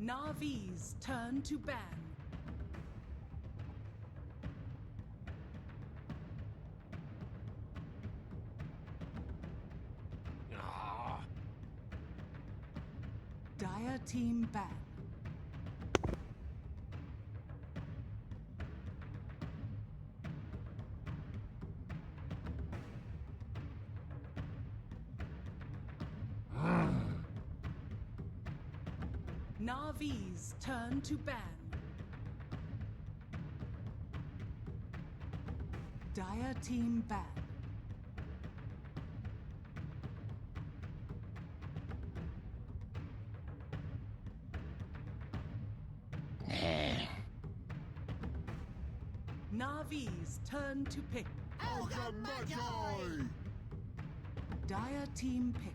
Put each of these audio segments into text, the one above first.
Navi's turn to ban. Dire team ban. Navi's turn to ban. Dire team ban. Navi's turn to pick. Dire team pick.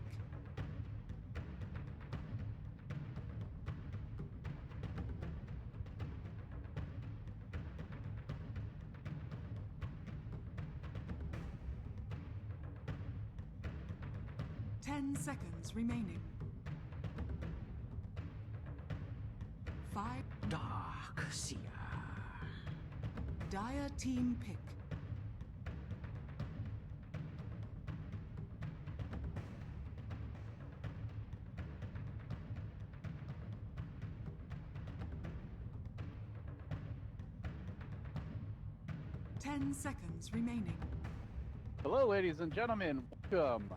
Seconds remaining. 5. Dark Seer. Dire team pick. Ten seconds remaining. Hello, ladies and gentlemen. Welcome.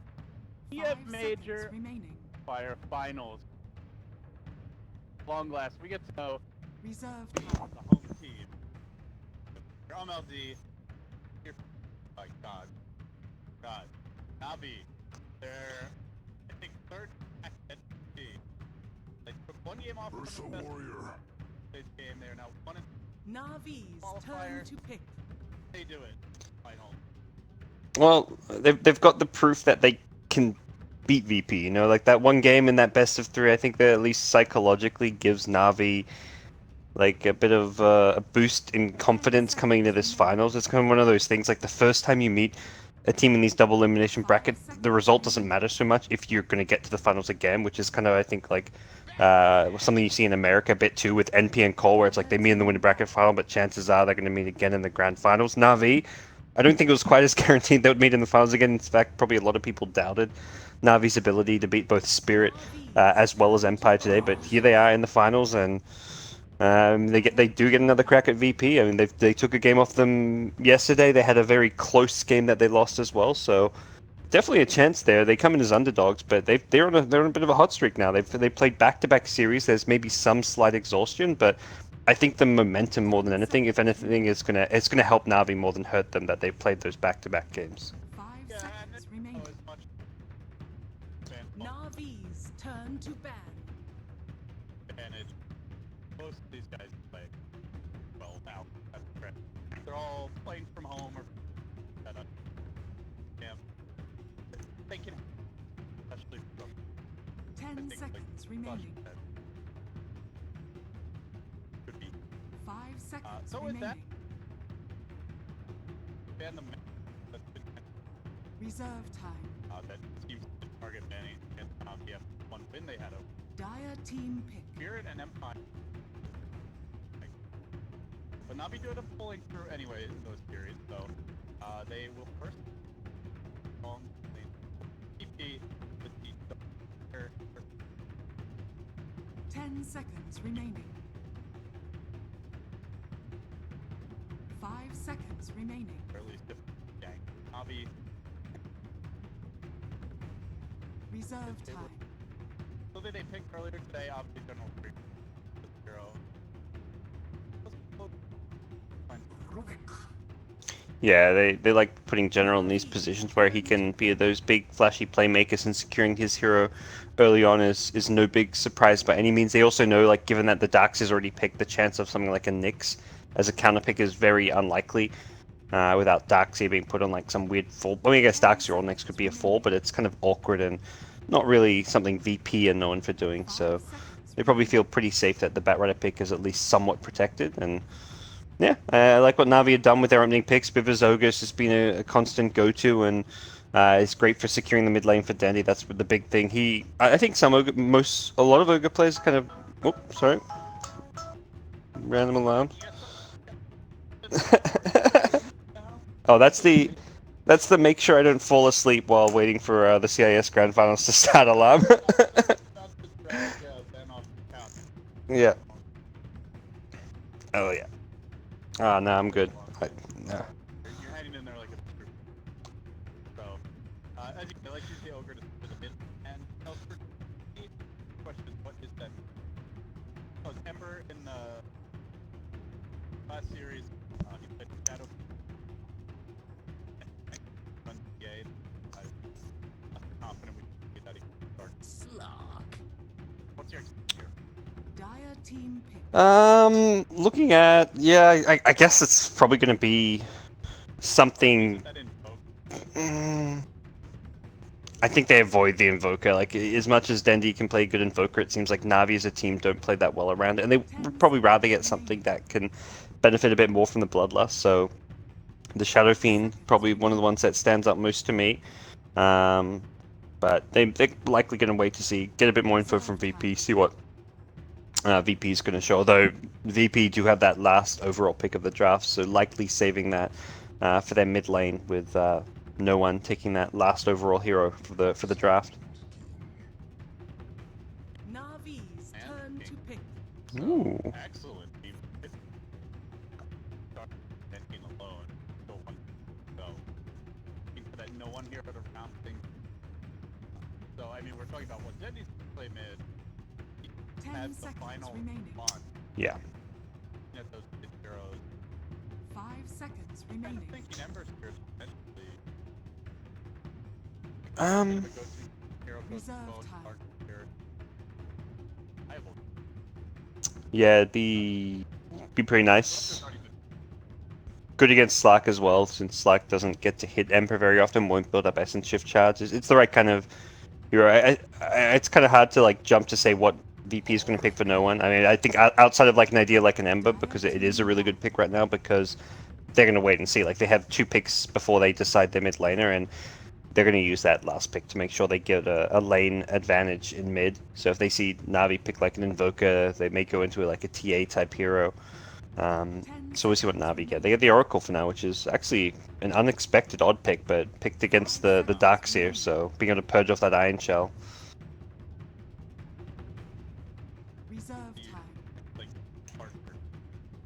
Kiev Major Fire Finals. Long last, we get to know reserve the time. home team. Your MLD. My God. Navi. They're, I think, third at NC. They took one game off Ursa from the best Warrior. game. They're now 1 in Navi's qualifier. turn to pick. They do it. Final. Well, they've got the proof that they can beat VP, you know, like that one game in that best of 3, I think that at least psychologically gives Na'Vi like a bit of a boost in confidence coming into this finals. It's kind of one of those things, like the first time you meet a team in these double elimination bracket, the result doesn't matter so much if you're going to get to the finals again, which is kind of, I think, like something you see in America a bit too with NP and Cole, where it's like they meet in the winner bracket final, but chances are they're going to meet again in the grand finals. Na'Vi, I don't think it was quite as guaranteed they would meet in the finals again. In fact, probably a lot of people doubted Na'Vi's ability to beat both Spirit as well as Empire today, but here they are in the finals, and they do get another crack at VP. I mean, they took a game off them yesterday. They had a very close game that they lost as well, so definitely a chance there. They come in as underdogs, but they're on a bit of a hot streak now. They played back-to-back series. There's maybe some slight exhaustion, but I think the momentum more than anything, if anything, it's gonna help Na'Vi more than hurt them that they've played those back-to-back games. 5 seconds remaining. Navi's turn to ban. Advantage. Most of these guys play well now. That's correct. They're all playing from home or setup. Yeah. They can, especially from 10 seconds remaining. Could be. 5 seconds So with that, remaining. ban the that's been Reserve time. that seems to target Manny and yeah, one win they had over Dire team pick. Spirit and Empire. But not be doing a pulling through anyway in those periods, so they will first long PP with the 10 seconds remaining. 5 seconds remaining. or at least if gang. Navi Reserve time. so they picked earlier today, obviously General 3 0. Yeah, they like putting General in these positions where he can be those big flashy playmakers, and securing his hero early on is no big surprise by any means. They also know, like, given that the Darks is already picked, the chance of something like a Nyx as a counter pick is very unlikely without Darkseer being put on like some weird fall. I mean, I guess Darkseer or Nyx could be a fall, but it's kind of awkward and not really something VP are known for doing, so they probably feel pretty safe that the Batrider pick is at least somewhat protected. And yeah, I like what Na'Vi had done with their opening picks. Bivers Ogre's just been a constant go-to, and it's great for securing the mid lane for Dandy. That's the big thing. I think a lot of Ogre players kind of Oh, sorry. Random alarm. Oh, that's the make sure I don't fall asleep while waiting for the CIS Grand Finals to start alarm. Yeah. Oh yeah. Ah, no, I'm good. Nah. You're hanging in there like a trooper. So, as you like you say, Ogre to the mid, and for question, what is that? Oh, it's Ember in the last series. He played Shadow. I'm confident we can get that start. Slog. What's your experience? Dire team pick. Looking at, yeah, I guess it's probably going to be something. That invoke. I think they avoid the Invoker. Like, as much as Dendi can play good Invoker, it seems like Na'Vi as a team don't play that well around it, and they would probably rather get something that can benefit a bit more from the Bloodlust. So, the Shadow Fiend, probably one of the ones that stands up most to me. But they're likely going to wait to get a bit more info from VP, see what VP is going to show. Although VP do have that last overall pick of the draft, so likely saving that for their mid lane with no one taking that last overall hero for the draft. Navi's turn to pick. Ooh. Excellent. Being alone. So, for that no one here but around thing. So, I mean, we're talking about what Denny's play mid. 10 seconds remaining. Yeah. At those heroes. 5 seconds remaining. I'm thinking Ember's here eventually. Reserve time. Yeah, it'd be pretty nice. Good against Slack as well, since Slack doesn't get to hit Emperor very often, won't build up Essence Shift charges. It's the right kind of hero. It's kind of hard to like jump to say what VP is going to pick for no one. I mean, I think outside of like an idea like an Ember, because it is a really good pick right now, because they're going to wait and see. Like, they have 2 picks before they decide their mid laner, and they're going to use that last pick to make sure they get a lane advantage in mid. So if they see Na'Vi pick like an Invoker, they may go into like a TA type hero. So we'll see what Na'Vi get. They get the Oracle for now, which is actually an unexpected odd pick, but picked against the Darkseer, so being able to purge off that Iron Shell. Reserve time. Like, partner.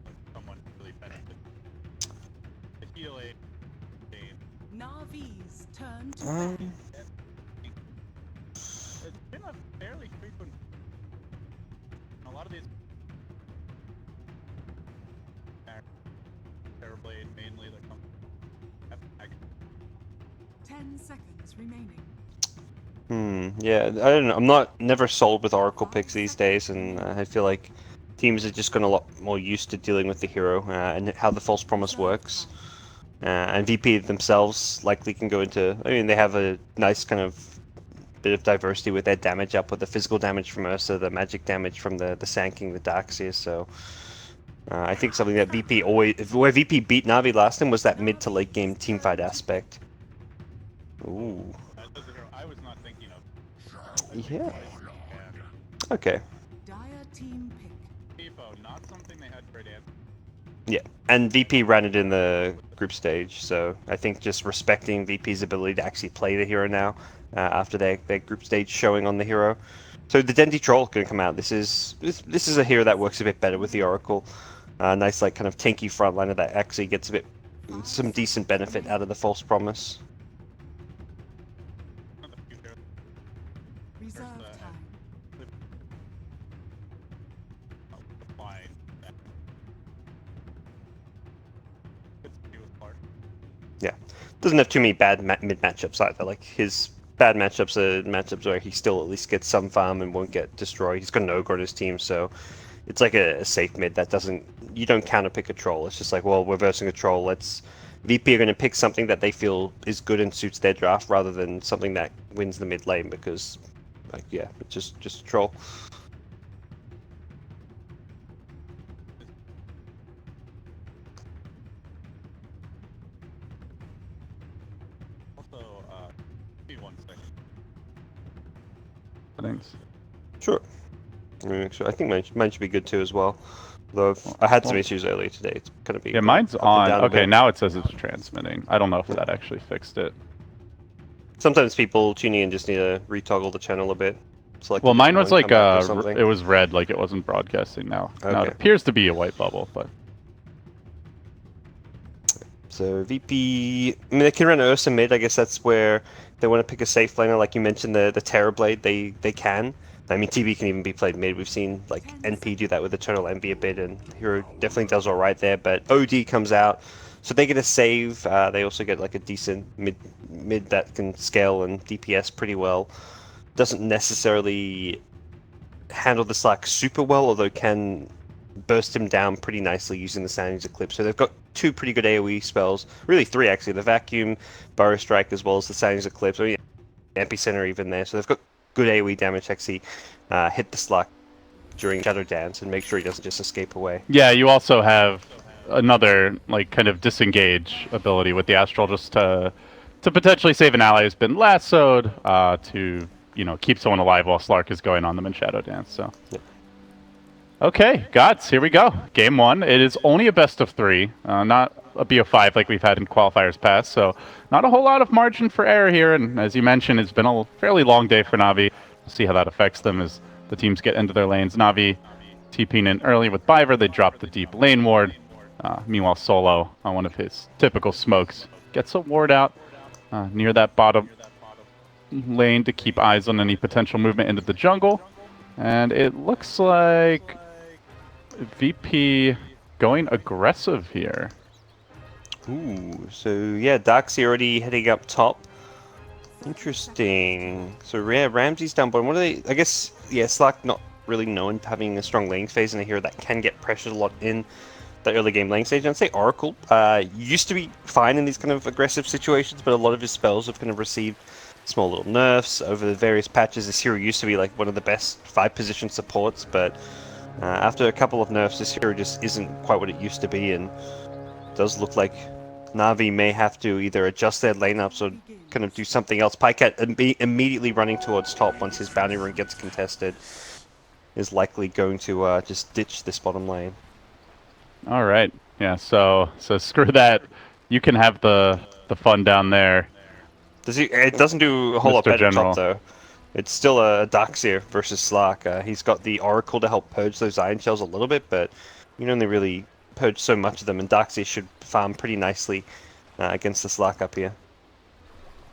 Like, someone really benefit. The heal aid. Navi's turn to Um, It's been a fairly frequent. A lot of these. Terrorblade mainly that comes. 10 seconds remaining. Yeah, I don't know. I'm never sold with Oracle picks these days, and I feel like teams are just gotten a lot more used to dealing with the hero and how the false promise works. And VP themselves likely can go into. I mean, they have a nice kind of bit of diversity with their damage up, with the physical damage from Ursa, the magic damage from the Sand King, the Darkseer. So I think something that VP where VP beat Na'Vi last time was that mid to late game teamfight aspect. Ooh. That's a hero I was not thinking of. Yeah. Okay. Dire team pick. Evo, not something they had great answers. Yeah, and VP ran it in the group stage, so I think just respecting VP's ability to actually play the hero now after their group stage showing on the hero. So the Dendi Troll can come out. This is a hero that works a bit better with the Oracle. Nice, like, kind of tanky frontliner that actually gets some decent benefit out of the false promise. Reserve time. Yeah, doesn't have too many bad mid matchups either. Like, his bad matchups are matchups where he still at least gets some farm and won't get destroyed. He's got an Ogre on his team, so it's like a safe mid that you don't counter pick a troll. It's just like, well, we're versing a troll. VP are going to pick something that they feel is good and suits their draft rather than something that wins the mid lane, because, like, yeah, it's just a troll. Also, give me 1 second. Thanks. Sure. Actually, I think mine should be good too as well. Though I had some issues earlier today. It's gonna be Yeah, mine's up and on. down a Okay, bit. now it says it's transmitting. I don't know if that actually fixed it. Sometimes people tuning in just need to retoggle the channel a bit. Select Well, a mine different was one, like come back or something. it was red, like it wasn't broadcasting now. Now it Okay. appears to be a white bubble, but So VP, I mean, they can run Ursa mid. I guess that's where they want to pick a safe laner, like you mentioned, the Terrorblade. They can. I mean, TB can even be played mid. We've seen like NP do that with Eternal Envy a bit, and Hero definitely does all right there. But OD comes out, so they get a save. They also get like a decent mid that can scale and DPS pretty well. Doesn't necessarily handle the Slack super well, although can burst him down pretty nicely using the Soundings Eclipse. So they've got two pretty good AoE spells, really three actually, the Vacuum, Burrow Strike, as well as the Soundings Eclipse. I mean, Epicenter even there, so they've got good AoE damage to actually hit the Slack during Shadow Dance and make sure he doesn't just escape away. yeah, you also have another like kind of disengage ability with the Astral just to potentially save an ally who's been lassoed, to keep someone alive while Slark is going on them in Shadow Dance. So. Yep. Okay, gods, here we go. Game 1. It is only a best of 3, not a BO5 like we've had in qualifiers past, so not a whole lot of margin for error here. And as you mentioned, it's been a fairly long day for Na'Vi. We'll see how that affects them as the teams get into their lanes. Na'Vi TPing in early with Biver. They drop the deep lane ward. Meanwhile, Solo, on one of his typical smokes, gets a ward out near that bottom lane to keep eyes on any potential movement into the jungle. And it looks like VP going aggressive here. Ooh, so yeah, Darkseid already heading up top. Interesting. So yeah, Ramsey's down bottom. What are they? I guess yeah, Slack not really known for having a strong lane phase in a hero that can get pressured a lot in the early game lane stage. I'd say Oracle used to be fine in these kind of aggressive situations, but a lot of his spells have kind of received small little nerfs over the various patches. This hero used to be like one of the best 5-position supports, but after a couple of nerfs, this hero just isn't quite what it used to be, and does look like Na'Vi may have to either adjust their lineups or kind of do something else. Pycat immediately running towards top once his bounty run gets contested is likely going to just ditch this bottom lane. All right, yeah. So screw that. You can have the fun down there. It doesn't do a whole lot Mr. better General. top though. It's still a Darkseer versus Slark. He's got the Oracle to help purge those Iron Shells a little bit, but you can only really purge so much of them, and Darkseer should farm pretty nicely against the Slark up here.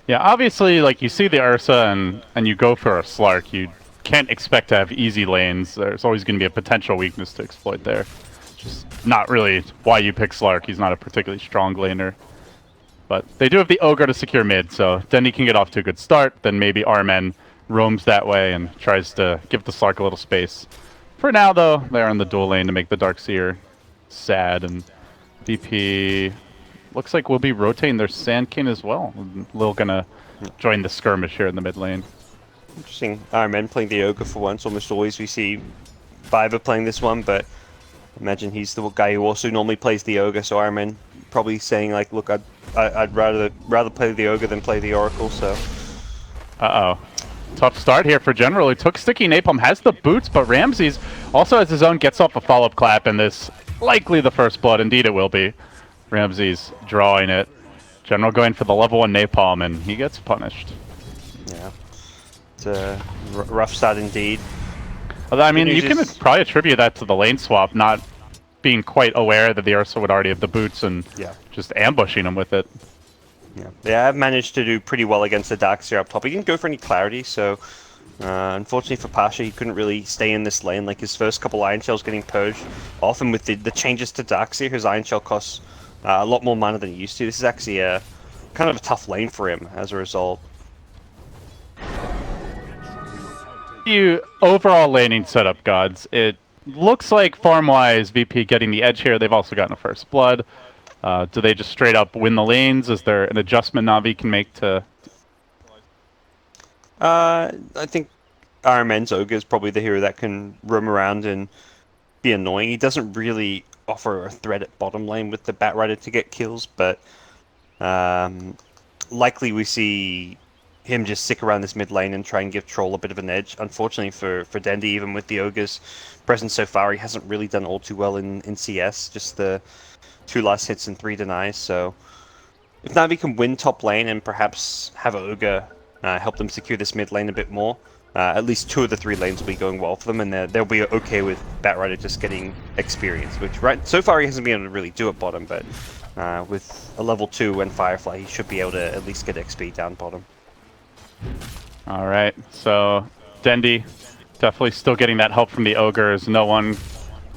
Yeah, obviously, like you see the Ursa and you go for a Slark, you can't expect to have easy lanes. There's always going to be a potential weakness to exploit there. Just not really why you pick Slark. He's not a particularly strong laner. But they do have the Ogre to secure mid, so Denny can get off to a good start. Then maybe Armen roams that way and tries to give the Slark a little space. For now, though, they're in the dual lane to make the Darkseer sad, and VP looks like we'll be rotating their Sand King as well. Lil gonna join the skirmish here in the mid lane. Interesting. Armen playing the Ogre for once. Almost always we see Biver playing this one, but imagine he's the guy who also normally plays the Ogre, so Armen probably saying like, look, I'd rather play the Ogre than play the Oracle, so... Uh-oh. Tough start here for General, who took Sticky Napalm, has the boots, but Ramses also has his own, gets off a follow-up clap, and this likely the first blood. Indeed it will be. Ramses drawing it. General going for the level 1 Napalm, and he gets punished. Yeah. It's a rough start indeed. Although, I mean, Good you news can is- probably attribute that to the lane swap, not being quite aware that the Ursa would already have the boots and Yeah. just ambushing him with it. Yeah, I've managed to do pretty well against the Darkseer up top. He didn't go for any clarity, so unfortunately for Pasha, he couldn't really stay in this lane. Like his first couple Iron Shells getting purged. Often with the changes to Darkseer, his Iron Shell costs a lot more mana than he used to. This is actually a kind of a tough lane for him as a result. Overall laning setup, gods. It looks like farm-wise, VP getting the edge here. They've also gotten a first blood. Do they just straight up win the lanes? Is there an adjustment Na'Vi can make to... I think Armen's Ogre is probably the hero that can roam around and be annoying. He doesn't really offer a threat at bottom lane with the Batrider to get kills, but likely we see him just stick around this mid lane and try and give Troll a bit of an edge. Unfortunately for Dendi, even with the Ogre's presence so far, he hasn't really done all too well in CS. Just the 2 last hits and 3 denies. So if Na'Vi can win top lane and perhaps have Ogre help them secure this mid lane a bit more, at least 2 of the 3 lanes will be going well for them, and they'll be okay with Batrider just getting experience, which so far he hasn't been able to really do at bottom, but with a level 2 and Firefly, he should be able to at least get XP down bottom. All right, so Dendi definitely still getting that help from the Ogres. No one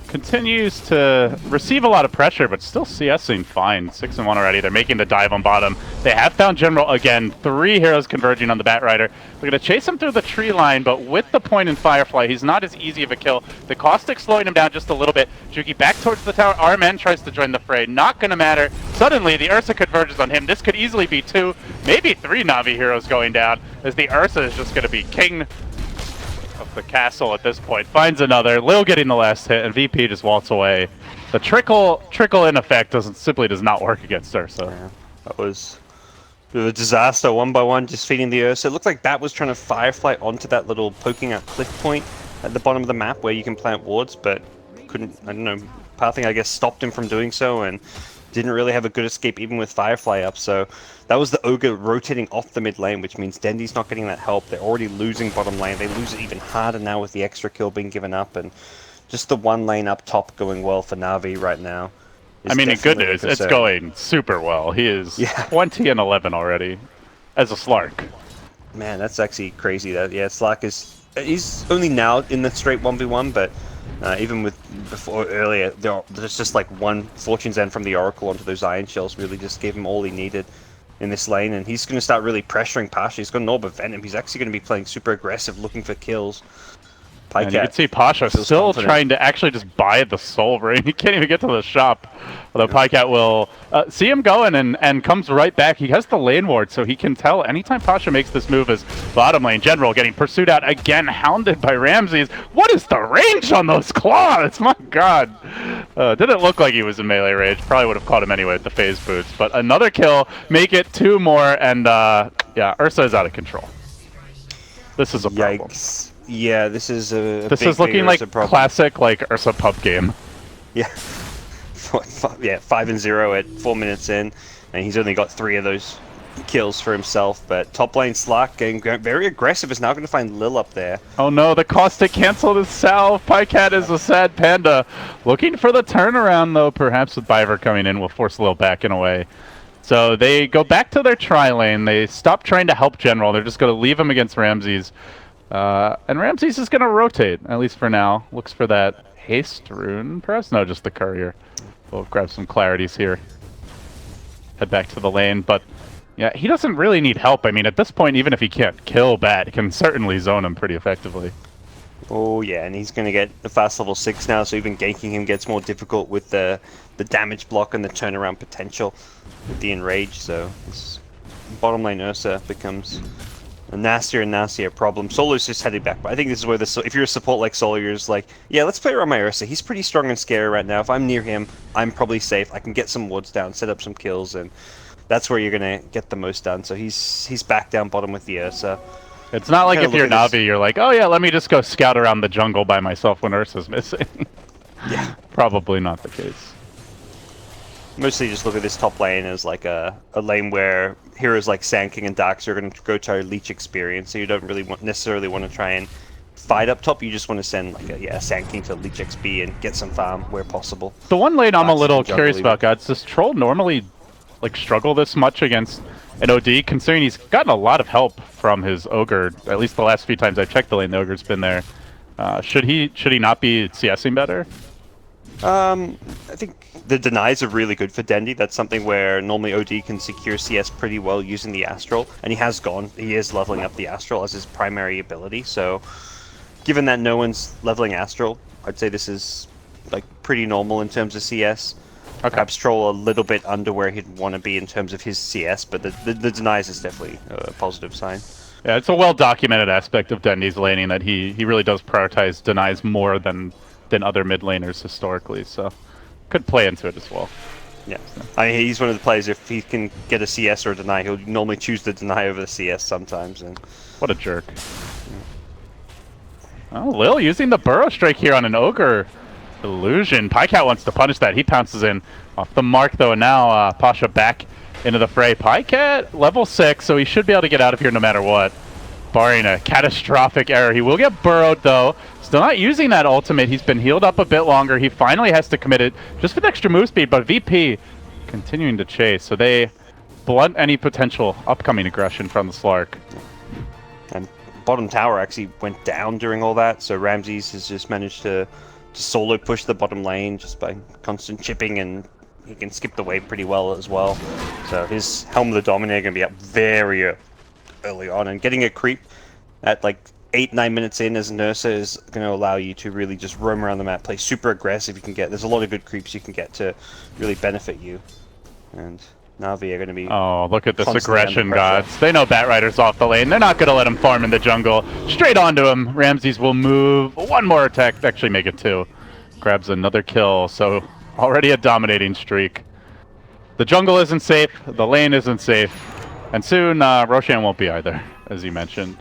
continues to receive a lot of pressure, but still CSing fine. 6-1 already. They're making the dive on bottom. They have found General again. 3 heroes converging on the Batrider. They're going to chase him through the tree line, but with the point in Firefly, he's not as easy of a kill. The Caustic slowing him down just a little bit. Juki back towards the tower. Armen tries to join the fray. Not going to matter. Suddenly, the Ursa converges on him. This could easily be 2, maybe 3 Na'Vi heroes going down, as the Ursa is just going to be king of the castle at this point. Finds another. Lil getting the last hit, and VP just waltz away. The trickle in effect simply does not work against Ursa. Yeah, that was a bit of a disaster. 1 by 1, just feeding the Ursa. It looked like Bat was trying to Firefly onto that little poking out cliff point at the bottom of the map where you can plant wards, but couldn't. I don't know. Pathing, I guess, stopped him from doing so, and didn't really have a good escape even with Firefly up. So that was the Ogre rotating off the mid lane, which means Dendi's not getting that help. They're already losing bottom lane. They lose it even harder now with the extra kill being given up, and just the 1 lane up top going well for Na'Vi right now. I mean, in good news, it's going super well. He is 20 and 11 already as a Slark. Man, that's actually crazy. That Slark he's only now in the straight 1v1, but even before earlier, there's just like 1 Fortune's End from the Oracle onto those Iron Shells really just gave him all he needed in this lane, and he's going to start really pressuring Pasha. He's got an Orb of Venom. He's actually going to be playing super aggressive, looking for kills. And you can see Pasha still trying to actually just buy the Soul Ring. He can't even get to the shop. Although Pycat will see him going and comes right back. He has the lane ward, so he can tell anytime Pasha makes this move as bottom lane. General getting pursued out again, hounded by Ramses. What is the range on those claws? My god. Didn't look like he was in melee range. Probably would have caught him anyway with the phase boots. But another kill, make it 2 more, and yeah, Ursa is out of control. This is a problem. Yikes. Yeah, this is a This big, is looking like classic like Ursa pub game. Yeah. 5-0 at 4 minutes in, and he's only got 3 of those kills for himself. But top lane Slark getting very aggressive, is now going to find Lil up there. Oh no, the Caustic canceled his salve. Pycat is a sad panda. Looking for the turnaround though, perhaps with Biver coming in will force Lil back in a way. So they go back to their tri lane. They stop trying to help General. They're just going to leave him against Ramses. And Ramses is going to rotate, at least for now. Looks for that haste rune, perhaps? No, just the courier. We'll grab some clarities here. Head back to the lane, but yeah, he doesn't really need help. I mean, at this point, even if he can't kill Bat, he can certainly zone him pretty effectively. Oh yeah, and he's going to get the fast level 6 now, so even ganking him gets more difficult with the damage block and the turnaround potential with the enrage. So this bottom lane Ursa becomes a nastier and nastier problem. Solo's just heading back, but I think this is where if you're a support like Solo, you're just like, yeah, let's play around my Ursa. He's pretty strong and scary right now. If I'm near him, I'm probably safe. I can get some wards down, set up some kills, and that's where you're gonna get the most done. So he's back down bottom with the Ursa. It's not like if you're Na'Vi, you're like, oh yeah, let me just go scout around the jungle by myself when Ursa's missing. Yeah. Probably not the case. Mostly just look at this top lane as like a lane where heroes like Sand King and Darks are going to go to leech experience, so you don't really necessarily want to try and fight up top. You just want to send like a Sand King to leech XP and get some farm where possible. The one lane I'm a little curious about, guys, does Troll normally like struggle this much against an OD, considering he's gotten a lot of help from his Ogre? At least the last few times I've checked the lane, the Ogre's been there. Should he not be CSing better? I think the denies are really good for Dendi. That's something where normally OD can secure CS pretty well using the Astral, and he is leveling up the Astral as his primary ability. So given that no one's leveling Astral, I'd say this is like pretty normal in terms of CS. Okay. Perhaps Troll a little bit under where he'd want to be in terms of his CS, but the denies is definitely a positive sign. Yeah, it's a well-documented aspect of Dendi's laning that he really does prioritize denies more than other mid laners historically, so could play into it as well. Yeah, I mean, he's one of the players, if he can get a CS or a deny, he'll normally choose the deny over the CS sometimes. And What a jerk. Oh, Lil using the burrow strike here on an ogre illusion. Pycat wants to punish that. He pounces in off the mark though, and now Pasha back into the fray. Pycat level 6, so he should be able to get out of here no matter what, barring a catastrophic error. He will get burrowed though. Still not using that ultimate. He's been healed up a bit longer. He finally has to commit it just with extra move speed, but VP continuing to chase, so they blunt any potential upcoming aggression from the Slark. And bottom tower actually went down during all that, so Ramses has just managed to solo push the bottom lane just by constant chipping, and he can skip the wave pretty well as well. So his Helm of the Dominator going to be up very early on, and getting a creep at like 8-9 minutes in as a Nursa is going to allow you to really just roam around the map, play super aggressive. You can get, there's a lot of good creeps you can get to really benefit you. And Na'Vi are going to be... Oh, look at this constantly aggression, under pressure. gods. They know Batrider's off the lane. They're not going to let him farm in the jungle. Straight onto him. Ramses will move. One more attack. Actually make it 2. Grabs another kill. So already a dominating streak. The jungle isn't safe. The lane isn't safe. And soon Roshan won't be either, as you mentioned.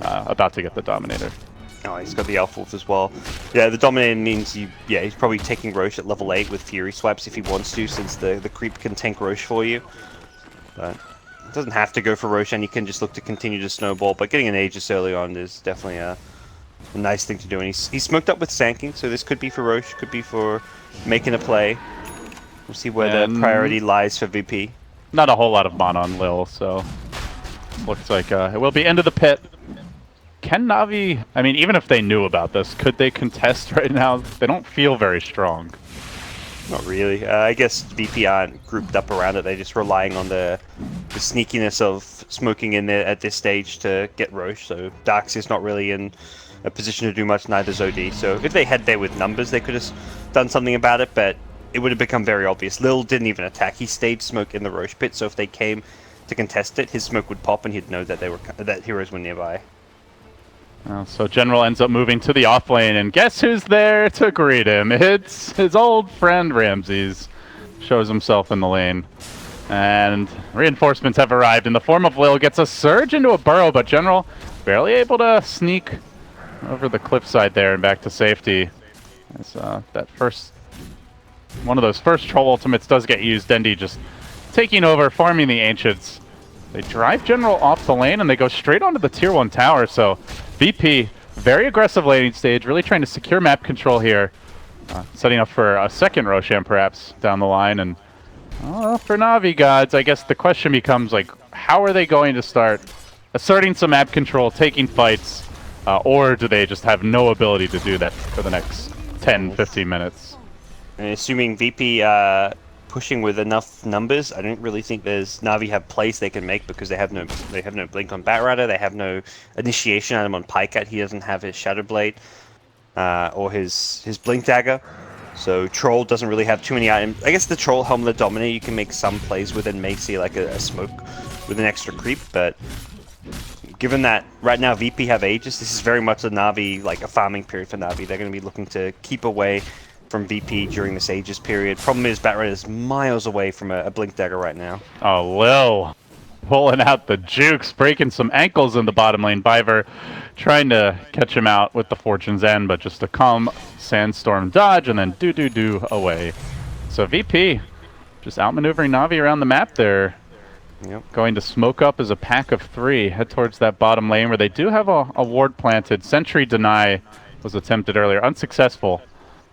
About to get the Dominator. Oh, he's got the Elf Wolf as well. Yeah, the Dominator means he's probably taking Roche at level 8 with Fury Swaps if he wants to, since the creep can tank Roche for you. But it doesn't have to go for Roche, and you can just look to continue to snowball. But getting an Aegis early on is definitely a nice thing to do. And he's smoked up with Sanking, so this could be for Roche, could be for making a play. We'll see where the priority lies for VP. Not a whole lot of mana on Lil, so looks like it will be into the pit. Can Na'Vi, I mean, even if they knew about this, could they contest right now? They don't feel very strong. Not really. I guess VP aren't grouped up around it. They're just relying on the sneakiness of smoking in there at this stage to get Roche. So Darks is not really in a position to do much, neither is OD. So if they had there with numbers, they could have done something about it, but it would have become very obvious. Lil didn't even attack. He stayed smoke in the Roche pit, so if they came to contest it, his smoke would pop and he'd know that that heroes were nearby. So General ends up moving to the off lane, and guess who's there to greet him? It's his old friend Ramses. Shows himself in the lane. And reinforcements have arrived in the form of Lil. Gets a surge into a burrow, but General barely able to sneak over the cliffside there and back to safety. As that first... one of those first troll ultimates does get used. Dendi just taking over, farming the Ancients. They drive General off the lane, and they go straight onto the tier 1 tower, so VP, very aggressive laning stage, really trying to secure map control here. Setting up for a second Roshan, perhaps, down the line. And for Na'Vi gods, I guess the question becomes, like, how are they going to start asserting some map control, taking fights, or do they just have no ability to do that for the next 10, 15 minutes? And assuming VP pushing with enough numbers, I don't really think Na'Vi have plays they can make, because they have no blink on Batrider, they have no initiation item on Pycat. He doesn't have his Shadow Blade or his Blink Dagger, so Troll doesn't really have too many items. I guess the Troll Helm of the Dominator you can make some plays with, and may see like a smoke with an extra creep, but given that right now VP have Aegis, this is very much a Na'Vi, like a farming period for Na'Vi. They're going to be looking to keep away from VP during this Aegis period. Problem is, Batrider is miles away from a Blink Dagger right now. Oh, Lil pulling out the jukes, breaking some ankles in the bottom lane. Biver trying to catch him out with the Fortune's End, but just a calm Sandstorm dodge, and then do away. So VP just outmaneuvering Na'Vi around the map there. Yep. Going to smoke up as a pack of 3, head towards that bottom lane where they do have a ward planted. Sentry Deny was attempted earlier, unsuccessful.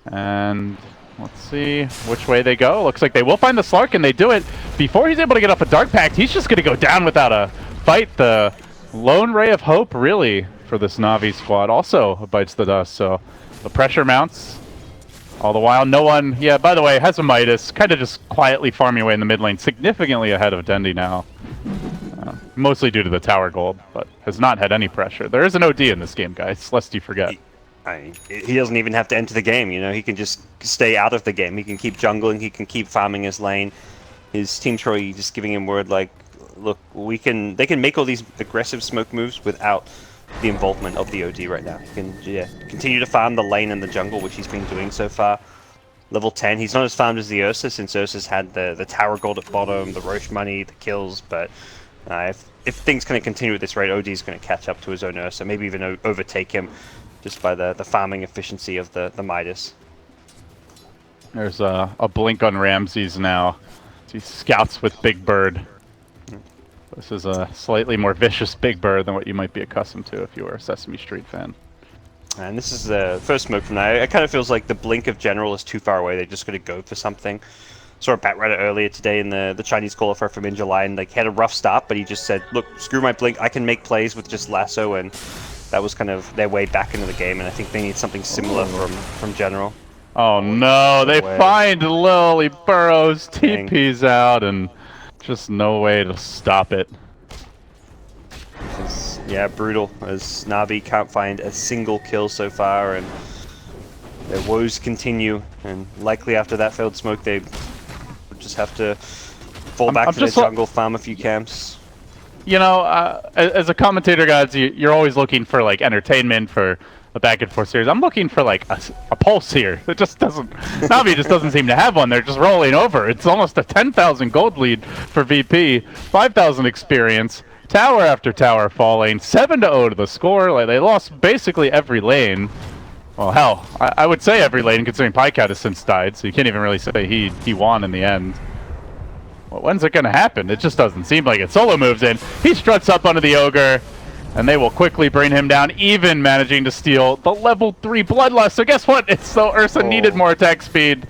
And let's see which way they go. Looks like they will find the Slark, and they do it. Before he's able to get off a Dark Pact, he's just going to go down without a fight. The lone ray of hope, really, for this Na'Vi squad also bites the dust. So the pressure mounts. All the while, no one... Yeah, by the way, has a Midas. Kind of just quietly farming away in the mid lane. Significantly ahead of Dendi now. Mostly due to the tower gold, but has not had any pressure. There is an OD in this game, guys, lest you forget. He doesn't even have to enter the game, you know. He can just stay out of the game. He can keep jungling. He can keep farming his lane. His team Troy just giving him word like, look, they can make all these aggressive smoke moves without the involvement of the OD right now. He can continue to farm the lane and the jungle, which he's been doing so far. level 10. He's not as farmed as the Ursa, since Ursa's had the tower gold at bottom, the Roche money, the kills, but if things kind of continue at this rate, OD's going to catch up to his own Ursa, maybe even overtake him just by the farming efficiency of the Midas. There's a blink on Ramses now. He scouts with Big Bird. This is a slightly more vicious Big Bird than what you might be accustomed to if you were a Sesame Street fan. And this is the first smoke from now. It kind of feels like the blink of General is too far away. They're just going to go for something. Saw a Batrider earlier today in the Chinese qualifier from in July, and like, he had a rough start, but he just said, look, screw my blink, I can make plays with just lasso, and that was kind of their way back into the game, and I think they need something similar from General. Oh no, they find Lily Burrows, TP's out, and just no way to stop it. Yeah, brutal, as Na'Vi can't find a single kill so far, and their woes continue, and likely after that failed smoke, they would just have to fall back to their jungle, farm a few camps. You know, as a commentator, guys, you're always looking for, like, entertainment, for a back and forth series. I'm looking for like a pulse here. It just doesn't. Navi just doesn't seem to have one. They're just rolling over. It's almost a 10,000 gold lead for VP. 5,000 experience. Tower after tower falling. 7-0 to the score. Like, they lost basically every lane. Well, hell, I would say every lane, considering Pycat has since died. So you can't even really say he won in the end. Well, when's it gonna happen? It just doesn't seem like it. Solo moves in. He struts up onto the ogre. And they will quickly bring him down, even managing to steal the level 3 Bloodlust. So guess what? It's so Ursa needed more attack speed,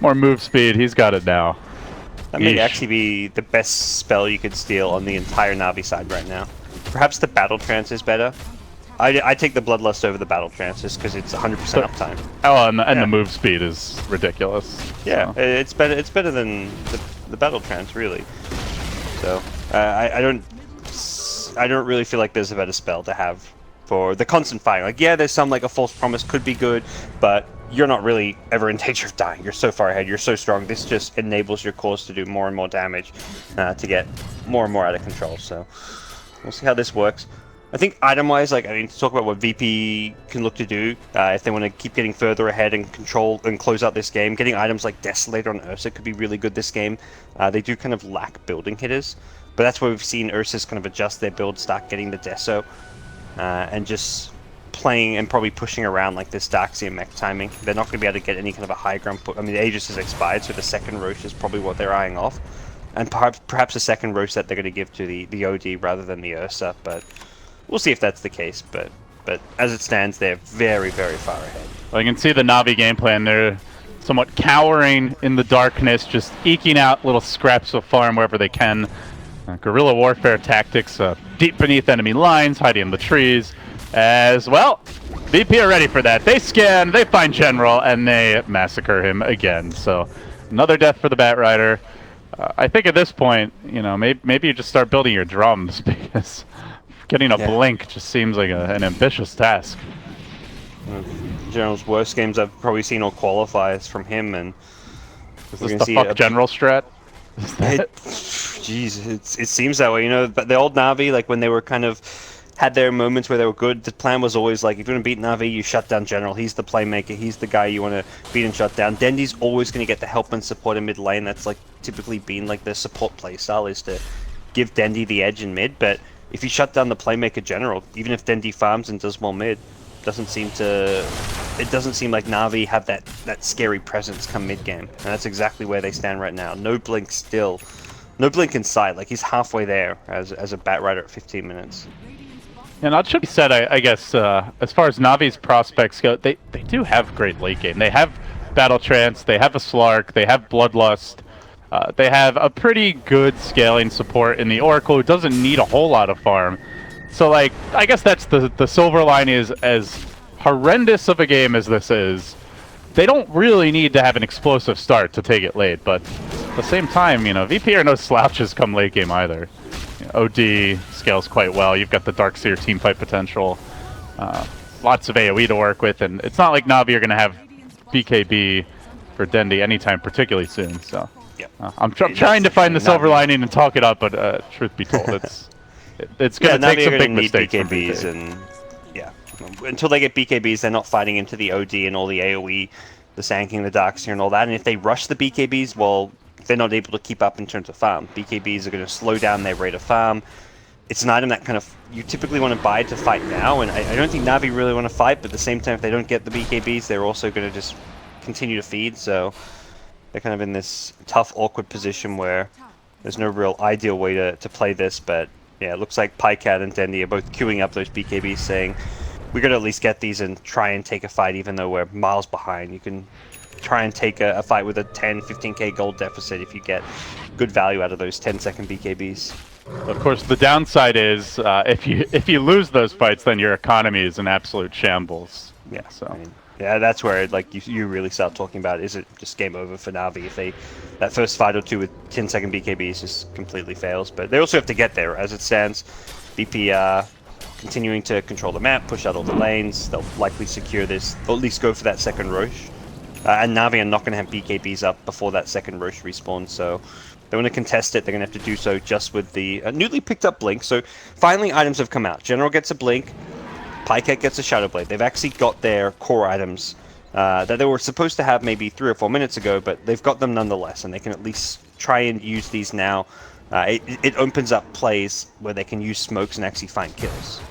more move speed. He's got it now. That may actually be the best spell you could steal on the entire Na'Vi side right now. Perhaps the Battle Trance is better. I take the Bloodlust over the Battle Trance just because it's 100% uptime. Oh, and the move speed is ridiculous. Yeah, so. It's better than the Battle Trance, really. So I don't really feel like there's a better spell to have for the constant fighting. Like, yeah, there's some, like, a False Promise could be good, but you're not really ever in danger of dying. You're so far ahead, you're so strong. This just enables your cores to do more and more damage, to get more and more out of control. So we'll see how this works. I think item-wise, like, I mean, to talk about what VP can look to do, if they want to keep getting further ahead and control and close out this game, getting items like Desolator on Ursa could be really good this game. They do kind of lack building hitters. But that's where we've seen Ursus kind of adjust their build, start getting the Deso, and just playing and probably pushing around like this Darkseer mech timing. They're not going to be able to get any kind of a high ground put. I mean, the Aegis has expired, so the second Roche is probably what they're eyeing off. And perhaps a second Roche that they're going to give to the OD rather than the Ursa, but we'll see if that's the case. But as it stands, they're very, very far ahead. Well, you can see the Na'Vi game plan. They're somewhat cowering in the darkness, just eking out little scraps of farm wherever they can. Guerrilla warfare tactics, deep beneath enemy lines, hiding in the trees. As well, VP are ready for that. They scan, they find General, and they massacre him again. So another death for the Batrider. I think at this point, you know, maybe you just start building your drums, because getting a blink just seems like an ambitious task. General's worst games I've probably seen all qualifiers from him, and is this the fuck General strat? Jeez, it seems that way, you know. But the old Na'Vi, like when they were kind of had their moments where they were good, the plan was always like, if you want to beat Na'Vi, you shut down General. He's the playmaker. He's the guy you want to beat and shut down. Dendi's always going to get the help and support in mid lane. That's like typically been like the support playstyle, is to give Dendi the edge in mid. But if you shut down the playmaker General, even if Dendi farms and does well mid, it doesn't seem like Na'Vi have that scary presence come mid game, and that's exactly where they stand right now. No blink still, no blink in sight. Like, he's halfway there as a Batrider at 15 minutes. And that should be said, I guess, as far as Navi's prospects go, they do have great late game. They have Battle Trance, they have a Slark, they have Bloodlust, they have a pretty good scaling support in the Oracle, who doesn't need a whole lot of farm. So, like, I guess that's the silver line, is as horrendous of a game as this is, they don't really need to have an explosive start to take it late, but at the same time, you know, VP are no slouches come late game either. You know, OD scales quite well. You've got the Darkseer teamfight potential, lots of AoE to work with, and it's not like Na'Vi are going to have BKB for Dendi anytime particularly soon, so I'm trying to find the silver lining and talk it up, but truth be told, it's going to take some big mistakes from BKBs, and until they get BKBs, they're not fighting into the OD and all the AoE the Sanking, the Darkseer, and all that. And if they rush the BKBs, well, they're not able to keep up in terms of farm. BKBs are going to slow down their rate of farm. It's an item that kind of you typically want to buy to fight now, and I don't think Na'Vi really want to fight, but at the same time, if they don't get the BKBs, they're also going to just continue to feed, so they're kind of in this tough, awkward position where there's no real ideal way to play this, but yeah, it looks like Pycat and Dendi are both queuing up those BKBs, saying, we got to at least get these and try and take a fight even though we're miles behind. You can try and take a fight with a 10, 15k gold deficit if you get good value out of those 10-second BKBs. Of course, the downside is if you lose those fights, then your economy is in absolute shambles. Yeah, so I mean, yeah, that's where like you really start talking about, is it just game over for Na'Vi if that first fight or two with 10-second BKBs just completely fails. But they also have to get there. As it stands, VP continuing to control the map, push out all the lanes. They'll likely secure this, or at least go for that second Roche. And Na'Vi are not going to have BKBs up before that second Roche respawn, so they want to contest it. They're going to have to do so just with the newly picked up Blink. So finally items have come out. General gets a Blink, Pycat gets a Shadow Blade. They've actually got their core items that they were supposed to have maybe 3 or 4 minutes ago, but they've got them nonetheless, and they can at least try and use these now. It opens up plays where they can use smokes and actually find kills.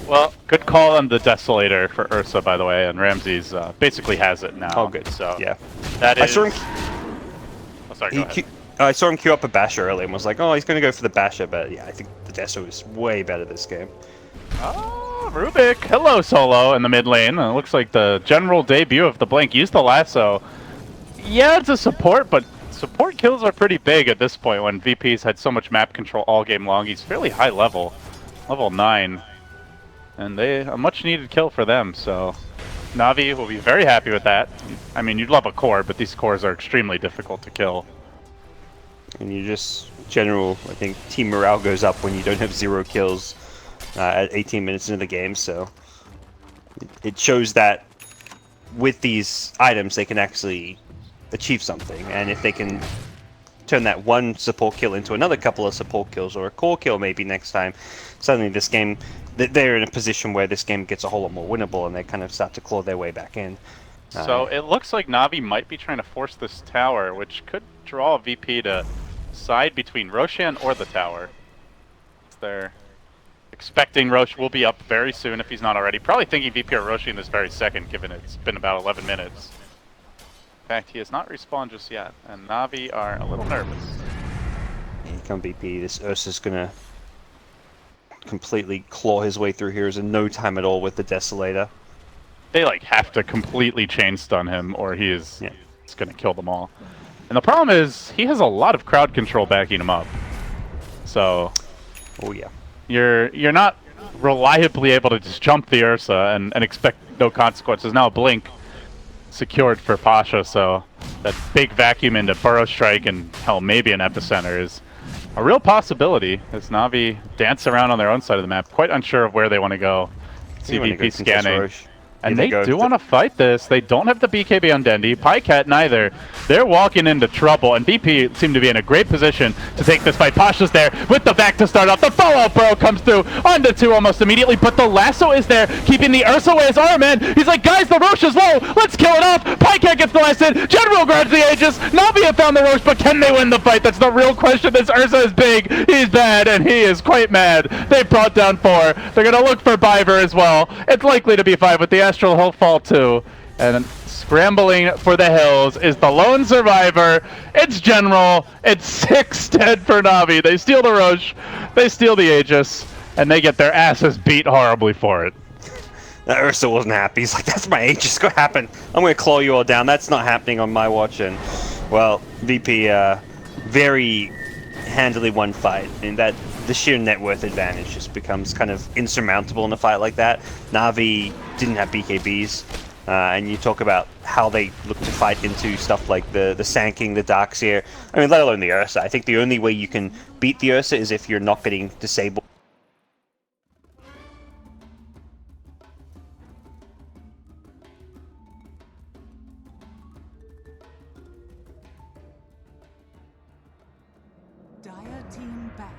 Well, good call on the Desolator for Ursa, by the way, and Ramses basically has it now. Oh, good. So yeah, that is. I saw him. Oh, sorry, go ahead. I saw him queue up a Basher earlier and was like, oh, he's going to go for the Basher, but yeah, I think the Deso is way better this game. Oh, Rubik. Hello, Solo in the mid lane. It looks like the general debut of the Blink. Use the lasso. Yeah, it's a support, but support kills are pretty big at this point when VP's had so much map control all game long. He's fairly high level, level 9. And a much needed kill for them, so Na'Vi will be very happy with that. I mean, you'd love a core, but these cores are extremely difficult to kill. And you just, general, I think, team morale goes up when you don't have 0 kills at 18 minutes into the game, so it shows that with these items they can actually achieve something, and if they can turn that one support kill into another couple of support kills, or a core kill maybe next time, suddenly this game, they're in a position where this game gets a whole lot more winnable, and they kind of start to claw their way back in. So it looks like Na'Vi might be trying to force this tower, which could draw VP to side between Roshan or the tower. They're expecting Roche will be up very soon if he's not already. Probably thinking VP or Roshan this very second, given it's been about 11 minutes. In fact, he has not respawned just yet, and Na'Vi are a little nervous. Here come VP. This Ursa's gonna completely claw his way through here in no time at all with the Desolator. They like have to completely chain stun him, or he is it's gonna kill them all. And the problem is he has a lot of crowd control backing him up. So, oh yeah, you're not reliably able to just jump the Ursa and expect no consequences. Now a Blink secured for Pasha, so that big vacuum into Burrow Strike and hell maybe an Epicenter is a real possibility as Na'Vi dance around on their own side of the map, quite unsure of where they want to go. CVP scanning. And they do want to fight this. They don't have the BKB on Dendi. Pycat neither. They're walking into trouble, and VP seem to be in a great position to take this fight. Pasha's there with the back to start off. The follow-up burrow comes through onto 2 almost immediately, but the lasso is there, keeping the Ursa away as arm in. He's like, guys, the Roche is low. Let's kill it off. Pycat gets the last hit. General grabs the Aegis. Na'Vi have found the Roche, but can they win the fight? That's the real question. This Ursa is big. He's bad, and he is quite mad. They brought down 4. They're going to look for Biver as well. It's likely to be 5 with the Astral He'll fall 2. And scrambling for the hills is the lone survivor. It's General. It's 6 dead for Na'Vi. They steal the Roche. They steal the Aegis. And they get their asses beat horribly for it. That Ursa wasn't happy. He's like, that's my Aegis. Go happen. I'm going to claw you all down. That's not happening on my watch. And, well, VP very handily won fight. And that the sheer net worth advantage just becomes kind of insurmountable in a fight like that. Na'Vi didn't have BKBs, and you talk about how they look to fight into stuff like the Sanking, the Darkseer, I mean, let alone the Ursa. I think the only way you can beat the Ursa is if you're not getting disabled. Dire team back.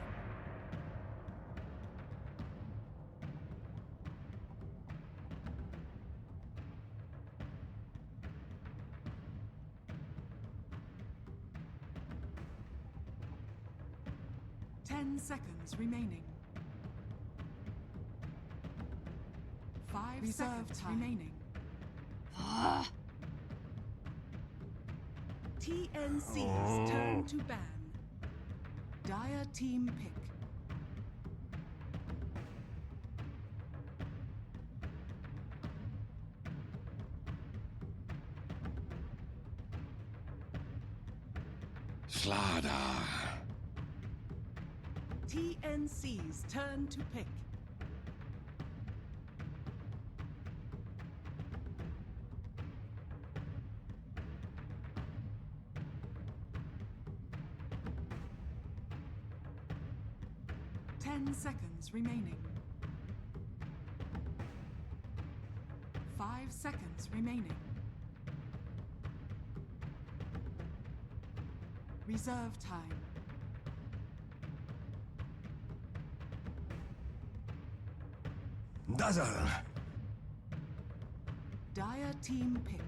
10 seconds remaining. 5 seconds remaining. TNC's turn to ban. Dire team pick. Slaughter. TNC's turn to pick. Seconds remaining. 5 seconds remaining. Reserve time. Dazzle. Dire team pick.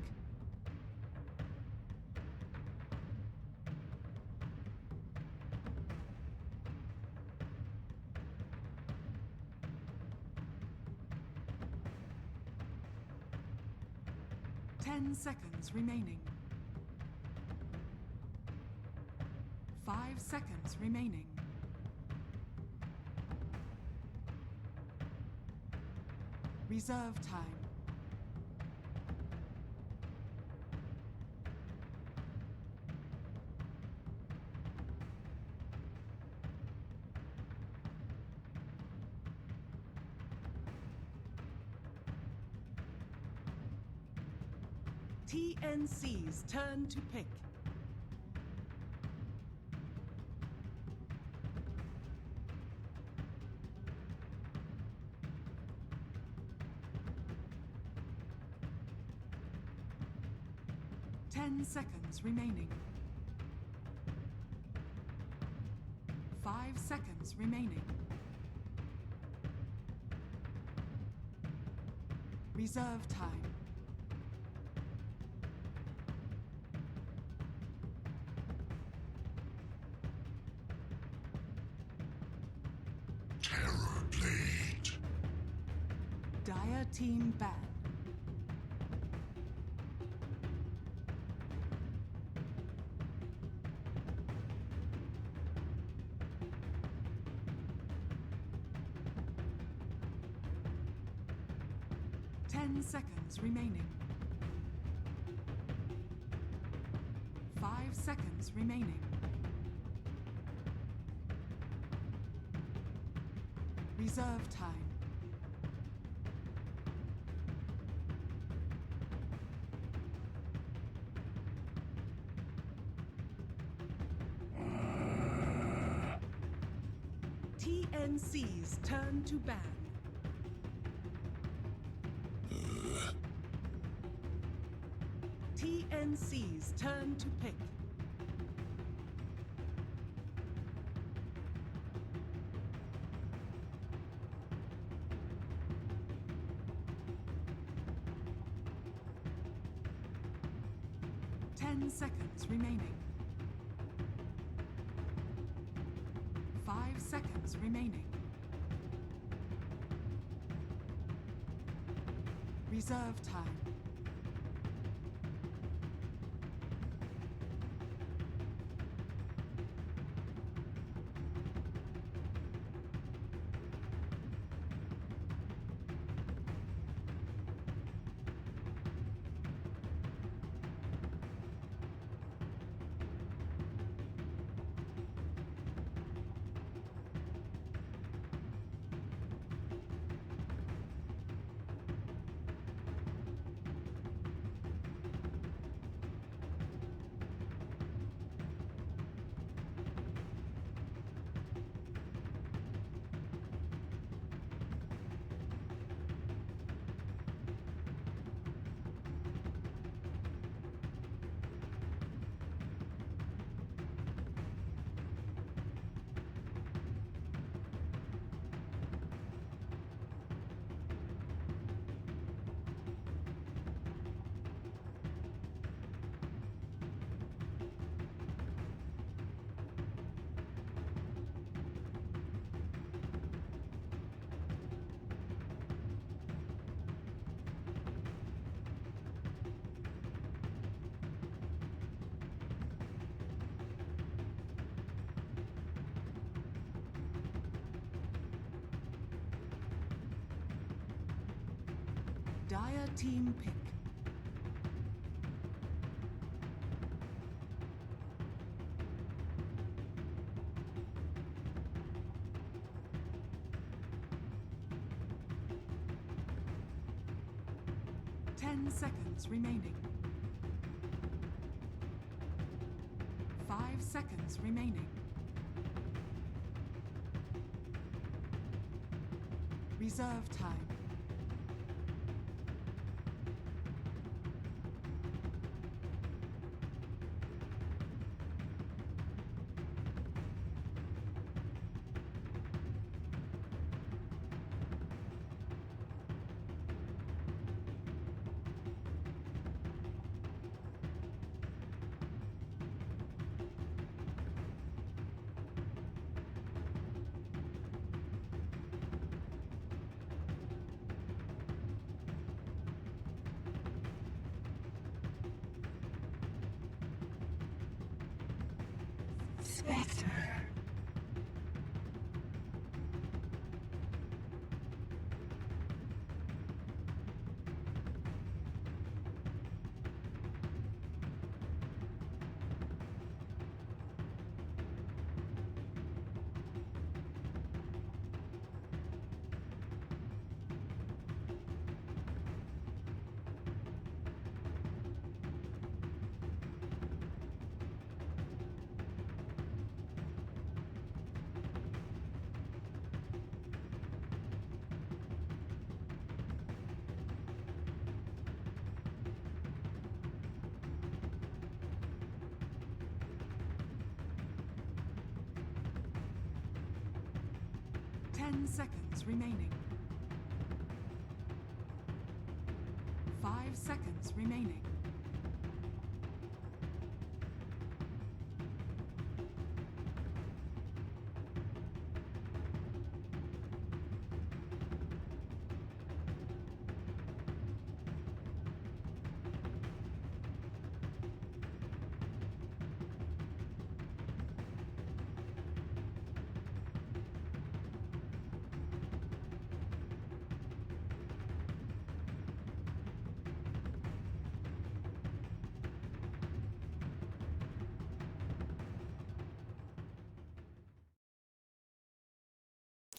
Seconds remaining. 5 seconds remaining. Reserve time. TNC's turn to pick. Seconds remaining. 5 seconds remaining. Reserve time. Terror blade. Dire team ban. Seconds remaining. 5 seconds remaining. Reserve time. TNC's turn to ban. TNC's turn to pick. Seconds remaining. 5 seconds remaining. Reserve time. Dire team pick. Seconds remaining. 5 seconds remaining. Reserve time. Spectre. 10 seconds remaining. 5 seconds remaining.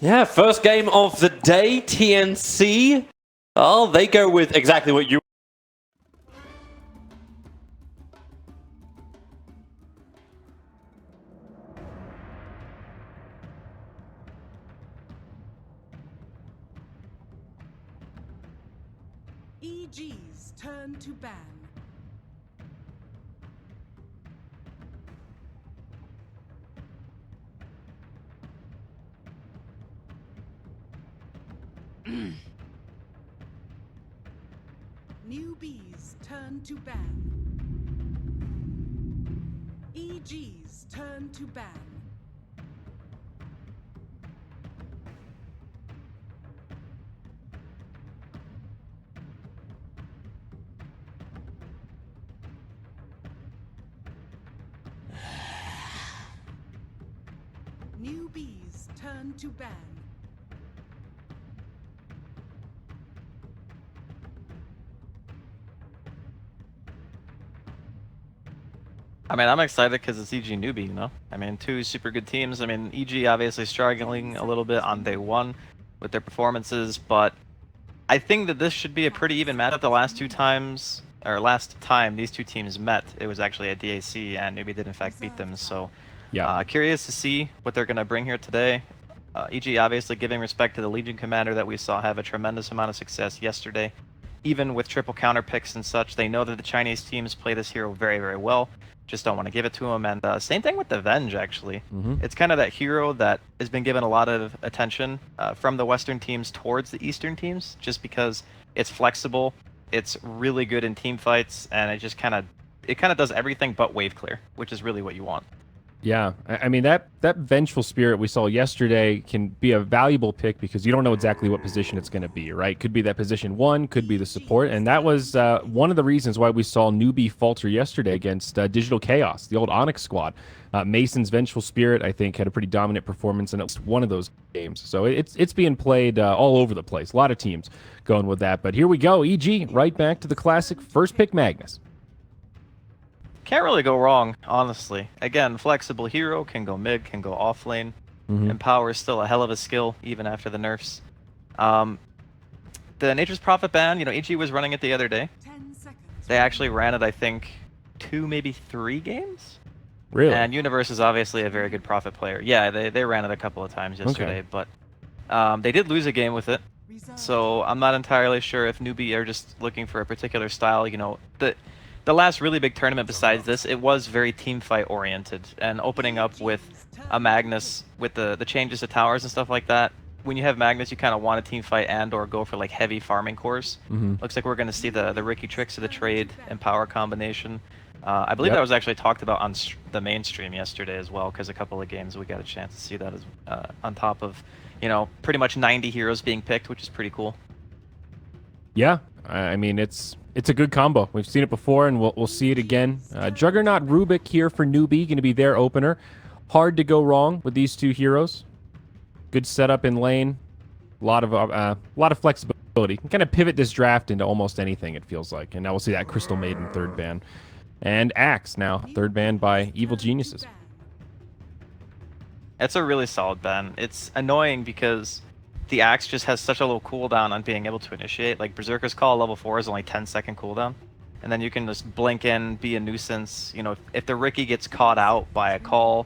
Yeah, first game of the day, TNC. Oh, they go with exactly what you... EG's turn to ban. Newbies turn to ban. EG's turn to ban. Newbies turn to ban. I mean, I'm excited because it's EG newbie, you know? I mean, two super good teams. I mean, EG obviously struggling a little bit on day one with their performances, but I think that this should be a pretty even matchup. The last time these two teams met, it was actually at DAC, and newbie did in fact beat them, so Yeah. curious to see what they're going to bring here today. EG obviously giving respect to the Legion commander that we saw have a tremendous amount of success yesterday. Even with triple counter picks and such, they know that the Chinese teams play this hero very, very well. Just don't want to give it to him. And same thing with the Venge, actually. It's kind of that hero that has been given a lot of attention from the Western teams towards the Eastern teams, just because it's flexible, it's really good in team fights, and it kind of does everything but wave clear, which is really what you want. Yeah, I mean that vengeful spirit we saw yesterday can be a valuable pick because you don't know exactly what position it's going to be, right? Could be that position 1, could be the support, and that was one of the reasons why we saw newbie falter yesterday against Digital Chaos, the old Onyx squad. Mason's vengeful spirit, I think, had a pretty dominant performance in at least one of those games, so it's being played all over the place. A lot of teams going with that, but here we go. EG right back to the classic first pick Magnus. Can't really go wrong, honestly. Again, flexible hero, can go mid, can go off lane. And power is still a hell of a skill, even after the nerfs. The Nature's Prophet ban, EG was running it the other day. 10 seconds. They actually ran it, I think, 2, maybe 3 games? Really? And Universe is obviously a very good Prophet player. Yeah, they ran it a couple of times yesterday, but they did lose a game with it. So I'm not entirely sure if newbie are just looking for a particular style. The last really big tournament besides this, it was very team fight oriented, and opening up with a Magnus with the changes to towers and stuff like that. When you have Magnus, you kind of want a team fight and or go for like heavy farming cores. Looks like we're going to see the Ricky tricks of the trade and power combination. I believe that was actually talked about on the mainstream yesterday as well, because a couple of games we got a chance to see that as on top of pretty much 90 heroes being picked, which is pretty cool. Yeah, I mean it's a good combo. We've seen it before, and we'll see it again. Juggernaut Rubik here for newbie, going to be their opener. Hard to go wrong with these two heroes. Good setup in lane. A lot of flexibility. Can kind of pivot this draft into almost anything, it feels like. And now we'll see that Crystal Maiden third ban. And Axe now third ban by Evil Geniuses. It's a really solid ban. It's annoying because the Axe just has such a low cooldown on being able to initiate. Like Berserker's Call level 4 is only 10-second cooldown. And then you can just blink in, be a nuisance. If the Ricky gets caught out by a call,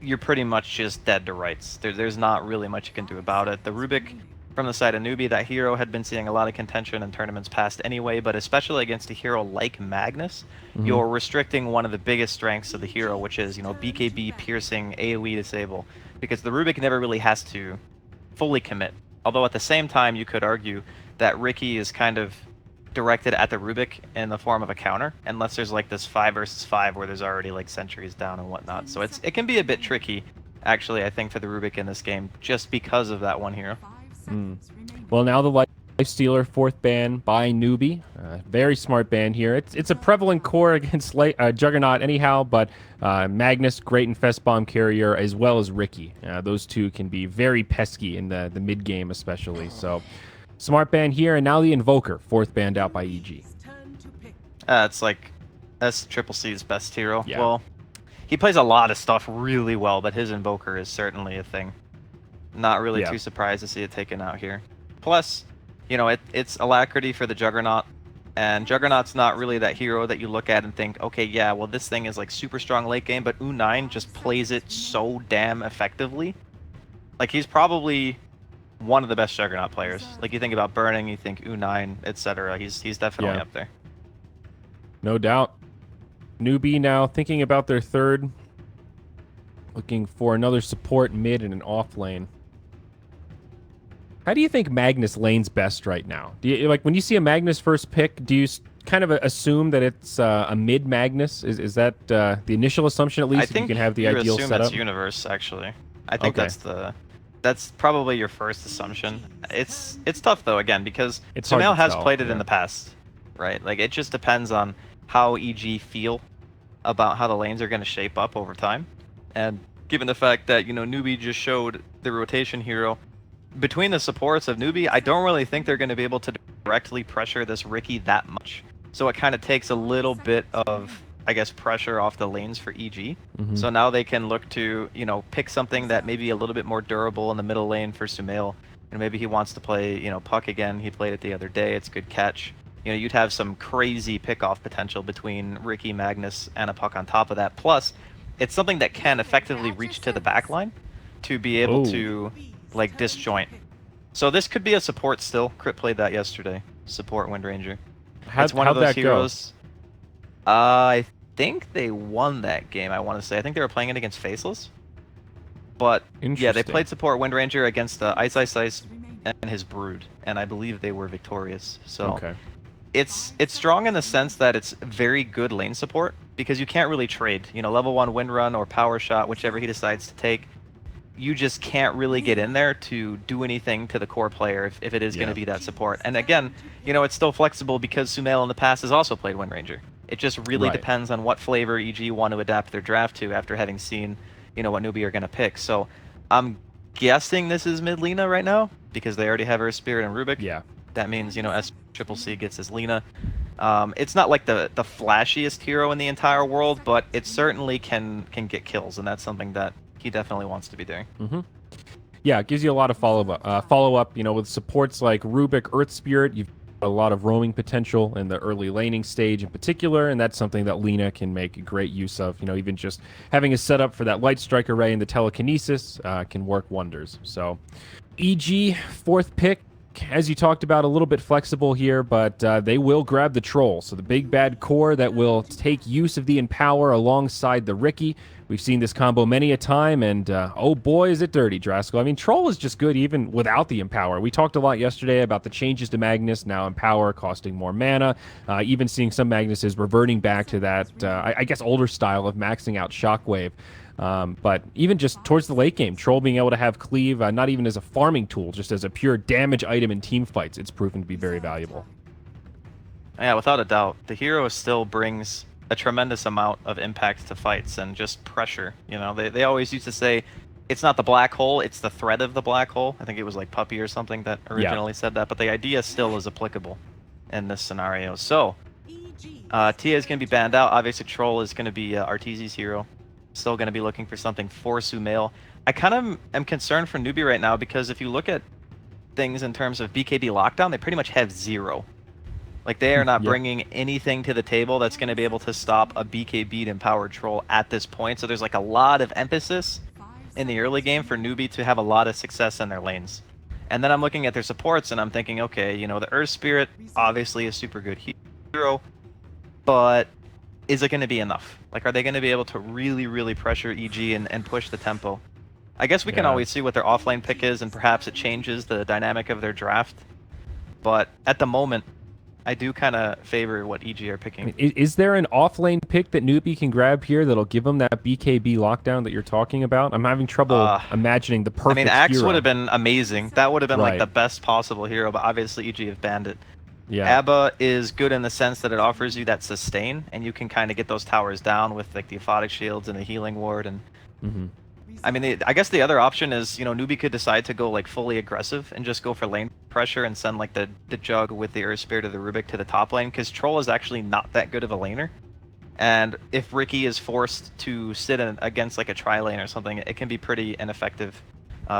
you're pretty much just dead to rights. There's not really much you can do about it. The Rubik, from the side of newbie, that hero had been seeing a lot of contention in tournaments past anyway, but especially against a hero like Magnus, you're restricting one of the biggest strengths of the hero, which is, BKB, piercing, AoE disable. Because the Rubik never really has to fully commit. Although at the same time, you could argue that Ricky is kind of directed at the Rubik in the form of a counter, unless there's like this 5 versus 5 where there's already like sentries down and whatnot. So it can be a bit tricky, actually, I think, for the Rubik in this game, just because of that one hero. Well, now the Lifestealer, fourth ban by newbie. Very smart ban here. It's a prevalent core against Juggernaut anyhow, but Magnus, great Infest Bomb carrier, as well as Ricky. Those two can be very pesky in the mid game especially. So smart ban here, and now the Invoker, fourth banned out by EG. That's Triple C's best hero. Yeah. Well, he plays a lot of stuff really well, but his Invoker is certainly a thing. Not really too surprised to see it taken out here. Plus, it's alacrity for the Juggernaut, and Juggernaut's not really that hero that you look at and think, okay, yeah, well, this thing is like super strong late game, but U9 just plays it so damn effectively. Like, he's probably one of the best Juggernaut players. Like, you think about Burning, you think U9, etc. He's definitely up there. No doubt. Newbie now thinking about their third, looking for another support mid and an off lane. How do you think Magnus lanes best right now? Do you when you see a Magnus first pick, do you kind of assume that it's a mid Magnus? Is that the initial assumption at least? I think you can have the ideal assume setup. It's Universe, actually. I think that's probably your first assumption. It's tough though, again, because Sumail has played it in the past, right? Like, it just depends on how EG feel about how the lanes are going to shape up over time. And given the fact that, newbie just showed the rotation hero, between the supports of newbie, I don't really think they're going to be able to directly pressure this Ricky that much. So it kind of takes a little bit of, I guess, pressure off the lanes for EG. So now they can look to, pick something that may be a little bit more durable in the middle lane for Sumail. And maybe he wants to play, Puck again. He played it the other day. It's a good catch. You'd have some crazy pick-off potential between Ricky, Magnus, and a Puck on top of that. Plus, it's something that can effectively reach to the backline to be able to, like, disjoint. So this could be a support still. Crit played that yesterday. Support Wind Ranger. It's one of those heroes. I think they won that game, I want to say. I think they were playing it against Faceless. But, yeah, they played support Wind Ranger against Ice and his Brood. And I believe they were victorious. So it's strong in the sense that it's very good lane support. because you can't really trade. You know, level 1 wind run or power shot, whichever he decides to take. You just can't really get in there to do anything to the core player if it is going to be that support. And again, you know, it's still flexible because Sumail in the past has also played Wind Ranger. It just really depends on what flavor EG want to adapt their draft to after having seen, you know, what newbie are going to pick. So I'm guessing this is mid Lina right now because they already have Earth Spirit and Rubik. Yeah. That means, you know, SCCC gets his Lina. It's not like the flashiest hero in the entire world, but it certainly can get kills, and that's something that he definitely wants to be doing. Yeah, it gives you a lot of follow-up. You know, with supports like Rubik, Earth Spirit, you've got a lot of roaming potential in the early laning stage in particular, and that's something that Lina can make great use of. You know, even just having a setup for that Light Strike array and the telekinesis can work wonders. So, EG, 4th pick. As you talked about, a little bit flexible here, but they will grab the Troll. So the big bad core that will take use of the Empower alongside the Riki. We've seen this combo many a time, and oh boy, is it dirty, Draskell. I mean, Troll is just good even without the Empower. We talked a lot yesterday about the changes to Magnus, now Empower costing more mana, even seeing some Magnuses reverting back to that, I guess, older style of maxing out Shockwave. But even just towards the late game, Troll being able to have Cleave, not even as a farming tool, just as a pure damage item in team fights, it's proven to be very valuable. Yeah, without a doubt. The hero still brings a tremendous amount of impact to fights and just pressure. You know, they always used to say, it's not the black hole, it's the threat of the black hole. I think it was like Puppy or something that originally said that, but the idea still is applicable in this scenario. So, Tia is going to be banned out. Obviously, Troll is going to be Arteezy's hero. Still going to be looking for something for Sumail. I kind of am concerned for newbie right now because if you look at things in terms of BKB lockdown, they pretty much have 0. Like, they are not bringing anything to the table that's going to be able to stop a BKB'd empowered Troll at this point. So there's like a lot of emphasis in the early game for newbie to have a lot of success in their lanes. And then I'm looking at their supports and I'm thinking, okay, you know, the Earth Spirit obviously a super good hero, but is it going to be enough? Like, are they going to be able to really, really pressure EG and push the tempo? I guess we can always see what their offlane pick is, and perhaps it changes the dynamic of their draft. But at the moment, I do kind of favor what EG are picking. I mean, is there an offlane pick that newbie can grab here that'll give him that BKB lockdown that you're talking about? I'm having trouble imagining the perfect hero. I mean, Axe would have been amazing. That would have been like the best possible hero, but obviously EG have banned it. Yeah. Abba is good in the sense that it offers you that sustain, and you can kind of get those towers down with like the aphotic shields and the healing ward. And I mean, I guess the other option is, you know, newbie could decide to go like fully aggressive and just go for lane pressure and send like the Jug with the Earth Spirit or the Rubik to the top lane, because Troll is actually not that good of a laner. And if Riki is forced to sit against like a tri-lane or something, it can be pretty ineffective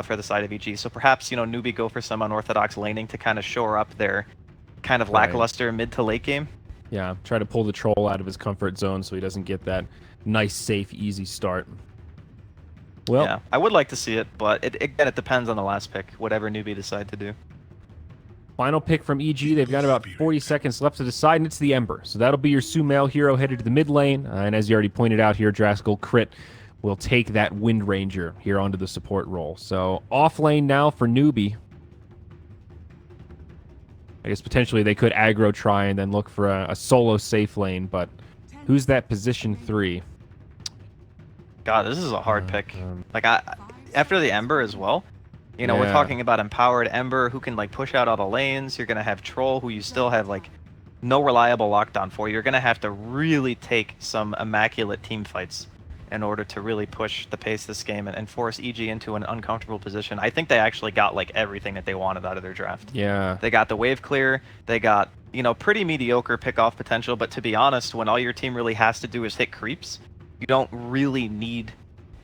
for the side of EG. So perhaps, you know, newbie go for some unorthodox laning to kind of shore up their kind of lackluster mid to late game. Yeah, try to pull the Troll out of his comfort zone so he doesn't get that nice, safe, easy start. Well, yeah, I would like to see it, but again, it depends on the last pick, whatever newbie decide to do. Final pick from EG. They've got about 40 seconds left to decide, and it's the Ember. So that'll be your Sumail hero headed to the mid lane. And as you already pointed out here, Draskell Crit will take that Wind Ranger here onto the support role. So off lane now for newbie. I guess potentially they could aggro try and then look for a solo safe lane, but who's that position 3? God, this is a hard pick. Like, after the Ember as well, you know, we're talking about empowered Ember who can like push out all the lanes. You're gonna have Troll who you still have like no reliable lockdown for. You're gonna have to really take some immaculate team fights in order to really push the pace of this game and force EG into an uncomfortable position. I think they actually got like everything that they wanted out of their draft. Yeah. They got the wave clear. They got, you know, pretty mediocre pick-off potential. But to be honest, when all your team really has to do is hit creeps, you don't really need,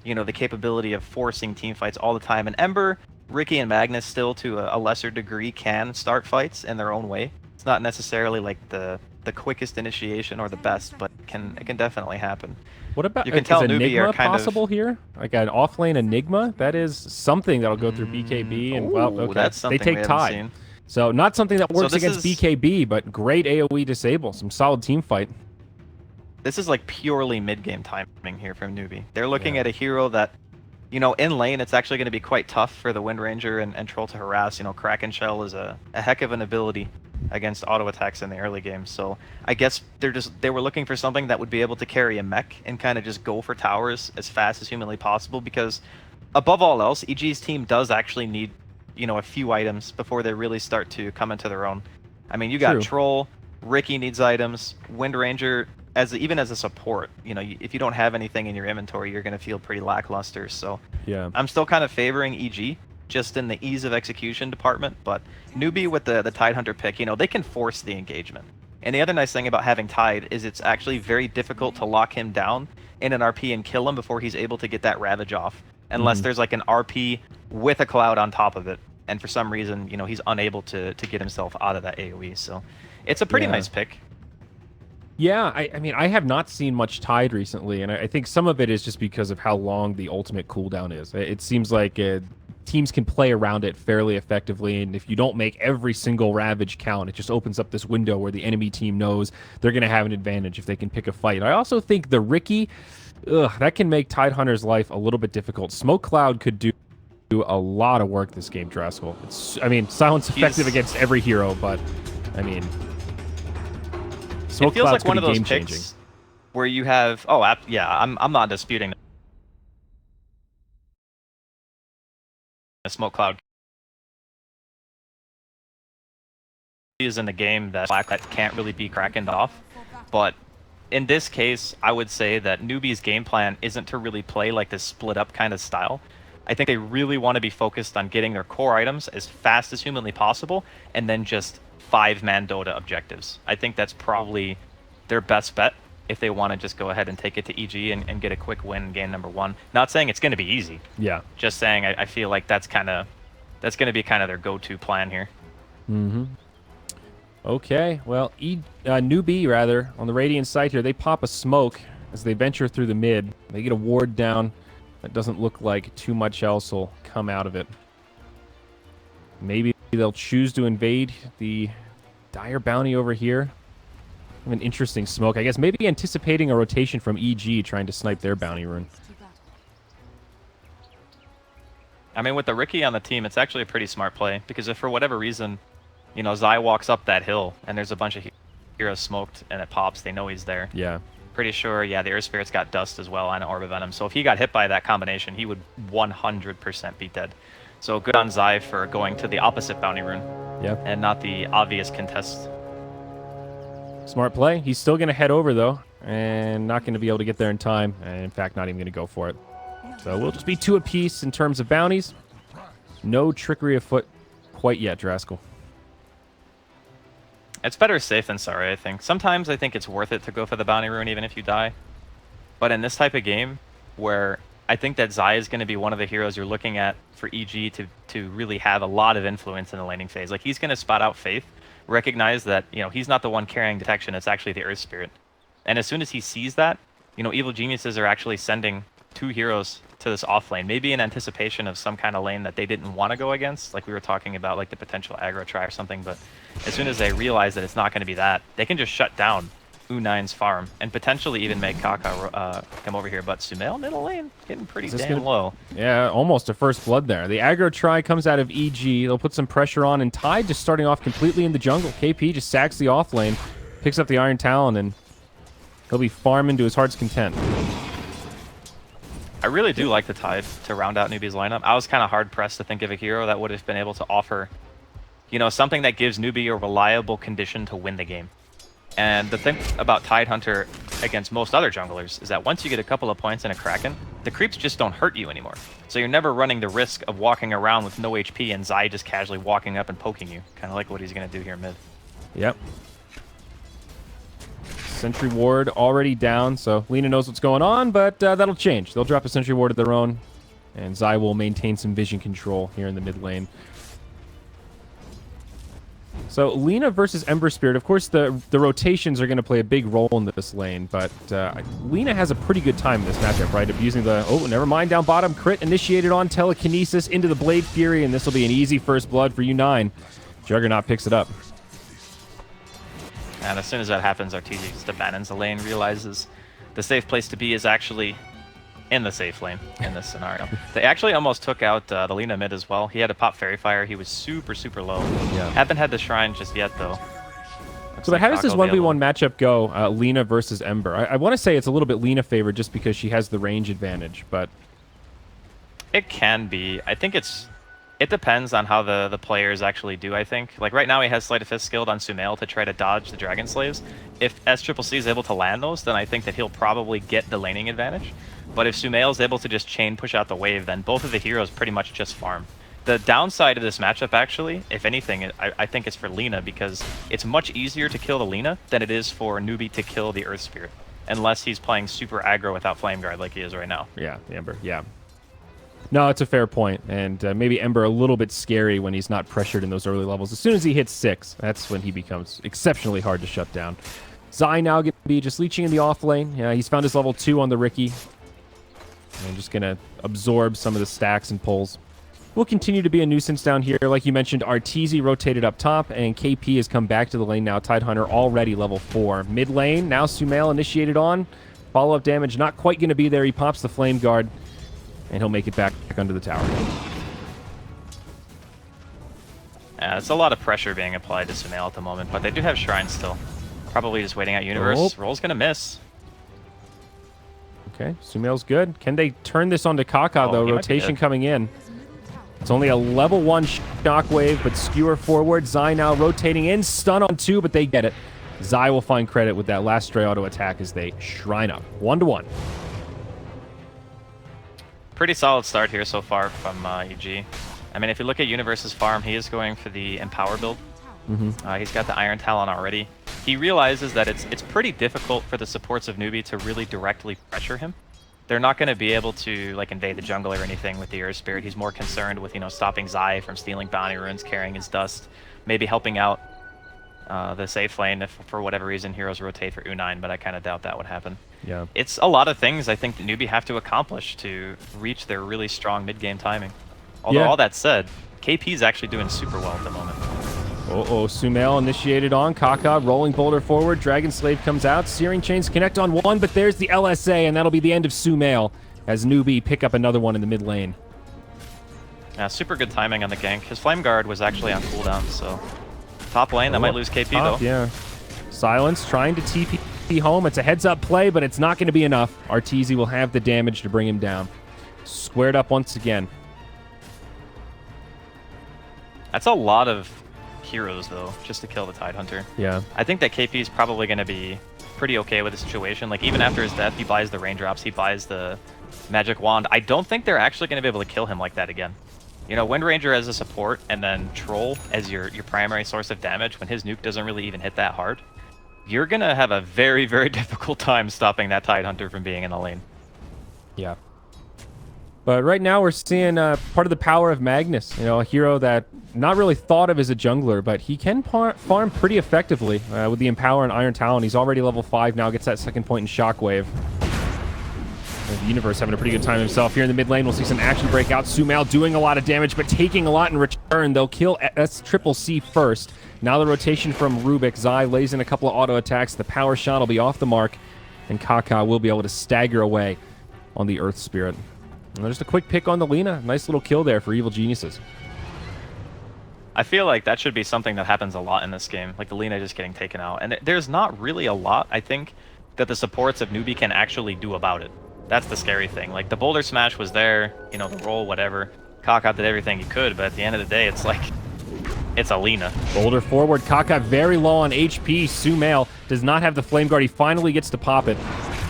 you know, the capability of forcing team fights all the time. And Ember, Riki, and Magnus still to a lesser degree can start fights in their own way. It's not necessarily like the quickest initiation or the best, but it can definitely happen. What about, you can tell is newbie Enigma are kind possible here? Like an offlane Enigma? That is something that'll go through BKB. And well, okay, that's something they take we haven't tide. seen. So not something that works against is, BKB, but great AoE disable. Some solid team fight. This is like purely mid-game timing here from newbie. They're looking at a hero that You know, in lane, it's actually going to be quite tough for the Wind Ranger and Troll to harass. You know, Kraken Shell is a heck of an ability against auto attacks in the early game. So I guess they were looking for something that would be able to carry a mech and kind of just go for towers as fast as humanly possible, because above all else, EG's team does actually need, you know, a few items before they really start to come into their own. I mean, you got True. Troll, Ricky needs items, Wind Ranger, even as a support, you know, if you don't have anything in your inventory, you're going to feel pretty lackluster. So Yeah. I'm still kind of favoring EG just in the ease of execution department, but Newbie with the Tidehunter pick, you know, they can force the engagement. And the other nice thing about having Tide is it's actually very difficult to lock him down in an RP and kill him before he's able to get that Ravage off, unless there's like an RP with a cloud on top of it. And for some reason, you know, he's unable to get himself out of that AoE. So it's a pretty nice pick. Yeah, I mean, I have not seen much Tide recently, and I think some of it is just because of how long the ultimate cooldown is. It seems like teams can play around it fairly effectively, and if you don't make every single Ravage count, it just opens up this window where the enemy team knows they're going to have an advantage if they can pick a fight. I also think the Ricky, that can make Tidehunter's life a little bit difficult. Smoke Cloud could do a lot of work this game, Draskell. I mean, silence effective against every hero, but I mean, Smoke it feels Cloud's like one of those game-changing. picks where you have, yeah, I'm not disputing a Smoke Cloud is in the game that can't really be crackened off, but in this case, I would say that Newbie's game plan isn't to really play like this split up kind of style. I think they really want to be focused on getting their core items as fast as humanly possible, and then just 5-man Dota objectives. I think that's probably their best bet if they want to just go ahead and take it to EG and get a quick win in game number 1. Not saying it's going to be easy. Yeah. Just saying I feel like that's going to be kind of their go-to plan here. Mm-hmm. Okay, well, Newbie, rather, on the Radiant site here, they pop a smoke as they venture through the mid. They get a ward down. It doesn't look like too much else will come out of it. Maybe they'll choose to invade the Dire Bounty over here. An interesting smoke. I guess maybe anticipating a rotation from EG trying to snipe their bounty rune. I mean, with the Ricky on the team, it's actually a pretty smart play, because if for whatever reason, you know, Zai walks up that hill and there's a bunch of heroes smoked and it pops, they know he's there. Yeah. Pretty sure, yeah, the Earth Spirit's got Dust as well and an Orb of Venom. So if he got hit by that combination, he would 100% be dead. So good on Zai for going to the opposite bounty rune. Yeah. And not the obvious contest. Smart play. He's still going to head over, though, and not going to be able to get there in time. And in fact, not even going to go for it. So we'll just be 2 apiece in terms of bounties. No trickery afoot quite yet, Draskell. It's better safe than sorry, I think. Sometimes I think it's worth it to go for the bounty rune even if you die. But in this type of game, where I think that Zai is going to be one of the heroes you're looking at for EG to really have a lot of influence in the laning phase. Like, he's going to spot out Faith, recognize that, you know, he's not the one carrying detection, it's actually the Earth Spirit. And as soon as he sees that, you know, Evil Geniuses are actually sending 2 heroes to this off lane, maybe in anticipation of some kind of lane that they didn't want to go against, like we were talking about, like the potential aggro try or something. But as soon as they realize that it's not going to be that, they can just shut down U9's farm and potentially even make Kaka come over here. But Sumail middle lane getting pretty damn low. Yeah, almost a first blood there. The aggro try comes out of EG. They'll put some pressure on, and Tide just starting off completely in the jungle. KP just sacks the off lane, picks up the Iron Talon, and he'll be farming to his heart's content. I really do like the Tide to round out Newbie's lineup. I was kind of hard-pressed to think of a hero that would have been able to offer, you know, something that gives Newbie a reliable condition to win the game. And the thing about Tidehunter against most other junglers is that once you get a couple of points in a Kraken, the creeps just don't hurt you anymore. So you're never running the risk of walking around with no HP and Zai just casually walking up and poking you, kind of like what he's going to do here mid. Yep. Sentry ward already down, so Lina knows what's going on, but that'll change. They'll drop a sentry ward of their own, and Zai will maintain some vision control here in the mid lane. So Lina versus Ember Spirit. Of course, the rotations are going to play a big role in this lane, but Lina has a pretty good time in this matchup, right? Abusing the... Oh, never mind. Down bottom. Crit initiated on Telekinesis into the Blade Fury, and this will be an easy first blood for U9. Juggernaut picks it up. And as soon as that happens, RTZ just abandons the lane, realizes the safe place to be is actually in the safe lane in this scenario. They actually almost took out the Lina mid as well. He had to pop Fairy Fire. He was super, super low. Yeah. Haven't had the Shrine just yet, though. So how does this 1v1 matchup go, Lina versus Ember? I want to say it's a little bit Lina favored just because she has the range advantage, but... It can be. I think it depends on how the players actually do, I think. Like right now he has Sleight of Fist skilled on Sumail to try to dodge the Dragon Slaves. If SCCC is able to land those, then I think that he'll probably get the laning advantage. But if Sumail is able to just chain push out the wave, then both of the heroes pretty much just farm. The downside of this matchup, actually, if anything, I think it's for Lina, because it's much easier to kill the Lina than it is for Newbie to kill the Earth Spirit, unless he's playing super aggro without Flame Guard like he is right now. Yeah, Ember, yeah. No, it's a fair point, and maybe Ember a little bit scary when he's not pressured in those early levels. As soon as he hits 6, that's when he becomes exceptionally hard to shut down. Zai now going to be just leeching in the off lane. Yeah, he's found his level 2 on the Riki. And just going to absorb some of the stacks and pulls. Will continue to be a nuisance down here. Like you mentioned, Arteezy rotated up top, and KP has come back to the lane now. Tidehunter already level 4. Mid lane, now Sumail initiated on. Follow-up damage not quite going to be there. He pops the Flame Guard, and he'll make it back under the tower. Yeah, it's a lot of pressure being applied to Sumail at the moment, but they do have Shrines still. Probably just waiting out Universe. Oh. Roll's going to miss. Okay, Sumail's good. Can they turn this onto Kaka, though? Rotation coming in. It's only a level 1 shockwave, but skewer forward. Zai now rotating in. Stun on 2, but they get it. Zai will find credit with that last stray auto attack as they shrine up. 1-1. Pretty solid start here so far from EG. I mean, if you look at Universe's farm, he is going for the Empower build. He's got the Iron Talon already. He realizes that it's pretty difficult for the supports of Newbie to really directly pressure him. They're not going to be able to like invade the jungle or anything with the Earth Spirit. He's more concerned with, you know, stopping Zai from stealing bounty runes, carrying his dust, maybe helping out the safe lane if for whatever reason heroes rotate for U9, but I kind of doubt that would happen. Yeah. It's a lot of things I think that Newbie have to accomplish to reach their really strong mid-game timing. Although all that said, KP's actually doing super well at the moment. Sumail initiated on. Kaka rolling boulder forward. Dragon Slave comes out. Searing Chains connect on 1, but there's the LSA, and that'll be the end of Sumail as Newbie pick up another one in the mid lane. Yeah, super good timing on the gank. His Flame Guard was actually on cooldown, so top lane, that might lose KP though. Yeah. Silence trying to TP home. It's a heads-up play, but it's not going to be enough. Arteezy will have the damage to bring him down. Squared up once again. That's a lot of heroes, though, just to kill the Tidehunter. Yeah. I think that KP is probably going to be pretty okay with the situation. Like, even after his death, he buys the raindrops, he buys the magic wand. I don't think they're actually going to be able to kill him like that again. You know, Wind Ranger as a support, and then Troll as your primary source of damage, when his nuke doesn't really even hit that hard, you're going to have a very, very difficult time stopping that Tidehunter from being in the lane. Yeah. But right now we're seeing part of the power of Magnus, you know, a hero that not really thought of as a jungler, but he can farm pretty effectively with the Empower and Iron Talon. He's already level 5 now, gets that second point in Shockwave. The Universe having a pretty good time himself here in the mid lane. We'll see some action break out. Sumail doing a lot of damage, but taking a lot in return. They'll kill SCCC first. Now the rotation from Rubik. Zai lays in a couple of auto attacks. The power shot will be off the mark, and Kaka will be able to stagger away on the Earth Spirit. And just a quick pick on the Lina. Nice little kill there for Evil Geniuses. I feel like that should be something that happens a lot in this game, like the Lina just getting taken out. And there's not really a lot, I think, that the supports of Newbie can actually do about it. That's the scary thing. Like, the Boulder Smash was there, you know, the roll, whatever. Kaka did everything he could, but at the end of the day, it's like, it's a Lina. Boulder forward. Kaka very low on HP. Sumail does not have the Flame Guard. He finally gets to pop it.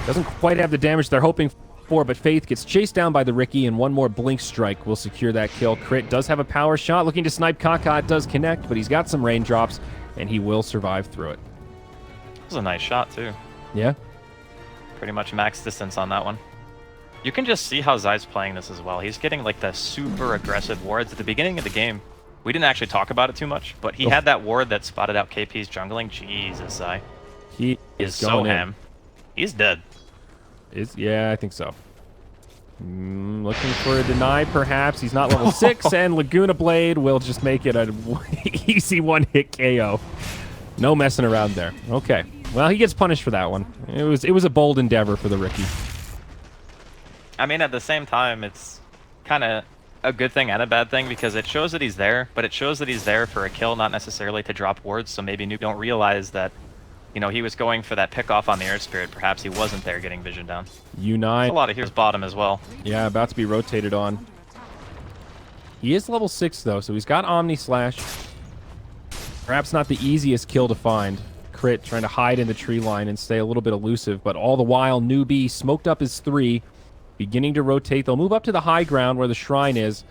Doesn't quite have the damage they're hoping for, but Faith gets chased down by the Riki, and one more Blink Strike will secure that kill. Crit does have a power shot. Looking to snipe Kaka. It does connect, but he's got some raindrops, and he will survive through it. It was a nice shot, too. Yeah. Pretty much max distance on that one. You can just see how Zai's playing this as well. He's getting like the super aggressive wards at the beginning of the game. We didn't actually talk about it too much, but he had that ward that spotted out KP's jungling. Jesus, Zai. He is so ham. He's dead. Yeah, I think so. Looking for a deny, perhaps. He's not level 6, and Laguna Blade will just make it an easy one-hit KO. No messing around there. Okay. Well, he gets punished for that one. It was a bold endeavor for the Riki. I mean, at the same time, it's kind of a good thing and a bad thing because it shows that he's there, but it shows that he's there for a kill, not necessarily to drop wards. So maybe Noob don't realize that, you know, he was going for that pick off on the Earth Spirit. Perhaps he wasn't there getting vision down. U9. A lot of here's bottom as well. Yeah, about to be rotated on. He is level 6 though, so he's got Omni Slash. Perhaps not the easiest kill to find. Crit trying to hide in the tree line and stay a little bit elusive, but all the while Newbie smoked up his 3, beginning to rotate. They'll move up to the high ground where the shrine is,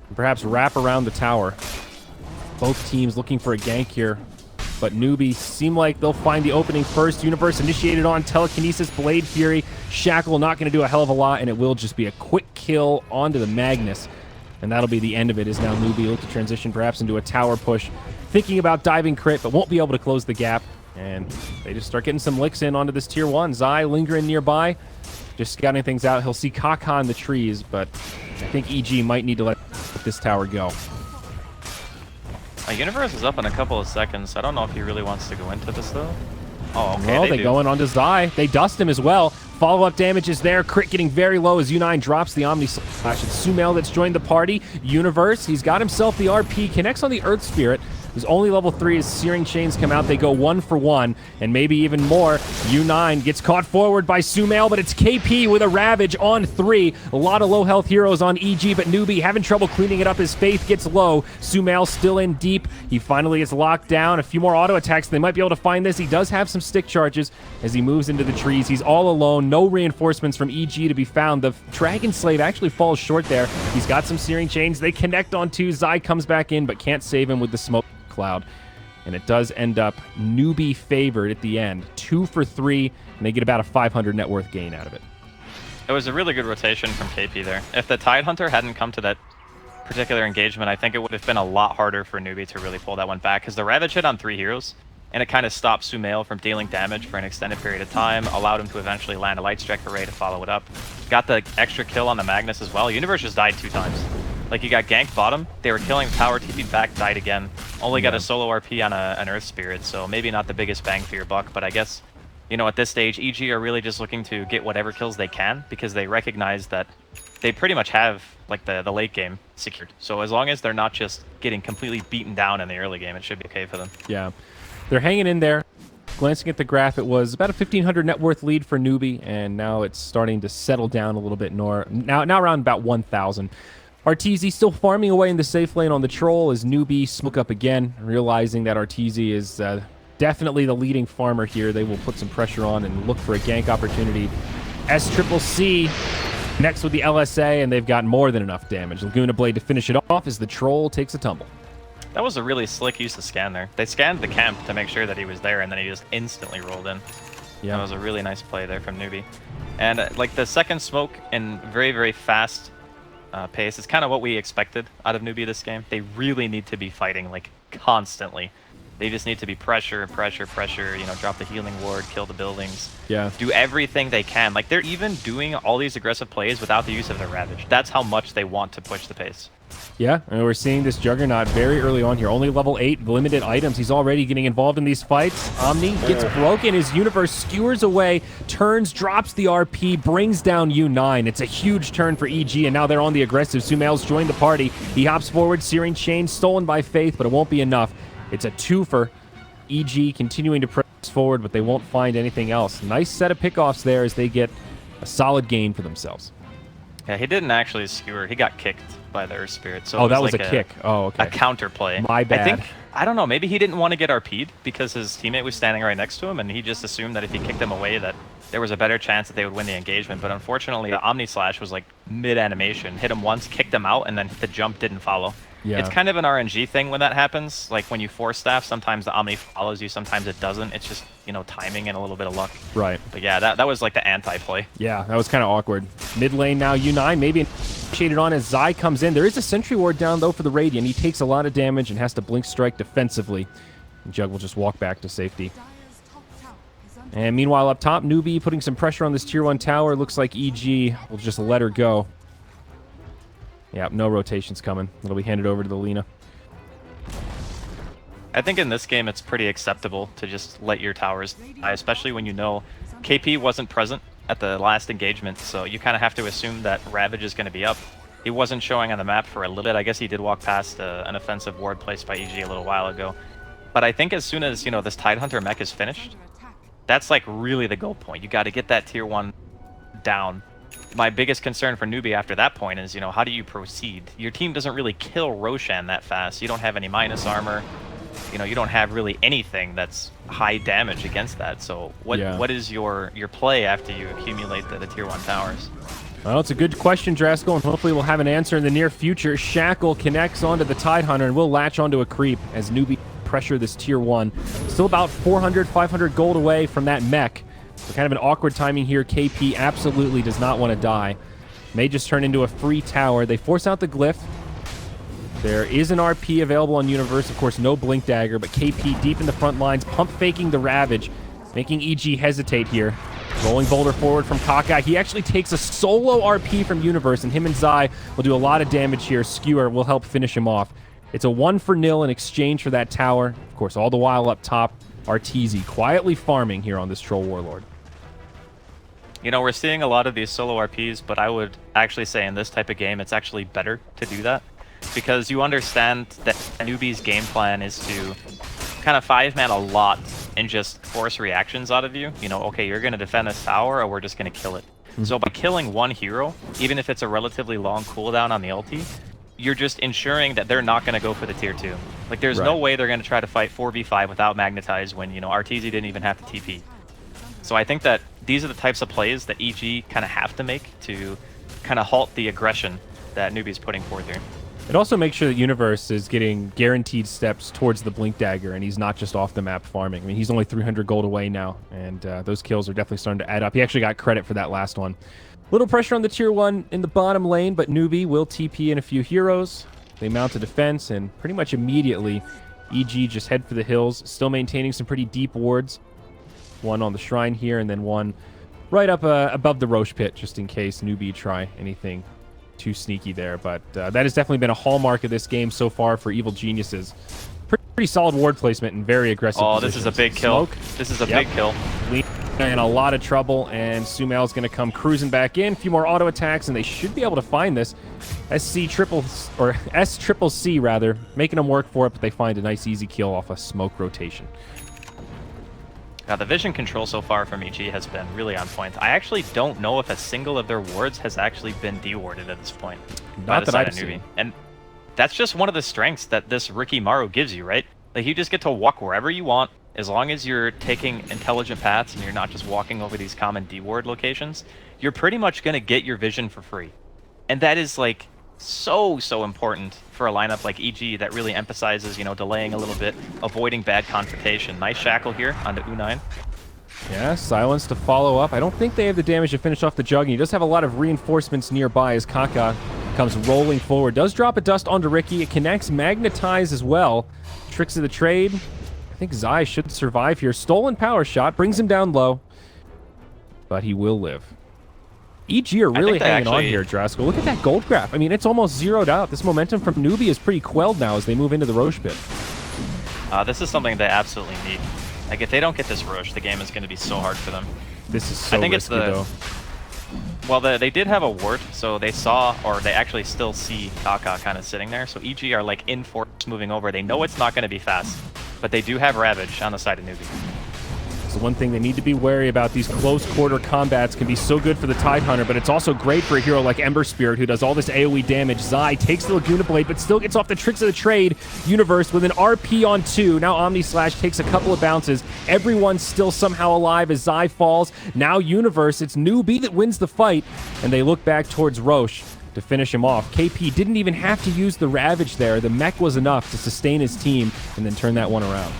and perhaps wrap around the tower. Both teams looking for a gank here, but Newbie seem like they'll find the opening first. Universe initiated on Telekinesis, Blade Fury. Shackle not going to do a hell of a lot, and it will just be a quick kill onto the Magnus. And that'll be the end of it, as now Newbie look to transition perhaps into a tower push. Thinking about diving crit, but won't be able to close the gap. And they just start getting some licks in onto this tier 1. Zai lingering nearby, just scouting things out. He'll see Kaka in the trees, but I think EG might need to let this tower go. Universe is up in a couple of seconds. I don't know if he really wants to go into this, though. Oh, okay. Well, they go in onto Zai. They dust him as well. Follow-up damage is there. Crit getting very low as U9 drops the Omni Slash. It's Sumail that's joined the party. Universe, he's got himself the RP. Connects on the Earth Spirit. His only level 3 as Searing Chains come out. They go 1 for 1, and maybe even more. U9 gets caught forward by Sumail, but it's KP with a Ravage on 3. A lot of low health heroes on EG, but Newbie having trouble cleaning it up. His faith gets low. Sumail still in deep. He finally gets locked down. A few more auto attacks. They might be able to find this. He does have some stick charges as he moves into the trees. He's all alone. No reinforcements from EG to be found. The Dragon Slave actually falls short there. He's got some Searing Chains. They connect on 2. Zai comes back in, but can't save him with the smoke cloud, and it does end up Newbie favored at the end. 2 for 3, and they get about a 500 net worth gain out of it. It was a really good rotation from KP there. If the Tidehunter hadn't come to that particular engagement, I think it would have been a lot harder for Newbie to really pull that one back, because the Ravage hit on 3 heroes, and it kind of stopped Sumail from dealing damage for an extended period of time, allowed him to eventually land a Light Strike array to follow it up. Got the extra kill on the Magnus as well. Universe just died 2 times. Like, you got ganked bottom, they were killing tower, TP'd back, died again. Only got a solo RP on an Earth Spirit, so maybe not the biggest bang for your buck, but I guess, you know, at this stage, EG are really just looking to get whatever kills they can, because they recognize that they pretty much have, like, the late game secured. So as long as they're not just getting completely beaten down in the early game, it should be okay for them. Yeah. They're hanging in there. Glancing at the graph, it was about a 1,500 net worth lead for Newbie, and now it's starting to settle down a little bit more. Now around about 1,000. Arteezy still farming away in the safe lane on the troll as Newbie smoke up again, realizing that Arteezy is definitely the leading farmer here. They will put some pressure on and look for a gank opportunity. SCCC next with the LSA, and they've got more than enough damage. Laguna Blade to finish it off as the troll takes a tumble. That was a really slick use of scan there. They scanned the camp to make sure that he was there, and then he just instantly rolled in. Yeah, that was a really nice play there from Newbie. And like the second smoke in very, very fast pace is kind of what we expected out of Newbie this game. They really need to be fighting like constantly. They just need to be pressure, you know, drop the healing ward, kill the buildings. Yeah. Do everything they can. Like, they're even doing all these aggressive plays without the use of their Ravage. That's how much they want to push the pace. Yeah, and we're seeing this Juggernaut very early on here. Only level 8, limited items. He's already getting involved in these fights. Omni gets broken. His Universe skewers away, turns, drops the RP, brings down U9. It's a huge turn for EG, and now they're on the aggressive. Sumail's joined the party. He hops forward. Searing Chain stolen by Faith, but it won't be enough. It's a 2 for EG continuing to press forward, but they won't find anything else. Nice set of pickoffs there as they get a solid gain for themselves. Yeah, he didn't actually skewer. He got kicked by the Earth Spirit. So oh, that was like a kick. Oh, okay. A counter play. My bad. I don't know, maybe he didn't want to get RP'd because his teammate was standing right next to him, and he just assumed that if he kicked them away that there was a better chance that they would win the engagement. But unfortunately, the Omni Slash was like mid-animation. Hit him once, kicked him out, and then the jump didn't follow. Yeah. It's kind of an RNG thing when that happens. Like when you force staff, sometimes the Omni follows you, sometimes it doesn't. It's just, you know, timing and a little bit of luck. Right. But yeah, that was like the anti-play. Yeah, that was kind of awkward. Mid lane now, U9 maybe initiated on as Zai comes in. There is a Sentry Ward down though for the Radiant. He takes a lot of damage and has to Blink Strike defensively. And Jug will just walk back to safety. And meanwhile up top, Newbie putting some pressure on this tier 1 tower. Looks like EG will just let her go. Yeah, no rotations coming. It'll be handed over to the Lina. I think in this game it's pretty acceptable to just let your towers die, especially when you know KP wasn't present at the last engagement, so you kind of have to assume that Ravage is going to be up. He wasn't showing on the map for a little bit. I guess he did walk past an offensive ward placed by EG a little while ago. But I think as soon as, you know, this Tidehunter mech is finished, that's like really the goal point. You got to get that tier 1 down. My biggest concern for Newbie after that point is, you know, how do you proceed? Your team doesn't really kill Roshan that fast. You don't have any minus armor. You know, you don't have really anything that's high damage against that. So what is your play after you accumulate the tier 1 towers? Well, it's a good question, Draskell, and hopefully we'll have an answer in the near future. Shackle connects onto the Tidehunter, and we'll latch onto a creep as Newbie pressure this tier 1. Still about 400, 500 gold away from that mech. So kind of an awkward timing here. KP absolutely does not want to die. May just turn into a free tower. They force out the glyph. There is an RP available on Universe. Of course, no Blink Dagger, but KP deep in the front lines, pump faking the Ravage, making EG hesitate here. Rolling boulder forward from Kaka. He actually takes a solo RP from Universe, and him and Zai will do a lot of damage here. Skewer will help finish him off. It's a 1-0 in exchange for that tower. Of course, all the while up top, Arteezy quietly farming here on this Troll Warlord. You know, we're seeing a lot of these solo RPs, but I would actually say in this type of game, it's actually better to do that. Because you understand that Newbie's game plan is to kind of 5-man a lot and just force reactions out of you. You know, okay, you're going to defend this tower or we're just going to kill it. So by killing one hero, even if it's a relatively long cooldown on the ulti, you're just ensuring that they're not going to go for the tier 2. Like, there's no way they're going to try to fight 4v5 without Magnetize when, you know, Arteezy didn't even have to TP. So I think that these are the types of plays that EG kind of have to make to kind of halt the aggression that Newbie's putting forth here. It also makes sure that Universe is getting guaranteed steps towards the Blink Dagger, and he's not just off the map farming. I mean, he's only 300 gold away now, and those kills are definitely starting to add up. He actually got credit for that last one. Little pressure on the tier 1 in the bottom lane, but Newbie will TP in a few heroes. They mount a defense, and pretty much immediately, EG just head for the hills, still maintaining some pretty deep wards. One on the shrine here, and then one right up above the Roche pit, just in case Newbie try anything too sneaky there. But that has definitely been a hallmark of this game so far for Evil Geniuses. Pretty solid ward placement and very aggressive positions. This is a big kill. Smoke. This is a big kill. Lina in a lot of trouble, and Sumail's going to come cruising back in. A few more auto attacks, and they should be able to find this. S-triple-C, rather, making them work for it, but they find a nice easy kill off a smoke rotation. Now, the vision control so far from EG has been really on point. I actually don't know if a single of their wards has actually been dewarded at this point. Not that I've seen. And that's just one of the strengths that this Ricky Maru gives you, right? Like, you just get to walk wherever you want, as long as you're taking intelligent paths and you're not just walking over these common deward locations, you're pretty much going to get your vision for free. And that is, like, so important for a lineup like EG that really emphasizes, you know, delaying a little bit, avoiding bad confrontation. Nice shackle here onto U9. Yeah, silence to follow up. I don't think they have the damage to finish off the jug, and he does have a lot of reinforcements nearby as Kaka comes rolling forward. Does drop a dust onto Ricky. It connects, magnetize as well. Tricks of the trade. I think Zai should survive here. Stolen power shot brings him down low, but he will live. EG are really hanging on here, Draskell. Look at that gold graph. I mean, it's almost zeroed out. This momentum from Newbie is pretty quelled now as they move into the Roche pit. This is something they absolutely need. Like, if they don't get this Roche, the game is going to be so hard for them. This is so risky, though. Well, they did have a ward, so they saw, or they actually still see Kaka kind of sitting there. So EG are, like, in force moving over. They know it's not going to be fast, but they do have Ravage on the side of Newbie. So one thing they need to be wary about, these close quarter combats can be so good for the Tidehunter, but it's also great for a hero like Ember Spirit, who does all this AoE damage. Zai takes the Laguna Blade, but still gets off the tricks of the trade. Universe with an RP on 2. Now Omni Slash takes a couple of bounces. Everyone's still somehow alive as Zai falls. Now Universe, it's Newbie that wins the fight, and they look back towards Roche to finish him off. KP didn't even have to use the Ravage there. The mech was enough to sustain his team and then turn that one around.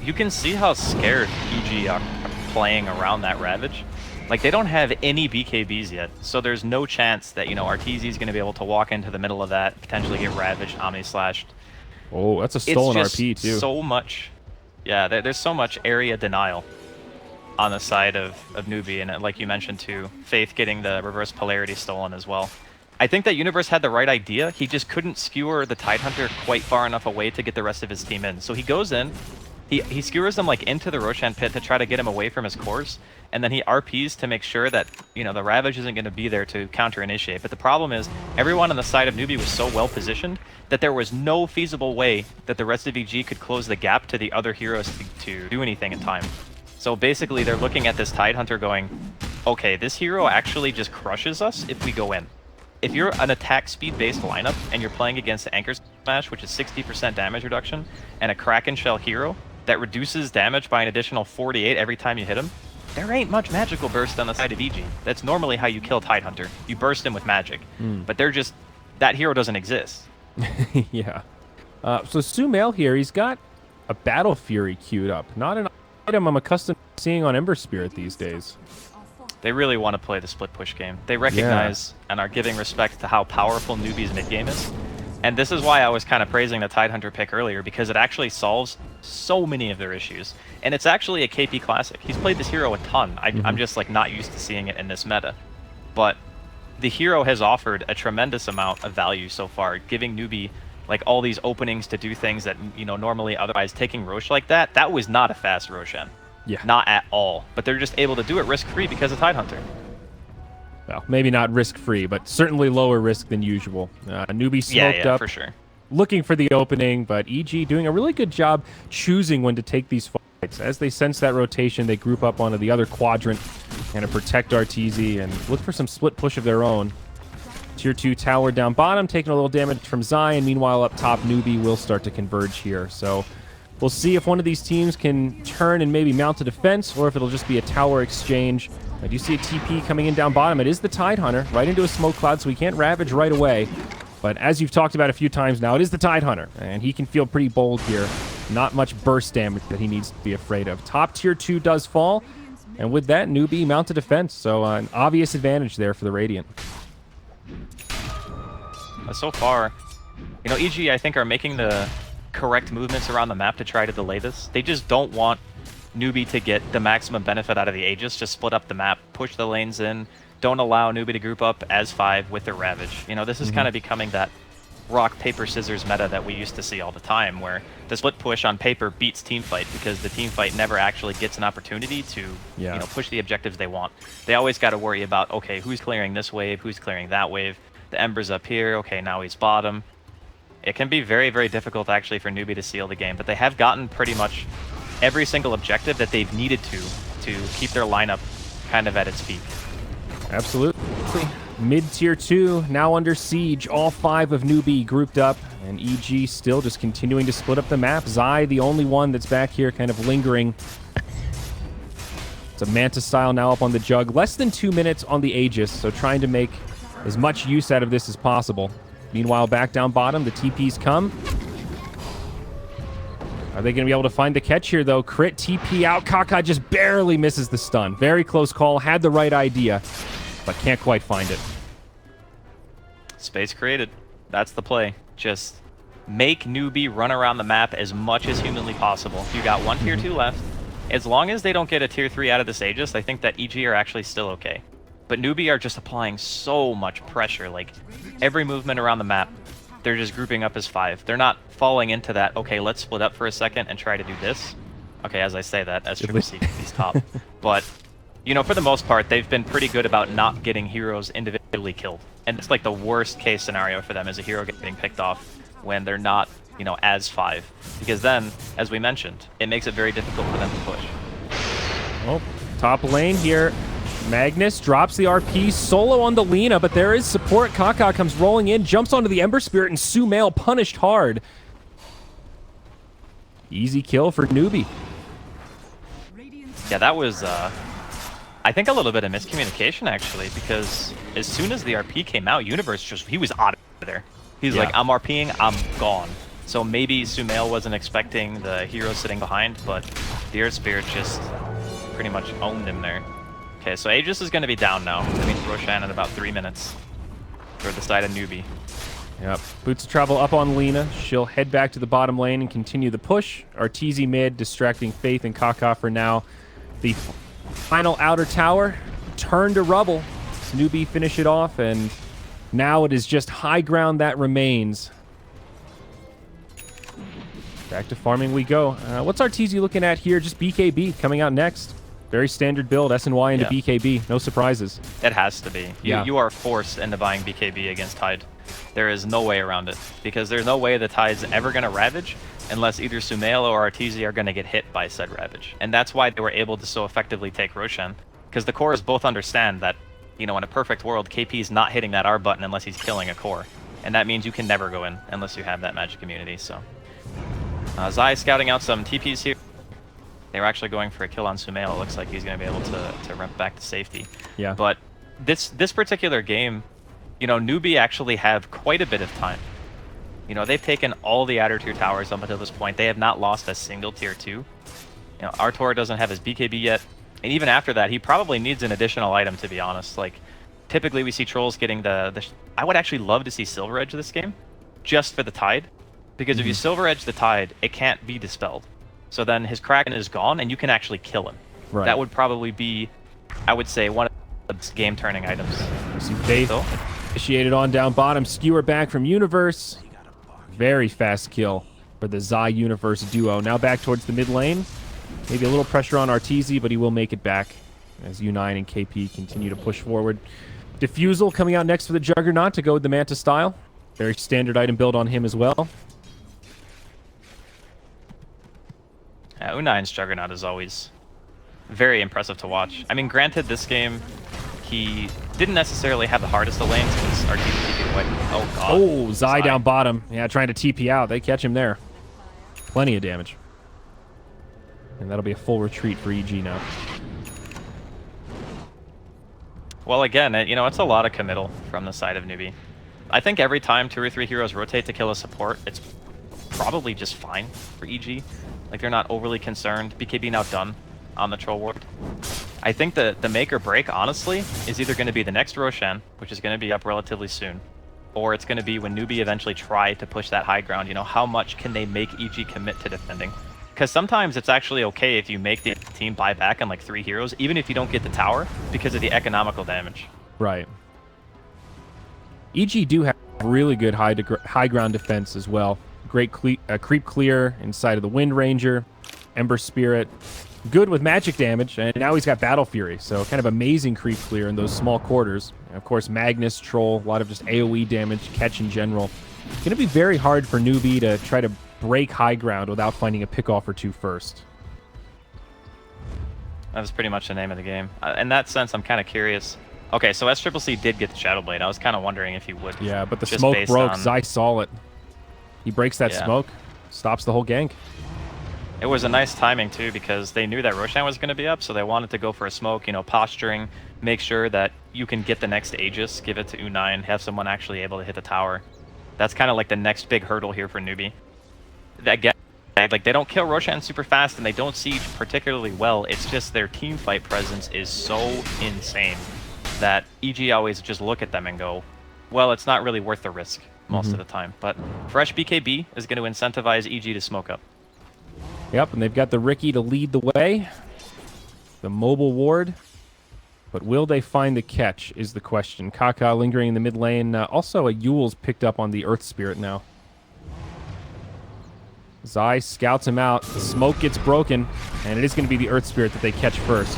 You can see how scared EG are playing around that Ravage. Like, they don't have any BKBs yet, so there's no chance that, you know, Arteezy's going to be able to walk into the middle of that, potentially get Ravaged, Omni-slashed. Oh, that's a stolen it's just RP, too. So much. Yeah, there's so much area denial on the side of Newbie, and like you mentioned, too, Faith getting the reverse polarity stolen as well. I think that Universe had the right idea. He just couldn't skewer the Tidehunter quite far enough away to get the rest of his team in. So he goes in, He skewers them like into the Roshan pit to try to get him away from his cores, and then he RPs to make sure that, you know, the Ravage isn't going to be there to counter-initiate. But the problem is, everyone on the side of Newbie was so well positioned that there was no feasible way that the rest of EG could close the gap to the other heroes to do anything in time. So basically, they're looking at this Tidehunter going, okay, this hero actually just crushes us if we go in. If you're an attack speed-based lineup and you're playing against Anchor Smash, which is 60% damage reduction, and a Kraken Shell hero that reduces damage by an additional 48 every time you hit him, there ain't much magical burst on the side of EG. That's normally how you kill Tidehunter. You burst him with magic. But they're just... that hero doesn't exist. Yeah. So Sumail here, he's got a Battle Fury queued up. Not an item I'm accustomed to seeing on Ember Spirit these days. They really want to play the split push game. They recognize and are giving respect to how powerful Newbie's mid game is. And this is why I was kind of praising the Tidehunter pick earlier, because it actually solves so many of their issues. And it's actually a KP classic. He's played this hero a ton. I'm just like not used to seeing it in this meta. But the hero has offered a tremendous amount of value so far, giving Newbie like all these openings to do things that, you know, normally otherwise taking Rosh like that was not a fast Roshan. Yeah. Not at all. But they're just able to do it risk-free because of Tidehunter. Well, maybe not risk-free, but certainly lower risk than usual. Newbie smoked up, for sure. looking for the opening, but EG doing a really good job choosing when to take these fights. As they sense that rotation, they group up onto the other quadrant and to protect RTZ and look for some split push of their own. Tier 2 tower down bottom, taking a little damage from Zion. Meanwhile, up top, Newbie will start to converge here. So we'll see if one of these teams can turn and maybe mount a defense, or if it'll just be a tower exchange. I do see a TP coming in down bottom. It is the Tidehunter, right into a smoke cloud, so he can't Ravage right away. But as you've talked about a few times now, it is the Tidehunter, and he can feel pretty bold here. Not much burst damage that he needs to be afraid of. Top tier 2 does fall, and with that, Newbie mounts a defense, so an obvious advantage there for the Radiant. So far, you know, EG, I think, are making the correct movements around the map to try to delay this. They just don't want Newbie to get the maximum benefit out of the Aegis. Just split up the map, push the lanes in, don't allow Newbie to group up as 5 with their Ravage. You know, this is kind of becoming that rock, paper, scissors meta that we used to see all the time, where the split push on paper beats teamfight because the teamfight never actually gets an opportunity to, you know, push the objectives they want. They always got to worry about, okay, who's clearing this wave, who's clearing that wave, the Ember's up here, okay, now he's bottom. It can be very, very difficult actually for Newbie to seal the game, but they have gotten pretty much every single objective that they've needed to keep their lineup kind of at its peak. Absolutely. Mid-tier 2 now under siege. All 5 of Newbie grouped up, and EG still just continuing to split up the map. Zai, the only one that's back here kind of lingering. It's a Manta style now up on the jug. Less than 2 minutes on the Aegis, so trying to make as much use out of this as possible. Meanwhile, back down bottom, the TPs come. Are they going to be able to find the catch here, though? Crit, TP out. Kaka just barely misses the stun. Very close call. Had the right idea, but can't quite find it. Space created. That's the play. Just make Newbie run around the map as much as humanly possible. You got one tier 2 left. As long as they don't get a tier 3 out of this Aegis, I think that EG are actually still okay. But Newbie are just applying so much pressure. Like, every movement around the map, they're just grouping up as 5. They're not falling into that, okay, let's split up for a second and try to do this. Okay, as I say that, as Triple C he's top. But, you know, for the most part, they've been pretty good about not getting heroes individually killed. And it's like the worst case scenario for them is a hero getting picked off when they're not, you know, as 5. Because then, as we mentioned, it makes it very difficult for them to push. Oh, top lane here. Magnus drops the RP solo on the Lina, but there is support. Kaka comes rolling in, jumps onto the Ember Spirit, and Sumail punished hard. Easy kill for Newbie. Yeah, that was, I think a little bit of miscommunication, actually, because as soon as the RP came out, Universe just, he was out of there. He's like, I'm RPing, I'm gone. So maybe Sumail wasn't expecting the hero sitting behind, but the Earth Spirit just pretty much owned him there. Okay, so Aegis is going to be down now. That means Roshan in about 3 minutes for the side of Newbie. Yep. Boots of Travel up on Lina. She'll head back to the bottom lane and continue the push. Arteezy mid, distracting Faith and Kaka for now. The final outer tower turned to rubble. Newbie finish it off, and now it is just high ground that remains. Back to farming we go. What's Arteezy looking at here? Just BKB coming out next. Very standard build, SNY into BKB. No surprises. It has to be. You are forced into buying BKB against Tide. There is no way around it. Because there's no way the Tide's ever going to Ravage unless either Sumail or Arteezy are going to get hit by said Ravage. And that's why they were able to so effectively take Roshan. Because the cores both understand that, you know, in a perfect world, KP is not hitting that R button unless he's killing a core. And that means you can never go in unless you have that magic immunity, so... Zai scouting out some TPs here. They were actually going for a kill on Sumail. It looks like he's going to be able to ramp back to safety. Yeah. But this particular game, you know, Newbie actually have quite a bit of time. You know, they've taken all the Adder tier towers up until this point. They have not lost a single tier 2. You know, Artor doesn't have his BKB yet. And even after that, he probably needs an additional item, to be honest. Like, typically we see Trolls getting the I would actually love to see Silver Edge this game, just for the Tide. Because if you Silver Edge the Tide, it can't be dispelled. So then his Kraken is gone, and you can actually kill him. Right. That would probably be, I would say, one of the game-turning items. See Faith initiated on down bottom. Skewer back from Universe. Very fast kill for the Zai Universe duo. Now back towards the mid lane. Maybe a little pressure on Arteezy, but he will make it back as U9 and KP continue to push forward. Diffusal coming out next for the Juggernaut to go with the Manta style. Very standard item build on him as well. U9's Juggernaut is always very impressive to watch. I mean, granted, this game, he didn't necessarily have the hardest of lanes because Arteezy TP'd away. Oh, God. Oh, Zai down bottom. Yeah, trying to TP out. They catch him there. Plenty of damage. And that'll be a full retreat for EG now. Well, again, you know, it's a lot of committal from the side of Newbie. I think every time 2 or 3 heroes rotate to kill a support, it's probably just fine for EG. Like, they're not overly concerned. BKB now done on the Troll Ward. I think the make or break, honestly, is either going to be the next Roshan, which is going to be up relatively soon, or it's going to be when Newbie eventually try to push that high ground. You know, how much can they make EG commit to defending? Because sometimes it's actually okay if you make the team buy back on like 3 heroes, even if you don't get the tower, because of the economical damage. Right. EG do have really good high ground defense as well. Great creep clear inside of the Wind Ranger, Ember Spirit. Good with magic damage, and now he's got Battle Fury, so kind of amazing creep clear in those small quarters. And of course, Magnus, Troll, a lot of just AoE damage, catch in general. It's going to be very hard for Newbie to try to break high ground without finding a pick-off or two first. That was pretty much the name of the game. In that sense, I'm kind of curious. Okay, so SCCC did get the Shadow Blade. I was kind of wondering if he would. Yeah, but the smoke broke. Zai saw it. He breaks that smoke, stops the whole gank. It was a nice timing, too, because they knew that Roshan was going to be up, so they wanted to go for a smoke, you know, posturing, make sure that you can get the next Aegis, give it to U9, have someone actually able to hit the tower. That's kind of like the next big hurdle here for Newbie. Again, like, they don't kill Roshan super fast, and they don't siege particularly well. It's just their team fight presence is so insane that EG always just look at them and go, well, it's not really worth the risk most of the time. But fresh BKB is going to incentivize EG to smoke up. Yep, and they've got the Riki to lead the way. The mobile ward. But will they find the catch is the question. Kaka lingering in the mid lane. Also, a Yule's picked up on the Earth Spirit now. Zai scouts him out. The smoke gets broken, and it is going to be the Earth Spirit that they catch first.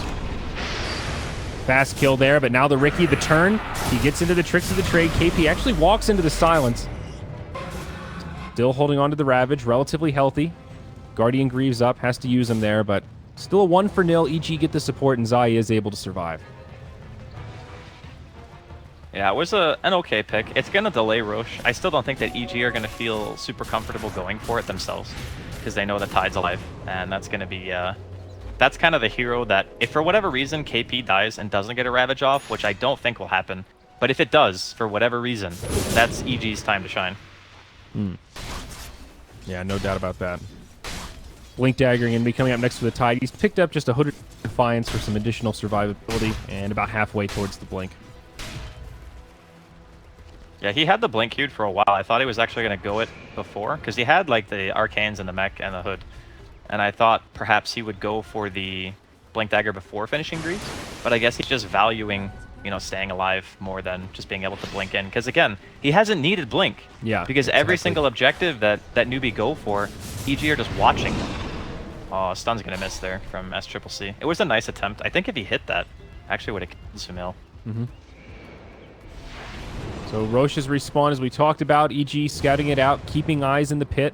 Fast kill there, but now the Riki, the turn. He gets into the tricks of the trade. KP actually walks into the silence. Still holding on to the Ravage, relatively healthy. Guardian Greaves up, has to use him there, but still a 1-0. EG get the support, and Zai is able to survive. Yeah, it was an okay pick. It's going to delay Roche. I still don't think that EG are going to feel super comfortable going for it themselves, because they know the Tide's alive, and that's going to be... that's kind of the hero that, if for whatever reason KP dies and doesn't get a Ravage off, which I don't think will happen, but if it does, for whatever reason, that's EG's time to shine. Yeah, no doubt about that. Blink Daggering going to be coming up next for the Tide. He's picked up just a Hooded Defiance for some additional survivability, and about halfway towards the Blink. Yeah, he had the Blink queued for a while. I thought he was actually going to go it before, because he had like the Arcanes and the Mech and the Hood. And I thought perhaps he would go for the Blink Dagger before finishing Greaves, but I guess he's just valuing, you know, staying alive more than just being able to blink in. Because again, he hasn't needed Blink. Yeah. Because every single objective that Newbie go for, EG are just watching them. Oh, stun's gonna miss there from SCCC. It was a nice attempt. I think if he hit that, actually would have killed Sumail. So Roche's respawn, as we talked about, EG scouting it out, keeping eyes in the pit.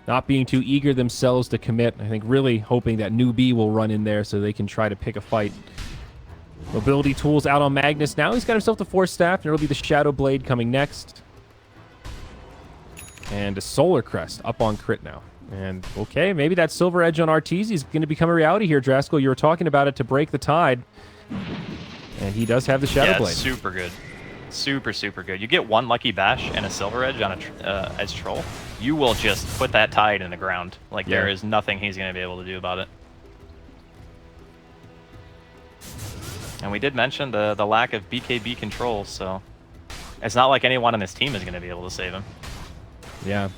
Not being too eager themselves to commit. I think really hoping that Newbie will run in there so they can try to pick a fight. Mobility tools out on Magnus. Now he's got himself the Force Staff, and it'll be the Shadow Blade coming next. And a Solar Crest up on crit now. And, okay, maybe that Silver Edge on Arteezy is going to become a reality here, Draskell. You were talking about it to break the tide. And he does have the Shadow Blade. Yeah, super good. Super, super good. You get one Lucky Bash and a Silver Edge on a as Troll, you will just put that tide in the ground. Like, there is nothing he's going to be able to do about it. And we did mention the lack of BKB control, so it's not like anyone on this team is going to be able to save him. Yeah.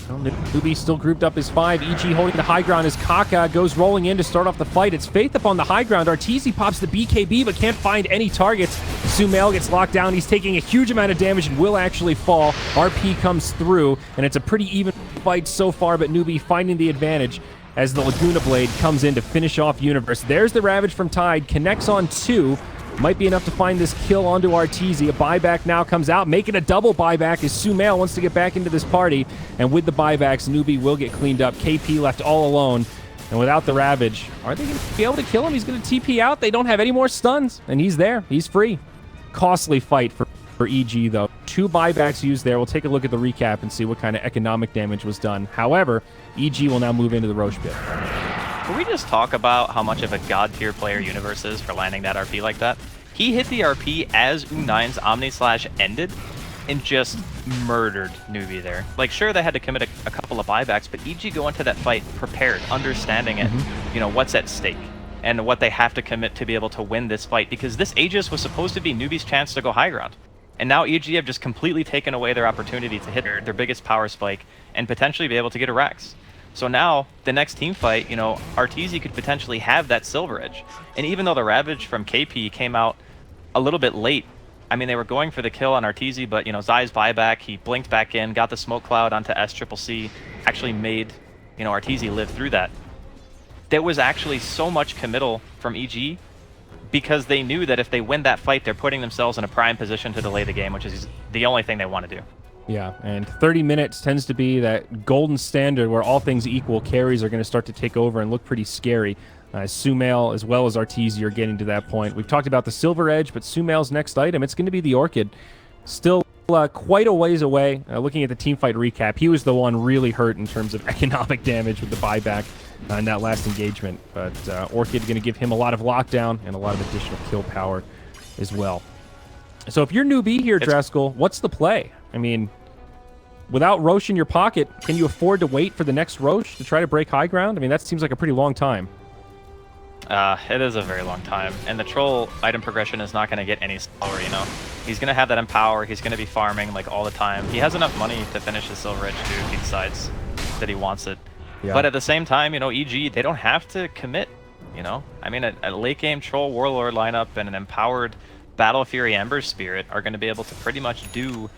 Well, Newbie still grouped up as 5. EG holding the high ground as Kaka goes rolling in to start off the fight. It's Faith up on the high ground. Arteezy pops the BKB but can't find any targets. Sumail gets locked down. He's taking a huge amount of damage and will actually fall. RP comes through, and it's a pretty even fight so far, but Newbie finding the advantage as the Laguna Blade comes in to finish off Universe. There's the Ravage from Tide. Connects on 2. Might be enough to find this kill onto Arteezy. A buyback now comes out, making a double buyback as Sumail wants to get back into this party. And with the buybacks, Newbie will get cleaned up. KP left all alone. And without the Ravage, are they going to be able to kill him? He's going to TP out. They don't have any more stuns. And he's there. He's free. Costly fight for EG, though. 2 buybacks used there. We'll take a look at the recap and see what kind of economic damage was done. However, EG will now move into the Roche pit. Can we just talk about how much of a god-tier player Universe is for landing that RP like that? He hit the RP as U9's Omni Slash ended and just murdered Newbie there. Like, sure, they had to commit a couple of buybacks, but EG go into that fight prepared, understanding it, you know, what's at stake and what they have to commit to be able to win this fight, because this Aegis was supposed to be Newbie's chance to go high ground. And now EG have just completely taken away their opportunity to hit their biggest power spike and potentially be able to get a Rax. So now, the next team fight, you know, Arteezy could potentially have that Silver Edge. And even though the Ravage from KP came out a little bit late, I mean, they were going for the kill on Arteezy, but, you know, Zai's buyback, he blinked back in, got the smoke cloud onto SCCC, actually made, you know, Arteezy live through that. There was actually so much committal from EG because they knew that if they win that fight, they're putting themselves in a prime position to delay the game, which is the only thing they want to do. Yeah, and 30 minutes tends to be that golden standard where all things equal, carries are going to start to take over and look pretty scary. Sumail as well as Arteezy are getting to that point. We've talked about the Silver Edge, but Sumail's next item, it's going to be the Orchid. Still quite a ways away. Looking at the teamfight recap, he was the one really hurt in terms of economic damage with the buyback in that last engagement. But Orchid going to give him a lot of lockdown and a lot of additional kill power as well. So if you're Newbie here, Draskell, what's the play? I mean, without Roche in your pocket, can you afford to wait for the next Roche to try to break high ground? I mean, that seems like a pretty long time. It is a very long time, and the Troll item progression is not going to get any slower, you know? He's going to have that Empower, he's going to be farming, like, all the time. He has enough money to finish his Silver Edge, too, if he decides that he wants it. Yeah. But at the same time, you know, EG, they don't have to commit, you know? I mean, a late-game Troll Warlord lineup and an empowered Battle Fury Ember Spirit are going to be able to pretty much do,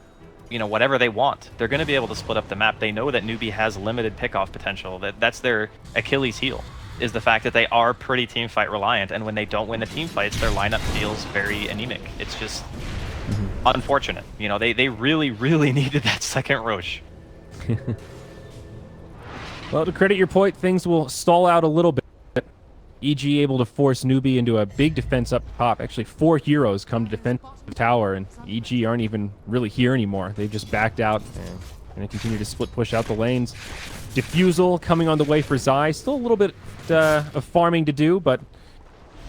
you know, whatever they want. They're going to be able to split up the map. They know that Newbie has limited pickoff potential. That's their Achilles heel, is the fact that they are pretty teamfight reliant, and when they don't win the teamfights, their lineup feels very anemic. It's just unfortunate. You know, they really, really needed that second Roche. Well, to credit your point, things will stall out a little bit. EG able to force Newbie into a big defense up top. Actually, 4 heroes come to defend the tower, and EG aren't even really here anymore. They've just backed out and going to continue to split push out the lanes. Diffusal coming on the way for Zai. Still a little bit of farming to do, but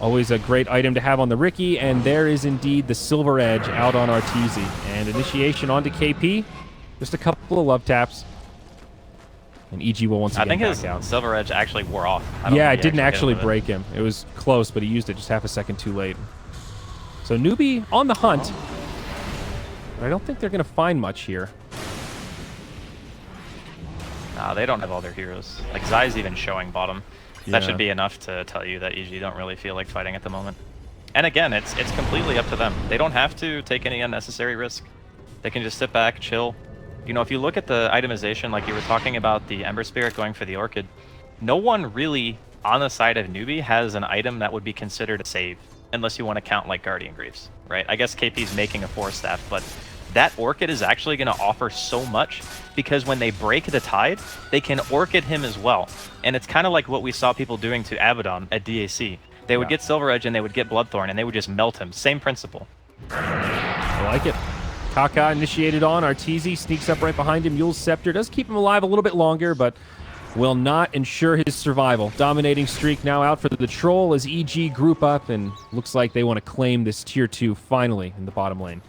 always a great item to have on the Riki. And there is indeed the Silver Edge out on Arteezy. And initiation onto KP. Just a couple of love taps. And EG will once again back out. His Silver Edge actually wore off. Yeah, it didn't actually break him. It was close, but he used it just half a second too late. So Newbie on the hunt. But I don't think they're going to find much here. Nah, they don't have all their heroes. Like, Zai's even showing bottom. That should be enough to tell you that EG don't really feel like fighting at the moment. And again, it's completely up to them. They don't have to take any unnecessary risk. They can just sit back, chill, You know, if you look at the itemization, like you were talking about the Ember Spirit going for the Orchid, no one really on the side of Newbie has an item that would be considered a save, unless you want to count like Guardian Greaves, right? I guess KP's making a 4-staff, but that Orchid is actually going to offer so much because when they break the tide, they can Orchid him as well. And it's kind of like what we saw people doing to Abaddon at DAC. They would get Silver Edge and they would get Bloodthorn and they would just melt him. Same principle. I like it. Kaka initiated on. Arteezy sneaks up right behind him. Yule's Scepter does keep him alive a little bit longer, but will not ensure his survival. Dominating streak now out for the Troll as EG group up, and looks like they want to claim this Tier 2 finally in the bottom lane.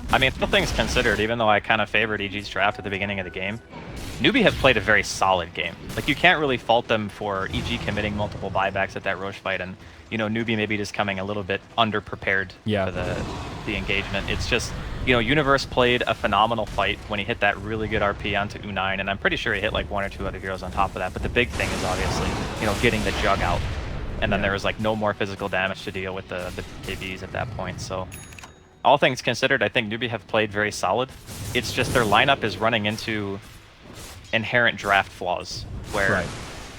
I mean, all things considered, even though I kind of favored EG's draft at the beginning of the game, Newbie have played a very solid game. Like, you can't really fault them for EG committing multiple buybacks at that Roche fight, and, you know, Newbie maybe just coming a little bit underprepared for the engagement. It's just, you know, Universe played a phenomenal fight when he hit that really good RP onto U9, and I'm pretty sure he hit like 1 or 2 other heroes on top of that, but the big thing is obviously, you know, getting the Jug out. And then there was like no more physical damage to deal with the KBs at that point, so all things considered, I think Newbie have played very solid. It's just their lineup is running into inherent draft flaws, where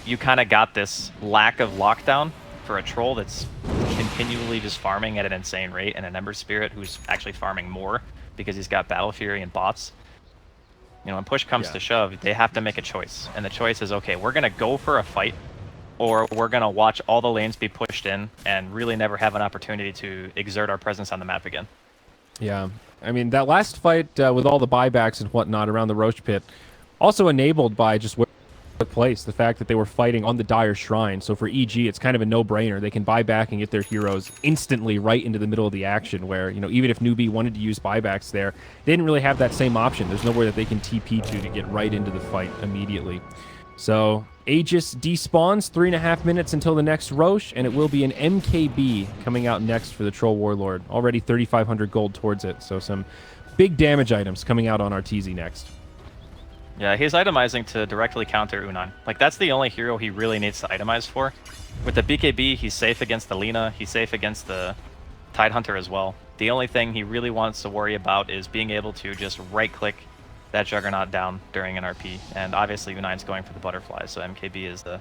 you kind of got this lack of lockdown for a Troll that's continually just farming at an insane rate, and an Ember Spirit who's actually farming more because he's got Battle Fury and bots. You know, when push comes to shove, they have to make a choice, and the choice is, okay, we're going to go for a fight, or we're going to watch all the lanes be pushed in and really never have an opportunity to exert our presence on the map again. Yeah, I mean, that last fight with all the buybacks and whatnot around the Roche pit, also enabled by just what took place, the fact that they were fighting on the Dire Shrine. So for EG, it's kind of a no-brainer. They can buy back and get their heroes instantly right into the middle of the action, where, you know, even if Newbie wanted to use buybacks there, they didn't really have that same option. There's nowhere that they can TP to get right into the fight immediately. So Aegis despawns, 3.5 minutes until the next Roche, and it will be an MKB coming out next for the Troll Warlord. Already 3,500 gold towards it, so some big damage items coming out on Arteezy next. Yeah, he's itemizing to directly counter U9. Like, that's the only hero he really needs to itemize for. With the BKB, he's safe against the Lina, he's safe against the Tidehunter as well. The only thing he really wants to worry about is being able to just right-click that Juggernaut down during an RP. And obviously U9's going for the Butterfly, so MKB is the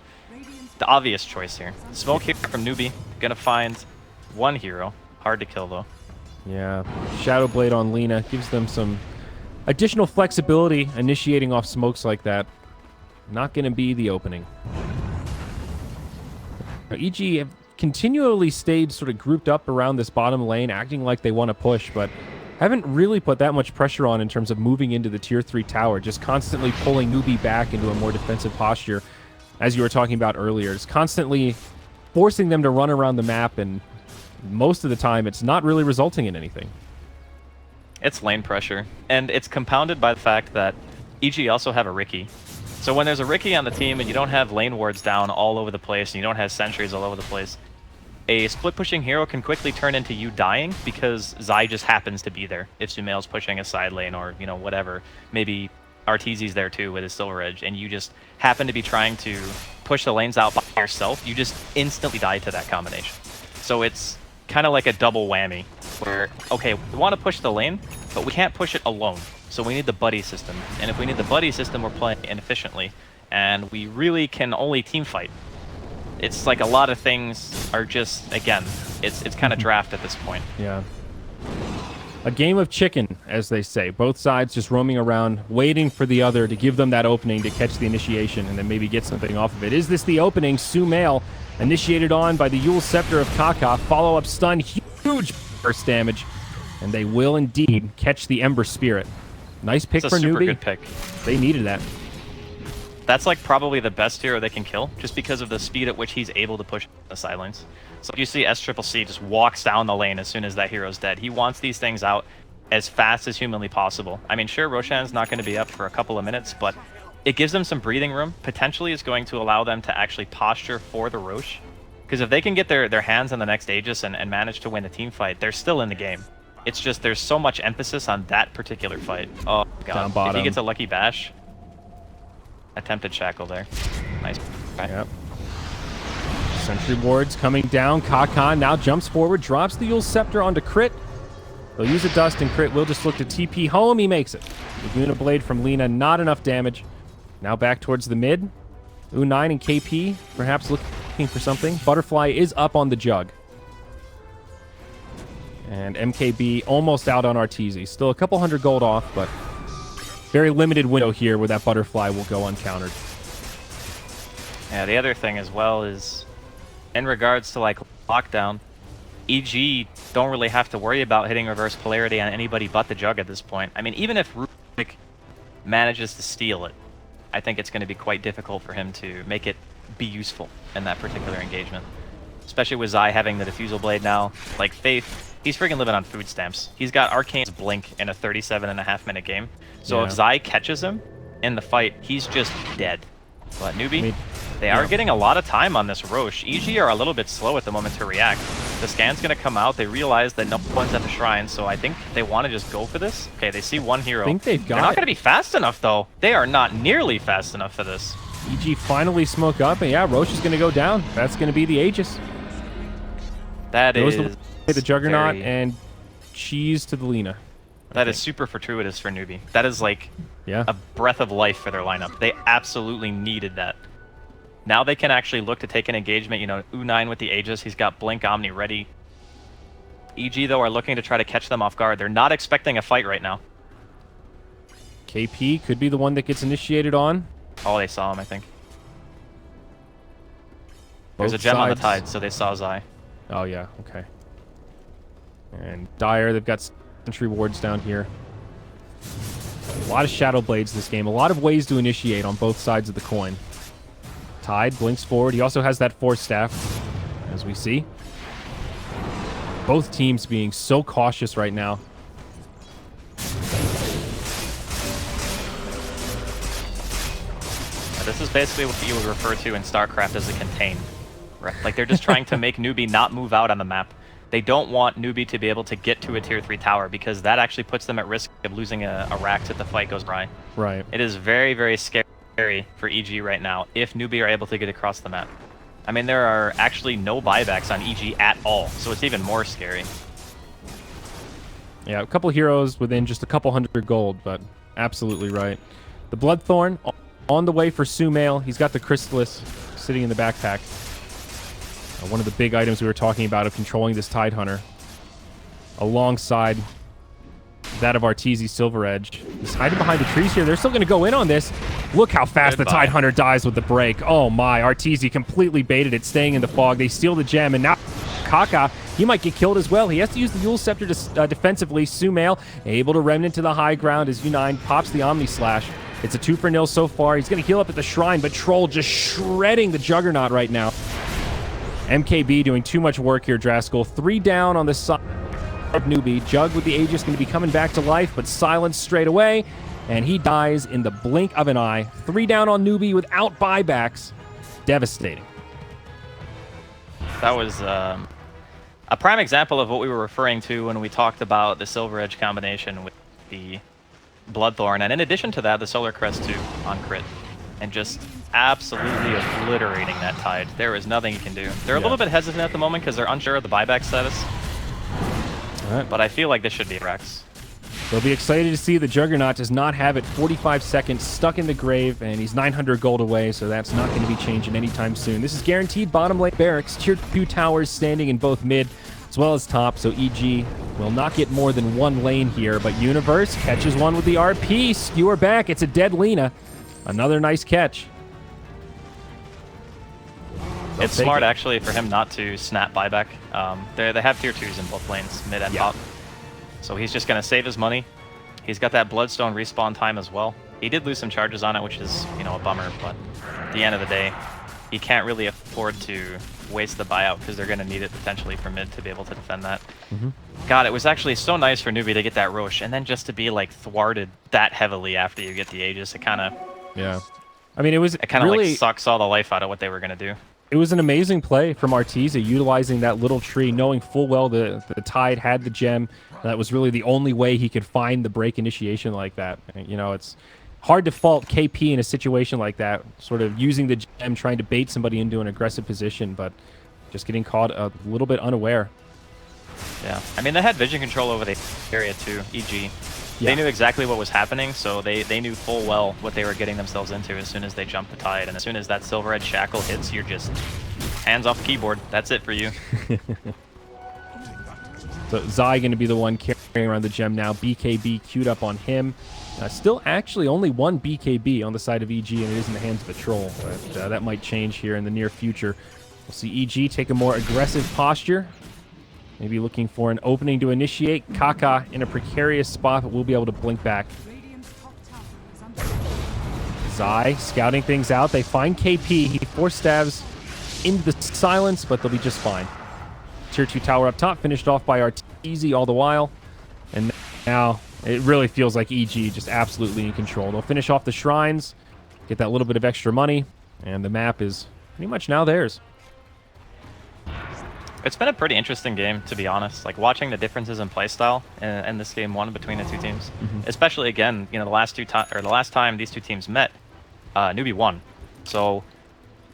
obvious choice here. Smoke here from Newbie, gonna find one hero. Hard to kill, though. Yeah, Shadow Blade on Lina gives them some additional flexibility initiating off smokes like that. Not going to be the opening. Now, EG have continually stayed sort of grouped up around this bottom lane, acting like they want to push, but haven't really put that much pressure on in terms of moving into the Tier 3 tower, just constantly pulling Newbie back into a more defensive posture, as you were talking about earlier. It's constantly forcing them to run around the map, and most of the time it's not really resulting in anything. It's lane pressure, and it's compounded by the fact that EG also have a Riki. So when there's a Riki on the team and you don't have lane wards down all over the place and you don't have sentries all over the place, a split-pushing hero can quickly turn into you dying because Zai just happens to be there. If Sumail's pushing a side lane or, you know, whatever, maybe Arteezy's there too with his Silver Edge, and you just happen to be trying to push the lanes out by yourself, you just instantly die to that combination. So it's kind of like a double whammy, where, okay, we want to push the lane, but we can't push it alone. So we need the buddy system. And if we need the buddy system, we're playing inefficiently. And we really can only team fight. It's like a lot of things are just, again, it's kind of draft at this point. Yeah. A game of chicken, as they say. Both sides just roaming around, waiting for the other to give them that opening to catch the initiation and then maybe get something off of it. Is this the opening? Sumail initiated on by the Yule Scepter of Kaka. Follow-up stun, huge burst damage. And they will indeed catch the Ember Spirit. Nice pick for Newbie. It's a super good pick. They needed that. That's like probably the best hero they can kill, just because of the speed at which he's able to push the side lanes. So you see SCCC just walks down the lane as soon as that hero's dead. He wants these things out as fast as humanly possible. I mean, sure, Roshan's not going to be up for a couple of minutes, but it gives them some breathing room. Potentially is going to allow them to actually posture for the Roche. Because if they can get their hands on the next Aegis and manage to win the team fight, they're still in the game. It's just there's so much emphasis on that particular fight. Oh, God. If he gets a lucky bash. Attempted shackle there. Nice. Yep. Sentry wards coming down. Kakan now jumps forward, drops the Yule Scepter onto crit. They'll use a dust, and Crit will just look to TP home. He makes it. Laguna Blade from Lina, not enough damage. Now back towards the mid. U9 and KP, perhaps looking for something. Butterfly is up on the Jug. And MKB almost out on Arteezy. Still a couple hundred gold off, but very limited window here where that Butterfly will go uncountered. Yeah, the other thing as well is, in regards to like lockdown, EG don't really have to worry about hitting reverse polarity on anybody but the Jug at this point. I mean, even if Rubik manages to steal it, I think it's going to be quite difficult for him to make it be useful in that particular engagement. Especially with Zai having the Diffusal Blade now. Like, Faith, he's freaking living on food stamps. He's got Arcane's Blink in a 37.5-minute game. So if Zai catches him in the fight, he's just dead. But Newbie, they are getting a lot of time on this Roche. EG are a little bit slow at the moment to react. The scan's going to come out. They realize that no one's at the shrine, so I think they want to just go for this. Okay, they see one hero. I think they've got They're not it. going to be fast enough, though. They are not nearly fast enough for this. EG finally smoke up, and yeah, Roche is going to go down. That's going to be the Aegis. That Goes is the Juggernaut very- and cheese to the Lina. That is super fortuitous for Newbie. That is like Yeah. a breath of life for their lineup. They absolutely needed that. Now they can actually look to take an engagement. You know, U9 with the Aegis, he's got Blink Omni ready. EG, though, are looking to try to catch them off guard. They're not expecting a fight right now. KP could be the one that gets initiated on. Oh, they saw him, I think. There's a Both gem on the sides. tide, so they saw Zai. Oh, yeah, okay. And Dire, they've got sentry wards down here. A lot of Shadow Blades this game. A lot of ways to initiate on both sides of the coin. Tide blinks forward. He also has that Force Staff, as we see. Both teams being so cautious right now. This is basically what you would refer to in StarCraft as a contain. Right? Like, they're just trying to make Newbie not move out on the map. They don't want Newbie to be able to get to a tier 3 tower, because that actually puts them at risk of losing a Rax if the fight goes by. Right. It is very, very scary for EG right now if Newbie are able to get across the map. I mean, there are actually no buybacks on EG at all, so it's even more scary. Yeah, a couple heroes within just a couple hundred gold, but absolutely right. The Bloodthorn on the way for Sumail. He's got the Chrysalis sitting in the backpack. One of the big items we were talking about of controlling this Tide Hunter. Alongside that of Arteezy Silver Edge. He's hiding behind the trees here. They're still going to go in on this. Look how fast the Tide Hunter dies with the break. Oh my, Arteezy completely baited it, staying in the fog. They steal the gem, and now Kaka, he might get killed as well. He has to use the Yule Scepter to, defensively. Sumail able to remnant to the high ground as U9 pops the Omni Slash. It's a 2-for-0 so far. He's going to heal up at the shrine, but Troll just shredding the Juggernaut right now. MKB doing too much work here, Draskell. 3 down on the side of Newbie. Jug with the Aegis going to be coming back to life, but silenced straight away. And he dies in the blink of an eye. 3 down on Newbie without buybacks. Devastating. That was a prime example of what we were referring to when we talked about the Silver Edge combination with the Bloodthorn. And in addition to that, the Solar Crest too on crit. And just absolutely obliterating that Tide. There is nothing you can do. They're a little bit hesitant at the moment because they're unsure of the buyback status. But I feel like this should be Rex. They'll be excited to see the Juggernaut does not have it. 45 seconds, stuck in the grave, and he's 900 gold away, so that's not going to be changing anytime soon. This is guaranteed bottom lane barracks. Tier 2 towers standing in both mid as well as top, so EG will not get more than 1 lane here, but Universe catches one with the RP. Skewer back. It's a dead Lina. Another nice catch. It's smart, actually, for him not to snap buyback. They have tier 2s in both lanes, mid and top. So he's just going to save his money. He's got that Bloodstone respawn time as well. He did lose some charges on it, which is, you know, a bummer, but at the end of the day, he can't really afford to waste the buyout because they're going to need it potentially for mid to be able to defend that. God, it was actually so nice for Newbie to get that Roche, and then just to be, like, thwarted that heavily after you get the Aegis, it kind of... Yeah. I mean, it kind of really, like, sucks all the life out of what they were going to do. It was an amazing play from Arteezy, utilizing that little tree, knowing full well the Tide had the gem. That was really the only way he could find the break initiation like that. You know, it's hard to fault KP in a situation like that, sort of using the gem, trying to bait somebody into an aggressive position, but just getting caught a little bit unaware. Yeah, I mean, they had vision control over the area too, EG. Yeah. They knew exactly what was happening, so they knew full well what they were getting themselves into as soon as they jumped the tide. And as soon as that silver edge shackle hits, you're just hands off the keyboard. That's it for you. So Zai going to be the one carrying around the gem now. BKB queued up on him. Still actually only one BKB on the side of EG, and it is in the hands of a troll. But that might change here in the near future. We'll see EG take a more aggressive posture. Maybe looking for an opening to initiate. Kaka in a precarious spot, but we'll be able to blink back. Radiant's top tower is under Zai scouting things out. They find KP. He force stabs into the silence, but they'll be just fine. Tier 2 tower up top, finished off by Arteezy all the while. And now it really feels like EG just absolutely in control. They'll finish off the shrines, get that little bit of extra money, and the map is pretty much now theirs. It's been a pretty interesting game, to be honest. Like, watching the differences in playstyle in this game one between the two teams. Especially, again, you know, the last time these two teams met, Newbie won. So,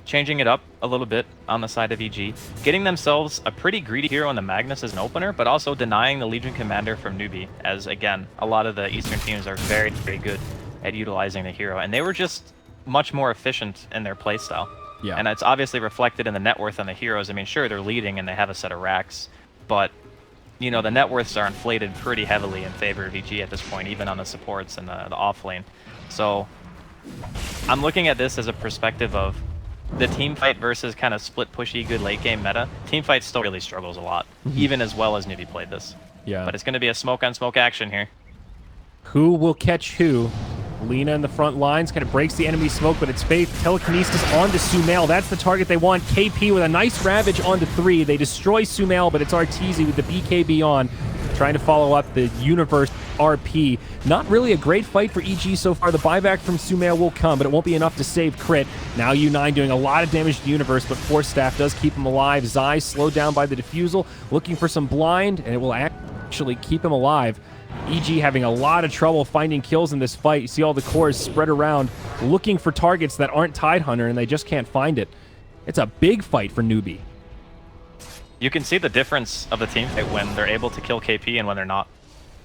changing it up a little bit on the side of EG, getting themselves a pretty greedy hero in the Magnus as an opener, but also denying the Legion Commander from Newbie, as, again, a lot of the Eastern teams are very, very good at utilizing the hero. And they were just much more efficient in their playstyle. Yeah. And it's obviously reflected in the net worth on the heroes. I mean, sure, they're leading and they have a set of racks, but, you know, the net worths are inflated pretty heavily in favor of EG at this point, even on the supports and the off lane. So, I'm looking at this as a perspective of the team fight versus kind of split pushy good late game meta. Team fight still really struggles a lot, even as well as Newbie played this. Yeah. But it's going to be a smoke on smoke action here. Who will catch who? Lina in the front lines kind of breaks the enemy smoke, but it's Faith. Telekinesis onto Sumail. That's the target they want. KP with a nice Ravage onto 3. They destroy Sumail, but it's Arteezy with the BKB on, trying to follow up the Universe RP. Not really a great fight for EG so far. The buyback from Sumail will come, but it won't be enough to save crit. Now U9 doing a lot of damage to the Universe, but Force Staff does keep him alive. Zai slowed down by the Diffusal, looking for some blind, and it will actually keep him alive. EG having a lot of trouble finding kills in this fight. You see all the cores spread around looking for targets that aren't Tidehunter, and they just can't find it. It's a big fight for Newbie. You can see the difference of the team fight when they're able to kill KP and when they're not.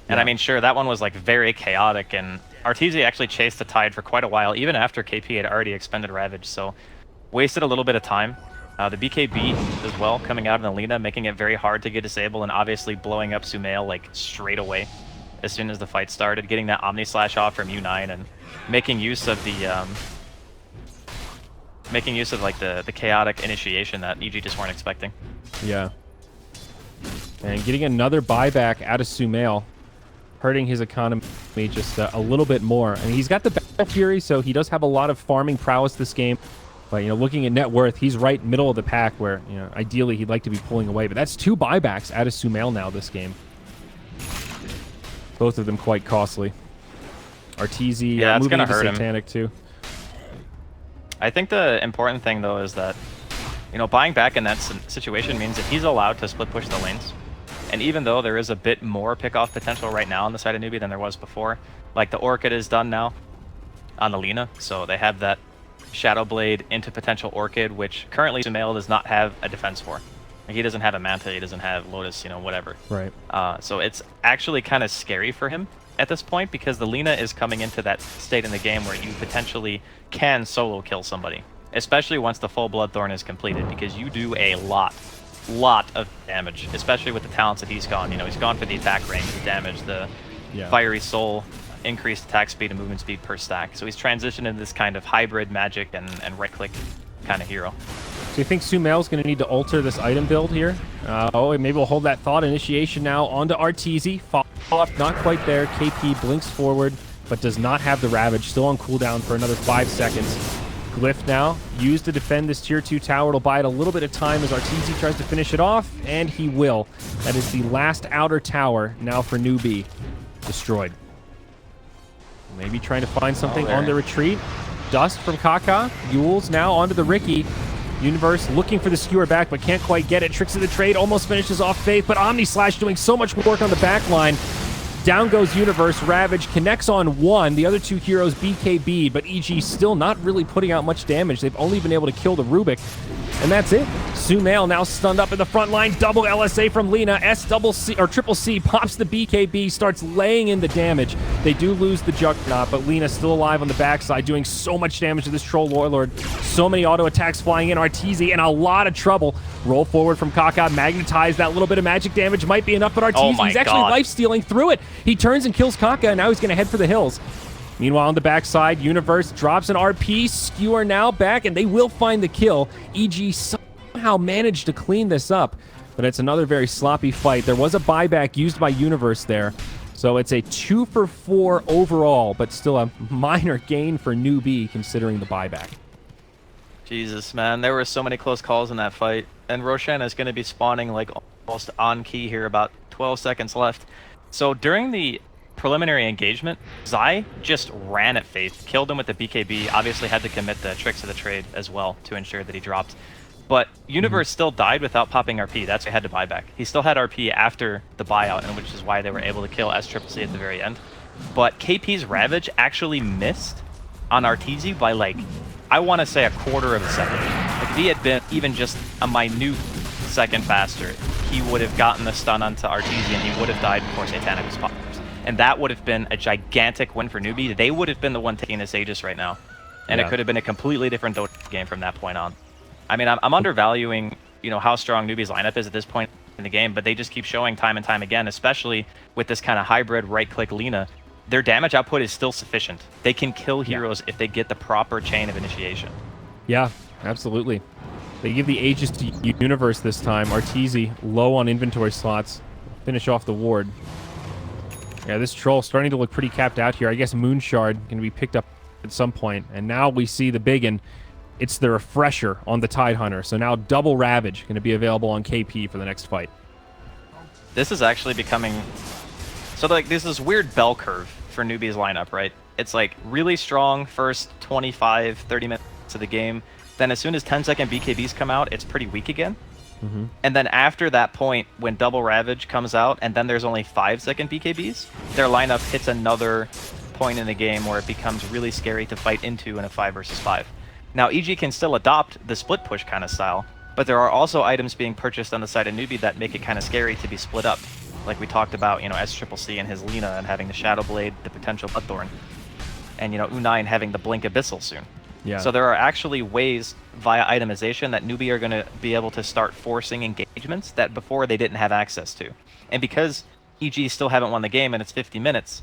And I mean, sure, that one was like very chaotic, and Arteezy actually chased the Tide for quite a while, even after KP had already expended Ravage, so wasted a little bit of time. The BKB as well, coming out in the Lina, making it very hard to get disabled, and obviously blowing up Sumail like straight away as soon as the fight started, getting that Omni Slash off from U9 and making use of the the chaotic initiation that EG just weren't expecting. Yeah. And getting another buyback out of Sumail, hurting his economy just a little bit more. I mean, he's got the Battle Fury, so he does have a lot of farming prowess this game. But, you know, looking at net worth, he's right middle of the pack where, you know, ideally he'd like to be pulling away. But that's 2 buybacks out of Sumail now this game. Both of them quite costly. Arteezy yeah, moving into hurt Satanic him too. I think the important thing, though, is that, you know, buying back in that situation means that he's allowed to split push the lanes. And even though there is a bit more pick-off potential right now on the side of Newbie than there was before, like the Orchid is done now on the Lina, so they have that Shadow Blade into potential Orchid, which currently Sumail does not have a defense for. Like, he doesn't have a Manta, he doesn't have Lotus, you know, whatever. Right. So it's actually kind of scary for him at this point, because the Lina is coming into that state in the game where you potentially can solo kill somebody, especially once the full Bloodthorn is completed, because you do a lot of damage, especially with the talents that he's gone. You know, he's gone for the attack range, the damage, the Fiery Soul, increased attack speed and movement speed per stack. So he's transitioned into this kind of hybrid magic and right-click kind of hero. So you think Sumail's going to need to alter this item build here? Oh, maybe we'll hold that thought. Initiation now onto Arteezy. Follow-up, not quite there. KP blinks forward, but does not have the Ravage. Still on cooldown for another 5 seconds. Glyph now, used to defend this tier 2 tower. It'll buy it a little bit of time as Arteezy tries to finish it off, and he will. That is the last outer tower now for Newbie. Destroyed. Maybe trying to find something on the retreat. Dust from Kaka. Yules now onto the Ricky. Universe looking for the skewer back, but can't quite get it. Tricks of the trade almost finishes off Faith, but Omni Slash doing so much work on the back line. Down goes Universe. Ravage connects on 1. The other 2 heroes BKB'd, but EG still not really putting out much damage. They've only been able to kill the Rubik. And that's it. Sumail now stunned up in the front line. Double LSA from Lina. Triple C pops the BKB, starts laying in the damage. They do lose the Juggernaut, but Lina still alive on the backside, doing so much damage to this Troll Warlord. So many auto attacks flying in. Arteezy in a lot of trouble. Roll forward from Kaka. Magnetize. That little bit of magic damage might be enough, but Arteezy, he's actually life-stealing through it. He turns and kills Kaka, and now he's going to head for the hills. Meanwhile, on the backside, Universe drops an RP. Skewer now back, and they will find the kill. EG somehow managed to clean this up, but it's another very sloppy fight. There was a buyback used by Universe there, so it's a 2 for 4 overall, but still a minor gain for Newbie considering the buyback. Jesus, man, there were so many close calls in that fight, and Roshan is going to be spawning like almost on key here, about 12 seconds left. So during the preliminary engagement, Zai just ran at Faith, killed him with the BKB, obviously had to commit the tricks of the trade as well to ensure that he dropped. But Universe still died without popping RP. That's why he had to buy back. He still had RP after the buyout, and which is why they were able to kill SCCC at the very end. But KP's Ravage actually missed on Arteezy by like, I want to say a quarter of a second. Like if he had been even just a minute second faster, he would have gotten the stun onto Arteezy and he would have died before Satanic was popped. And that would have been a gigantic win for Newbie. They would have been the one taking this Aegis right now. And it could have been a completely different Dota game from that point on. I mean, I'm undervaluing, you know, how strong Newbie's lineup is at this point in the game, but they just keep showing time and time again, especially with this kind of hybrid right-click Lina. Their damage output is still sufficient. They can kill heroes if they get the proper chain of initiation. Yeah, absolutely. They give the Aegis to Universe this time. Arteezy low on inventory slots. Finish off the ward. Yeah, this Troll starting to look pretty capped out here. I guess Moonshard can be picked up at some point. And now we see the biggin. It's the Refresher on the Tidehunter. So now double Ravage going to be available on KP for the next fight. This is actually becoming... So like there's this weird bell curve for Newbie's lineup, right? It's like really strong first 25, 30 minutes of the game. Then as soon as 10-second BKBs come out, it's pretty weak again. And then after that point, when Double Ravage comes out, and then there's only 5-second BKBs, their lineup hits another point in the game where it becomes really scary to fight into in a 5 versus 5. Now, EG can still adopt the split push kind of style, but there are also items being purchased on the side of Newbie that make it kind of scary to be split up. Like we talked about, you know, SCCC and his Lina and having the Shadow Blade, the potential Bloodthorn, and, you know, U9 having the Blink Abyssal soon. Yeah. So there are actually ways via itemization that Newbie are going to be able to start forcing engagements that before they didn't have access to. And because EG still haven't won the game and it's 50 minutes,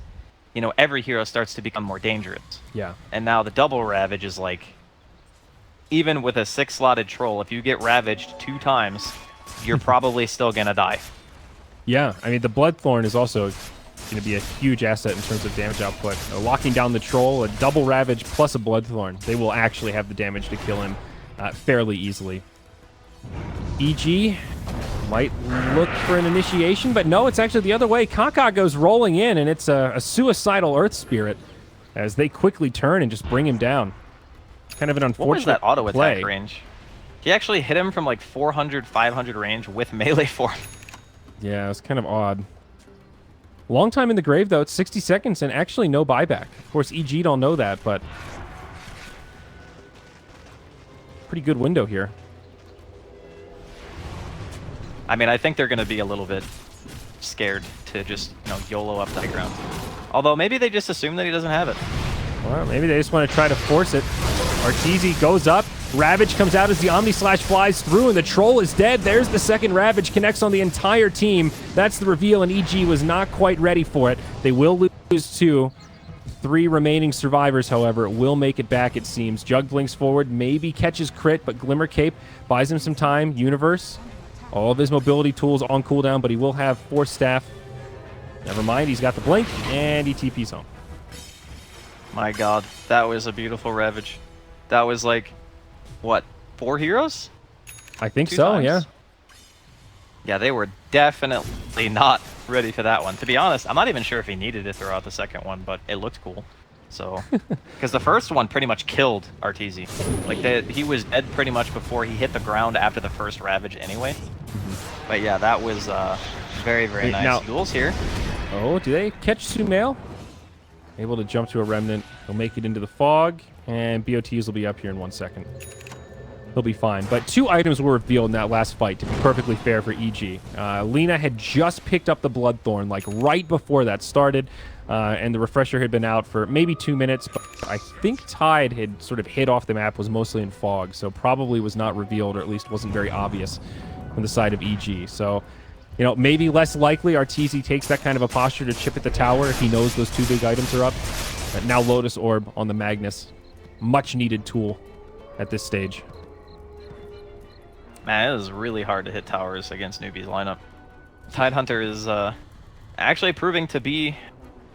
you know, every hero starts to become more dangerous. Yeah. And now the double Ravage is like, even with a 6-slotted Troll, if you get Ravaged 2 times, you're probably still going to die. Yeah, I mean, the Bloodthorn is also going to be a huge asset in terms of damage output. Locking down the Troll, a double Ravage plus a Bloodthorn. They will actually have the damage to kill him fairly easily. EG might look for an initiation, but no, it's actually the other way. Kaka goes rolling in, and it's a suicidal Earth Spirit as they quickly turn and just bring him down. Kind of an unfortunate What was that auto play. attack range? He actually hit him from like 400, 500 range with melee form. Yeah, it was kind of odd. Long time in the grave, though. It's 60 seconds and actually no buyback. Of course, EG don't know that, but pretty good window here. I mean, I think they're going to be a little bit scared to just, you know, YOLO up the high ground. Although maybe they just assume that he doesn't have it. Well, maybe they just want to try to force it. Arteezy goes up. Ravage comes out as the Omni Slash flies through, and the Troll is dead. There's the second Ravage, connects on the entire team. That's the reveal, and EG was not quite ready for it. They will lose 2. 3 remaining survivors, however, will make it back, it seems. Jug blinks forward, maybe catches crit, but Glimmer Cape buys him some time. Universe, all of his mobility tools on cooldown, but he will have Force Staff. Never mind, he's got the blink, and he TP's home. My god, that was a beautiful Ravage. That was like, what, 4 heroes? I think 2 so, times? yeah. Yeah, they were definitely not ready for that one. To be honest, I'm not even sure if he needed to throw out the second one, but it looked cool. So, because the first one pretty much killed Arteezy. Like, he was dead pretty much before he hit the ground after the first Ravage anyway. But yeah, that was very, very nice. Now, duels here. Oh, do they catch Sumail? Able to jump to a Remnant. He'll make it into the fog, and BOTs will be up here in 1 second. he'll be fine. But 2 items were revealed in that last fight, to be perfectly fair for EG. Lina had just picked up the Bloodthorn, like right before that started, and the refresher had been out for maybe 2 minutes, but I think Tide had sort of hid off the map, was mostly in fog, so probably was not revealed, or at least wasn't very obvious from the side of EG. So, you know, maybe less likely Arteezy takes that kind of a posture to chip at the tower if he knows those 2 big items are up. Now Lotus Orb on the Magnus. Much needed tool at this stage. Man, it is really hard to hit towers against newbies lineup. Tidehunter is actually proving to be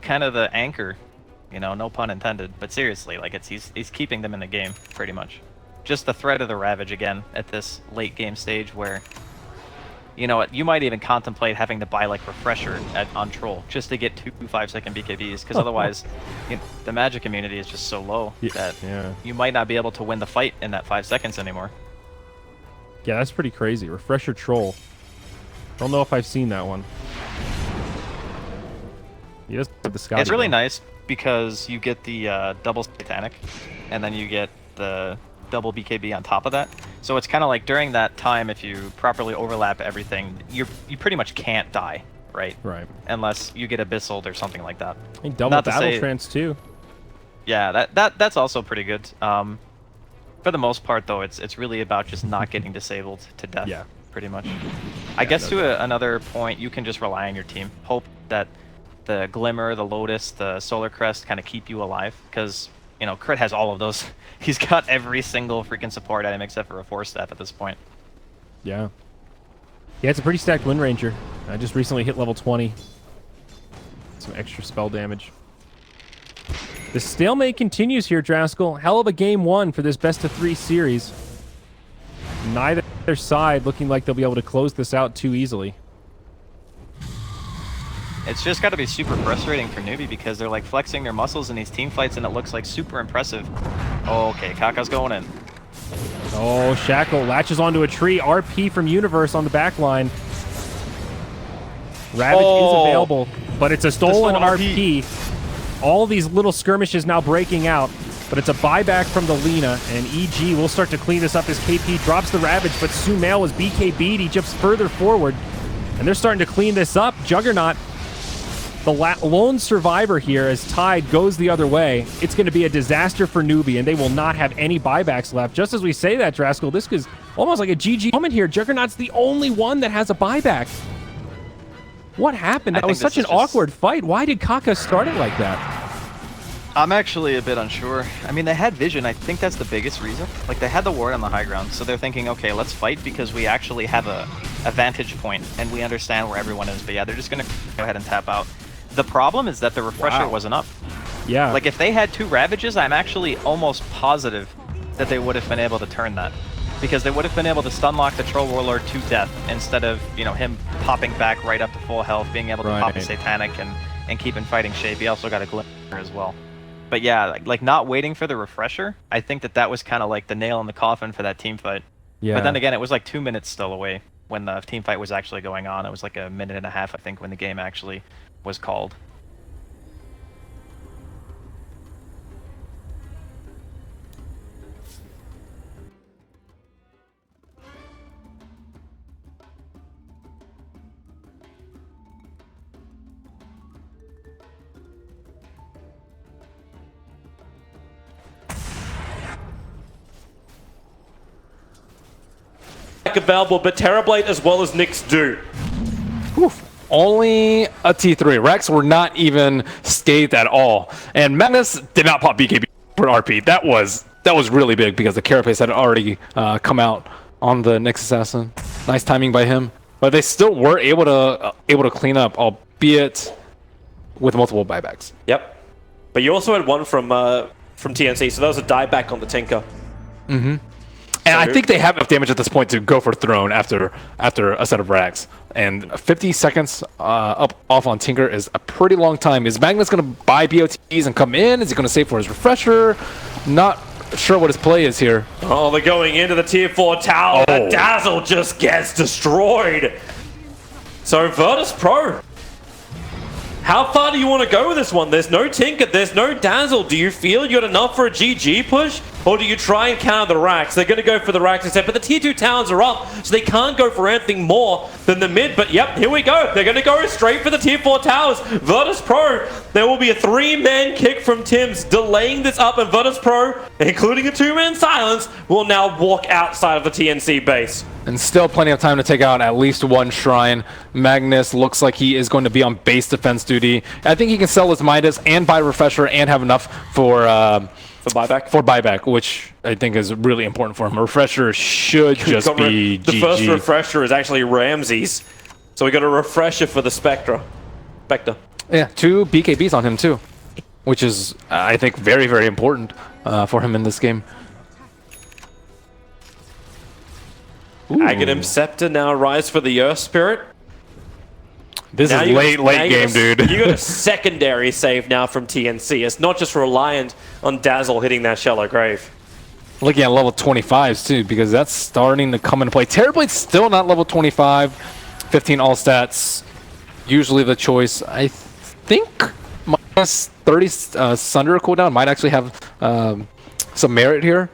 kind of the anchor, you know, no pun intended, but seriously, like he's keeping them in the game pretty much. Just the threat of the Ravage again at this late game stage where, you know, you might even contemplate having to buy like refresher on Troll just to get 2 5-second BKBs, because otherwise you know, the magic immunity is just so low that you might not be able to win the fight in that 5 seconds anymore. Yeah, that's pretty crazy. Refresher Troll. Don't know if I've seen that one. He does have the Scotty. It's really nice because you get the double Satanic, and then you get the double BKB on top of that. So it's kind of like during that time, if you properly overlap everything, you pretty much can't die, right? Right. Unless you get Abyssal or something like that. I think double Battle Trance too. Yeah, that's also pretty good. For the most part, though, it's really about just not getting disabled to death. Yeah. Pretty much. I guess to another point, you can just rely on your team. Hope that the Glimmer, the Lotus, the Solar Crest kind of keep you alive, because, you know, Crit has all of those. He's got every single freaking support item except for a Force Staff at this point. Yeah. Yeah, it's a pretty stacked Wind Ranger. I just recently hit level 20. Some extra spell damage. The stalemate continues here, Draskell. Hell of a game 1 for this best-of-3 series. Neither side looking like they'll be able to close this out too easily. It's just got to be super frustrating for newbie because they're like flexing their muscles in these team fights and it looks like super impressive. Oh, okay, Kaka's going in. Oh, Shackle latches onto a tree. RP from Universe on the back line. Ravage is available, but it's a stolen RP. All these little skirmishes now breaking out, but it's a buyback from the Lina, and EG will start to clean this up as KP drops the Ravage, but Sumail was BKB'd. He jumps further forward, and they're starting to clean this up. Juggernaut, the lone survivor here as Tide goes the other way. It's going to be a disaster for newbie, and they will not have any buybacks left. Just as we say that, Draskell, this is almost like a GG moment here. Juggernaut's the only one that has a buyback. What happened? That was such an awkward fight. Why did Kaka start it like that? I'm actually a bit unsure. I mean, they had vision. I think that's the biggest reason. Like, they had the ward on the high ground, so they're thinking, okay, let's fight because we actually have a vantage point and we understand where everyone is. But yeah, they're just going to go ahead and tap out. The problem is that the refresher wasn't up. Yeah. Like, if they had 2 Ravages, I'm actually almost positive that they would have been able to turn that. Because they would have been able to stunlock the Troll Warlord to death instead of, you know, him popping back right up to full health, being able to pop the Satanic and keep in fighting shape. He also got a Glimmer as well. But yeah, like not waiting for the refresher, I think that was kind of like the nail in the coffin for that team fight. Yeah. But then again, it was like 2 minutes still away when the team fight was actually going on. It was like a minute and a half, I think, when the game actually was called. Available, but Terrorblade as well as Nyx do. Oof. Only a T3. Rex were not even scathed at all. And Magnus did not pop BKB for RP. That was really big because the Carapace had already come out on the Nyx Assassin. Nice timing by him. But they still were able to clean up, albeit with multiple buybacks. Yep. But you also had one from TNC, so that was a dieback on the Tinker. Mm-hmm. And I think they have enough damage at this point to go for Throne after a set of racks. And 50 seconds off on Tinker is a pretty long time. Is Magnus going to buy BOTs and come in? Is he going to save for his refresher? Not sure what his play is here. Oh, they're going into the tier 4 tower. Oh. The Dazzle just gets destroyed. So Virtus Pro, how far do you want to go with this one? There's no Tinker, there's no Dazzle. Do you feel you got enough for a GG push? or do you try and counter the racks? They're going to go for the racks instead, but the tier 2 towers are up, so they can't go for anything more than the mid. But yep, here we go. They're going to go straight for the tier 4 towers. Virtus Pro, there will be a 3-man kick from Tims, delaying this up, and Virtus Pro, including a 2-man silence, will now walk outside of the TNC base. And still plenty of time to take out at least one shrine. Magnus looks like he is going to be on base defense duty. I think he can sell his Midas and buy Refresher and have enough for buyback? For buyback, which I think is really important for him. Refresher should just be the GG. first Refresher is actually Ramses. So we got a Refresher for the Spectre. Yeah, 2 BKBs on him too, which is, I think, very, very important for him in this game. Aghanim Scepter now rise for the Earth Spirit. This is late game, dude. You got a secondary save now from TNC. It's not just reliant on Dazzle hitting that shallow grave. Looking at level 25s too, because that's starting to come into play. Terrorblade's still not level 25. 15 all stats, usually the choice. I think minus 30 Sunder cooldown might actually have some merit here.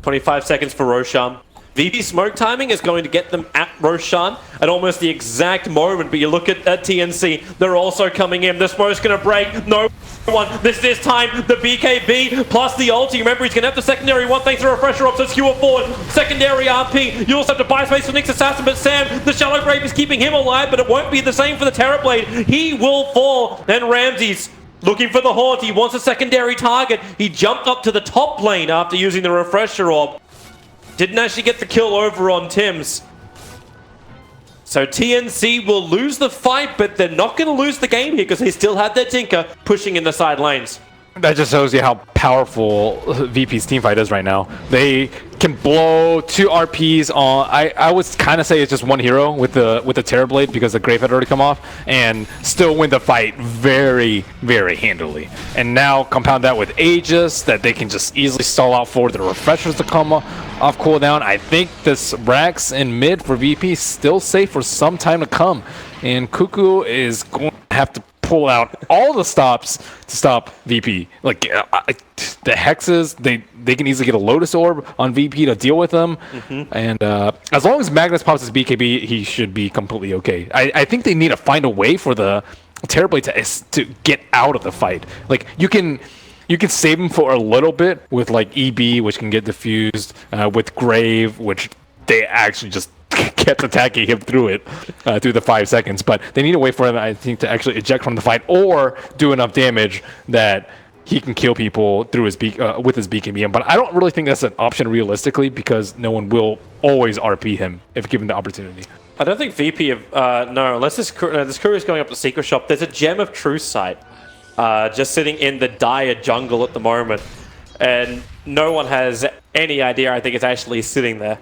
25 seconds for Roshan. VP smoke timing is going to get them at Roshan at almost the exact moment, but you look at TNC, they're also coming in. The smoke's going to break. No one. This time, the BKB plus the ulti. Remember, he's going to have the secondary one thanks to Refresher up, so skewer forward. Secondary RP. You also have to buy space for Nyx Assassin, but Sam, the Shallow Grave is keeping him alive, but it won't be the same for the Terrorblade. He will fall. Then Ramses looking for the haunt. He wants a secondary target. He jumped up to the top lane after using the Refresher orb. Didn't actually get the kill over on Tims. So TNC will lose the fight, but they're not going to lose the game here because they still have their Tinker pushing in the side lanes. That just shows you how powerful VP's teamfight is right now. They can blow 2 RPs on. I would kind of say it's just one hero with the Terrorblade because the Grave had already come off, and still win the fight very, very handily. And now compound that with Aegis that they can just easily stall out for the Refreshers to come off cooldown. I think this Rax in mid for VP is still safe for some time to come, and Cuckoo is going to have to pull out all the stops to stop VP. Like the hexes, they can easily get a Lotus Orb on VP to deal with them. And as long as Magnus pops his BKB, he should be completely okay. I think they need to find a way for the Terrorblade to get out of the fight. Like you can save him for a little bit with like EB, which can get diffused, with Grave, which they actually just kept attacking him through it, through the 5 seconds. But they need a way for him, I think, to actually eject from the fight or do enough damage that he can kill people through his with his BKB. But I don't really think that's an option realistically because no one will always RP him if given the opportunity. I don't think VP of no, unless this crew is going up the secret shop. There's a Gem of Truth site just sitting in the dire jungle at the moment, and no one has any idea. I think it's actually sitting there.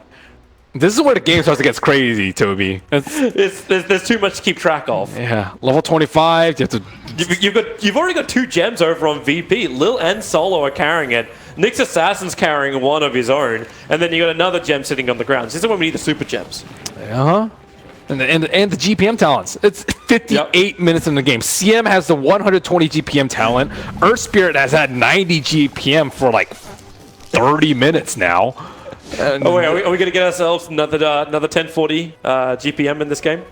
This is where the game starts to get crazy, Toby. There's too much to keep track of. Yeah, level 25. You have to. You've already got 2 gems over on VP. Lil and Solo are carrying it. Nyx Assassin's carrying one of his own, and then you got another gem sitting on the ground. This is when we need the super gems. And the GPM talents. It's 58 minutes in the game. CM has the 120 GPM talent. Earth Spirit has had 90 GPM for like 30 minutes now. Oh wait, are we going to get ourselves another 1040 GPM in this game?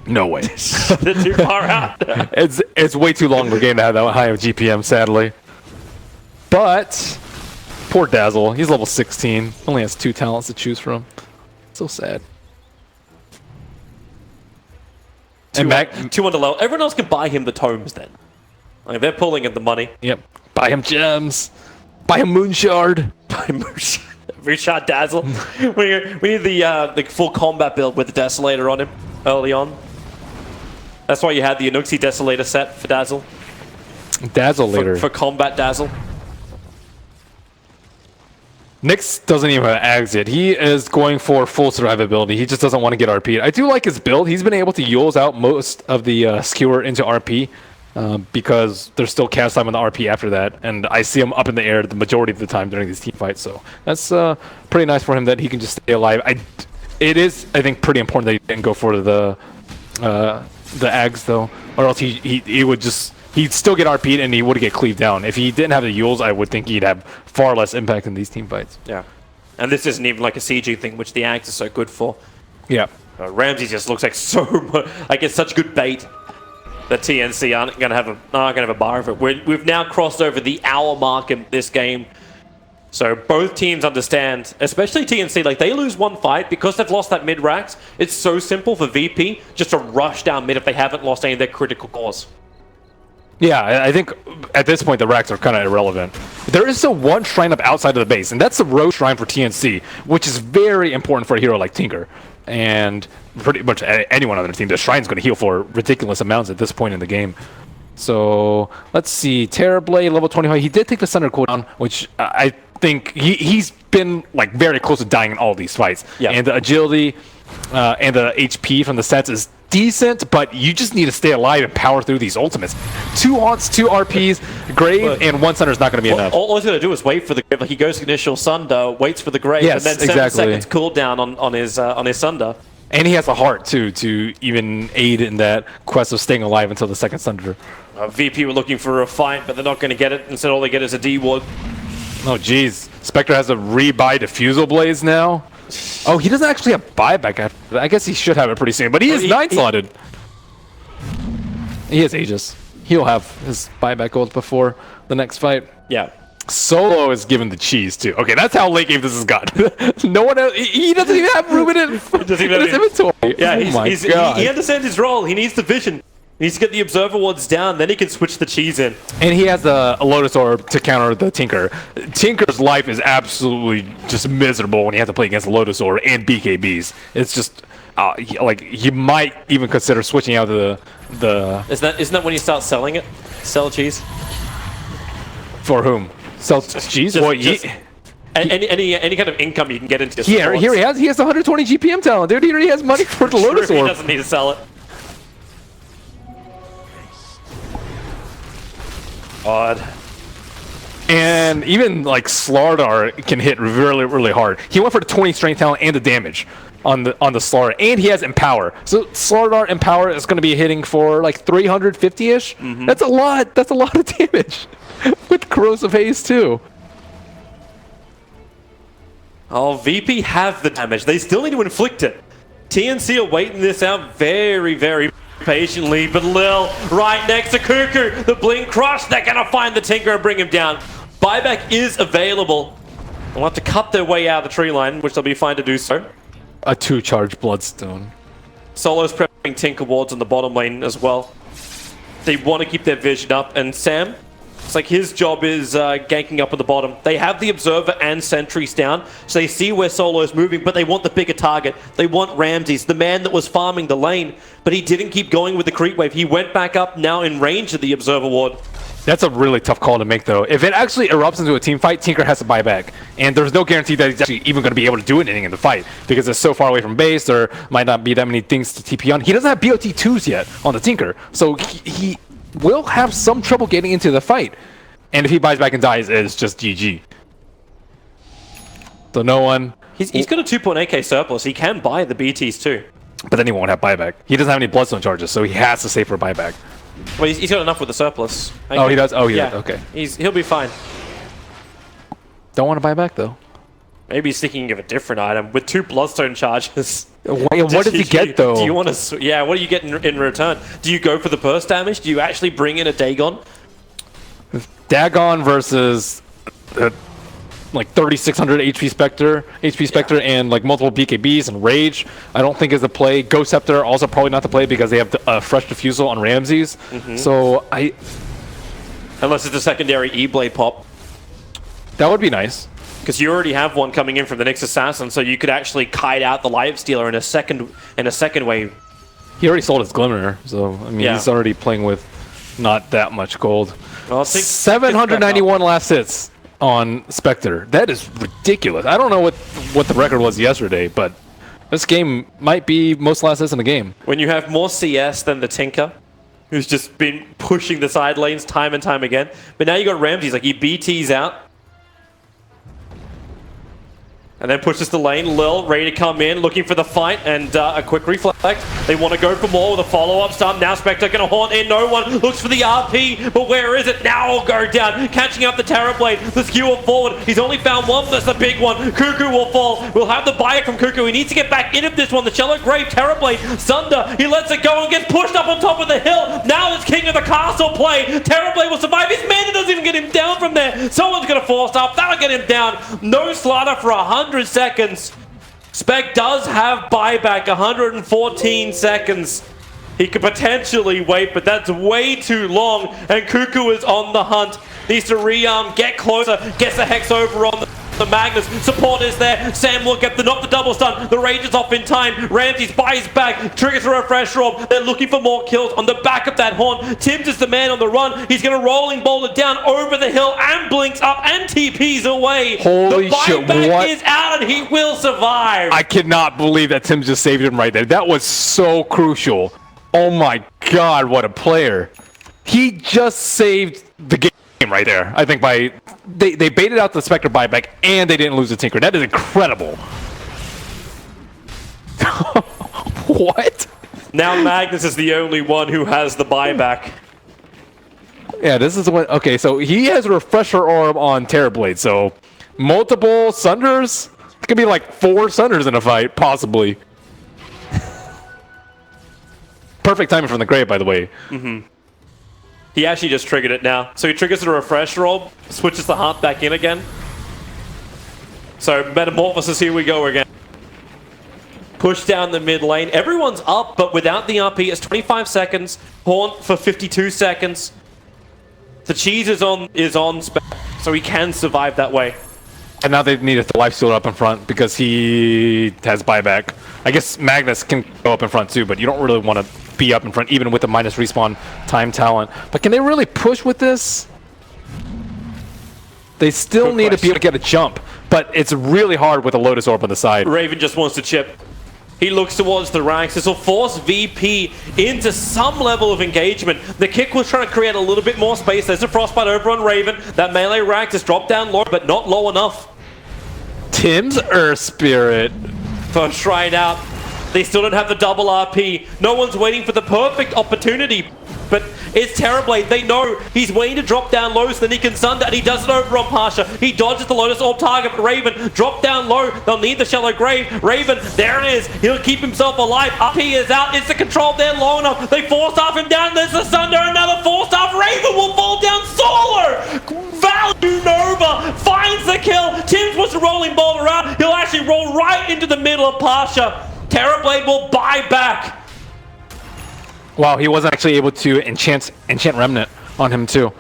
No way. They're too far out. It's way too long for a game to have that high of GPM, sadly. But poor Dazzle, he's level 16. Only has 2 talents to choose from. So sad. Two under level. Everyone else can buy him the tomes then. Like they're pulling in the money. Yep. Buy him gems. Buy him Moonshard. Buy Moonshard. Moonshard Dazzle. we need the full combat build with the Desolator on him early on. That's why you had the Anuxi Desolator set for Dazzle. Dazzleator. For combat Dazzle. Nyx doesn't even have Ags yet. He is going for full survivability. He just doesn't want to get RP'd. I do like his build. He's been able to Yules out most of the skewer into RP because there's still cast time on the RP after that. And I see him up in the air the majority of the time during these team fights. So that's pretty nice for him that he can just stay alive. It is, I think, pretty important that he didn't go for the Ags, though. Or else he would just he'd still get RP'd and he would get cleaved down. If he didn't have the Yules, I would think he'd have far less impact in these team fights. Yeah. And this isn't even like a CG thing, which the Axe is so good for. Yeah. Ramsey just looks like so much, like it's such good bait that TNC aren't gonna have a bar of it. We've now crossed over the hour mark in this game. So both teams understand, especially TNC, like they lose one fight because they've lost that mid racks. It's so simple for VP just to rush down mid if they haven't lost any of their critical cores. Yeah, I think at this point the racks are kind of irrelevant. There is still one shrine up outside of the base, and that's the Rogue Shrine for TNC, which is very important for a hero like Tinker. And pretty much anyone on their team, the shrine's going to heal for ridiculous amounts at this point in the game. So let's see, Terrorblade, level 25. He did take the Thunder cooldown, which I think he's been like very close to dying in all these fights. Yeah. And the agility and the HP from the sets is decent, but you just need to stay alive and power through these ultimates. 2 haunts, 2 RPs, Grave, and 1 Sunder is not going to be enough. All he's going to do is wait for the Grave. Like he goes initial Sunder, waits for the Grave, Yes, and then 7 exactly. seconds cooldown on his Sunder. And he has a heart too to even aid in that quest of staying alive until the second Sunder. VP were looking for a fight, but they're not going to get it. Instead, all they get is a D ward. Oh jeez, Spectre has to rebuy Diffusal Blaze now. Oh, he doesn't actually have buyback after that. I guess he should have it pretty soon, but he is 9-slotted. He has Aegis. He'll have his buyback gold before the next fight. Yeah. Solo is given the cheese too. Okay, that's how late game this has gotten. No one else, he doesn't even have room in his inventory. Yeah, oh my God. he understands his role. He needs the vision. He needs to get the Observer wards down, then he can switch the cheese in. And he has a Lotus Orb to counter the Tinker. Tinker's life is absolutely just miserable when he has to play against Lotus Orb and BKBs. It's just, like, he might even consider switching out the... Isn't that when you start selling it? Sell cheese? For whom? Sell cheese? Any kind of income you can get into. Here he has 120 GPM talent, dude. He already has money for the Lotus Orb. He doesn't need to sell it. Odd. And even like Slardar can hit really, really hard. He went for the 20 strength talent and the damage on the Slardar, and he has Empower. So Slardar Empower is going to be hitting for like 350-ish. That's a lot. That's a lot of damage with Corrosive Haze too. Oh, VP have the damage. They still need to inflict it. TNC are waiting this out very, very patiently, but Lil right next to Cuckoo. The Blink Crush, they're going to find the Tinker and bring him down. Buyback is available. They'll have to cut their way out of the tree line, which they'll be fine to do so. A 2-charge Bloodstone. Solo's prepping Tinker wards on the bottom lane as well. They want to keep their vision up, and Sam, it's like his job is ganking up at the bottom. They have the Observer and Sentries down, so they see where Solo is moving, but they want the bigger target. They want Ramses, the man that was farming the lane, but he didn't keep going with the creep wave. He went back up now in range of the Observer ward. That's a really tough call to make, though. If it actually erupts into a team fight, Tinker has to buy back. And there's no guarantee that he's actually even going to be able to do anything in the fight, because it's so far away from base, there might not be that many things to TP on. He doesn't have BOT2s yet on the Tinker, so he will have some trouble getting into the fight. And if he buys back and dies, it's just GG. So no one... He's got a 2.8k surplus. He can buy the BTs too. But then he won't have buyback. He doesn't have any Bloodstone charges, so he has to save for buyback. Well, he's got enough with the surplus. Oh, he does? Oh, yeah. Okay. He'll be fine. Don't want to buy back, though. Maybe he's thinking of a different item with 2 Bloodstone charges. What does he get, though? Do you want to... Yeah, what do you get in return? Do you go for the burst damage? Do you actually bring in a Dagon? Dagon versus like 3600 HP Spectre, and like multiple BKBs and Rage, I don't think is the play. Ghost Scepter also probably not the play because they have fresh Diffusal on Ramses. So unless it's a secondary E-Blade pop. That would be nice. Because you already have one coming in from the next Assassin, so you could actually kite out the Life Stealer in a second wave. He already sold his Glimmer, so I mean he's already playing with not that much gold. Well, 791 last hits on Spectre. That is ridiculous. I don't know what the record was yesterday, but this game might be most last hits in the game. When you have more CS than the Tinker, who's just been pushing the side lanes time and time again, but now you got Ramses, like he BTs out. And then pushes the lane. Lil ready to come in, looking for the fight, and a quick reflect. They want to go for more with a follow-up stun. Now Spectre going to haunt in. No one looks for the RP, but where is it? Now will go down, catching up the Terrorblade. The skewer forward. He's only found one, but that's the big one. Cuckoo will fall. We'll have the buyback from Cuckoo. He needs to get back into this one. The Shallow Grave Terrorblade. Sunder, he lets it go and gets pushed up on top of the hill. Now it's King of the Castle play. Terrorblade will survive. His mana doesn't even get him down from there. Someone's going to force up. That'll get him down. No slaughter for 100 seconds. Spec does have buyback, 114 seconds. He could potentially wait, but that's way too long. And Cuckoo is on the hunt. Needs to rearm, get closer, gets the Hex over on the Magnus. Support is there. Sam will get not the double stun. The Rage is off in time. Ramsey's by his back. Triggers a refresh orb. They're looking for more kills on the back of that Haunt. Tims is the man on the run. He's going to rolling bowl it down over the hill and blinks up and TPs away. Holy the shit, buyback what? is out and he will survive. I cannot believe that Tim just saved him right there. That was so crucial. Oh my god, what a player. He just saved the game right there. I think by they baited out the Spectre buyback and they didn't lose the Tinker. That is incredible. What? Now Magnus is the only one who has the buyback. Yeah, this is what. Okay, so he has a refresher orb on Terrorblade, so multiple Sunders. It could be like 4 Sunders in a fight, possibly. Perfect timing from the grave, by the way. He actually just triggered it now. So he triggers the refresh orb, switches the heart back in again. So Metamorphosis, here we go again. Push down the mid lane. Everyone's up, but without the RP, it's 25 seconds. Haunt for 52 seconds. The cheese is on spec, so he can survive that way. And now they need a life stealer up in front because he has buyback. I guess Magnus can go up in front too, but you don't really want to be up in front even with the minus respawn time talent. But can they really push with this? They still need to be able to get a jump, but it's really hard with a Lotus Orb on the side. Raven just wants to chip. He looks towards the ranks. This will force VP into some level of engagement. The kick was trying to create a little bit more space. There's a Frostbite over on Raven. That melee rank has dropped down low, but not low enough. Tim's Earth Spirit. First shrine out. They still don't have the double RP. No one's waiting for the perfect opportunity. But it's Terrorblade. They know he's waiting to drop down low so then he can Sunder, and he does it over on Pasha. He dodges the Lotus Orb target, but Raven drop down low. They'll need the Shallow Grave. Raven, there it is. He'll keep himself alive. RP is out. It's the control there long enough. They force-staff him down. There's the Sunder. Another force-staff. Raven will fall down solo. Value Nova finds the kill. Tims wants to rolling ball around. He'll actually roll right into the middle of Pasha. Terrorblade will buy back. Wow, he wasn't actually able to enchant Remnant on him too.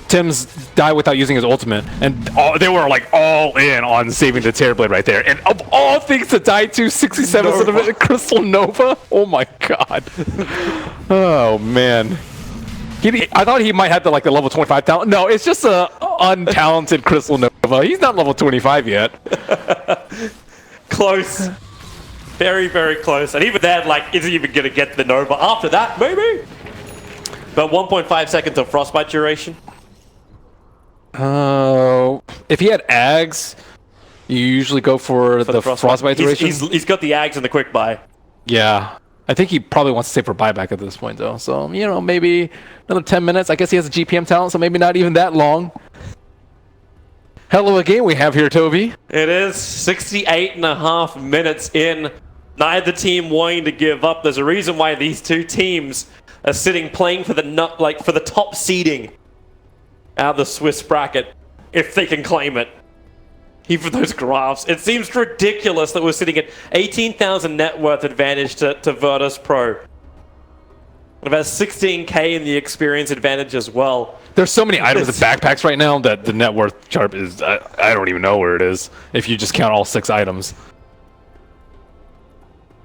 Tim's died without using his ultimate, and they were like all in on saving the Terrorblade right there. And of all things to die to, 67 Nova. Crystal Nova. Oh my god. Oh man. I thought he might have the level 25 talent. No, it's just a untalented Crystal Nova. He's not level 25 yet. Close. Very, very close. And even then, isn't even going to get the Nova. After that, maybe. But 1.5 seconds of Frostbite duration. If he had Ags, you usually go for the Frostbite duration. He's got the Ags and the quick buy. Yeah. I think he probably wants to save for buyback at this point, though. So, maybe another 10 minutes. I guess he has a GPM talent, so maybe not even that long. Hell of a game we have here, Toby. It is 68.5 minutes in. Neither team wanting to give up. There's a reason why these two teams are sitting playing for the top seeding out of the Swiss bracket, if they can claim it. Even those graphs. It seems ridiculous that we're sitting at 18,000 net worth advantage to Virtus Pro. About 16k in the experience advantage as well. There's so many items in backpacks right now that the net worth chart is, I don't even know where it is, if you just count all 6 items.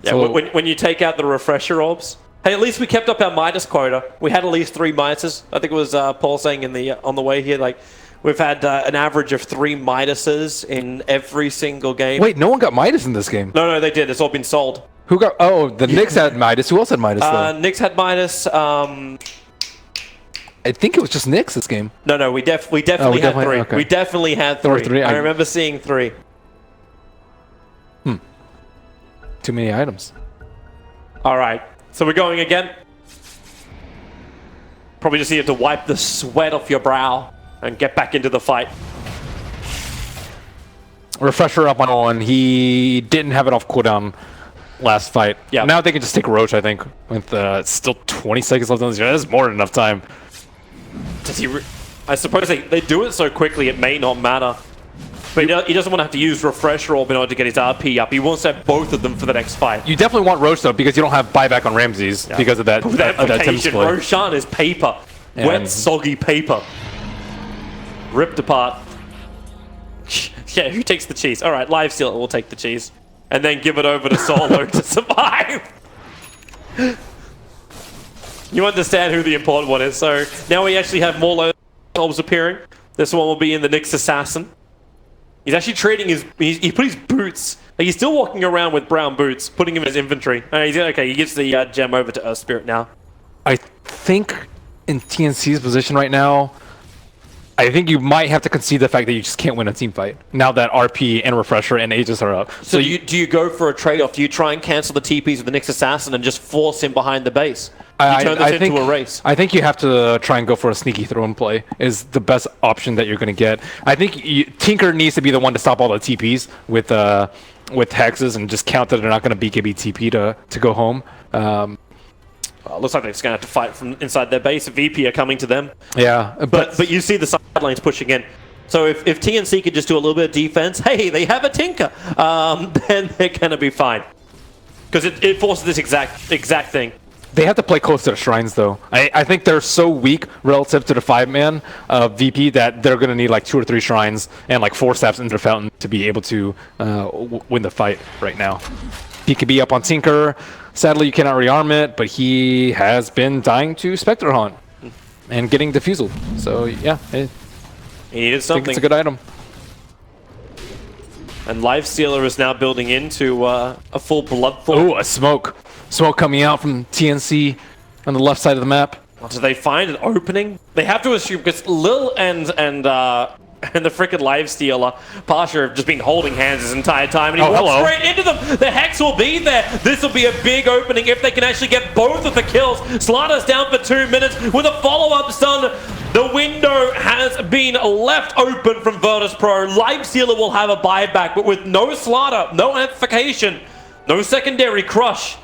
Yeah, so, when you take out the refresher orbs. Hey, at least we kept up our Midas quota. We had at least 3 Midases. I think it was Paul saying on the way here, we've had an average of 3 Midases in every single game. Wait, no one got Midas in this game? No, they did. It's all been sold. Who got? Oh, the Knicks had Midas. Who else had Midas? Knicks had Midas. I think it was just Knicks this game. No, we definitely had 3. Okay. We definitely had 3. I remember seeing 3. too many items. All right, so we're going again. Probably just need to wipe the sweat off your brow and get back into the fight. Refresher up on Owen. He didn't have it off cooldown last fight. Yeah. Now they can just take Roche, I think, with still 20 seconds left on this. That's more than enough time. Does he? I suppose they do it so quickly it may not matter. But he doesn't want to have to use Refresher Orb in order to get his RP up. He wants to have both of them for the next fight. You definitely want Roche, though, because you don't have buyback on Ramses because of that, that Tim's play. Roshan is paper. And wet, soggy paper. Ripped apart. Yeah, who takes the cheese? All right, Lifestealer will take the cheese. And then give it over to Solo to survive. You understand who the important one is. So now we actually have more orbs appearing. This one will be in the Nyx Assassin. He's actually trading his... He put his boots... Like he's still walking around with brown boots, putting him in his inventory. Okay, he gives the gem over to Earth Spirit now. I think in TNC's position right now, I think you might have to concede the fact that you just can't win a team fight now that RP and Refresher and Aegis are up. So do you go for a trade-off? Do you try and cancel the TPs with the Nyx Assassin and just force him behind the base? You turn this into a race. I think you have to try and go for a sneaky throw and play is the best option that you're going to get. I think Tinker needs to be the one to stop all the TPs with hexes and just count that they're not going to BKB TP to go home. Looks like they're just going to have to fight from inside their base. VP are coming to them. Yeah, but you see the side lanes pushing in. So if TNC could just do a little bit of defense, hey, they have a Tinker, then they're going to be fine. Because it forces this exact thing. They have to play close to the shrines, though. I think they're so weak relative to the 5-man VP that they're going to need like 2 or 3 shrines and like 4 steps into the fountain to be able to win the fight right now. He could be up on Tinker. Sadly, you cannot rearm it, but he has been dying to Spectre Hunt and getting defusal. So, yeah. He needed something. I think it's a good item. And Lifestealer is now building into a full Bloodthorn. Oh, a smoke. Smoke coming out from TNC on the left side of the map. Do they find an opening? They have to assume, because Lil and the frickin' Lifestealer, Pasha have just been holding hands this entire time, and he walks straight into them. The Hex will be there. This will be a big opening if they can actually get both of the kills. Slaughter's down for 2 minutes with a follow-up stun. The window has been left open from Virtus Pro. Lifestealer will have a buyback, but with no Slaughter, no amplification, no secondary crush.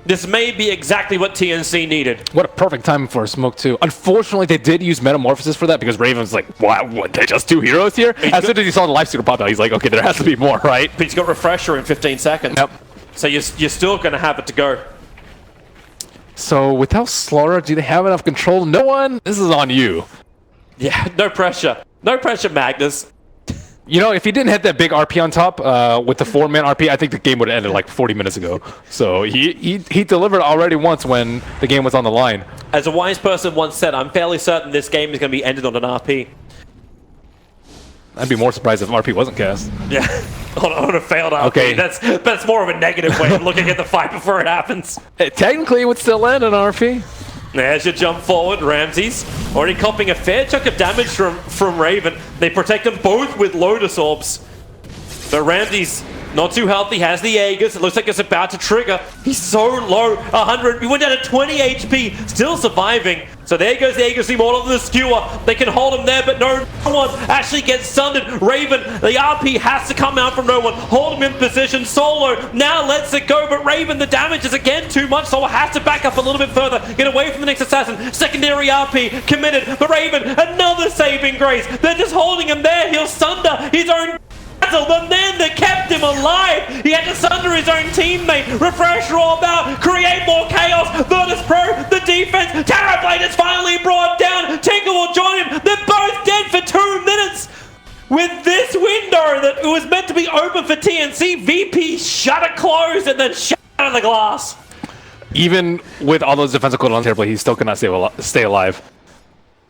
This may be exactly what TNC needed. What a perfect time for a smoke, too. Unfortunately, they did use Metamorphosis for that because Raven's like, what, they just 2 heroes here? As soon as he saw the Lifestealer pop out, he's like, okay, there has to be more, right? But he's got Refresher in 15 seconds. Yep. So you're still going to have it to go. So without Slaughter, do they have enough control? No one? This is on you. Yeah, no pressure. No pressure, Magnus. You know, if he didn't hit that big RP on top with the 4-man RP, I think the game would have ended like 40 minutes ago. So he delivered already once when the game was on the line. As a wise person once said, I'm fairly certain this game is going to be ended on an RP. I'd be more surprised if RP wasn't cast. Yeah, on a failed RP. Okay. That's more of a negative way of looking at the fight before it happens. Technically, it would still land on RP. There's your jump forward. Ramses already copping a fair chunk of damage from Raven. They protect them both with Lotus Orbs. But Ramses, not too healthy, has the Aegis. It looks like it's about to trigger. He's so low, 100. He went down to 20 HP, still surviving. So there goes the Aegis Immortal to the Skewer. They can hold him there, but no one actually gets sundered. Raven, the RP has to come out from no one. Hold him in position. Solo now lets it go, but Raven, the damage is again too much. Solo has to back up a little bit further. Get away from the Nyx Assassin. Secondary RP committed, but Raven, another saving grace. They're just holding him there. He'll sunder his own the man that kept him alive. He had to sunder his own teammate. Refresher Orb out, create more chaos. Virtus Pro, the defense. Terrorblade is finally brought down. Tinker will join him. They're both dead for 2 minutes. With this window that was meant to be open for TNC, VP shut it closed and then shut out of the glass. Even with all those defensive cooldowns on Terrorblade, he still cannot stay alive.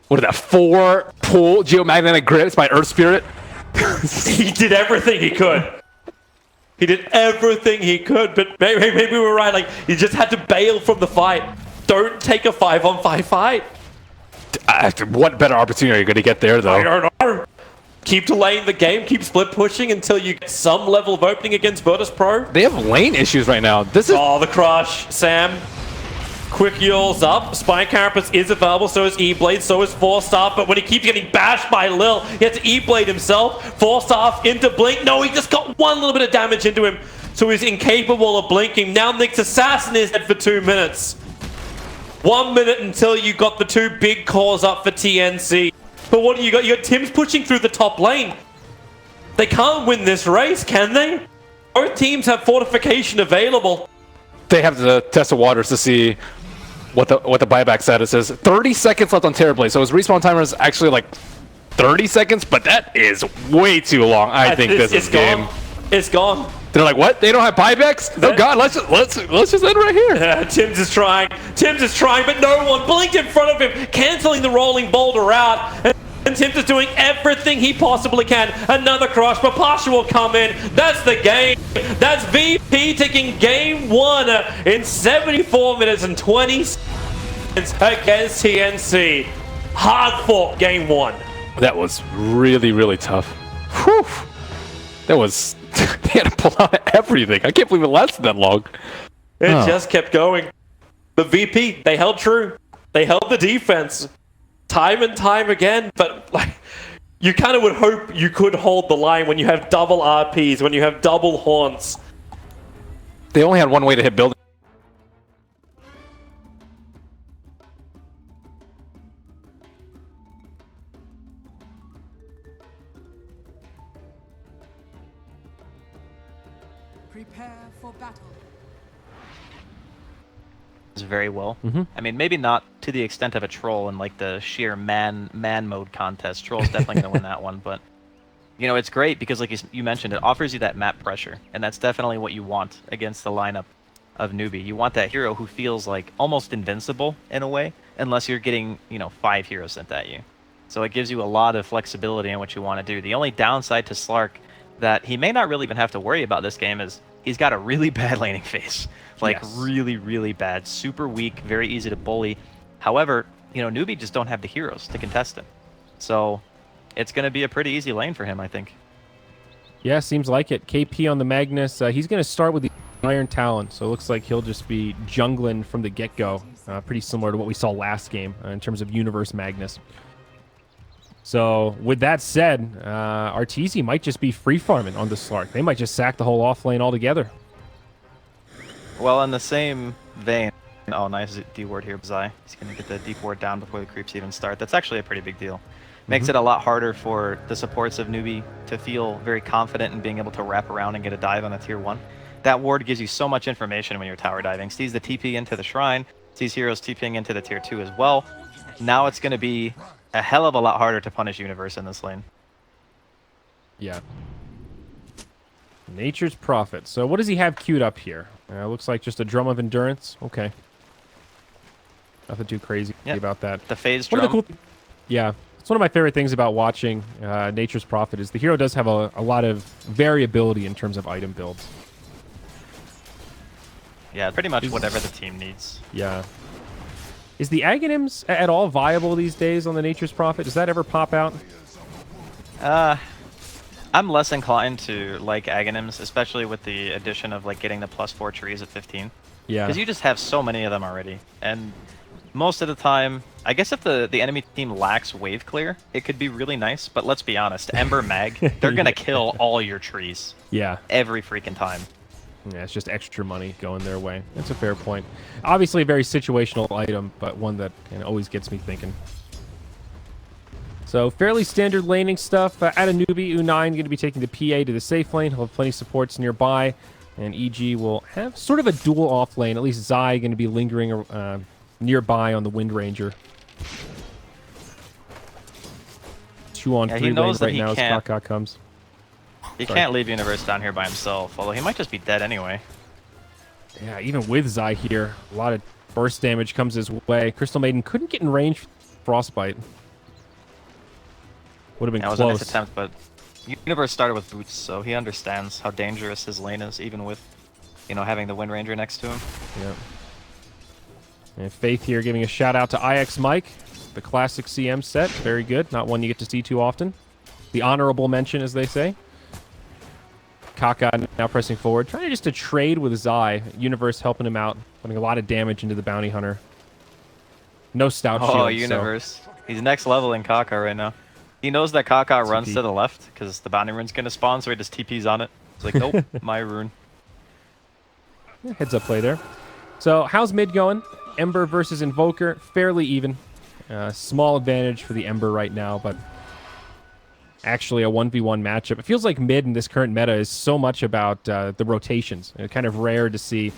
What is that? 4 pull geomagnetic grips by Earth Spirit? He did everything he could. He did everything he could, but maybe we were right. Like, you just had to bail from the fight. Don't take a 5-on-5 fight. What better opportunity are you going to get there, though? I don't know. keep delaying the game, keep split pushing until you get some level of opening against Virtus Pro. They have lane issues right now. This is Oh, the crush, Sam. Quick Yule's up. Spine Carapace is available, so is E-Blade, so is Forstaff, but when he keeps getting bashed by Lil, he has to E-Blade himself. Forstaff into Blink. No, he just got one little bit of damage into him, so he's incapable of blinking. Now Nick's assassin is dead for 2 minutes. 1 minute until you got the two big cores up for TNC. But what do you got? You got Tim's pushing through the top lane. They can't win this race, can they? Both teams have fortification available. they have to test the waters to see what the buyback status is. 30 seconds left on Terrorblade, so his respawn timer is actually like 30 seconds, but that is way too long. I think this is game. It's gone. They're like, what? They don't have buybacks? Oh God, let's just end right here. Yeah, Tim's is trying. Tim's is trying, but no one blinked in front of him, canceling the rolling boulder out. And Tim's is doing everything he possibly can. Another crush, but Pasha will come in. That's the game. That's VP taking game one in 74 minutes and 20 seconds against TNC. Hard fought game one. That was really, really tough. Whew. That was... they had to pull out everything. I can't believe it lasted that long. It just kept going. The VP, they held true. They held the defense. Time and time again, but like you kind of would hope you could hold the line when you have double RPs, when you have double haunts. They only had one way to hit building. Prepare for battle. Very well. I mean, maybe not to the extent of a troll in like the sheer man mode contest. Troll's definitely gonna win that one, but you know, it's great because like you mentioned, it offers you that map pressure, and that's definitely what you want against the lineup of Newbie. You want that hero who feels like almost invincible in a way, unless you're getting, you know, 5 heroes sent at you. So it gives you a lot of flexibility in what you want to do. The only downside to Slark that he may not really even have to worry about this game is he's got a really bad laning phase. Like, really, really bad. Super weak, very easy to bully. However, you know, Newbie just don't have the heroes to contest him. So, it's going to be a pretty easy lane for him, I think. Yeah, seems like it. KP on the Magnus. He's going to start with the Iron Talon, so it looks like he'll just be jungling from the get-go. Pretty similar to what we saw last game in terms of Universe Magnus. So, with that said, Arteezy might just be free-farming on the Slark. They might just sack the whole off-lane altogether. Well, in the same vein, oh, nice D-ward here, Zai. He's going to get the deep ward down before the creeps even start. That's actually a pretty big deal. Makes it a lot harder for the supports of Newbie to feel very confident in being able to wrap around and get a dive on a tier 1. That ward gives you so much information when you're tower diving. Sees the TP into the shrine, sees heroes TPing into the tier 2 as well. Now it's going to be a hell of a lot harder to punish Universe in this lane. Yeah. Nature's Prophet. So what does he have queued up here? Looks like just a Drum of Endurance. Okay. Nothing too crazy about that. The phase drum. Yeah. It's one of my favorite things about watching Nature's Prophet is the hero does have a lot of variability in terms of item builds. Yeah, pretty much whatever the team needs. Yeah. Is the Aghanims at all viable these days on the Nature's Prophet? Does that ever pop out? I'm less inclined to like Aghanims, especially with the addition of like getting the +4 trees at 15. Yeah. Because you just have so many of them already. And most of the time, I guess if the enemy team lacks wave clear, it could be really nice. But let's be honest, Ember Mag, they're going to kill all your trees. Yeah. Every freaking time. Yeah, it's just extra money going their way. That's a fair point. Obviously a very situational item, but one that always gets me thinking. So fairly standard laning stuff. At a Newbie, U9 going to be taking the PA to the safe lane. He'll have plenty of supports nearby. And EG will have sort of a dual off lane. At least Zai going to be lingering nearby on the Wind Ranger. 2-on-3 lane right now as Kaka comes. He can't leave Universe down here by himself, although he might just be dead anyway. Yeah, even with Zai here, a lot of burst damage comes his way. Crystal Maiden couldn't get in range for Frostbite. Would have been close. That was a nice attempt, but Universe started with boots, so he understands how dangerous his lane is, even with, you know, having the Wind Ranger next to him. Yeah. And Faith here giving a shout out to IX Mike, the classic CM set. Very good. Not one you get to see too often. the honorable mention, as they say. Kaka now pressing forward, trying to trade with Zai. Universe helping him out, putting a lot of damage into the bounty hunter. No stout shield. Oh, Universe. So. He's next level in Kaka right now. He knows that Kaka runs to the left because the bounty rune's going to spawn, so he just TPs on it. It's like, nope, my rune. Heads up play there. So how's mid going? Ember versus Invoker, fairly even. Small advantage for the Ember right now, but actually a 1v1 matchup. It feels like mid in this current meta is so much about the rotations. It's kind of rare to see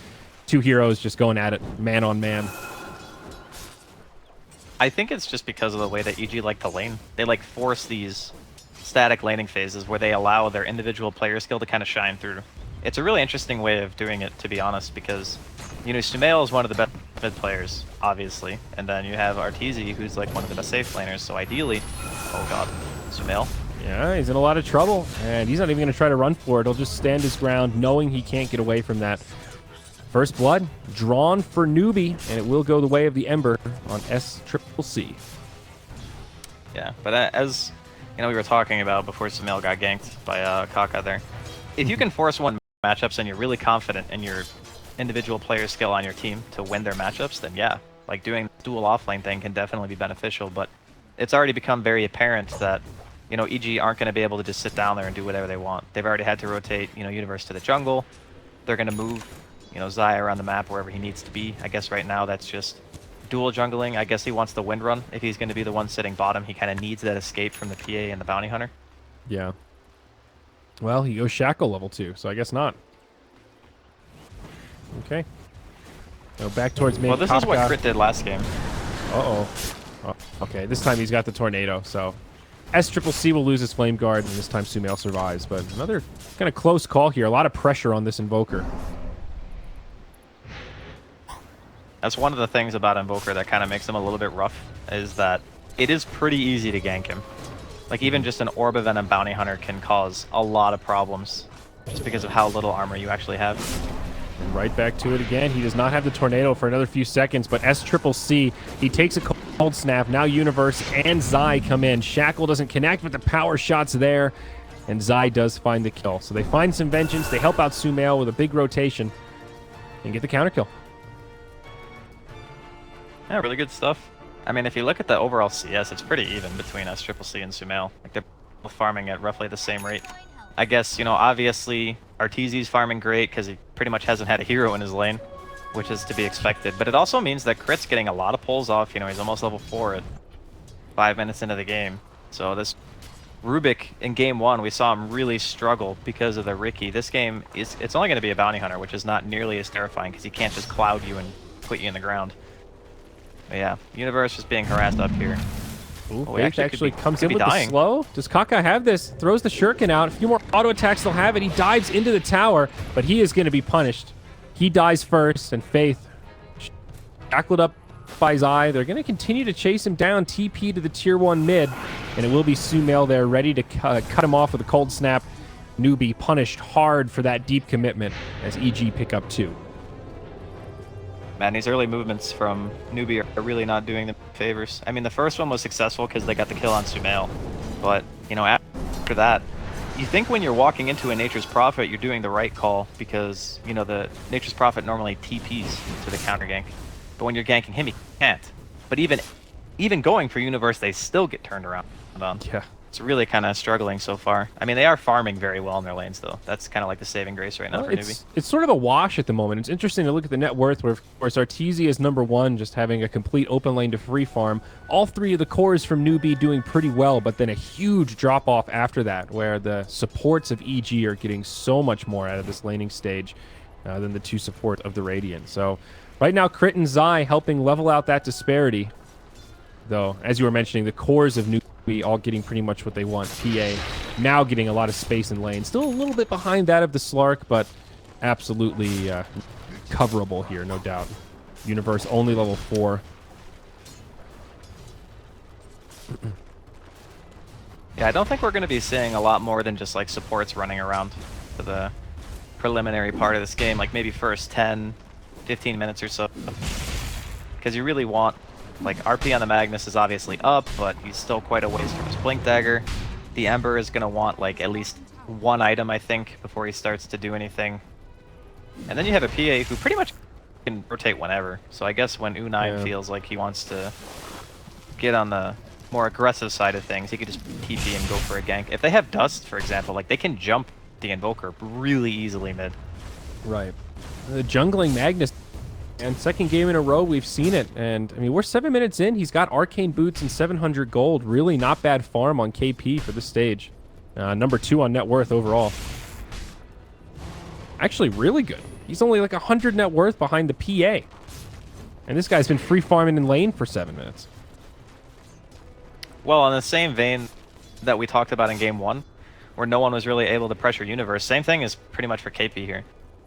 two heroes just going at it man on man. I think it's just because of the way that EG like to lane. They like force these static laning phases where they allow their individual player skill to kind of shine through. It's a really interesting way of doing it, to be honest, because, you know, Sumail is one of the best mid players, obviously, and then you have Arteezy, who's like one of the best safe laners, so ideally... Oh god, Sumail. Yeah, he's in a lot of trouble, and he's not even going to try to run for it. He'll just stand his ground, knowing he can't get away from that. First blood drawn for Newbie, and it will go the way of the Ember on SCCC. Yeah, but as you know, we were talking about before Sumail got ganked by Kaka there. If you can force one matchups and you're really confident in your individual player skill on your team to win their matchups, then yeah, like doing the dual offlane thing can definitely be beneficial. But it's already become very apparent that, you know, EG aren't going to be able to just sit down there and do whatever they want. They've already had to rotate, you know, Universe to the jungle. They're going to move, you know, Zai around the map wherever he needs to be. I guess right now that's just dual jungling. I guess he wants the wind run. If he's going to be the one sitting bottom, he kind of needs that escape from the PA and the bounty hunter. Yeah. Well, he goes Shackle level 2, so I guess not. Okay. So back towards mid. Well, this is what Crit did last game. Uh-oh. Oh, okay, this time he's got the Tornado, so... SCCC will lose his Flame Guard, and this time Sumail survives, but another kind of close call here. A lot of pressure on this Invoker. That's one of the things about Invoker that kind of makes him a little bit rough, is that it is pretty easy to gank him. Like, even just an Orb of Venom Bounty Hunter can cause a lot of problems, just because of how little armor you actually have. And right back to it again. He does not have the Tornado for another few seconds, but SCCC, he takes a cold snap. Now Universe and Zai come in. Shackle doesn't connect, but the power shot's there, and Zai does find the kill. So they find some vengeance. They help out Sumail with a big rotation and get the counter kill. Yeah, really good stuff. I mean, if you look at the overall CS, it's pretty even between SCCC and Sumail. Like, they're both farming at roughly the same rate. I guess, you know, obviously, Arteezy's farming great because he pretty much hasn't had a hero in his lane, which is to be expected. But it also means that Crit's getting a lot of pulls off. You know, he's almost level 4 at 5 minutes into the game. So this Rubik in game 1, we saw him really struggle because of the Riki. This game, it's only going to be a bounty hunter, which is not nearly as terrifying because he can't just cloud you and put you in the ground. But yeah, Universe is being harassed up here. Ooh, Faith actually comes in with the slow. Does Kaka have this? Throws the Shuriken out. A few more auto attacks, they'll have it. He dives into the tower, but he is going to be punished. He dies first, and Faith shackled up by Zai. They're going to continue to chase him down, TP to the tier 1 mid, and it will be Sumail there ready to cut him off with a cold snap. Newbie punished hard for that deep commitment as EG pick up 2. Man, these early movements from Newbie are really not doing them favors. I mean, the first one was successful because they got the kill on Sumail, but, you know, after that, you think when you're walking into a Nature's Prophet, you're doing the right call because, you know, the Nature's Prophet normally TPs to the counter gank, but when you're ganking him, he can't. But even going for Universe, they still get turned around on. Yeah. It's really kind of struggling so far. I mean, they are farming very well in their lanes, though. That's kind of like the saving grace right now for Newbie. It's sort of a wash at the moment. It's interesting to look at the net worth, where, of course, Arteezy is number 1, just having a complete open lane to free farm. All 3 of the cores from Newbie doing pretty well, but then a huge drop-off after that, where the supports of EG are getting so much more out of this laning stage than the 2 support of the Radiant. So right now, Crit and Zai helping level out that disparity. Though, as you were mentioning, the cores of Newbie all getting pretty much what they want. PA now getting a lot of space in lane. Still a little bit behind that of the Slark, but absolutely coverable here, no doubt. Universe only level 4. Yeah, I don't think we're going to be seeing a lot more than just like supports running around for the preliminary part of this game, like maybe first 10, 15 minutes or so. Because you really want, like, RP on the Magnus is obviously up, but he's still quite a ways from his Blink Dagger. The Ember is going to want like at least one item, I think, before he starts to do anything. And then you have a PA who pretty much can rotate whenever. So I guess when U9 feels like he wants to get on the more aggressive side of things, he could just TP and go for a gank. If they have Dust, for example, like they can jump the Invoker really easily mid. Right. The jungling Magnus. And second game in a row, we've seen it. And, I mean, we're 7 minutes in. He's got Arcane Boots and 700 gold. Really not bad farm on KP for this stage. Number 2 on net worth overall. Actually, really good. He's only like 100 net worth behind the PA. And this guy's been free farming in lane for 7 minutes. Well, in the same vein that we talked about in game 1, where no one was really able to pressure Universe, same thing is pretty much for KP here.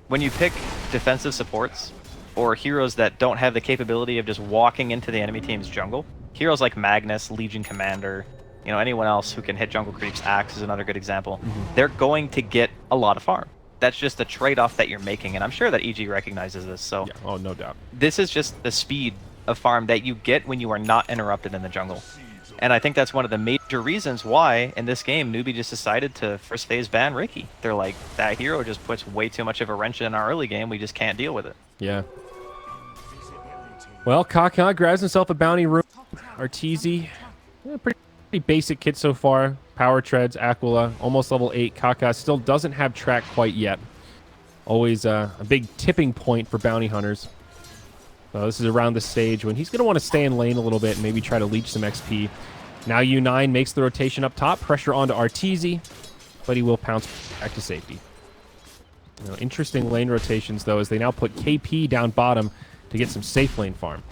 When you pick defensive supports, or heroes that don't have the capability of just walking into the enemy team's jungle, heroes like Magnus, Legion Commander, you know, anyone else who can hit jungle creeps, Axe is another good example, they're going to get a lot of farm. That's just a trade-off that you're making, and I'm sure that EG recognizes this, so... Yeah. Oh, no doubt. This is just the speed of farm that you get when you are not interrupted in the jungle. And I think that's one of the major reasons why, in this game, Newbie just decided to first phase ban Reiki. They're like, that hero just puts way too much of a wrench in our early game, we just can't deal with it. Yeah. Well, Kaka grabs himself a bounty room. Arteezy, pretty basic kit so far. Power Treads, Aquila, almost level 8. Kaka still doesn't have track quite yet. Always a big tipping point for bounty hunters. So this is around the stage when he's going to want to stay in lane a little bit and maybe try to leech some XP. Now U9 makes the rotation up top. Pressure onto Arteezy, but he will pounce back to safety. You know, interesting lane rotations, though, as they now put KP down bottom to get some safe lane farm.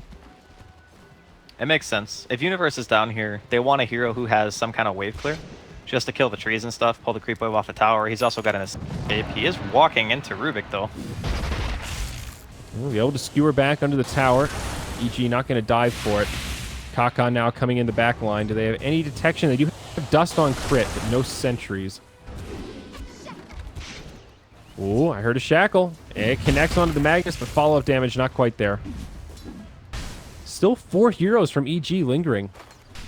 It makes sense. If Universe is down here, they want a hero who has some kind of wave clear, just to kill the trees and stuff, pull the creep wave off the tower. He's also got an escape. He is walking into Rubik, though. We'll be able to skewer back under the tower. EG not going to dive for it. Kaka now coming in the back line. Do they have any detection? They do have Dust on crit, but no sentries. Ooh, I heard a shackle. It connects onto the Magnus, but follow-up damage not quite there. Still 4 heroes from EG lingering.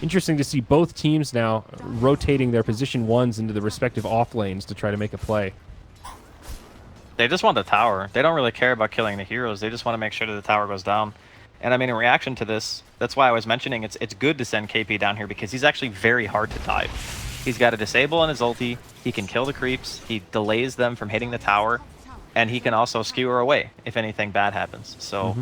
Interesting to see both teams now rotating their position 1s into the respective off lanes to try to make a play. They just want the tower. They don't really care about killing the heroes. They just want to make sure that the tower goes down. And I mean, in reaction to this, that's why I was mentioning it's good to send KP down here, because he's actually very hard to dive. He's got a disable on his ulti, he can kill the creeps, he delays them from hitting the tower, and he can also skewer away if anything bad happens. So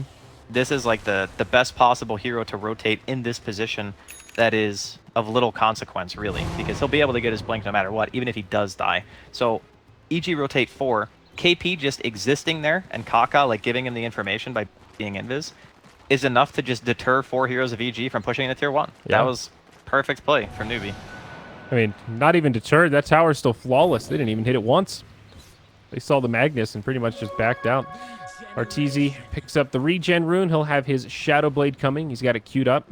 this is like the best possible hero to rotate in this position that is of little consequence, really, because he'll be able to get his blink no matter what, even if he does die. So EG rotate 4, KP just existing there, and Kaka like giving him the information by being invis, is enough to just deter 4 heroes of EG from pushing into tier 1. Yeah. That was perfect play from Newbie. I mean, not even deterred. That tower's still flawless. They didn't even hit it once. They saw the Magnus and pretty much just backed out. Arteezy picks up the regen rune. He'll have his Shadow Blade coming. He's got it queued up.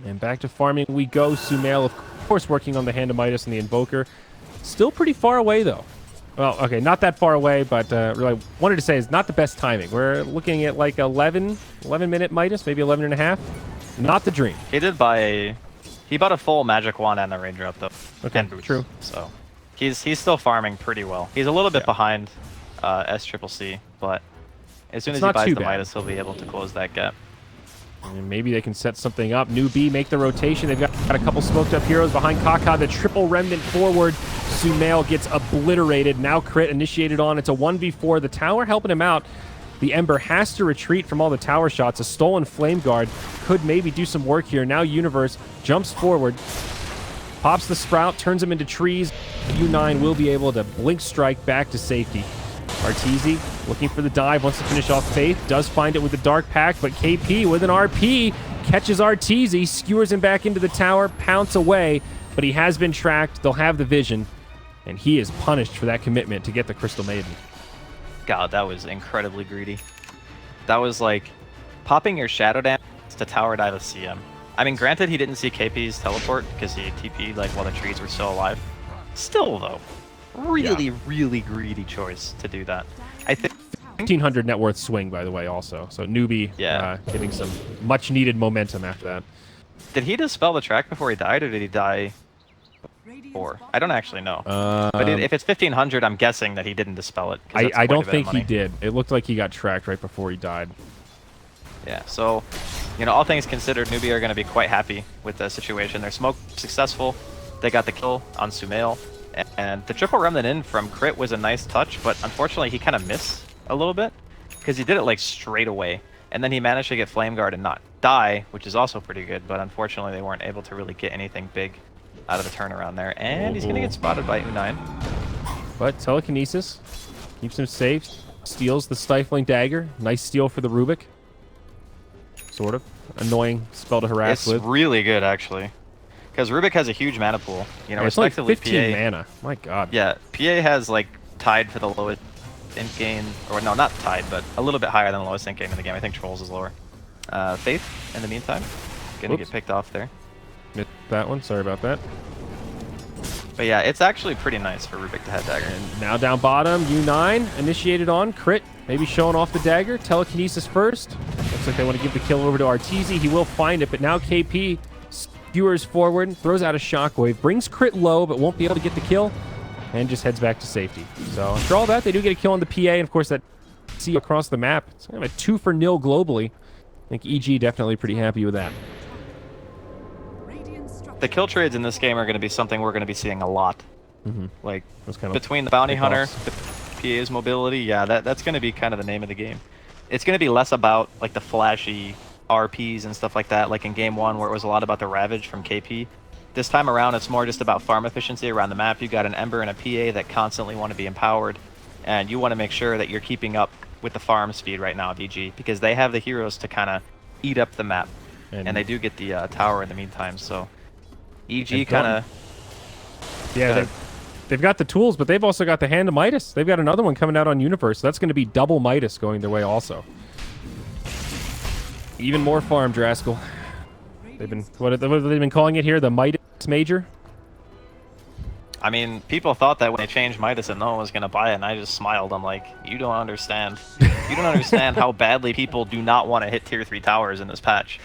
And back to farming we go. Sumail, of course, working on the Hand of Midas and the Invoker. Still pretty far away, though. Well, okay, not that far away, but really wanted to say is not the best timing. We're looking at like 11-minute Midas, maybe 11 and a half. Not the dream. He did buy he bought a full Magic Wand and the Ranger up, though. Okay, and boots, true. So he's still farming pretty well. He's a little bit behind SCCC, but as soon as he buys the Midas, he'll be able to close that gap. And maybe they can set something up. New B make the rotation. They've got a couple smoked up heroes behind Kaka. The triple remnant forward. Sumail gets obliterated. Now crit initiated on. It's a 1v4. The tower helping him out. The Ember has to retreat from all the tower shots. A stolen Flame Guard could maybe do some work here. Now Universe jumps forward. Pops the Sprout. Turns him into trees. U9 will be able to blink strike back to safety. Arteezy looking for the dive, wants to finish off Faith, does find it with the Dark Pact, but KP with an RP catches Arteezy, skewers him back into the tower, pounce away, but he has been tracked. They'll have the vision, and he is punished for that commitment to get the Crystal Maiden. God, that was incredibly greedy. That was like popping your Shadow Dance to tower dive a CM. I mean, granted, he didn't see KP's teleport because he TP'd like while the trees were still alive. Still, though. Really greedy choice to do that. I think 1,500 net worth swing, by the way, also. So Newbie getting some much needed momentum after that. Did he dispel the track before he died, or did he die 4? I don't actually know. But if it's 1500, I'm guessing that he didn't dispel it. 'cause that's I quite a don't bit of think he money. did. It looked like he got tracked right before he died. Yeah, so, you know, all things considered, Newbie are going to be quite happy with the situation. Their smoke successful. They got the kill on Sumail. And the triple remnant in from Crit was a nice touch, but unfortunately he kind of missed a little bit because he did it like straight away. And then he managed to get Flame Guard and not die, which is also pretty good, but unfortunately they weren't able to really get anything big out of the turnaround there. And he's going to get spotted by U9. But telekinesis keeps him safe. Steals the stifling dagger. Nice steal for the Rubik. Sort of annoying spell to harass It's with. really good actually, because Rubik has a huge mana pool. You know, Yeah, it's like respectively 15 PA. mana. My God. Yeah, PA has like tied for the lowest int gain, or no, not tied, but a little bit higher than the lowest int gain in the game. I think Trolls is lower. Faith, in the meantime, gonna Whoops. get picked off there. Missed that one. Sorry about that. But yeah, it's actually pretty nice for Rubik to have dagger. And now down bottom, U9 initiated on Crit, maybe showing off the dagger. Telekinesis first. Looks like they want to give the kill over to Arteezy. He will find it, but now KP skewers forward, throws out a shockwave, brings Crit low, but won't be able to get the kill, and just heads back to safety. So after all that, they do get a kill on the PA, and of course that see across the map. It's kind of a 2-for-0 globally. I think EG definitely pretty happy with that. The kill trades in this game are going to be something we're going to be seeing a lot. Like That's kind of between the bounty big hunter, boss. the PA's mobility, yeah, that's going to be kind of the name of the game. It's going to be less about like the flashy RPs and stuff like that, like in game 1 where it was a lot about the Ravage from KP. This time around, it's more just about farm efficiency around the map. You got an Ember and a PA that constantly want to be empowered, and you want to make sure that you're keeping up with the farm speed right now of EG, because they have the heroes to kind of eat up the map, and they do get the tower in the meantime. So EG kind of Yeah, they've got the tools, but they've also got the Hand of Midas. They've got another one coming out on Universe. So that's going to be double Midas going their way also. Even more farm, Draskell. They've been what have they been calling it here? The Midas Major. I mean, people thought that when they changed Midas and no one was going to buy it, and I just smiled. I'm like, you don't understand. You don't understand how badly people do not want to hit tier 3 towers in this patch.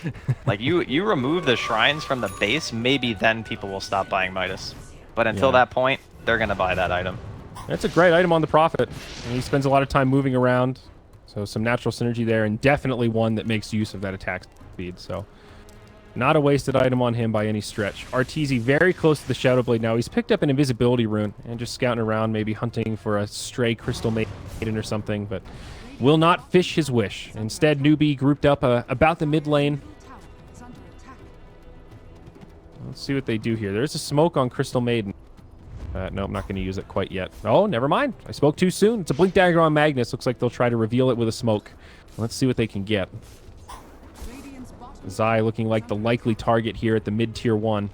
Like, you remove the shrines from the base, maybe then people will stop buying Midas. But until that point, they're going to buy that item. That's a great item on the Prophet. And he spends a lot of time moving around. So some natural synergy there, and definitely one that makes use of that attack speed. So not a wasted item on him by any stretch. Arteezy very close to the Shadow Blade now. He's picked up an invisibility rune and just scouting around, maybe hunting for a stray Crystal Maiden or something, but will not fish his wish. Instead, Newbie grouped up about the mid lane. Let's see what they do here. There's a smoke on Crystal Maiden. No, I'm not going to use it quite yet. Oh, never mind. I spoke too soon. It's a Blink Dagger on Magnus. Looks like they'll try to reveal it with a smoke. Let's see what they can get. Zai looking like the likely target here at the mid-tier 1.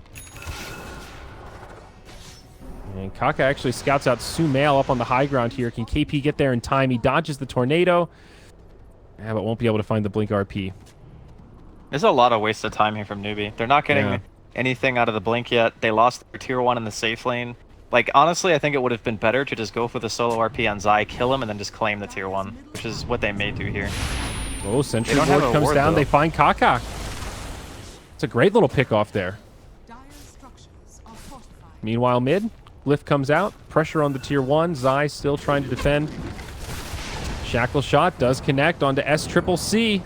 And Kaka actually scouts out Sumail up on the high ground here. Can KP get there in time? He dodges the tornado. Yeah, but won't be able to find the Blink RP. There's a lot of wasted time here from Newbie. They're not getting anything out of the Blink yet. They lost their tier 1 in the safe lane. Like, honestly, I think it would have been better to just go for the solo RP on Zai, kill him, and then just claim the tier 1, which is what they may do here. Oh, Sentry They don't have Ward a comes ward, down. though. They find Kaka. It's a great little pick off there. Meanwhile, mid, Glyph comes out. Pressure on the tier 1. Zai still trying to defend. Shackle shot does connect onto SCCC.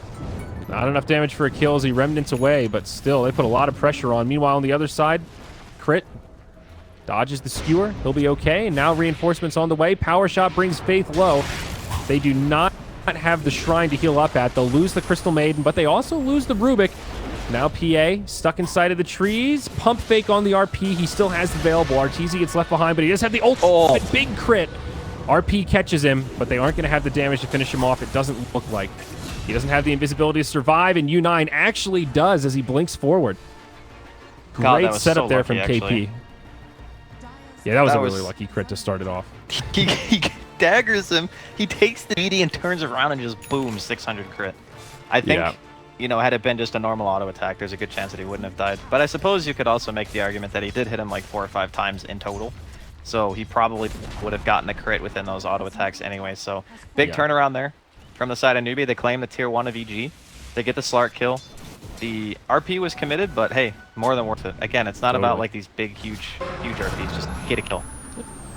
Not enough damage for a kill as he remnants away, but still, they put a lot of pressure on. Meanwhile, on the other side, Crit dodges the skewer. He'll be okay. And now reinforcements on the way. Power shot brings Faith low. They do not have the shrine to heal up at. They'll lose the Crystal Maiden, but they also lose the Rubik. Now PA stuck inside of the trees. Pump fake on the RP. He still has the available. Arteezy gets left behind, but he does have the ultimate big crit. RP catches him, but they aren't going to have the damage to finish him off. It doesn't look like. He doesn't have the invisibility to survive, and U9 actually does as he blinks forward. God, Great that was setup so there lucky, from actually. KP. Yeah, that was That a was- really lucky crit to start it off. He daggers him, he takes the BD and turns around and just boom, 600 crit. I think, you know, had it been just a normal auto attack, there's a good chance that he wouldn't have died. But I suppose you could also make the argument that he did hit him like 4 or 5 times in total. So he probably would have gotten a crit within those auto attacks anyway. So big turnaround there from the side of Newbie. They claim the tier 1 of EG. They get the Slark kill. The RP was committed, but hey, more than worth it. Again, it's not about Totally. like these big, huge RPs. Just get a kill.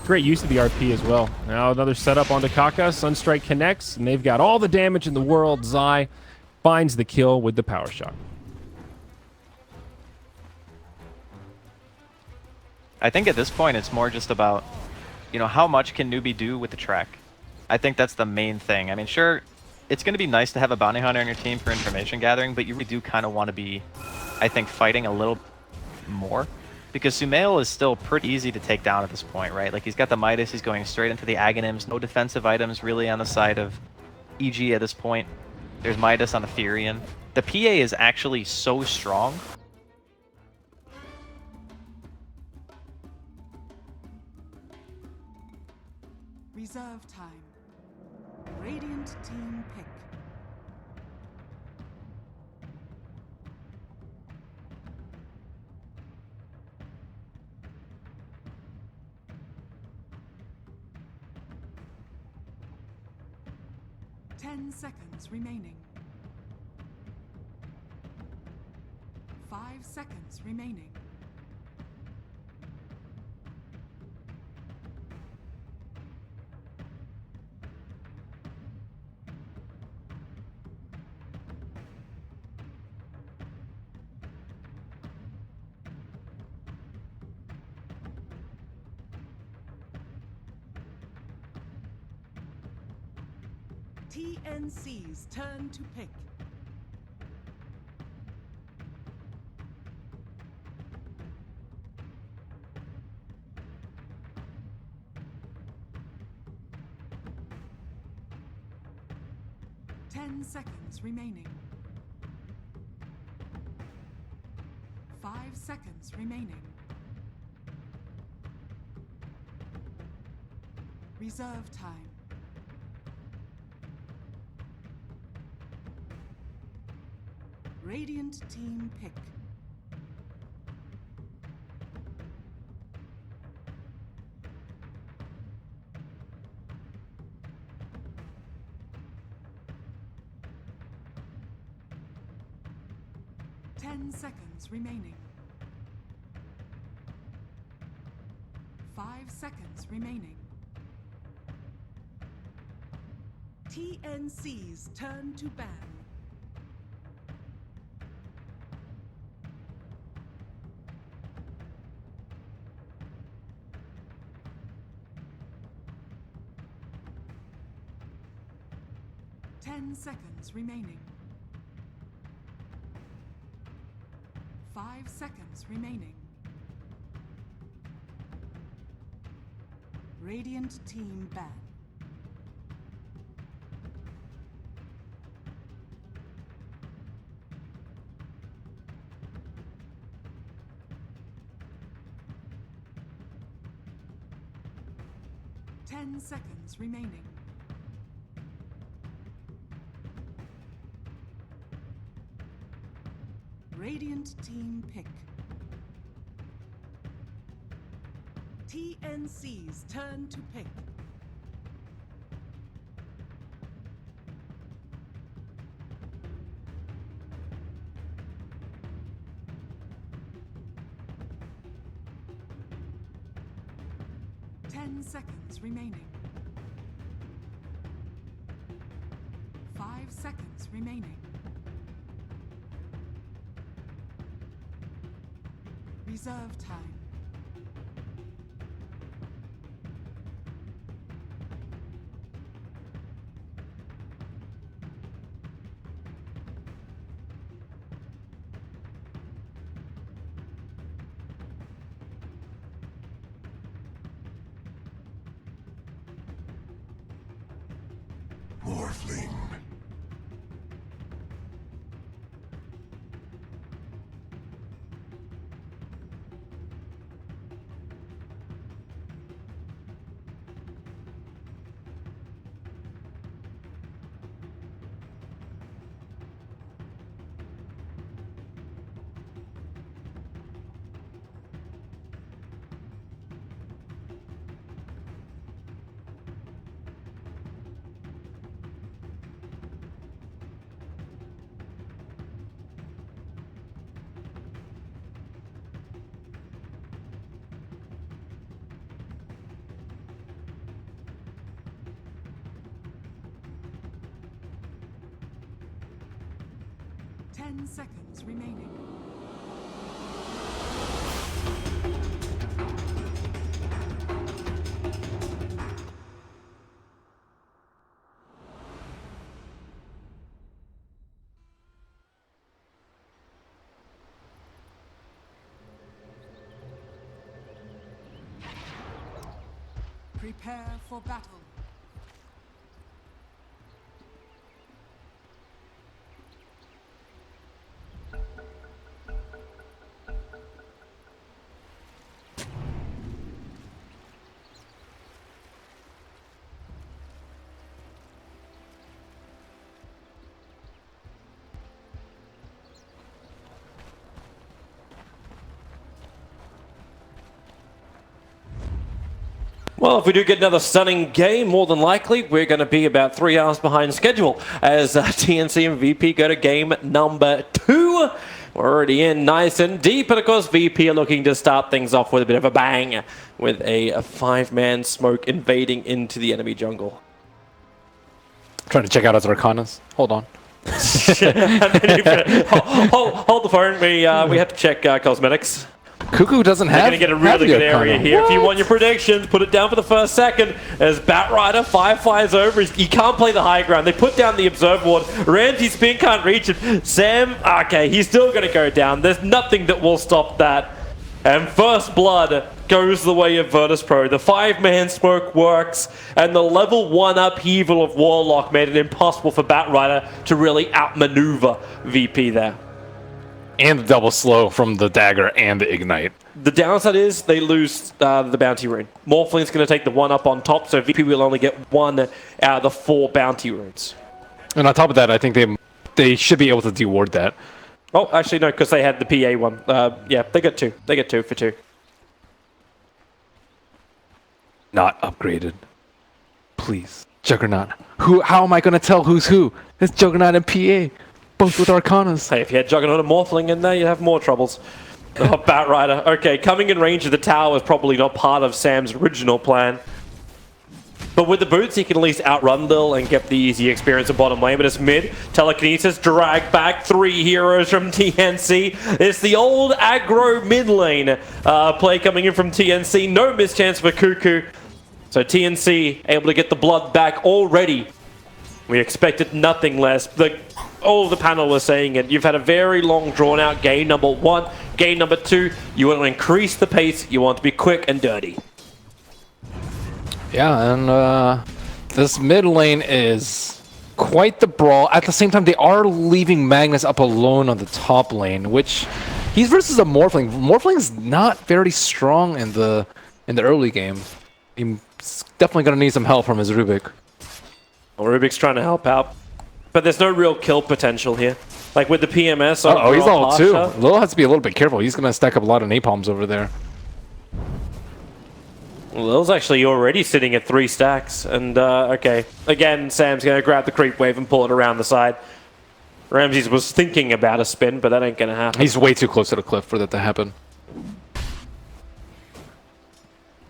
Great use of the RP as well. Now another setup onto Kaka. Sunstrike connects, and they've got all the damage in the world. Zai finds the kill with the power shot. I think at this point it's more just about, you know, how much can newbie do with the track. I think that's the main thing. I mean, sure, it's going to be nice to have a bounty hunter on your team for information gathering, but you really do kind of want to be, I think, fighting a little more. Because Sumail is still pretty easy to take down at this point, right? Like, he's got the Midas, he's going straight into the Aghanims, no defensive items really on the side of EG at this point. There's Midas on the Furion. The PA is actually so strong. Reserve time. Radiant team pick. Ten seconds remaining. 5 seconds remaining. TNC's turn to pick. Ten seconds remaining. 5 seconds remaining. Reserve time. Radiant team pick. Ten seconds remaining. 5 seconds remaining. TNC's turn to ban. Ten seconds remaining. 5 seconds remaining. Radiant team ban. Ten seconds remaining. Radiant team pick. TNC's turn to pick. Ten seconds remaining. 5 seconds remaining. Reserve time. Morphling. 10 seconds remaining. Prepare for battle. Well, if we do get another stunning game, more than likely, we're going to be about 3 hours behind schedule as TNC and VP go to game number 2. We're already in nice and deep, and of course VP are looking to start things off with a bit of a bang with a 5-man smoke invading into the enemy jungle. Trying to check out his Arcanas. Hold on. hold the phone. We have to check cosmetics. Cuckoo doesn't have. You're going to get a really good area here. If you want your predictions, put it down for the first second. As Batrider flies over. He can't play the high ground. They put down the Observe Ward. Ramsey's spin can't reach it. Sam, okay, he's still going to go down. There's nothing that will stop that. And first blood goes the way of Virtus Pro. The 5-man smoke works, and the level 1 upheaval of Warlock made it impossible for Batrider to really outmaneuver VP there. And the double slow from the dagger and the ignite. The downside is they lose the bounty rune. Morphling's going to take the 1 up on top, so VP will only get 1 out of the 4 bounty runes. And on top of that, I think they should be able to deward that. Oh, actually no, because they had the PA one. Yeah, they get 2. They get 2 for 2. Not upgraded. Please. Juggernaut. How am I going to tell who's who? It's Juggernaut and PA. Both with Arcanas. Hey, if you had Juggernaut and Morphling in there, you'd have more troubles. Oh, Batrider. Okay, coming in range of the tower is probably not part of Sam's original plan. But with the boots, he can at least outrun Lil and get the easy experience of bottom lane. But it's mid. Telekinesis, drag back 3 heroes from TNC. It's the old aggro mid lane play coming in from TNC. No mischance for Cuckoo. So TNC able to get the blood back already. We expected nothing less. All the panel was saying it. You've had a very long, drawn-out game number 1. Game number 2, you want to increase the pace. You want to be quick and dirty. Yeah, and this mid lane is quite the brawl. At the same time, they are leaving Magnus up alone on the top lane, which he's versus a Morphling. Morphling's not very strong in the early game. He's definitely going to need some help from his Rubik. Well, Rubik's trying to help out. But there's no real kill potential here. Like with the PMS... Oh, he's level 2. Lil has to be a little bit careful. He's going to stack up a lot of napalms over there. Well, Lil's actually already sitting at 3 stacks. And, okay. Again, Sam's going to grab the creep wave and pull it around the side. Ramses was thinking about a spin, but that ain't going to happen. He's way too close to the cliff for that to happen.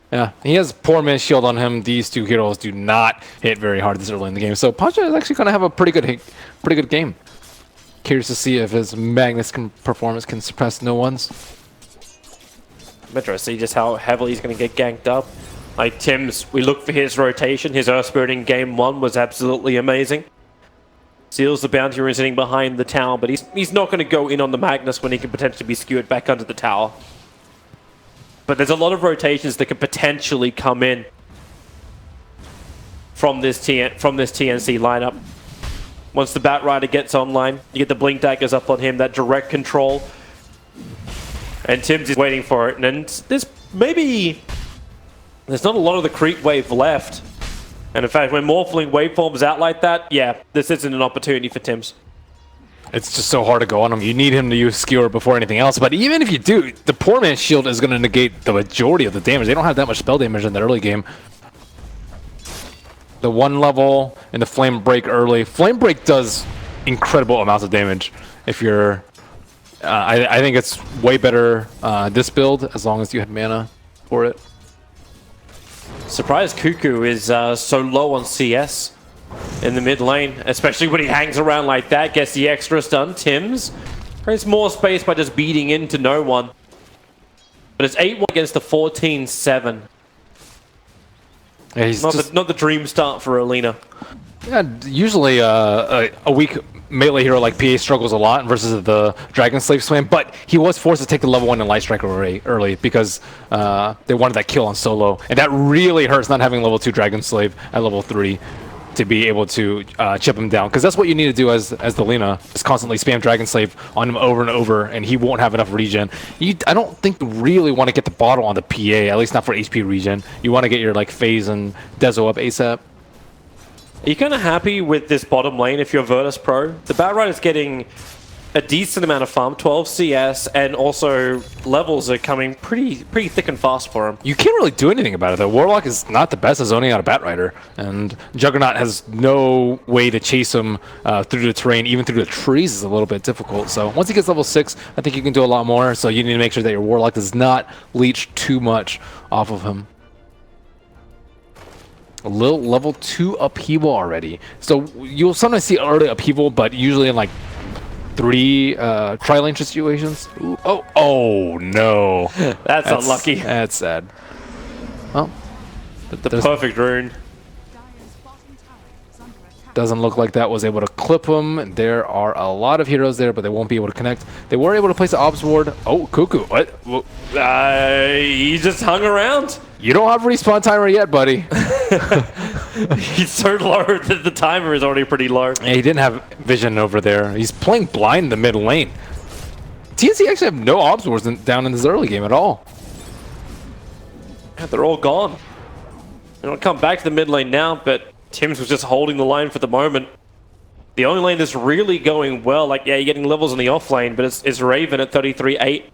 Yeah, he has poor man's shield on him. These 2 heroes do not hit very hard this early in the game. So Pasha is actually going to have a pretty good game. Curious to see if his Magnus performance can suppress no one's. I'm interested to see just how heavily he's going to get ganked up. Like Tim's, we look for his rotation. His Earth Spirit in game 1 was absolutely amazing. Seals the bounty rune sitting behind the tower, but he's not going to go in on the Magnus when he can potentially be skewered back under the tower. But there's a lot of rotations that could potentially come in from this TNC lineup. Once the Batrider gets online, you get the Blink Daggers up on him, that direct control. And Tim's is waiting for it. And there's not a lot of the creep wave left. And in fact, when Morphling waveforms out like that, yeah, this isn't an opportunity for Tim's. It's just so hard to go on him. You need him to use Skewer before anything else. But even if you do, the poor man's shield is going to negate the majority of the damage. They don't have that much spell damage in the early game. The 1 level and the Flame Break early. Flame Break does incredible amounts of damage. If you're... I think it's way better this build, as long as you had mana for it. Surprised Cuckoo is so low on CS. in the mid lane, especially when he hangs around like that, gets the extra stun. Tims creates more space by just beating into no one. But it's 8-1 against the 14-7. Yeah, he's not the dream start for Lina. Yeah, usually a weak melee hero like PA struggles a lot versus the Dragon Slave swing, but he was forced to take the level 1 and Light Strike early because they wanted that kill on solo, and that really hurts not having level 2 Dragon Slave at level 3 to be able to chip him down, because that's what you need to do as the Lina, is constantly spam Dragon Slave on him over and over, and he won't have enough regen. I don't think you really want to get the bottle on the PA, at least not for HP regen. You want to get your like Phase and Dezo up ASAP. Are you kind of happy with this bottom lane if you're Virtus Pro? The Batrider is getting a decent amount of farm, 12 CS, and also levels are coming pretty thick and fast for him. You can't really do anything about it though. Warlock is not the best at zoning out a Batrider, and Juggernaut has no way to chase him through the terrain. Even through the trees is a little bit difficult. So once he gets level 6, I think you can do a lot more. So you need to make sure that your Warlock does not leech too much off of him. A little level 2 upheaval already. So you'll sometimes see early upheaval, but usually in like 3 tri-lane situations. Ooh, oh no. That's unlucky. That's sad. Well, The perfect rune. Dire's bottom tower is under attack. doesn't look like that was able to clip him. There are a lot of heroes there, but they won't be able to connect. They were able to place the Ops ward. Oh, Cuckoo. What? He just hung around. You don't have respawn timer yet, buddy. He's so low that the timer is already pretty low. Yeah, he didn't have vision over there. He's playing blind in the mid lane. TNC actually have no Ops wards down in this early game at all. Yeah, they're all gone. They don't come back to the mid lane now, but Tims was just holding the line for the moment. The only lane that's really going well, like, yeah, you're getting levels in the off lane, but it's Raven at 33-8.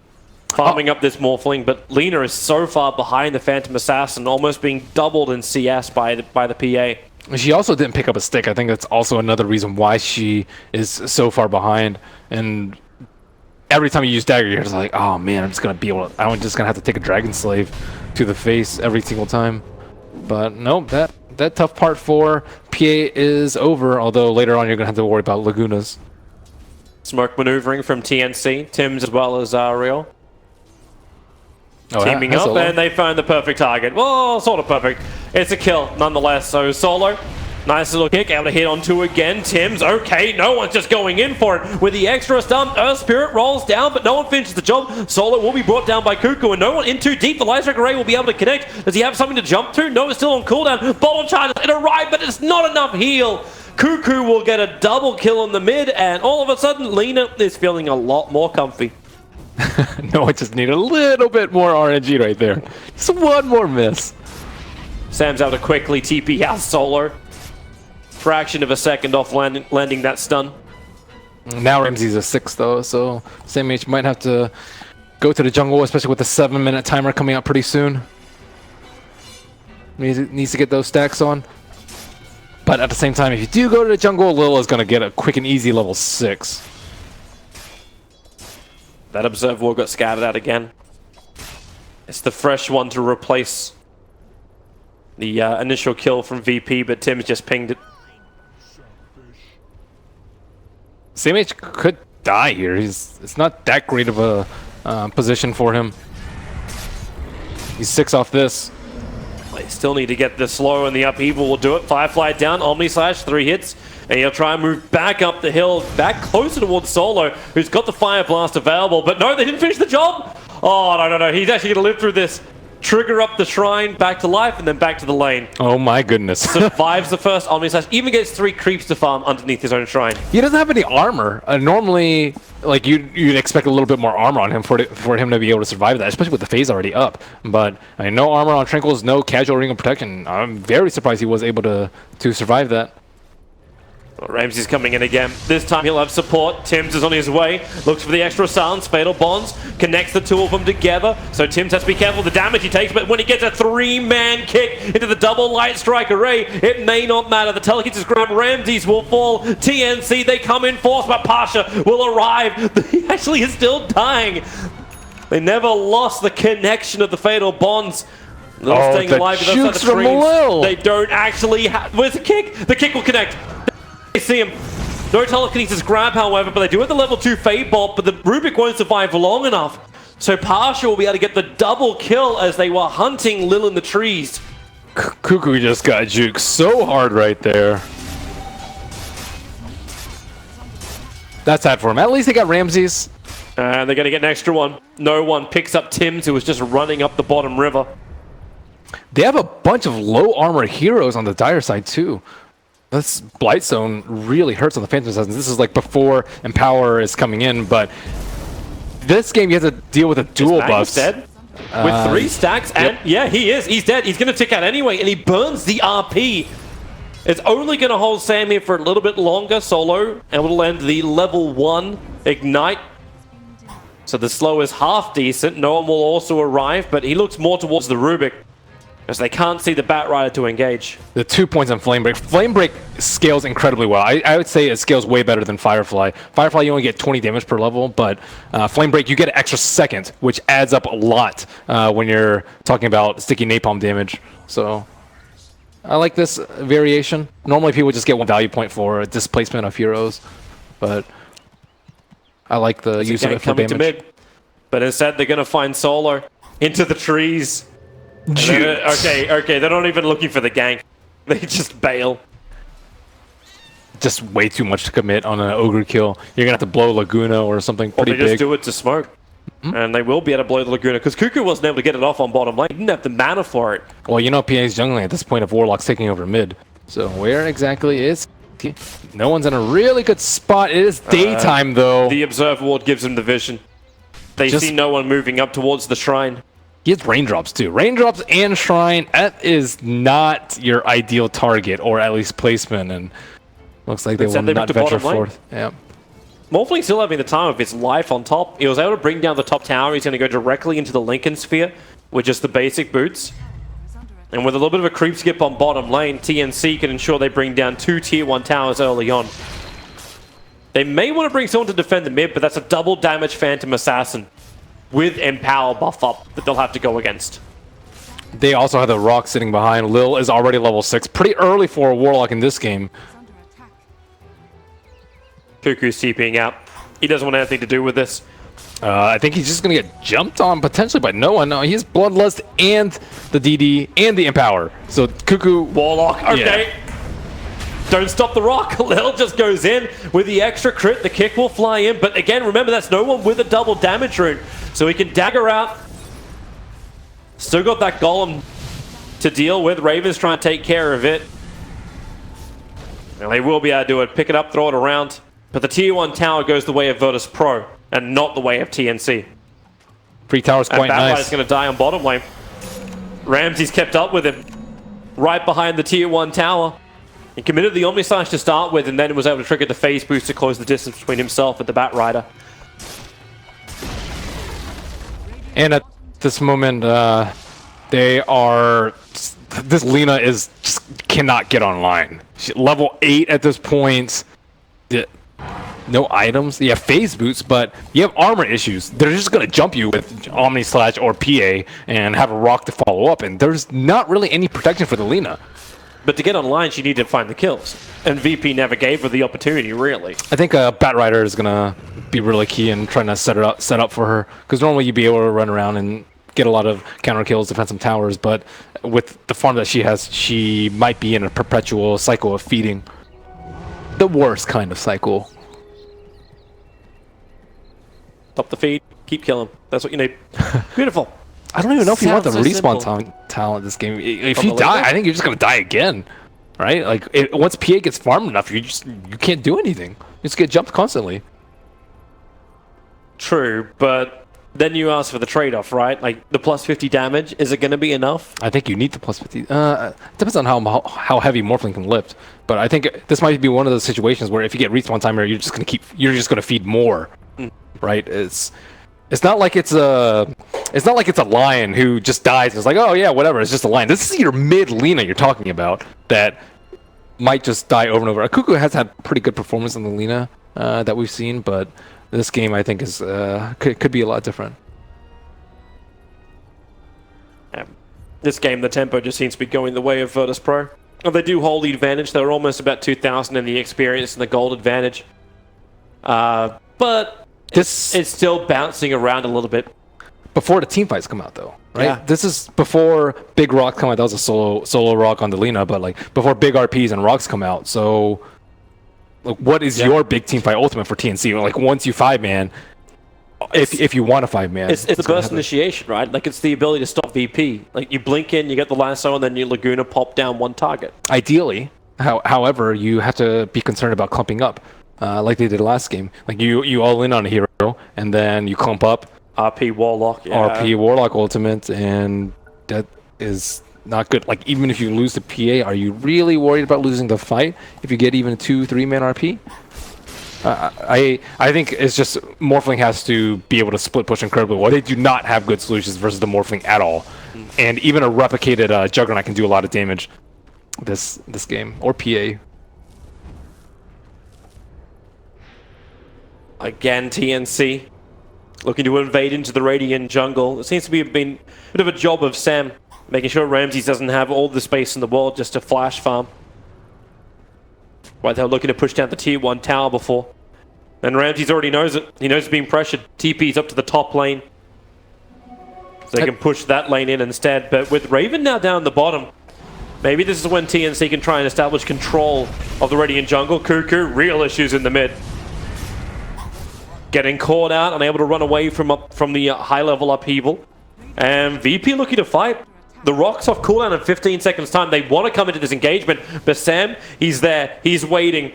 Farming up this Morphling, but Lina is so far behind the Phantom Assassin, almost being doubled in CS by the PA. She also didn't pick up a stick. I think that's also another reason why she is so far behind. And every time you use dagger, you're just like, oh man, I'm just gonna have to take a Dragon Slave to the face every single time. But no, that tough part for PA is over. Although later on, you're gonna have to worry about Lagunas. Smoke maneuvering from TNC, Tims as well as Ariel. Teaming up, and they found the perfect target. Well, sort of perfect. It's a kill, nonetheless. So Solo, nice little kick, able to hit on 2 again. Tims, okay, no one's just going in for it. With the extra stun, Earth Spirit rolls down, but no one finishes the job. Solo will be brought down by Cuckoo, and no one in too deep. The Light Strike Array will be able to connect. Does he have something to jump to? No, it's still on cooldown. Bottle charge, it arrived, but it's not enough heal. Cuckoo will get a double kill on the mid, and all of a sudden, Lina is feeling a lot more comfy. No, I just need a little bit more RNG right there. Just one more miss. Sam's able to quickly TP out Solo. Fraction of a second off landing that stun. Now Ramsey's a 6 though, so SamH might have to go to the jungle, especially with the 7-minute timer coming out pretty soon. Needs to get those stacks on. But at the same time, if you do go to the jungle, Lil is going to get a quick and easy level 6. That Observe Wall got scattered out again. It's the fresh one to replace the initial kill from VP, but Tim's just pinged it. SamH could die here. It's not that great of a position for him. He's 6 off this. They still need to get the slow, and the upheaval will do it. Firefly down, Omni Slash, 3 hits. And he'll try and move back up the hill, back closer towards Solo, who's got the Fire Blast available. But no, they didn't finish the job. Oh, no. He's actually going to live through this. Trigger up the shrine, back to life, and then back to the lane. Oh my goodness. Survives the first Omni Slash, even gets 3 creeps to farm underneath his own shrine. He doesn't have any armor. Normally, like you'd expect a little bit more armor on him for him to be able to survive that, especially with the phase already up. But I mean, no armor on Tranquils, no casual ring of protection. I'm very surprised he was able to survive that. Ramsey's coming in again. This time he'll have support. Tims is on his way. Looks for the extra silence. Fatal Bonds connects the 2 of them together. So Tims has to be careful of the damage he takes, but when he gets a 3-man kick into the double Light Strike Array, it may not matter. The telekinesis is grabbed. Ramses will fall. TNC, they come in force, but Pasha will arrive. He actually is still dying. They never lost the connection of the Fatal Bonds. They're staying alive outside the trees. They don't actually have... Where's the kick? The kick will connect. They see him. No telekinesis grab, however, but they do have the level 2 Fade Bolt, but the Rubik won't survive long enough. So Pasha will be able to get the double kill as they were hunting Lil in the trees. Cuckoo just got juked so hard right there. That's sad for him. At least they got Ramses. And they're going to get an extra one. No one picks up Tim's, who was just running up the bottom river. They have a bunch of low armor heroes on the dire side too. This Blight Zone really hurts on the Phantom Assassins. This is like before Empower is coming in, but this game you have to deal with a dual buff. Dead with 3 stacks, and yeah, he is. He's dead. He's going to tick out anyway, and he burns the RP. It's only going to hold Sam here for a little bit longer, solo, and it'll end the level 1 Ignite. So the slow is half decent. No one will also arrive, but he looks more towards the Rubik, as they can't see the Bat Rider to engage. The 2 points on Flame Break. Flame Break scales incredibly well. I would say it scales way better than Firefly. Firefly, you only get 20 damage per level, but Flame Break, you get an extra second, which adds up a lot when you're talking about sticky napalm damage. So I like this variation. Normally people just get 1 value point for displacement of heroes, but I like the use of it for coming damage. To mid, but instead they're going to find Solo into the trees. Okay, they're not even looking for the gank. They just bail. Just way too much to commit on an Ogre kill. You're going to have to blow Laguna or something pretty big. Or they just big. do it to smoke. And they will be able to blow the Laguna, because Cuckoo wasn't able to get it off on bottom lane. He didn't have the mana for it. Well, you know PA's jungling at this point if Warlock's taking over mid. So where exactly is he? No one's in a really good spot. It is daytime, though. The Observe Ward gives him the vision. They see no one moving up towards the shrine. He has raindrops too. Raindrops and shrine, that is not your ideal target, or at least placement, and looks like they will not venture forth. Yeah. Morphling still having the time of his life on top. He was able to bring down the top tower. He's going to go directly into the Lincoln Sphere with just the basic boots. And with a little bit of a creep skip on bottom lane, TNC can ensure they bring down 2 tier 1 towers early on. They may want to bring someone to defend the mid, but that's a double damage Phantom Assassin with Empower buff up that they'll have to go against. They also have the Rock sitting behind. Lil is already level 6. Pretty early for a Warlock in this game. Cuckoo's TPing out. He doesn't want anything to do with this. I think he's just going to get jumped on potentially by no one. No, he has Bloodlust and the DD and the Empower. So Cuckoo... Warlock, okay. Yeah. Don't stop the Rock. Lil just goes in with the extra crit. The kick will fly in. But again, remember, that's no one with a double damage rune. So he can dagger out. Still got that Golem to deal with. Raven's trying to take care of it. And they will be able to do it. Pick it up, throw it around. But the tier 1 tower goes the way of Virtus Pro and not the way of TNC. Free tower's quite nice. And Batlight is going to die on bottom lane. Ramsey's kept up with him. Right behind the tier 1 tower. He committed the Omnislash to start with, and then was able to trigger the phase boost to close the distance between himself and the Bat Rider. And at this moment, they are... This Lina is just cannot get online. Level 8 at this point. No items. You have phase boots, but you have armor issues. They're just going to jump you with Omnislash or PA and have a Rock to follow up, and there's not really any protection for the Lina. But to get online, she needed to find the kills. And VP never gave her the opportunity, really. I think Bat Rider is going to be really key in trying to set up for her. Because normally you'd be able to run around and get a lot of counter kills, defend some towers. But with the farm that she has, she might be in a perpetual cycle of feeding. The worst kind of cycle. Stop the feed, keep killing. That's what you need. Beautiful. I don't even know if you want the respawn talent this game. If you die, I think you're just gonna die again, right? Like once PA gets farmed enough, you can't do anything. You just get jumped constantly. True, but then you ask for the trade-off, right? Like the plus 50 damage, is it gonna be enough? I think you need the plus 50. Depends on how heavy Morphling can lift. But I think this might be one of those situations where if you get respawn timer, you're just gonna feed more, right? It's not like it's a lion who just dies and is like, oh yeah, whatever, it's just a lion. This is your mid Lina you're talking about that might just die over and over. Akuku has had pretty good performance in the Lina that we've seen, but this game I think is could be a lot different. Yeah. This game, the tempo just seems to be going the way of Virtus Pro. they do hold the advantage. They're almost about 2,000 in the experience and the gold advantage. But it's still bouncing around a little bit. Before the team fights come out, though, right? Yeah. This is before big rocks come out. That was a solo rock on the Lina, but like before big RPs and rocks come out. So, like, what is your big team fight ultimate for TNC? Like, once you 5-man, if you want to 5-man, it's the burst initiation, right? Like, it's the ability to stop VP. Like, you blink in, you get the lasso, and then your Laguna pop down one target. Ideally, however, you have to be concerned about clumping up, like they did last game. Like, you all in on a hero, and then you clump up. RP Warlock, yeah. RP Warlock ultimate, and that is not good. Like, even if you lose the PA, are you really worried about losing the fight if you get even a 2-3-man RP? I think it's just Morphling has to be able to split push incredibly well. They do not have good solutions versus the Morphling at all. And even a replicated Juggernaut can do a lot of damage this game, or PA. Again, TNC looking to invade into the Radiant jungle. It seems to be been a bit of a job of Sam, making sure Ramses doesn't have all the space in the world just to flash farm. Right, they were looking to push down the tier 1 tower before. And Ramses already knows it. He knows he's being pressured. TP's up to the top lane. So they can push that lane in instead. But with Raven now down the bottom, maybe this is when TNC can try and establish control of the Radiant jungle. Cuckoo, real issues in the mid. Getting caught out, unable to run away from the high-level upheaval. And VP looking to fight. The Rock's off cooldown in 15 seconds time. They want to come into this engagement, but Sam, he's there. He's waiting.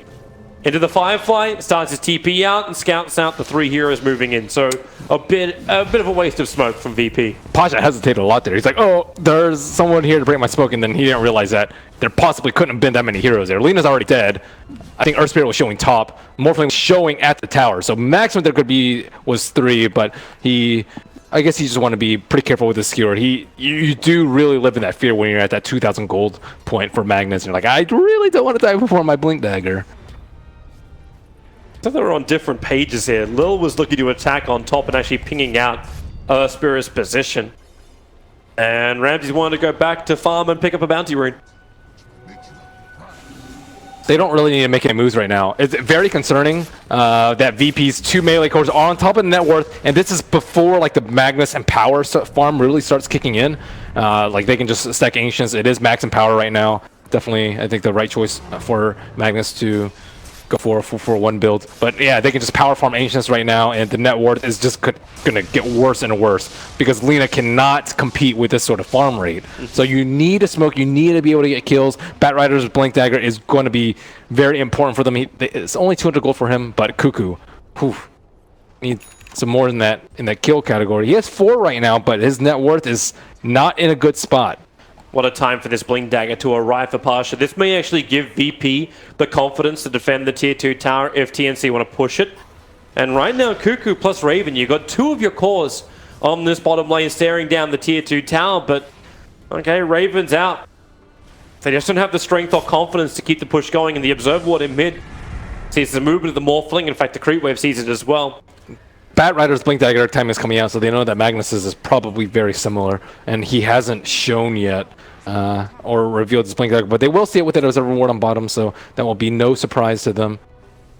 Into the Firefly, starts his TP out, and scouts out the 3 heroes moving in. So a bit of a waste of smoke from VP. Pasha hesitated a lot there. He's like, oh, there's someone here to break my smoke, and then he didn't realize that there possibly couldn't have been that many heroes there. Lina's already dead. I think Earth Spirit was showing top. Morphling was showing at the tower. So maximum there could be was 3, but I guess he just want to be pretty careful with his skewer. You do really live in that fear when you're at that 2,000 gold point for Magnus. And you're like, I really don't want to die before my Blink Dagger. So they were on different pages here. Lil was looking to attack on top and actually pinging out Spirit's position. And Ramses wanted to go back to farm and pick up a bounty rune. They don't really need to make any moves right now. It's very concerning that VP's 2 melee cores are on top of the net worth, and this is before like the Magnus and Power farm really starts kicking in. Like they can just stack Ancients. It is max and Power right now. Definitely, I think the right choice for Magnus to go for one build. But yeah, they can just power farm Ancients right now, and the net worth is just gonna get worse and worse because Lina cannot compete with this sort of farm rate. So you need to smoke, you need to be able to get kills. Batrider's Blink Dagger is going to be very important for them. It's only 200 gold for him, but Cuckoo, need some more than that in that kill category. He has 4 right now, but his net worth is not in a good spot. What a time for this Blink Dagger to arrive for Pasha. This may actually give VP the confidence to defend the tier 2 tower if TNC want to push it. And right now, Cuckoo plus Raven, you've got 2 of your cores on this bottom lane staring down the tier 2 tower, but okay, Raven's out. They just don't have the strength or confidence to keep the push going, and the Observe Ward in mid sees the movement of the Morphling. In fact, the Creep Wave sees it as well. Batrider's Blink Dagger time is coming out, so they know that Magnus's is probably very similar, and he hasn't shown yet or revealed his Blink Dagger, but they will see it with it as a reward on bottom, so that will be no surprise to them.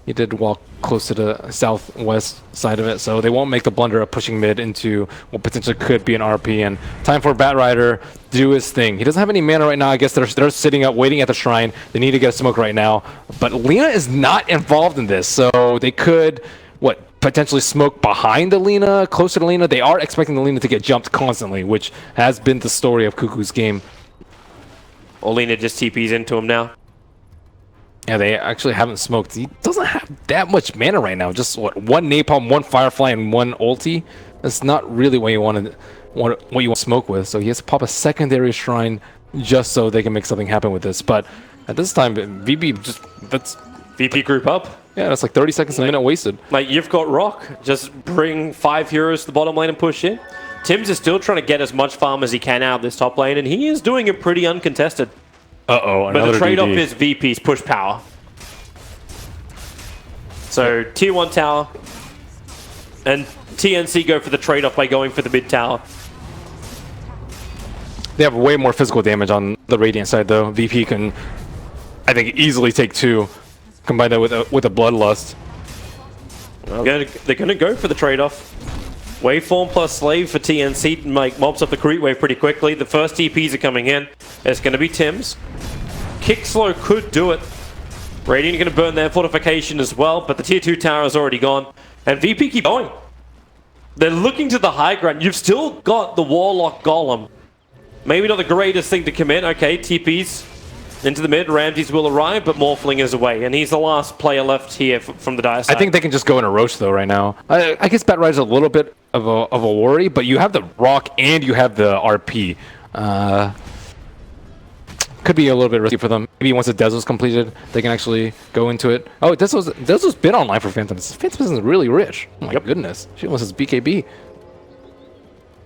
He did walk close to the southwest side of it, so they won't make the blunder of pushing mid into what potentially could be an RP. And time for Batrider to do his thing. He doesn't have any mana right now. I guess they're sitting up waiting at the shrine. They need to get a smoke right now, but Lina is not involved in this, so they could potentially smoke behind the Lina, closer to Lina. They are expecting the Lina to get jumped constantly, which has been the story of Cuckoo's game. Or Lina just TPs into him now. Yeah, they actually haven't smoked. He doesn't have that much mana right now. Just what, 1 Napalm, 1 Firefly, and 1 ulti. That's not really what you want to smoke with. So he has to pop a secondary shrine just so they can make something happen with this. But at this time, VP group up. Yeah, that's like 30 seconds a minute wasted. Like, you've got Rock. Just bring 5 heroes to the bottom lane and push in. Tim's is still trying to get as much farm as he can out of this top lane, and he is doing it pretty uncontested. Uh-oh, but the trade-off is VP's push power. So, tier 1 tower, and TNC go for the trade-off by going for the mid tower. They have way more physical damage on the Radiant side, though. VP can, I think, easily take 2. Combine that with a Bloodlust. Well, they're going to go for the trade-off. Waveform plus Slave for TNC mobs up the creep wave pretty quickly. The first TPs are coming in. It's going to be Tim's. Kick Slow could do it. Radiant are going to burn their fortification as well, but the tier 2 tower is already gone. And VP keep going. They're looking to the high ground. You've still got the Warlock Golem. Maybe not the greatest thing to commit. Okay, TPs into the mid. Ramses will arrive, but Morphling is away. And he's the last player left here from the Dire side. I think they can just go in a Roche, though, right now. I guess Bat Rider's a little bit of a worry, but you have the Rock and you have the RP. Could be a little bit risky for them. Maybe once the Dezo's completed, they can actually go into it. Oh, Dezo's been online for Phantoms. Phantoms is really rich. Oh my goodness. She almost has BKB.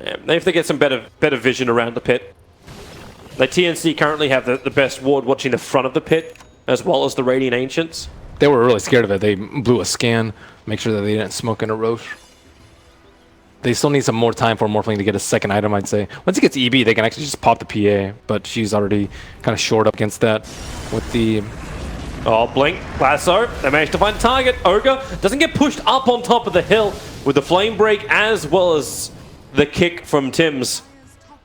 Yeah, if they get some better vision around the pit. The TNC currently have the best ward watching the front of the pit, as well as the Radiant Ancients. They were really scared of it. They blew a scan, make sure that they didn't smoke in a Roche. They still need some more time for Morphling to get a second item, I'd say. Once he gets EB, they can actually just pop the PA, but she's already kind of shored up against that with the... Oh, Blink, Lasso, they managed to find a target. Ogre doesn't get pushed up on top of the hill with the Flame Break as well as the kick from Tim's.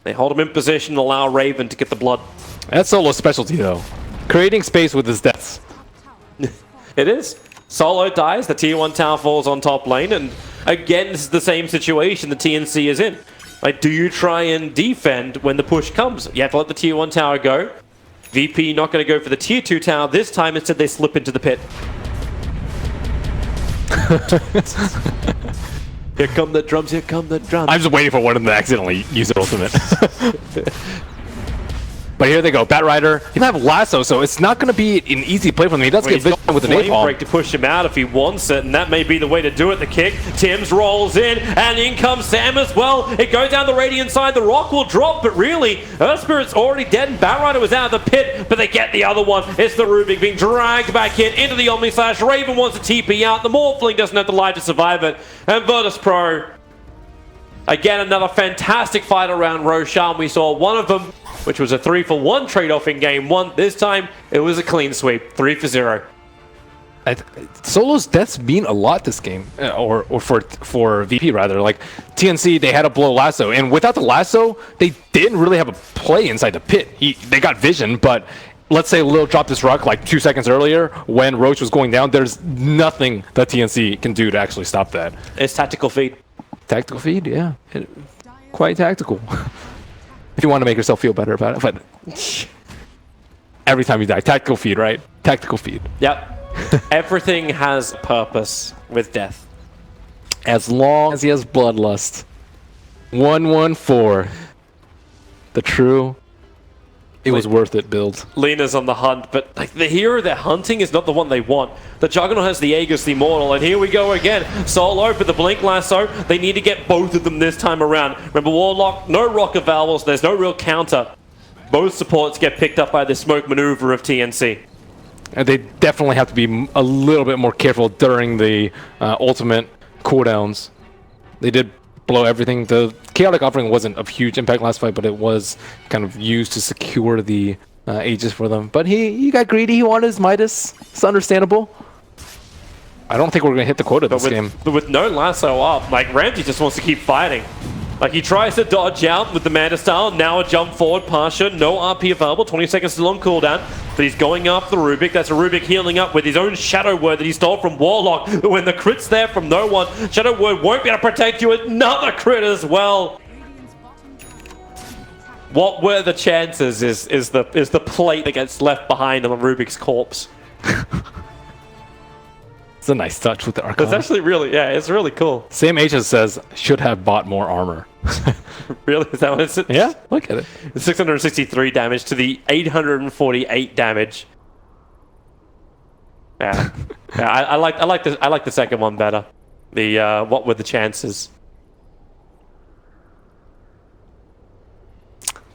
They hold him in position and allow Raven to get the blood. That's Solo's specialty, though. Creating space with his deaths. It is. Solo dies, the tier 1 tower falls on top lane, and again, this is the same situation the TNC is in. Like, do you try and defend when the push comes? You have to let the tier 1 tower go. VP not going to go for the tier 2 tower this time, instead they slip into the pit. Here come the drums, here come the drums. I'm just waiting for one of them to accidentally use their ultimate. But here they go. Bat Rider. He doesn't have Lasso, so it's not going to be an easy play for him. He does get vision with an Flame Break to push him out if he wants it, and that may be the way to do it. The kick. Tim's rolls in, and in comes Sam as well. It goes down the Radiant side. The rock will drop, but really, Earth Spirit's already dead, and Bat Rider was out of the pit, but they get the other one. It's the Rubik being dragged back in into the Omni Slash. Raven wants to TP out. The Morphling doesn't have the life to survive it. And Virtus Pro, again, another fantastic fight around Roshan. We saw one of them, which was a 3-for-1 trade-off in game 1. This time, it was a clean sweep, 3-for-0. Solo's deaths mean a lot this game, or for VP rather. Like TNC, they had to blow Lasso, and without the Lasso, they didn't really have a play inside the pit. They got vision, but let's say Lil dropped this rock like 2 seconds earlier when Roach was going down. There's nothing that TNC can do to actually stop that. It's tactical feed. Tactical feed, yeah, quite tactical. If you want to make yourself feel better about it, but every time you die, tactical feed, right? Tactical feed. Yep. Everything has purpose with death. As long as he has Bloodlust. 114. The true... It was worth it build. Lina's on the hunt, but like the hero they're hunting is not the one they want. The Juggernaut has the Aegis, the Immortal, and here we go again. Solo, but the Blink Lasso, they need to get both of them this time around. Remember, Warlock, no Rocket Valves, there's no real counter. Both supports get picked up by the smoke maneuver of TNC. And they definitely have to be a little bit more careful during the ultimate cooldowns. They did blow everything. The Chaotic Offering wasn't of huge impact last fight, but it was kind of used to secure the Aegis for them. But he got greedy. He wanted his Midas. It's understandable. I don't think we're going to hit the quota this game. But with no Lasso up, like Ramsey just wants to keep fighting. Like he tries to dodge out with the Mana Style, now a jump forward, Pasha, no RP available, 20 seconds still on cooldown, but he's going after the Rubik. That's a Rubik healing up with his own Shadow Word that he stole from Warlock. But when the crit's there from no one, Shadow Word won't be able to protect you. Another crit as well. What were the chances is the plate that gets left behind on the Rubik's corpse. It's a nice touch with the Arcana. It's actually really, yeah, it's really cool. Same agent says, should have bought more armor. Really? Is that what it's? Yeah, look at it. 663 damage to the 848 damage. Yeah, yeah. I like the second one better. The what were the chances?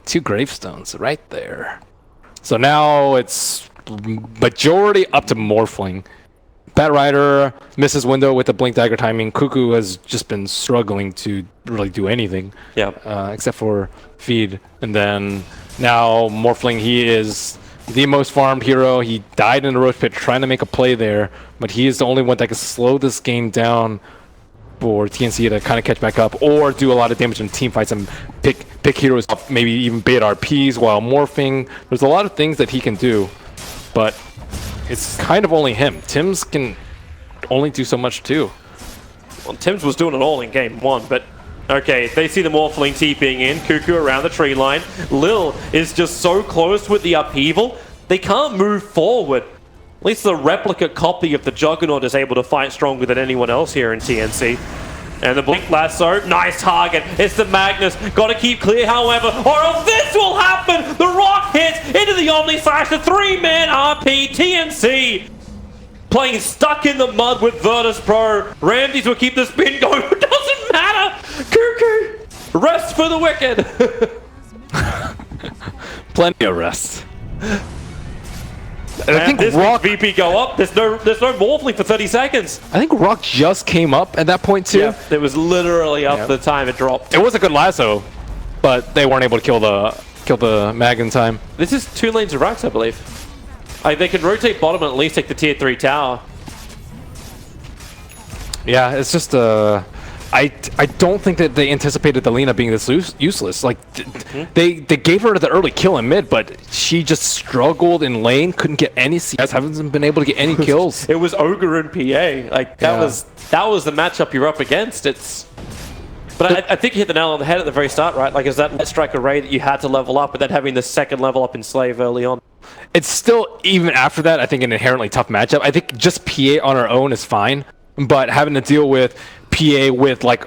2 gravestones right there. So now it's majority up to Morphling. Bat Rider misses window with the blink dagger timing. Cuckoo has just been struggling to really do anything. Yeah. Except for feed. And then now Morphling, he is the most farmed hero. He died in the Roach Pit trying to make a play there, but he is the only one that can slow this game down for TNC to kind of catch back up or do a lot of damage in team fights and pick heroes off, maybe even bait RPs while morphing. There's a lot of things that he can do, but it's kind of only him. Tim's can only do so much too. Well, Tim's was doing it all in game 1, but okay, they see the Morphling TPing in, Cuckoo around the tree line. Lil is just so close with the upheaval, they can't move forward. At least the replicate copy of the Juggernaut is able to fight stronger than anyone else here in TNC. And the Blink Lasso, nice target. It's the Magnus. Got to keep clear, however, or else this will happen. The Rock hits into the Omni Slash, the 3-man RP. TNC playing stuck in the mud with Virtus Pro. Ramses will keep the spin going. It doesn't matter. Cuckoo, rest for the wicked. Plenty of rest. And I think this Rock VP go up. There's no Morphling for 30 seconds. I think Rock just came up at that point too. Yeah, it was literally up the time it dropped. It was a good lasso, but they weren't able to kill the mag in time. This is 2 lanes of racks, I believe. They can rotate bottom and at least take the tier 3 tower. Yeah, it's just I don't think that they anticipated the Lina being this useless. Like, they gave her the early kill in mid, but she just struggled in lane, couldn't get any CS, hasn't been able to get any kills. It was Ogre and PA. Like, that was the matchup you're up against. But I think you hit the nail on the head at the very start, right? Like, is that Let Strike Array that you had to level up, but then having the second level up in Slave early on? It's still, even after that, I think an inherently tough matchup. I think just PA on her own is fine, but having to deal with PA with like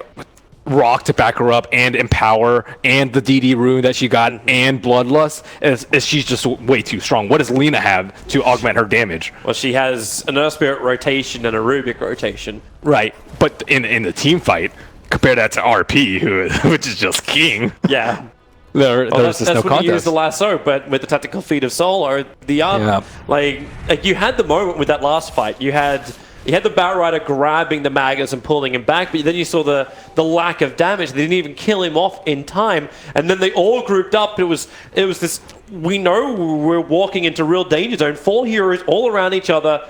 Rock to back her up and Empower and the DD rune that she got and Bloodlust, is she's just way too strong. What does Lina have to augment her damage? Well, she has an Earth Spirit rotation and a Rubik rotation. Right, but in the team fight, compare that to RP, which is just king. Yeah. There's just no that's when contest. you use the lasso, but with the tactical feat of Solar, like you had the moment with that last fight. You had the Bat Rider grabbing the Magus and pulling him back, but then you saw the lack of damage. They didn't even kill him off in time, and then they all grouped up. It was this. We know we're walking into real danger zone. 4 heroes all around each other.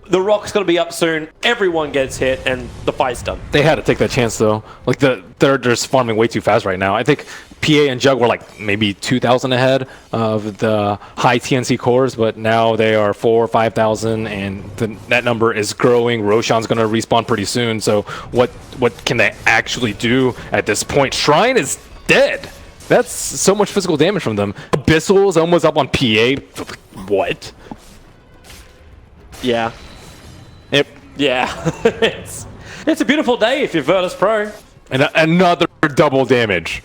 The Rock's going to be up soon. Everyone gets hit, and the fight's done. They had to take that chance, though. Like, they're just farming way too fast right now. I think PA and Jug were like maybe 2,000 ahead of the high TNC cores, but now they are 4,000 or 5,000, and that number is growing. Roshan's going to respawn pretty soon, so what can they actually do at this point? Shrine is dead. That's so much physical damage from them. Abyssal is almost up on PA. What? Yeah. Yeah. it's a beautiful day if you're Virtus Pro. And another double damage.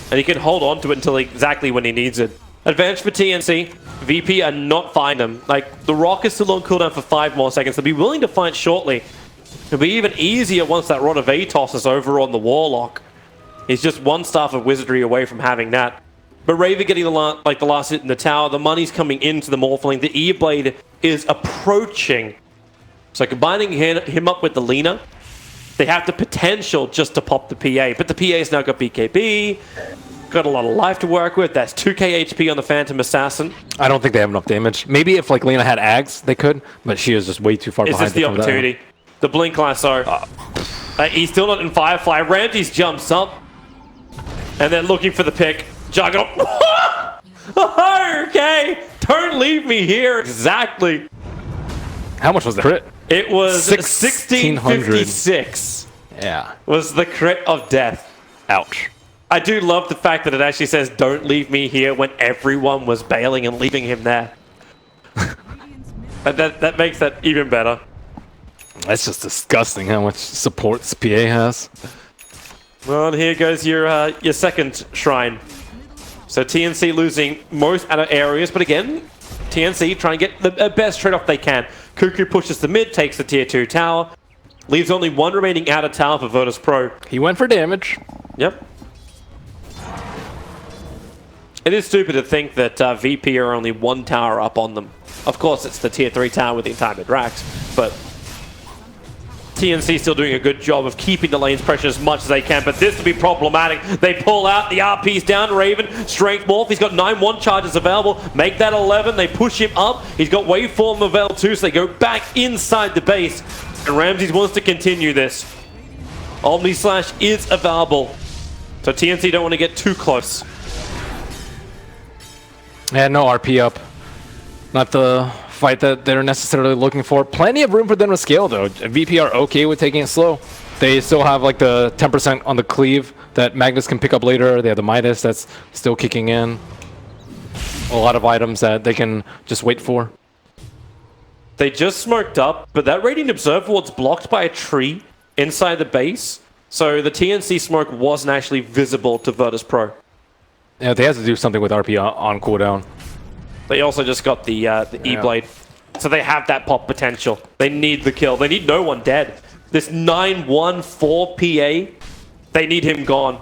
And he can hold on to it until exactly when he needs it. Advantage for TNC. VP are not finding them. Like, the Rock is still on cooldown for 5 more seconds. They'll be willing to fight shortly. It'll be even easier once that Rod of Atos is over on the Warlock. He's just 1 staff of Wizardry away from having that. But Raven getting the last hit in the tower. The money's coming into the Morphling. The Earblade is approaching. So combining him up with the Lina, they have the potential just to pop the PA. But the PA's now got BKB, got a lot of life to work with. That's 2k HP on the Phantom Assassin. I don't think they have enough damage. Maybe if like Lina had Ags, they could, but she is just way too far behind. Is this the opportunity? The Blink Lasso. He's still not in Firefly. Ramses jumps up, and then looking for the pick. Juggernaut. Okay, don't leave me here. Exactly. How much was the crit? It was 1656. Yeah. Was the crit of death. Ouch. I do love the fact that it actually says don't leave me here when everyone was bailing and leaving him there. that makes that even better. That's just disgusting how much support this PA has. Well, and here goes your second shrine. So TNC losing most out of areas, but again, TNC trying to get the best trade-off they can. Cuckoo pushes the mid, takes the tier 2 tower, leaves only 1 remaining outer tower for Virtus Pro. He went for damage. Yep. It is stupid to think that VP are only one tower up on them. Of course, it's the tier 3 tower with the entire mid-racks, but TNC still doing a good job of keeping the lanes pressure as much as they can, but this will be problematic. They pull out, the RP's down, Raven, Strength Morph, he's got 9-1 charges available, make that 11, they push him up, he's got Waveform available too, so they go back inside the base, and Ramses wants to continue this. Omni Slash is available, so TNC don't want to get too close. Yeah, no RP up. Not the fight that they're necessarily looking for. Plenty of room for them to scale, though. VP are okay with taking it slow. They still have like the 10% on the cleave that Magnus can pick up later. They have the Midas that's still kicking in. A lot of items that they can just wait for. They just smoked up, but that Radiant Observer Ward's blocked by a tree inside the base. So the TNC smoke wasn't actually visible to Virtus Pro. Yeah, they have to do something with RP on cooldown. They also just got the E-Blade. So they have that pop potential. They need the kill. They need no one dead. This 9-1-4 PA, they need him gone.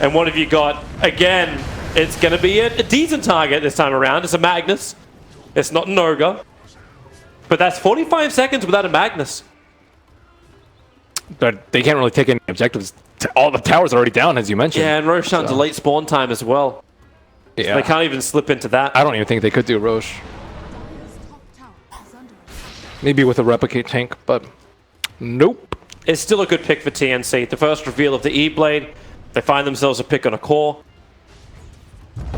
And what have you got? Again, it's going to be a decent target this time around. It's a Magnus. It's not an Ogre. But that's 45 seconds without a Magnus. But they can't really take any objectives. All the towers are already down, as you mentioned. Yeah, and Roshan's a late spawn time as well. Yeah. So they can't even slip into that. I don't even think they could do Roche. Maybe with a replicate tank, but nope. It's still a good pick for TNC. The first reveal of the E-Blade. They find themselves a pick on a core.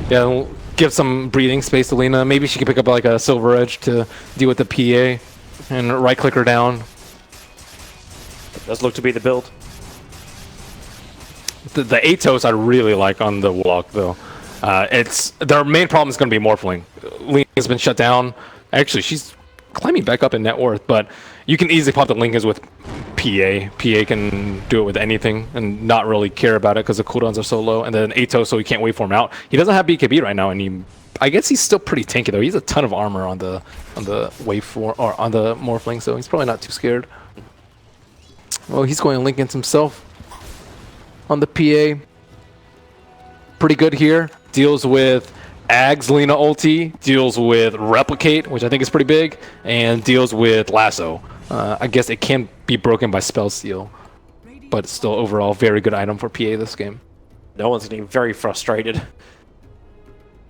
Yeah, we'll give some breathing space to Lina. Maybe she can pick up like a Silver Edge to deal with the PA and right-click her down. It does look to be the build. The Atos I really like on the walk, though. It's their main problem is going to be Morphling. Lina's been shut down. Actually, she's climbing back up in net worth, but you can easily pop the Lincolns with PA. PA can do it with anything and not really care about it because the cooldowns are so low. And then Atos, so he can't wait for him out. He doesn't have BKB right now, and I guess he's still pretty tanky though. He has a ton of armor on the wave 4 or on the Morphling, so he's probably not too scared. Well, he's going Lincolns himself on the PA. Pretty good here. Deals with Ags Lina ulti, deals with Replicate, which I think is pretty big, and deals with Lasso. I guess it can be broken by Spell Steal, but it's still overall very good item for PA this game. No one's getting very frustrated.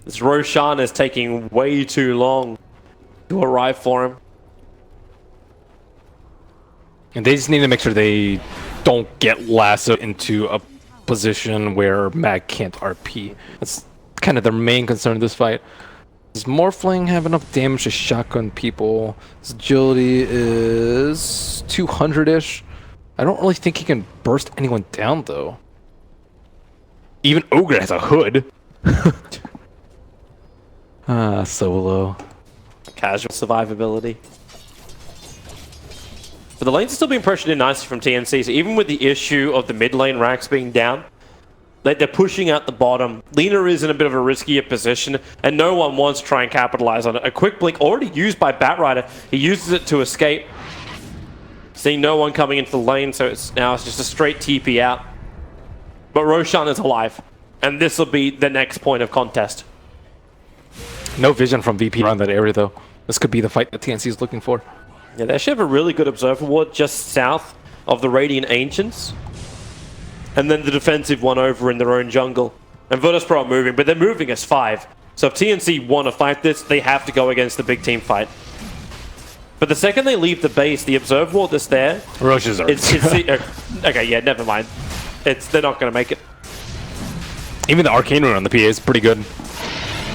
This Roshan is taking way too long to arrive for him. And they just need to make sure they don't get Lasso into a position where Mag can't RP. That's kind of their main concern in this fight. Does Morphling have enough damage to shotgun people? His agility is 200-ish. I don't really think he can burst anyone down, though. Even Ogre has a hood. Solo. Casual survivability. But the lanes are still being pressured in nicely from TNC, so even with the issue of the mid lane racks being down, they're pushing out the bottom. Lina is in a bit of a riskier position, and no one wants to try and capitalize on it. A quick blink already used by Batrider. He uses it to escape. Seeing no one coming into the lane, so it's just a straight TP out. But Roshan is alive, and this will be the next point of contest. No vision from VP around that area, though. This could be the fight that TNC is looking for. Yeah, they actually have a really good observer ward just south of the Radiant Ancients. And then the defensive one over in their own jungle. And Virtus Pro are moving, but they're moving as 5. So if TNC want to fight this, they have to go against the big team fight. But the second they leave the base, the observer ward that's there... Roche's are. Okay, yeah, never mind. They're not going to make it. Even the Arcana on the PA is pretty good.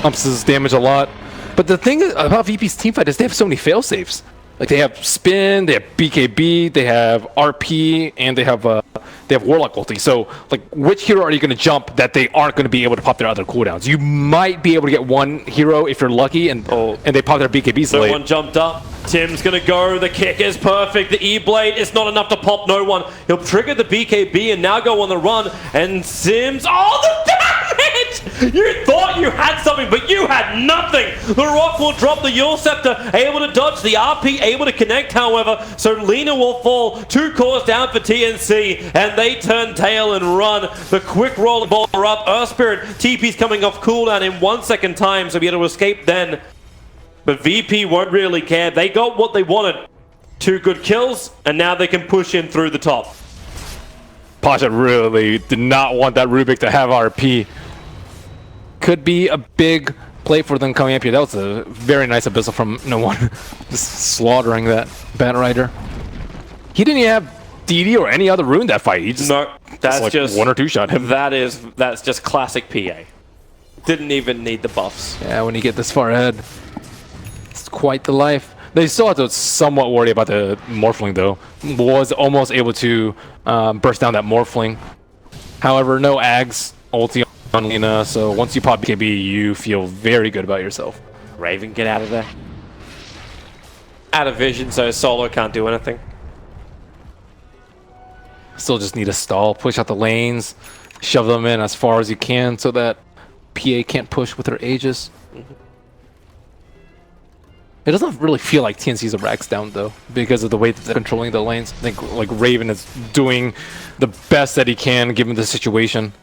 Ups his damage a lot. But the thing about VP's teamfight is they have so many failsafes. Like they have Spin, they have BKB, they have RP, and they have Warlock ulti. So like, which hero are you going to jump that they aren't going to be able to pop their other cooldowns? You might be able to get one hero if you're lucky, and they pop their BKBs late. No one jumped up. Tim's going to go. The kick is perfect. The E-Blade is not enough to pop no one. He'll trigger the BKB and now go on the run. And Sims, oh, the damage! You thought you had something, but you had nothing. The Rock will drop the Yule Scepter, able to dodge the RP, able to connect, however. So Lina will fall. 2 cores down for TNC, and they turn tail and run. The quick roll ball up. Earth Spirit, TP's coming off cooldown in 1 second time, so be able to escape then. But VP won't really care. They got what they wanted. 2 good kills, and now they can push in through the top. Pasha really did not want that Rubik to have RP. Could be a big play for them coming up here. That was a very nice abyssal from no one. Just slaughtering that Bat Rider. He didn't even have DD or any other rune that fight. He just, no, that's like just 1 or 2 shot him. That's just classic PA. Didn't even need the buffs. Yeah, when you get this far ahead, it's quite the life. They still have to somewhat worry about the Morphling though. Was almost able to burst down that Morphling. However, no Ags ulti on Lina, so once you pop BKB, you feel very good about yourself. Raven, get out of there. Out of vision, so Solo can't do anything. Still just need a stall, push out the lanes, shove them in as far as you can so that PA can't push with her Aegis. It doesn't really feel like TNC's a Rax down though, because of the way that they're controlling the lanes. I think like Raven is doing the best that he can given the situation.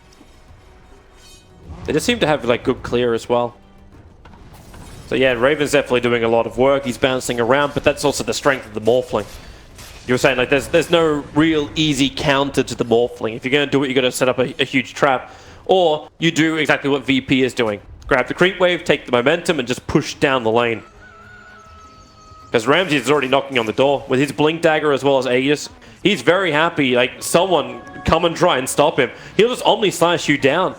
They just seem to have like good clear as well. So yeah, Raven's definitely doing a lot of work. He's bouncing around, but that's also the strength of the Morphling. You were saying like there's no real easy counter to the Morphling. If you're going to do it, you got to set up a huge trap, or you do exactly what VP is doing: grab the creep wave, take the momentum, and just push down the lane. Because Ramsey is already knocking on the door with his Blink Dagger as well as Aegis. He's very happy, like, someone come and try and stop him. He'll just Omni Slash you down.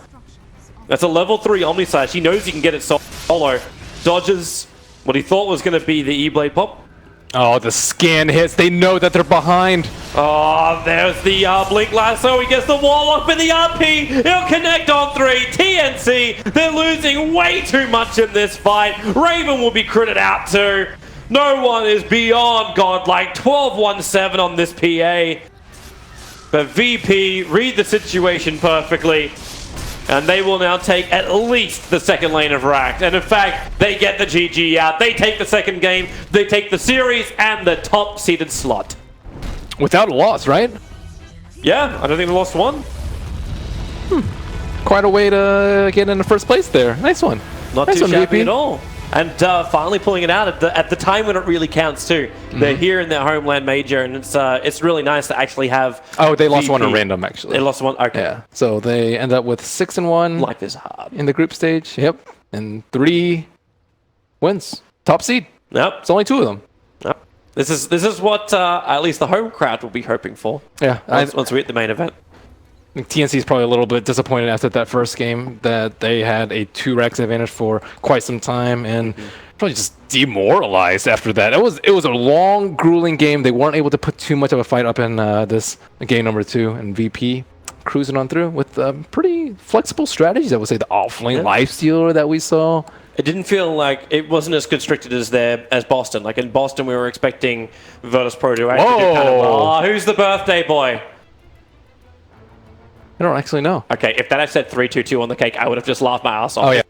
That's a level 3 Omni Slash. He knows he can get it solo. Dodges what he thought was going to be the E-Blade pop. Oh, the scan hits. They know that they're behind. Oh, there's the Blink Lasso. He gets the wall up in the RP. He'll connect on 3. TNC, they're losing way too much in this fight. Raven will be critted out too. No one is beyond godlike. 12-1-7 on this PA. But VP read the situation perfectly. And they will now take at least the second lane of Rack. And in fact, they get the GG out. They take the second game. They take the series and the top-seeded slot. Without a loss, right? Yeah, I don't think they lost one. Quite a way to get in the first place there. Nice one. Not nice too one, shabby VP. at all. And finally pulling it out at the time when it really counts too. They're here in their homeland major, and it's really nice to actually have. Oh, they lost VP. one at random actually. They lost one. Okay. Yeah. So they end up with 6-1. Life is hard. In the group stage. Yep. And 3 wins. Top seed. Yep. It's only 2 of them. Yep. This is what at least the home crowd will be hoping for. Yeah. Once we hit the main event. I think TNC is probably a little bit disappointed after that first game that they had a 2 Rax advantage for quite some time and probably just demoralized after that. It was a long, grueling game. They weren't able to put too much of a fight up in this game number 2, and VP cruising on through with pretty flexible strategies. I would say the off-lane lifestealer that we saw. It didn't feel like it wasn't as constricted as Boston. Like in Boston, we were expecting Virtus Pro to actually do kind of, who's the birthday boy? I don't actually know. Okay, if that had said 3-2-2 on the cake, I would have just laughed my ass off. Oh, yeah.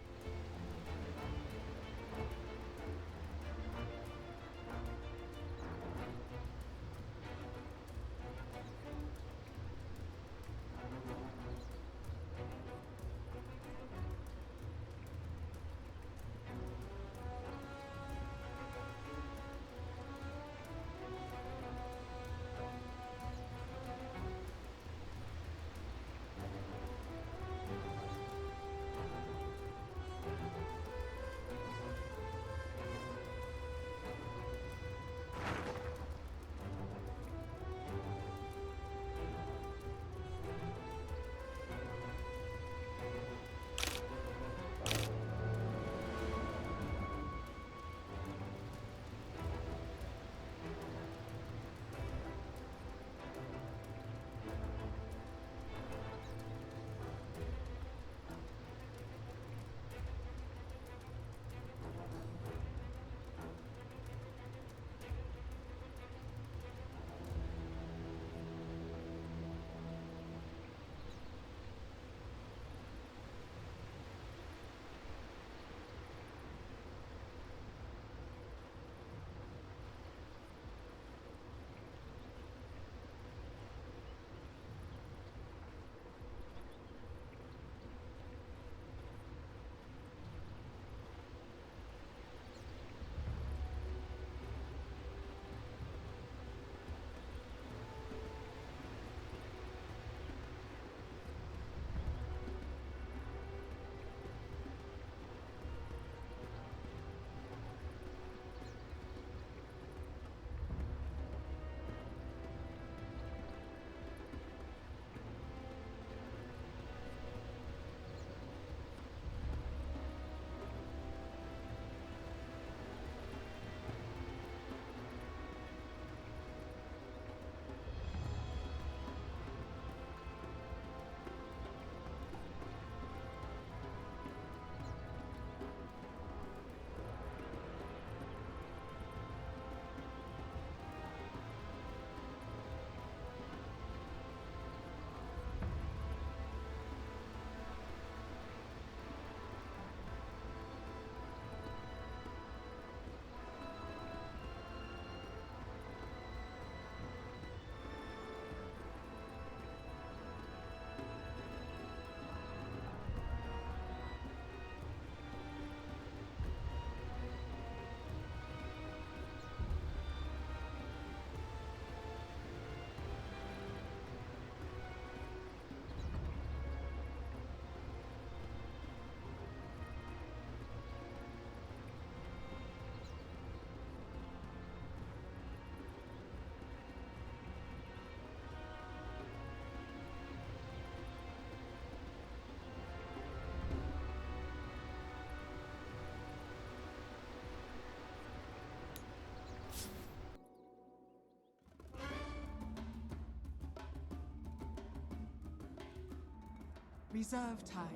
Reserve time.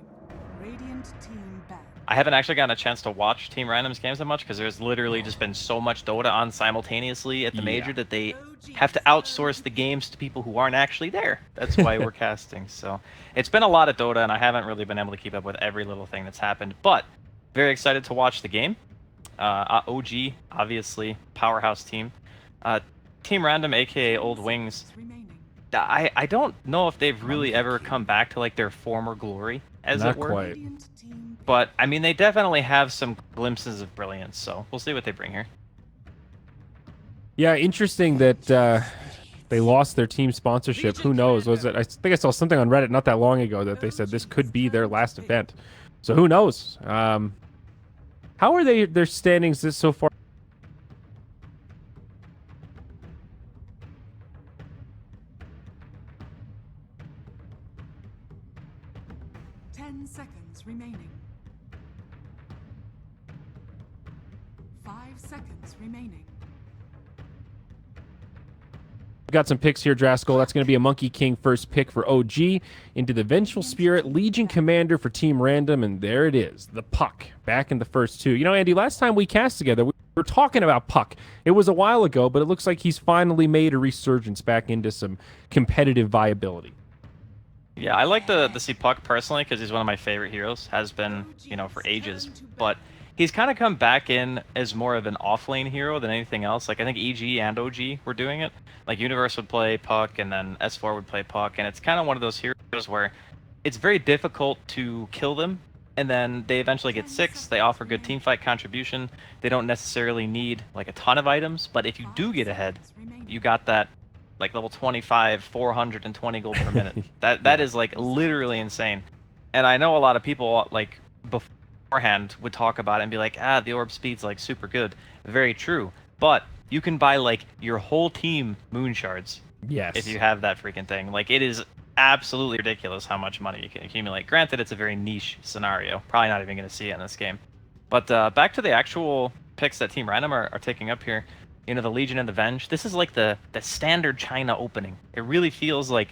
Radiant team back. I haven't actually gotten a chance to watch Team Random's games that much because there's literally just been so much Dota on simultaneously at the major that they have to outsource the games to people who aren't actually there. That's why we're casting. So it's been a lot of Dota, and I haven't really been able to keep up with every little thing that's happened. But very excited to watch the game. OG, obviously, powerhouse team. Team Random, aka Old Wings. I don't know if they've really ever come back to like their former glory, as Not it were. quite. But I mean, they definitely have some glimpses of brilliance. So we'll see what they bring here. Yeah, interesting that they lost their team sponsorship. Who knows? Was it? I think I saw something on Reddit not that long ago that they said this could be their last event. So who knows? How are their standings this so far? Remaining. 5 seconds remaining. We got some picks here, Draskell. That's going to be a Monkey King first pick for OG into the Vengeful Spirit Legion Commander for Team Random, and there it is, the Puck back in the first two. You know, Andy, last time we cast together, we were talking about Puck. It was a while ago, but it looks like he's finally made a resurgence back into some competitive viability. Yeah, I like the see Puck personally because he's one of my favorite heroes. Has been, you know, for ages. But he's kind of come back in as more of an off-lane hero than anything else. Like, I think EG and OG were doing it. Like, Universe would play Puck, and then S4 would play Puck. And it's kind of one of those heroes where it's very difficult to kill them. And then they eventually get 6. They offer good teamfight contribution. They don't necessarily need, like, a ton of items. But if you do get ahead, you got that like level 25, 420 gold per minute. That is like literally insane. And I know a lot of people like beforehand would talk about it and be like, the orb speed's like super good. Very true. But you can buy like your whole team moon shards. Yes. If you have that freaking thing. Like, it is absolutely ridiculous how much money you can accumulate. Granted, it's a very niche scenario. Probably not even going to see it in this game. But back to the actual picks that Team Random are taking up here. You know, the Legion and the Venge. This is like the standard China opening. It really feels like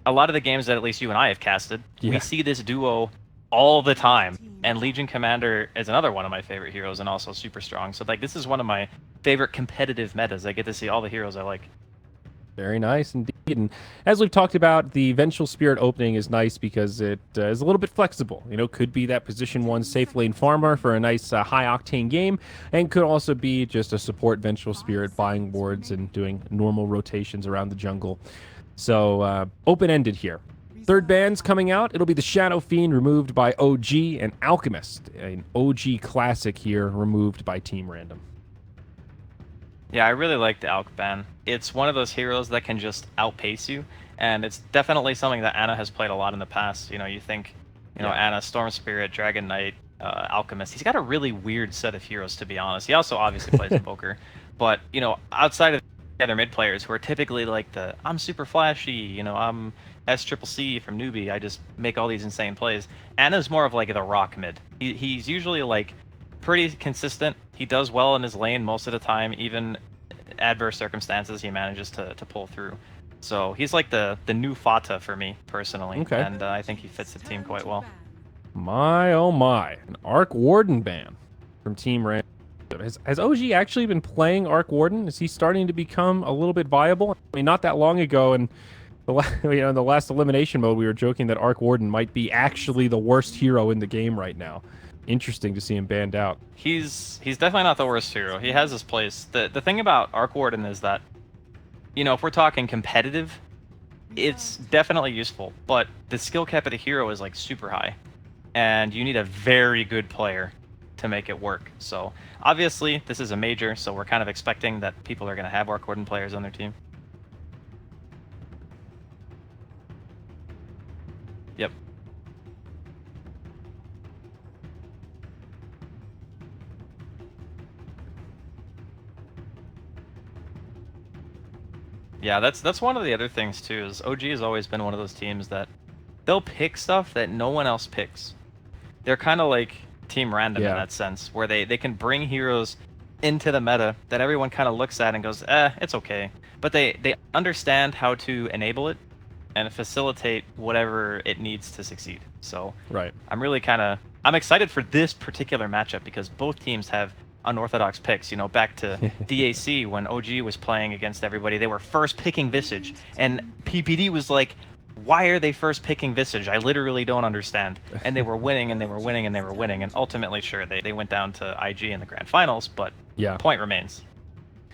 a lot of the games that at least you and I have casted, we see this duo all the time. And Legion Commander is another one of my favorite heroes and also super strong. So, like, this is one of my favorite competitive metas. I get to see all the heroes I like. Very nice indeed. And as we've talked about, the Vengeful Spirit opening is nice because it is a little bit flexible. You know, could be that position 1 safe lane farmer for a nice high-octane game, and could also be just a support Vengeful Spirit buying wards and doing normal rotations around the jungle. So, open-ended here. Third ban's coming out. It'll be the Shadow Fiend removed by OG and Alchemist, an OG classic here removed by Team Random. Yeah, I really like the Alch ban. It's one of those heroes that can just outpace you, and it's definitely something that Anna has played a lot in the past. You know, you think, Anna, Storm Spirit, Dragon Knight, Alchemist. He's got a really weird set of heroes, to be honest. He also obviously plays Invoker, but, you know, outside of the other mid players who are typically like I'm super flashy, you know, I'm SCCC from newbie, I just make all these insane plays. Anna's more of like the rock mid. He's usually like pretty consistent. He does well in his lane most of the time, even adverse circumstances he manages to pull through. So he's like the new Fata for me personally, and I think he fits the team quite well. My oh my, an Arc Warden ban from Team Random. Has OG actually been playing Arc Warden? Is he starting to become a little bit viable? I mean, not that long ago, and in the last elimination mode, we were joking that Arc Warden might be actually the worst hero in the game right now. Interesting to see him banned out. He's definitely not the worst hero. He has his place. The thing about Arc Warden is that, you know, if we're talking competitive, it's definitely useful, but the skill cap of the hero is like super high, and you need a very good player to make it work. So obviously this is a major, so we're kind of expecting that people are going to have Arc Warden players on their team. Yep. Yeah, that's one of the other things too, is OG has always been one of those teams that they'll pick stuff that no one else picks. They're kind of like Team Random in that sense, where they can bring heroes into the meta that everyone kind of looks at and goes, it's okay. But they understand how to enable it and facilitate whatever it needs to succeed. So Right. I'm excited for this particular matchup because both teams have unorthodox picks. You know, back to DAC when OG was playing against everybody, they were first picking Visage, and PPD was like, why are they first picking Visage? I literally don't understand. And they were winning, and they were winning, and they were winning, and ultimately, sure, they went down to IG in the grand finals, but Yeah. point remains.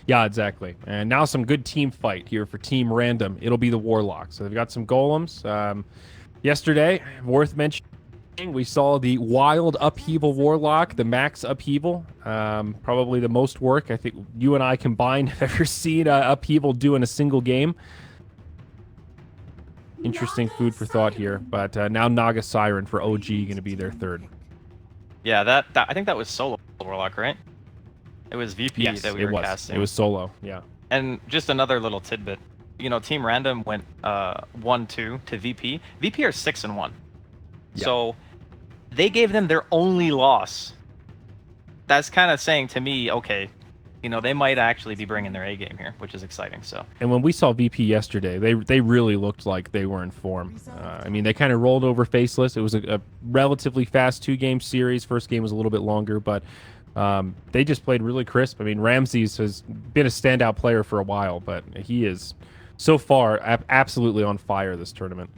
Yeah, exactly. And now some good team fight here for Team Random. It'll be the Warlock. So they've got some golems. Yesterday, worth mentioning, we saw the Wild Upheaval Warlock, the Max Upheaval. Probably the most work I think you and I combined have ever seen Upheaval do in a single game. Interesting food for thought here. But now Naga Siren for OG going to be their third. Yeah, that I think that was solo Warlock, right? It was VP that we were casting. It was solo, yeah. And just another little tidbit. You know, Team Random went 1-2 to VP. VP are 6-1. Yeah. So they gave them their only loss. That's kind of saying to me, okay, you know, they might actually be bringing their A game here, which is exciting. So. And when we saw VP yesterday, they really looked like they were in form. I mean, they kind of rolled over Faceless. It was a relatively fast 2-game series. First game was a little bit longer, but they just played really crisp. I mean, Ramses has been a standout player for a while, but he is so far absolutely on fire this tournament.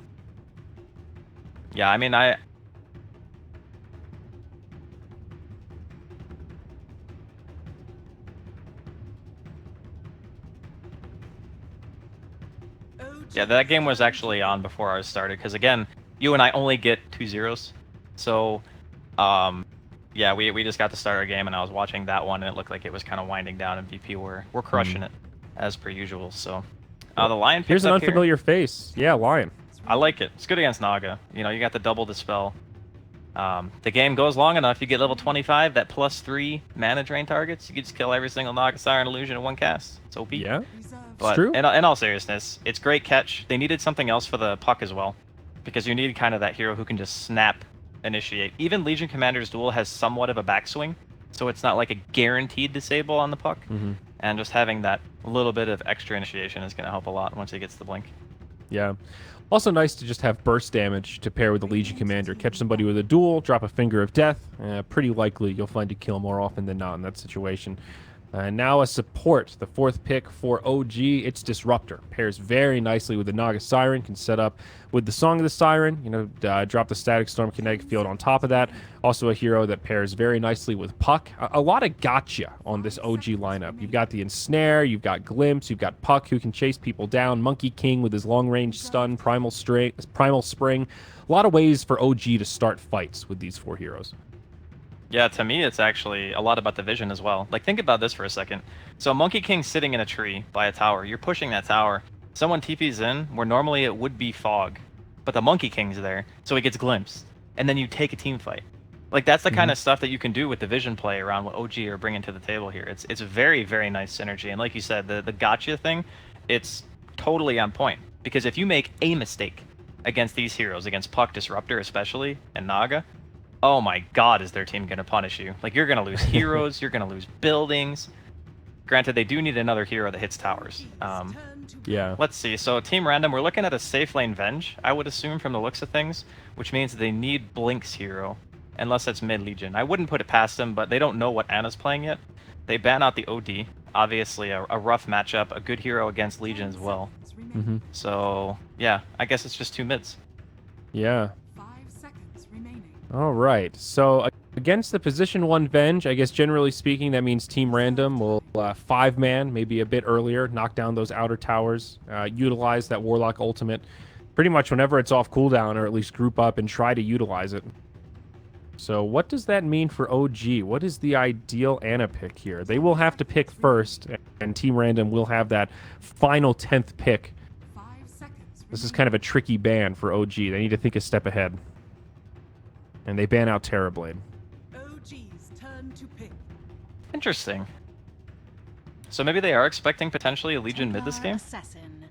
Yeah, I mean, Yeah, that game was actually on before ours started, because again, you and I only get 2 zeros. So, yeah, we just got to start our game, and I was watching that one, and it looked like it was kind of winding down, and VP were crushing it, as per usual. So, the Lion Here's picks an up unfamiliar face. Yeah, Lion. I like it. It's good against Naga. You know, you got the double dispel. The game goes long enough, you get level 25, that +3 mana drain targets, you can just kill every single Naga Siren illusion in one cast. It's OP. Yeah, But true. in all seriousness, it's great catch. They needed something else for the puck as well, because you need kind of that hero who can just snap initiate. Even Legion Commander's Duel has somewhat of a backswing, so it's not like a guaranteed disable on the puck. And just having that little bit of extra initiation is going to help a lot once he gets the blink. Yeah. Also nice to just have burst damage to pair with the Legion Commander. Catch somebody with a duel, drop a Finger of Death. Pretty likely you'll find a kill more often than not in that situation. Now a support, the 4th pick for OG. It's Disruptor. Pairs very nicely with the Naga Siren. Can set up with the Song of the Siren. You know, drop the Static Storm Kinetic Field on top of that. Also a hero that pairs very nicely with Puck. A lot of gotcha on this OG lineup. You've got the Ensnare, you've got Glimpse, you've got Puck who can chase people down. Monkey King with his long-range stun, Primal Spring. A lot of ways for OG to start fights with these 4 heroes. Yeah, to me, it's actually a lot about the vision as well. Like, think about this for a second. So Monkey King's sitting in a tree by a tower. You're pushing that tower. Someone TP's in, where normally it would be fog. But the Monkey King's there, so he gets glimpsed. And then you take a team fight. Like, that's the kind of stuff that you can do with the vision play around what OG are bringing to the table here. It's a very, very nice synergy. And like you said, the gotcha thing, it's totally on point. Because if you make a mistake against these heroes, against Puck, Disruptor especially, and Naga, oh my god, is their team going to punish you. Like, you're going to lose heroes, you're going to lose buildings. Granted, they do need another hero that hits towers. Yeah. Let's see. So, Team Random, we're looking at a safe lane Venge, I would assume, from the looks of things, which means they need Blink's hero, unless it's mid-Legion. I wouldn't put it past them, but they don't know what Anna's playing yet. They ban out the OD. Obviously, a rough matchup, a good hero against Legion as well. So, yeah, I guess it's just 2 mids. Yeah. 5 seconds remaining. All right. So against the position 1 Venge, I guess generally speaking, that means Team Random will 5-man, maybe a bit earlier, knock down those outer towers, utilize that Warlock ultimate pretty much whenever it's off cooldown, or at least group up and try to utilize it. So what does that mean for OG? What is the ideal Anna pick here? They will have to pick first, and Team Random will have that final 10th pick. 5 seconds. This is kind of a tricky ban for OG. They need to think a step ahead. And they ban out Terrorblade. OG's turn to pick. Interesting. So maybe they are expecting potentially a Legion mid this game? Assassin.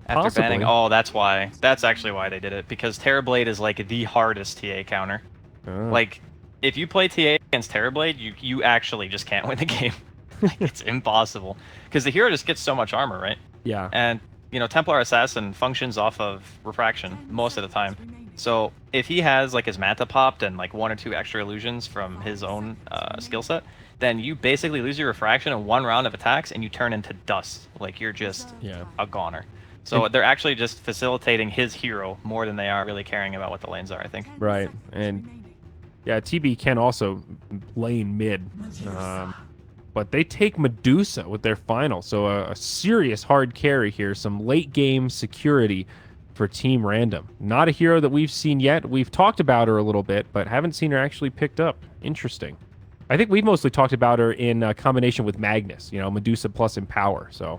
After Possibly. banning... Oh, that's why. That's actually why they did it. Because Terrorblade is like the hardest TA counter. Like, if you play TA against Terrorblade, you actually just can't win the game. Like, it's impossible. Because the hero just gets so much armor, right? Yeah. And, you know, Templar Assassin functions off of refraction 10 most of the time. seconds remaining. So if he has like his Manta popped and like 1 or 2 extra illusions from his own skill set, then you basically lose your refraction in 1 round of attacks and you turn into dust. Like you're just a goner. So they're actually just facilitating his hero more than they are really caring about what the lanes are, I think. Right, and yeah, TB can also lane mid, but they take Medusa with their final, so a serious hard carry here, some late game security for Team Random. Not a hero that we've seen yet. We've talked about her a little bit, but haven't seen her actually picked up. Interesting. I think we've mostly talked about her in combination with Magnus, you know, Medusa plus Empower, so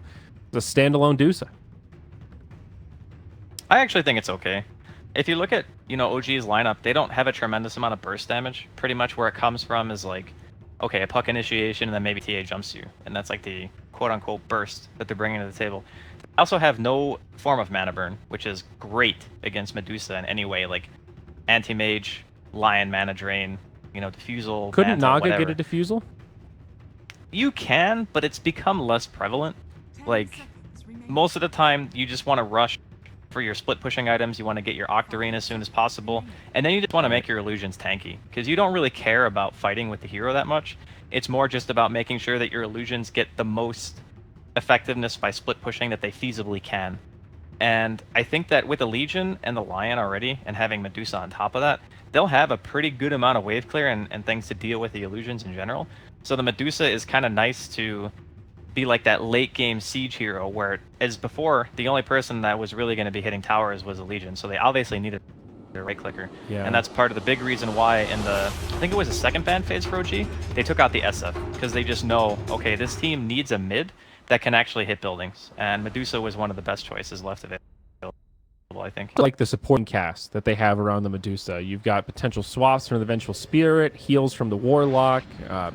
it's a standalone Dusa. I actually think it's okay. If you look at, you know, OG's lineup, they don't have a tremendous amount of burst damage. Pretty much where it comes from is like, okay, a puck initiation and then maybe TA jumps you. And that's like the quote-unquote burst that they're bringing to the table. They also have no form of mana burn, which is great against Medusa in any way, like anti-mage, lion mana drain, you know, diffusal. Couldn't Manta, Naga whatever. get a diffusal? You can, but it's become less prevalent. Like, most of the time, you just want to rush for your split pushing items, you want to get your Octarine as soon as possible, and then you just want to make your illusions tanky, because you don't really care about fighting with the hero that much. It's more just about making sure that your illusions get the most effectiveness by split pushing that they feasibly can. And I think that with the Legion and the Lion already, and having Medusa on top of that, they'll have a pretty good amount of wave clear and things to deal with the illusions in general. So the Medusa is kind of nice to be like that late game siege hero, where as before the only person that was really going to be hitting towers was a Legion, so they obviously needed their right clicker. And that's part of the big reason why in the, I think it was the second ban phase for OG, they took out the SF, because they just know, okay, this team needs a mid that can actually hit buildings, and Medusa was one of the best choices left available, I think. Like the supporting cast that they have around the Medusa. You've got potential swaps from the Vengeful Spirit, heals from the Warlock,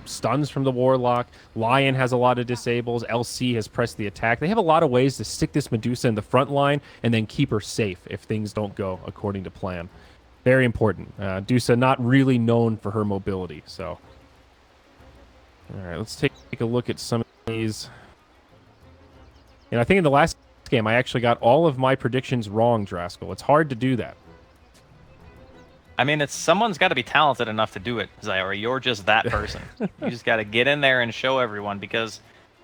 stuns from the Warlock. Lion has a lot of disables. LC has pressed the attack. They have a lot of ways to stick this Medusa in the front line and then keep her safe if things don't go according to plan. Very important. Dusa not really known for her mobility. So, all right, let's take a look at some of these. And I think in the last game, I actually got all of my predictions wrong, Draskell. It's hard to do that. I mean, someone's got to be talented enough to do it, Zyra. You're just that person. You just got to get in there and show everyone, because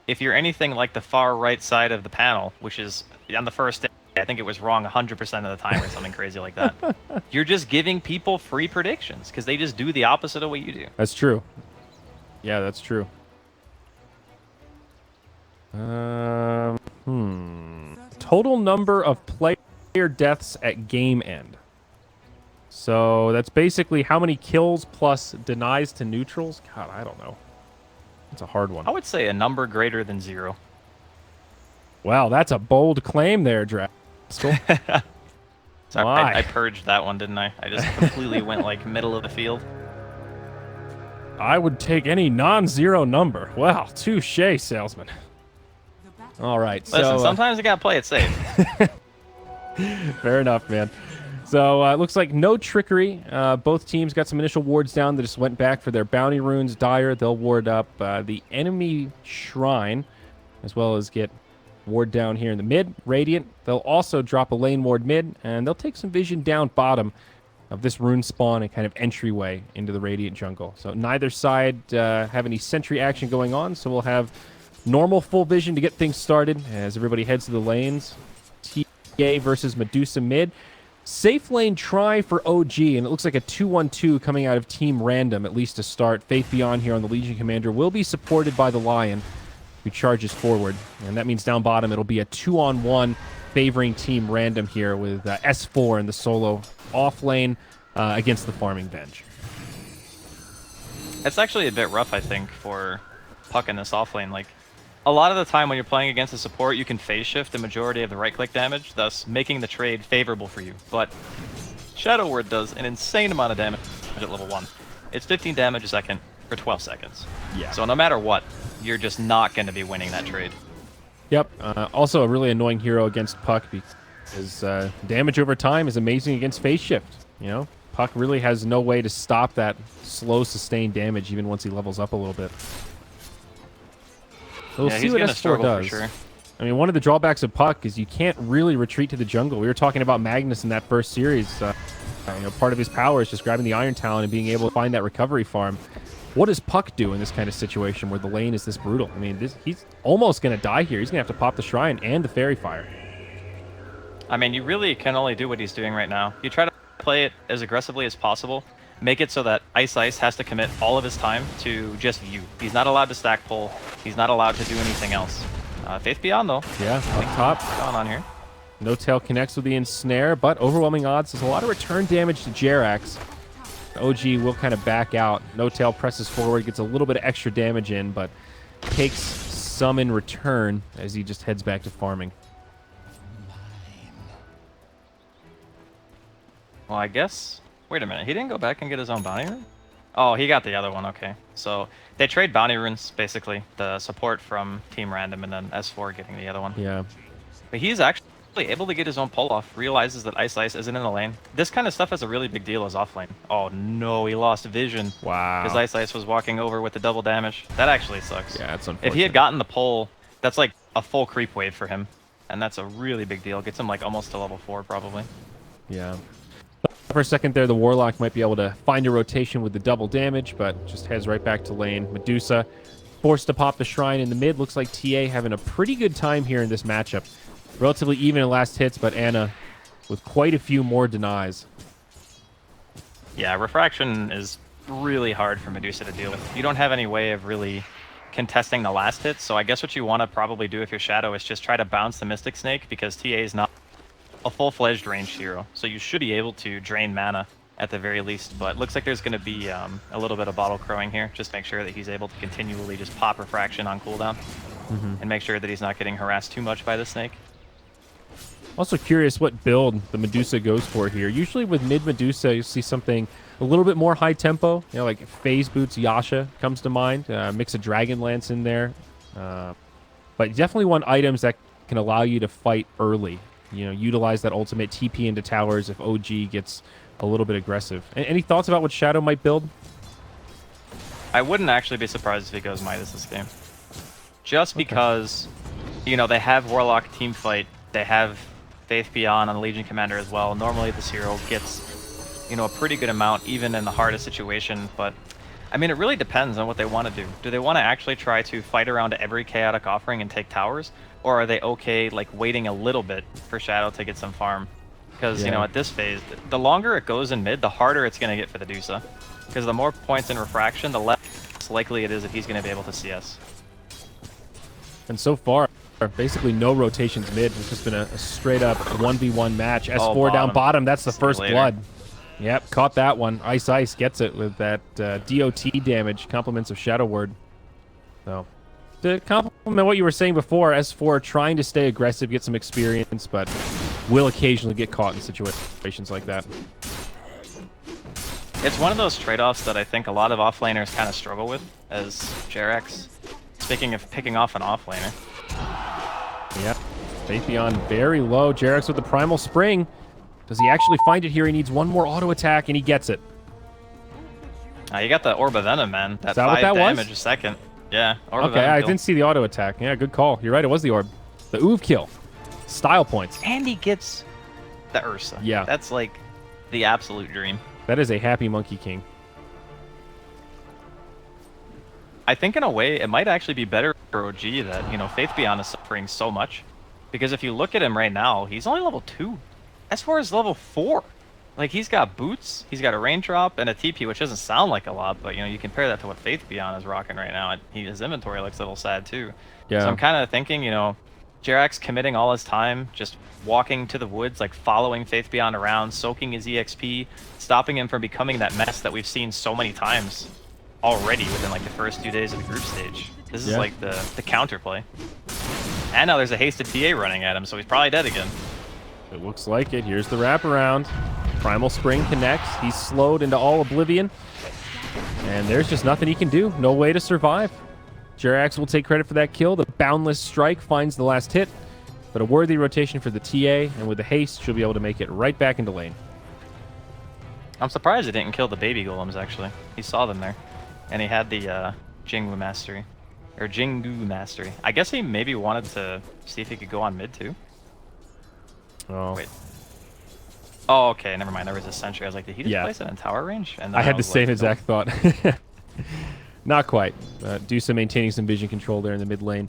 if you're anything like the far right side of the panel, which is on the first day, I think it was wrong 100% of the time or something crazy like that, you're just giving people free predictions because they just do the opposite of what you do. That's true. Yeah, that's true. Total number of player deaths at game end. So that's basically how many kills plus denies to neutrals. God, I don't know. That's a hard one. I would say a number greater than 0. Wow, that's a bold claim there, Draskell. Sorry, Why? I purged that one, didn't I? I just completely went like middle of the field. I would take any non-zero number. Wow, touche, salesman. All right. Listen, so, sometimes you gotta play it safe. Fair enough, man. So it looks like no trickery. Both teams got some initial wards down. They just went back for their bounty runes. Dire, they'll ward up the enemy shrine, as well as get ward down here in the mid. Radiant, they'll also drop a lane ward mid, and they'll take some vision down bottom of this rune spawn and kind of entryway into the Radiant jungle. So neither side have any sentry action going on, so we'll have normal full vision to get things started as everybody heads to the lanes. TA versus Medusa mid. Safe lane try for OG, and it looks like a 2-1-2 coming out of Team Random, at least to start. Faith Beyond here on the Legion Commander will be supported by the Lion, who charges forward. And that means down bottom it'll be a 2-on-1 favoring Team Random here with S4 in the solo off lane against the farming bench. It's actually a bit rough, I think, for Puck in this off lane. Like, a lot of the time when you're playing against a support, you can phase shift the majority of the right-click damage, thus making the trade favorable for you. But Shadow Word does an insane amount of damage at level 1. It's 15 damage a second for 12 seconds. Yeah. So no matter what, you're just not going to be winning that trade. Yep. Also a really annoying hero against Puck because damage over time is amazing against phase shift. You know, Puck really has no way to stop that slow sustained damage even once he levels up a little bit. We'll see what S4 does. Sure. I mean, one of the drawbacks of Puck is you can't really retreat to the jungle. We were talking about Magnus in that first series. part of his power is just grabbing the Iron Talon and being able to find that recovery farm. What does Puck do in this kind of situation where the lane is this brutal? I mean, he's almost going to die here. He's going to have to pop the Shrine and the Fairy Fire. I mean, you really can only do what he's doing right now. You try to play it as aggressively as possible. Make it so that Ice has to commit all of his time to just you. He's not allowed to stack pull. He's not allowed to do anything else. Faith Beyond, though. Yeah, up top. Going on here. No Tail connects with the Ensnare, but overwhelming odds. There's a lot of return damage to Jerax. OG will kind of back out. No Tail presses forward, gets a little bit of extra damage in, but takes some in return as he just heads back to farming. Well, I guess... Wait a minute, he didn't go back and get his own bounty rune? Oh, he got the other one, okay. So, they trade bounty runes, basically. The support from Team Random and then S4 getting the other one. Yeah. But he's actually able to get his own pull-off, realizes that Ice isn't in the lane. This kind of stuff is a really big deal as off-lane. Oh no, he lost vision. Wow. Because Ice was walking over with the double damage. That actually sucks. Yeah, that's unfortunate. If he had gotten the pull, that's like a full creep wave for him. And that's a really big deal. Gets him like almost to level 4 probably. Yeah. For a second there, the Warlock might be able to find a rotation with the double damage, but just heads right back to lane. Medusa forced to pop the Shrine in the mid. Looks like TA having a pretty good time here in this matchup. Relatively even in last hits, but Anna with quite a few more denies. Yeah, Refraction is really hard for Medusa to deal with. You don't have any way of really contesting the last hit, so I guess what you want to probably do if you're Shadow is just try to bounce the Mystic Snake, because TA is not a full-fledged ranged hero, so you should be able to drain mana at the very least, but looks like there's going to be a little bit of bottle crowing here. Just make sure that he's able to continually just pop Refraction on cooldown, and make sure that he's not getting harassed too much by the snake. Also curious what build the Medusa goes for here. Usually with mid Medusa, you see something a little bit more high tempo. You know, like Phase Boots Yasha comes to mind. Mix a Dragon Lance in there. But you definitely want items that can allow you to fight early. You know, utilize that ultimate TP into towers if OG gets a little bit aggressive. Any thoughts about what Shadow might build? I wouldn't actually be surprised if he goes Midas this game. Just because, you know, they have Warlock teamfight. They have Faith Beyond on the Legion Commander as well. Normally this hero gets, you know, a pretty good amount even in the hardest situation, but I mean, it really depends on what they want to do. Do they want to actually try to fight around every chaotic offering and take towers, or are they okay like waiting a little bit for Shadow to get some farm? Because you know, at this phase, the longer it goes in mid, the harder it's going to get for the Medusa. Because the more points in Refraction, the less likely it is that he's going to be able to CS. And so far, basically no rotations mid. It's just been a straight up 1v1 match. S4 down bottom. That's the first blood. Yep, caught that one. Ice gets it with that DOT damage. Compliments of Shadow Word. So, to compliment what you were saying before, S4 trying to stay aggressive, get some experience, but will occasionally get caught in situations like that. It's one of those trade-offs that I think a lot of offlaners kind of struggle with as Jerax. Speaking of picking off an offlaner. Yep. Faith Beyond very low. Jerax with the Primal Spring. Does he actually find it here? He needs one more auto attack, and he gets it. You got the Orb of Venom, man. That Is that 5 what that damage was? a second. Yeah, Orb of Okay, Venom I kill. didn't see the auto attack. Yeah, good call. You're right, it was the Orb. The Oov kill. Style points. And he gets the Ursa. Yeah. That's like the absolute dream. That is a happy Monkey King. I think in a way it might actually be better for OG that, you know, Faith Beyond is suffering so much. Because if you look at him right now, he's only level 2. S4 is level 4. Like, he's got boots, he's got a raindrop, and a TP, which doesn't sound like a lot, but, you know, you compare that to what Faith Beyond is rocking right now, and his inventory looks a little sad, too. Yeah. So I'm kind of thinking, you know, Jerax committing all his time, just walking to the woods, like, following Faith Beyond around, soaking his EXP, stopping him from becoming that mess that we've seen so many times already within, like, the first 2 days of the group stage. This is, like, the counterplay. And now there's a hasted TA running at him, so he's probably dead again. It looks like it. Here's the wraparound. Primal Spring connects. He's slowed into all oblivion. And there's just nothing he can do. No way to survive. Jerax will take credit for that kill. The Boundless Strike finds the last hit. But a worthy rotation for the TA. And with the haste, she'll be able to make it right back into lane. I'm surprised he didn't kill the baby golems, actually. He saw them there. And he had the Jingu Mastery. Or Jingu Mastery. I guess he maybe wanted to see if he could go on mid, too. Oh. Wait. Oh, okay, never mind. There was a sentry. I was like, did he just Yeah. place it in tower range? And I then had the was same like, exact thought. Not quite. Dusa maintaining some vision control there in the mid lane.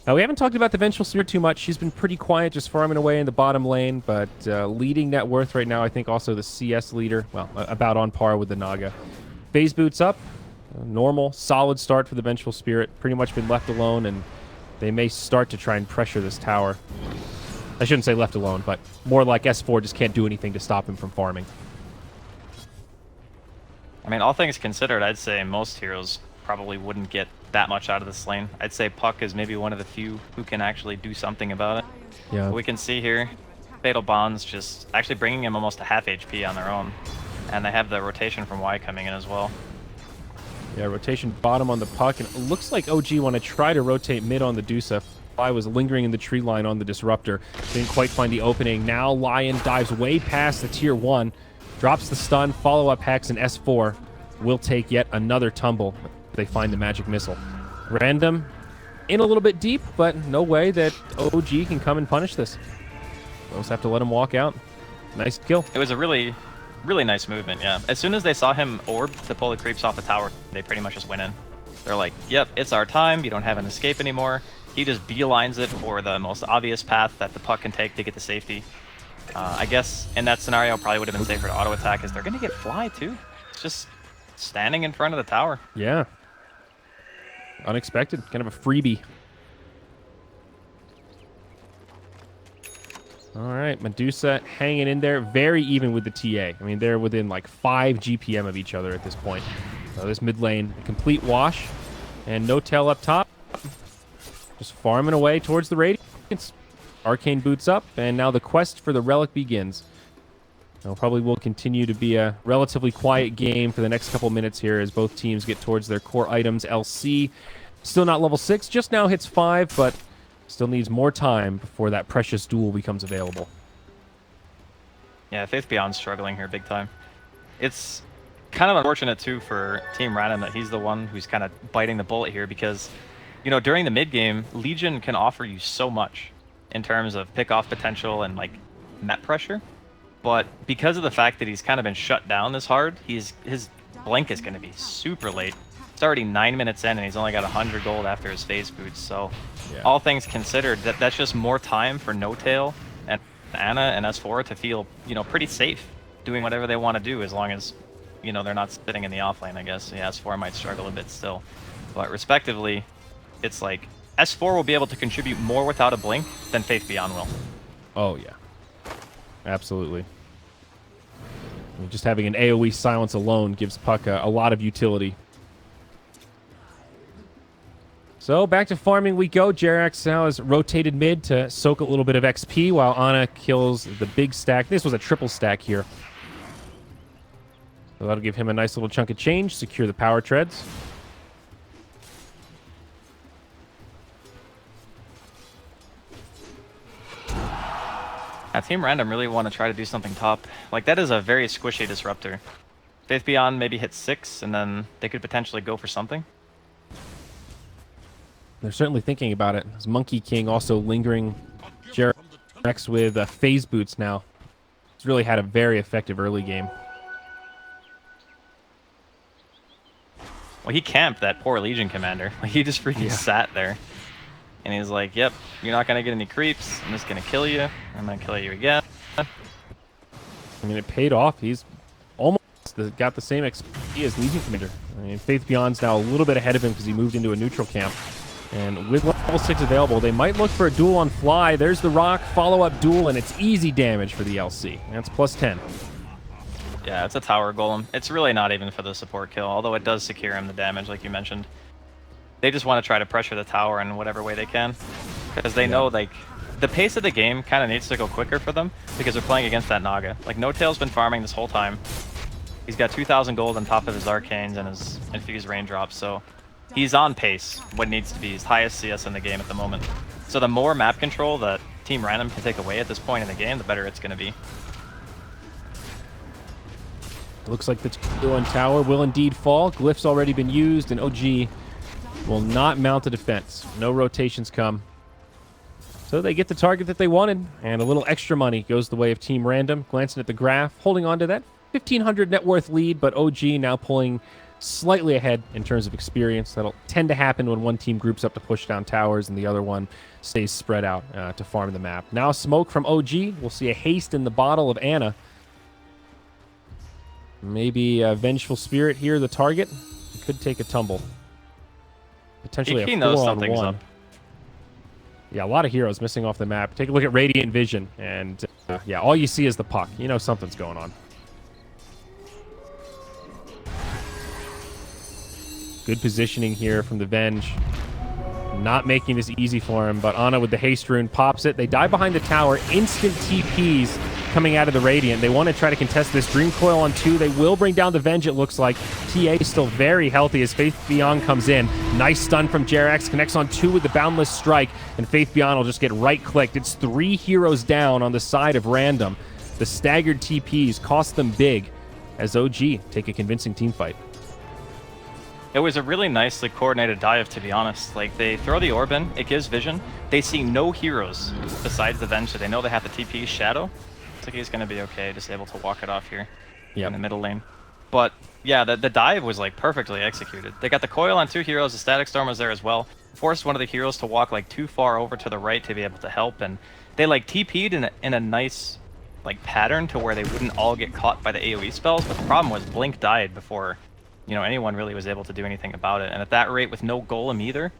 We haven't talked about the Vengeful Spirit too much. She's been pretty quiet, just farming away in the bottom lane, but leading net worth right now, I think also the CS leader, well, about on par with the Naga. Phase boots up. Normal, solid start for the Vengeful Spirit. Pretty much been left alone, and they may start to try and pressure this tower. I shouldn't say left alone, but more like S4 just can't do anything to stop him from farming. I mean, all things considered, I'd say most heroes probably wouldn't get that much out of this lane. I'd say Puck is maybe one of the few who can actually do something about it. Yeah. But we can see here, Fatal Bonds just actually bringing him almost a half HP on their own. And they have the rotation from Y coming in as well. Yeah, rotation bottom on the Puck, and it looks like OG want to try to rotate mid on the Dusa. Fly was lingering in the tree line on the Disruptor. Didn't quite find the opening. Now Lion dives way past the tier 1, drops the stun, follow-up Hex, and S4 will take yet another tumble. They find the magic missile. Random in a little bit deep, but no way that OG can come and punish this. We'll just have to let him walk out. Nice kill. It was a really nice movement, yeah. As soon as they saw him orb to pull the creeps off the tower, they pretty much just went in. They're like, yep, it's our time, you don't have an escape anymore. He just beelines it for the most obvious path that the Puck can take to get to safety. I guess in that scenario, probably would have been safer to auto-attack, as they're going to get fly, too. It's just standing in front of the tower. Yeah. Unexpected. Kind of a freebie. All right, Medusa hanging in there. Very even with the TA. I mean, they're within like 5 GPM of each other at this point. So this mid lane, a complete wash. And no tail up top. Just farming away towards the Radiance. Arcane boots up, and now the quest for the Relic begins. Now, probably will continue to be a relatively quiet game for the next couple minutes here as both teams get towards their core items. LC, still not level 6, just now hits 5, but still needs more time before that precious duel becomes available. Yeah, Faith Beyond's struggling here big time. It's kind of unfortunate, too, for Team Random that he's the one who's kind of biting the bullet here because, you know, during the mid-game, Legion can offer you so much in terms of pick-off potential and, like, net pressure. But because of the fact that he's kind of been shut down this hard, his blink is going to be super late. It's already 9 minutes in, and he's only got 100 gold after his phase boots. So, yeah. All things considered, that's just more time for No Tail and Anna and S4 to feel, you know, pretty safe doing whatever they want to do, as long as, you know, they're not sitting in the offlane. I guess. Yeah, S4 might struggle a bit still, but respectively, it's like S4 will be able to contribute more without a blink than Faith Beyond will. Oh yeah. Absolutely. I mean, just having an AoE silence alone gives Puck a lot of utility. So back to farming we go. Jerax now is rotated mid to soak a little bit of XP while Ana kills the big stack. This was a triple stack here. So that'll give him a nice little chunk of change, secure the power treads. Team Random really want to try to do something top. Like, that is a very squishy Disruptor. Faith Beyond maybe hit 6, and then they could potentially go for something. They're certainly thinking about it. As Monkey King also lingering Jerax with phase boots now. He's really had a very effective early game. Well, he camped that poor Legion commander. Like, he just freaking sat there. And he's like, yep, you're not going to get any creeps. I'm just going to kill you. I'm going to kill you again. I mean, it paid off. He's almost got the same XP as Legion Commander. I mean, Faith Beyond's now a little bit ahead of him because he moved into a neutral camp. And with level 6 available, they might look for a duel on Fly. There's the rock, follow-up duel, and it's easy damage for the LC. That's plus 10. Yeah, it's a tower golem. It's really not even for the support kill, although it does secure him the damage, like you mentioned. They just want to try to pressure the tower in whatever way they can, because they know, like, the pace of the game kind of needs to go quicker for them because they're playing against that Naga. Like, No Tail's been farming this whole time. He's got 2,000 gold on top of his arcanes and his infused raindrops, so he's on pace. What needs to be his highest CS in the game at the moment. So the more map control that Team Random can take away at this point in the game, the better it's going to be. Looks like the 2-1 tower will indeed fall. Glyph's already been used, and OG will not mount a defense. No rotations come. So they get the target that they wanted, and a little extra money goes the way of Team Random. Glancing at the graph, holding on to that 1,500 net worth lead, but OG now pulling slightly ahead in terms of experience. That'll tend to happen when one team groups up to push down towers and the other one stays spread out to farm the map. Now smoke from OG. We'll see a haste in the bottle of Anna. Maybe a Vengeful Spirit here, the target. It could take a tumble. Potentially he a knows 4-on-1. something's up. Yeah, a lot of heroes missing off the map. Take a look at Radiant Vision, and yeah, all you see is the puck. You know something's going on. Good positioning here from the Venge. Not making this easy for him, but Ana with the haste rune pops it. They die behind the tower. Instant TPs coming out of the Radiant. They want to try to contest this. Dream Coil on 2. They will bring down the Venge, it looks like. TA still very healthy as Faith Beyond comes in. Nice stun from Jerax. Connects on 2 with the Boundless Strike, and Faith Beyond will just get right-clicked. It's 3 heroes down on the side of Random. The staggered TPs cost them big as OG take a convincing team fight. It was a really nicely coordinated dive, to be honest. Like, they throw the orb in, it gives vision. They see no heroes besides the Venge, so they know they have the TP Shadow. Looks like he's going to be okay, just able to walk it off here in the middle lane. But, yeah, the dive was, like, perfectly executed. They got the coil on 2 heroes, the Static Storm was there as well. Forced one of the heroes to walk, like, too far over to the right to be able to help, and they, like, TP'd in a nice, like, pattern to where they wouldn't all get caught by the AoE spells, but the problem was Blink died before anyone really was able to do anything about it. And at that rate, with no golem either,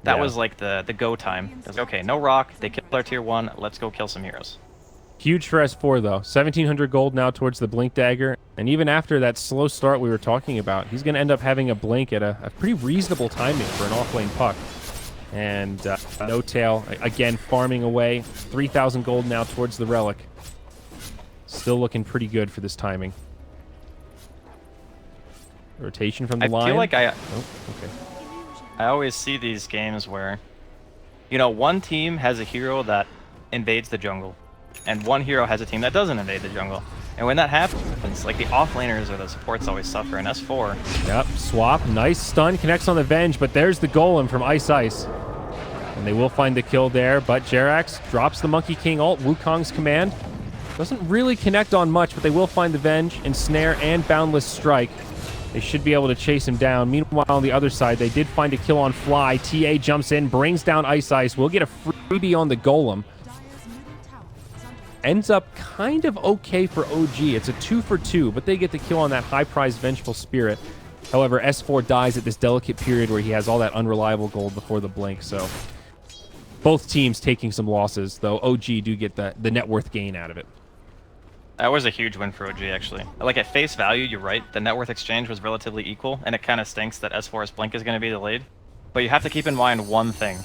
that was like the go time. It was like, okay, no rock, they killed our tier 1, let's go kill some heroes. Huge for S4, though. 1,700 gold now towards the Blink Dagger. And even after that slow start we were talking about, he's going to end up having a Blink at a pretty reasonable timing for an off-lane puck. And No Tail, again, farming away. 3,000 gold now towards the Relic. Still looking pretty good for this timing. Rotation from the line. I feel like okay. I always see these games where, one team has a hero that invades the jungle, and one hero has a team that doesn't invade the jungle. And when that happens, like, the offlaners or the supports always suffer, and S4. Yep, swap. Nice stun. Connects on the Venge, but there's the Golem from Ice. And they will find the kill there, but Jerax drops the Monkey King ult, Wukong's command. Doesn't really connect on much, but they will find the Venge, Ensnare, and Boundless Strike. They should be able to chase him down. Meanwhile, on the other side, they did find a kill on Fly. TA jumps in, brings down Ice. We'll get a freebie on the Golem. Ends up kind of okay for OG. It's a 2 for 2, but they get the kill on that high-priced Vengeful Spirit. However, S4 dies at this delicate period where he has all that unreliable gold before the blink, so both teams taking some losses, though OG do get the net worth gain out of it. That was a huge win for OG, actually. Like, at face value, you're right. The net worth exchange was relatively equal, and it kind of stinks that S4's blink is going to be delayed. But you have to keep in mind one thing.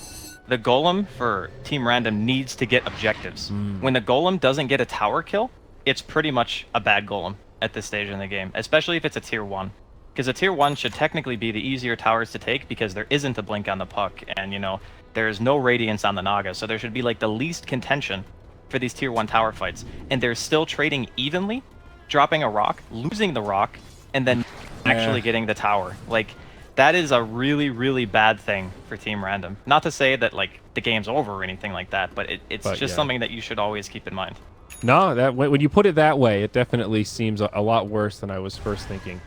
The Golem for Team Random needs to get objectives. When the Golem doesn't get a tower kill, it's pretty much a bad Golem at this stage in the game, especially if it's a tier 1. Because a tier 1 should technically be the easier towers to take because there isn't a blink on the puck, and, there's no radiance on the Naga, so there should be, like, the least contention for these tier 1 tower fights, and they're still trading evenly, dropping a rock, losing the rock, and then actually getting the tower. Like, that is a really, really bad thing for Team Random. Not to say that, like, the game's over or anything like that, but it's just something that you should always keep in mind. No, when you put it that way, it definitely seems a lot worse than I was first thinking.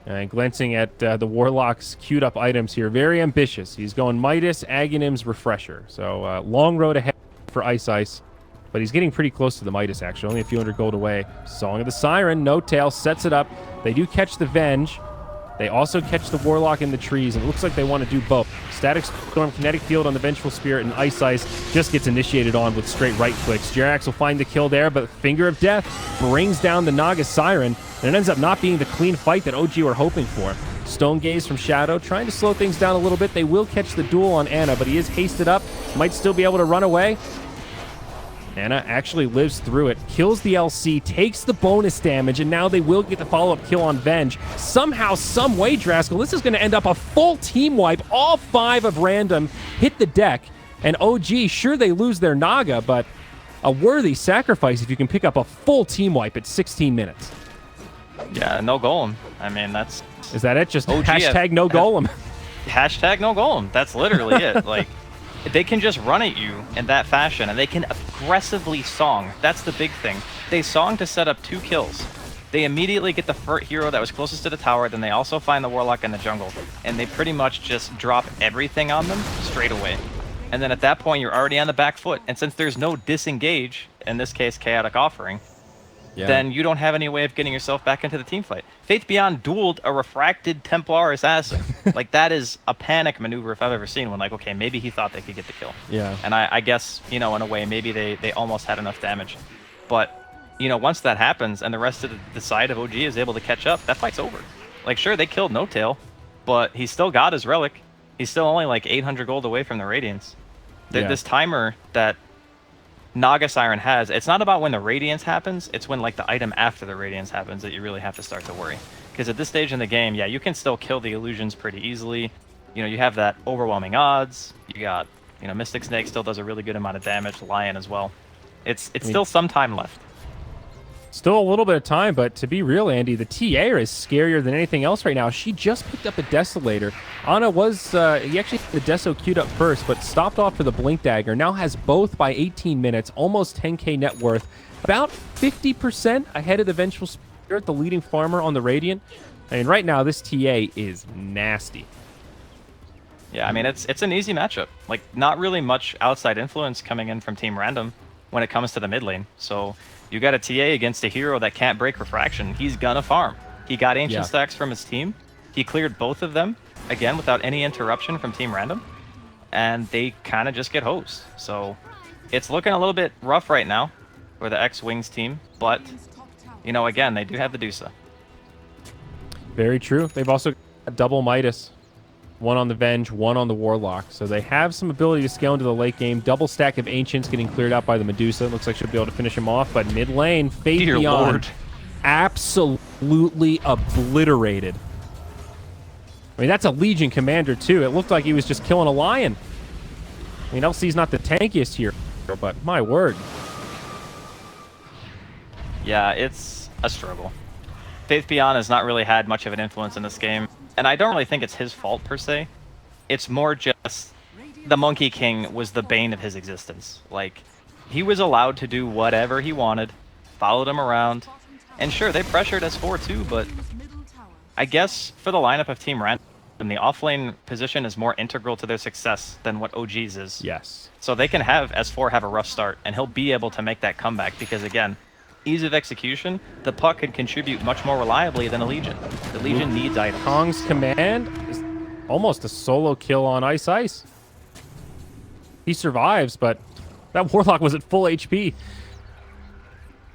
And glancing at the Warlock's queued up items here, very ambitious. He's going Midas, Aghanim's Refresher. So long road ahead for Ice. But he's getting pretty close to the Midas, actually. Only a few hundred gold away. Song of the Siren. No Tail sets it up. They do catch the Venge. They also catch the Warlock in the trees, and it looks like they want to do both. Static Storm, Kinetic Field on the Vengeful Spirit, and Ice just gets initiated on with straight right clicks. Jerax will find the kill there, but Finger of Death brings down the Naga Siren, and it ends up not being the clean fight that OG were hoping for. Stone Gaze from Shadow, trying to slow things down a little bit. They will catch the duel on Anna, but he is hasted up. Might still be able to run away. Anna actually lives through it, kills the LC, takes the bonus damage, and now they will get the follow-up kill on Venge. Somehow, some way, Draskell, this is going to end up a full team wipe. All 5 of Random hit the deck, and OG, sure, they lose their Naga, but a worthy sacrifice if you can pick up a full team wipe at 16 minutes. Yeah, no Golem. I mean, that's... Is that it? Just OG hashtag no Golem. Hashtag no Golem. That's literally it. Like, they can just run at you in that fashion, and they can aggressively song. That's the big thing. They song to set up 2 kills. They immediately get the hero that was closest to the tower, then they also find the Warlock in the jungle, and they pretty much just drop everything on them straight away. And then at that point, you're already on the back foot, and since there's no disengage, in this case, Chaotic Offering, then you don't have any way of getting yourself back into the team fight. Faith Beyond dueled a refracted Templar Assassin. Like, that is a panic maneuver if I've ever seen one. Like, okay, maybe he thought they could get the kill. Yeah. And I guess, you know, in a way, maybe they almost had enough damage. But, you know, once that happens and the rest of the side of OG is able to catch up, that fight's over. Like, sure, they killed No Tail, but he still got his relic. He's still only like 800 gold away from the Radiance. This timer that Naga Siren has, it's not about when the Radiance happens, it's when like the item after the Radiance happens that you really have to start to worry. Because at this stage in the game, yeah, you can still kill the illusions pretty easily. You know, you have that overwhelming odds. You got, you know, Mystic Snake still does a really good amount of damage, Lion as well. It's still some time left. Still a little bit of time, but to be real, Andy, the TA is scarier than anything else right now. She just picked up a Desolator. Ana was, he actually had the Deso queued up first, but stopped off for the Blink Dagger. Now has both by 18 minutes, almost 10k net worth. About 50% ahead of the Vengeful Spirit, the leading farmer on the Radiant. I mean, right now, this TA is nasty. Yeah, I mean, it's an easy matchup. Like, not really much outside influence coming in from Team Random when it comes to the mid lane. So you got a TA against a hero that can't break refraction. He's gonna farm. He got ancient stacks from his team. He cleared both of them, again, without any interruption from Team Random. And they kind of just get hosed. So it's looking a little bit rough right now for the X-Wings team. But, you know, again, they do have the Dusa. Very true. They've also got double Midas. One on the Venge, one on the Warlock. So they have some ability to scale into the late game. Double stack of Ancients getting cleared out by the Medusa. Looks like she'll be able to finish him off. But mid lane, Faith Beyond, Lord, absolutely obliterated. I mean, that's a Legion commander, too. It looked like he was just killing a Lion. I mean, LC's not the tankiest here, but my word. Yeah, it's a struggle. Faith Beyond has not really had much of an influence in this game. And I don't really think it's his fault, per se. It's more just the Monkey King was the bane of his existence. Like, he was allowed to do whatever he wanted, followed him around. And sure, they pressured S4 too, but I guess for the lineup of Team Random, the offlane position is more integral to their success than what OG's is. Yes. So they can have S4 have a rough start, and he'll be able to make that comeback because, again, ease of execution, the puck can contribute much more reliably than a Legion. The Legion needs items. Kong's command is almost a solo kill on Ice Ice. He survives, but that Warlock was at full HP.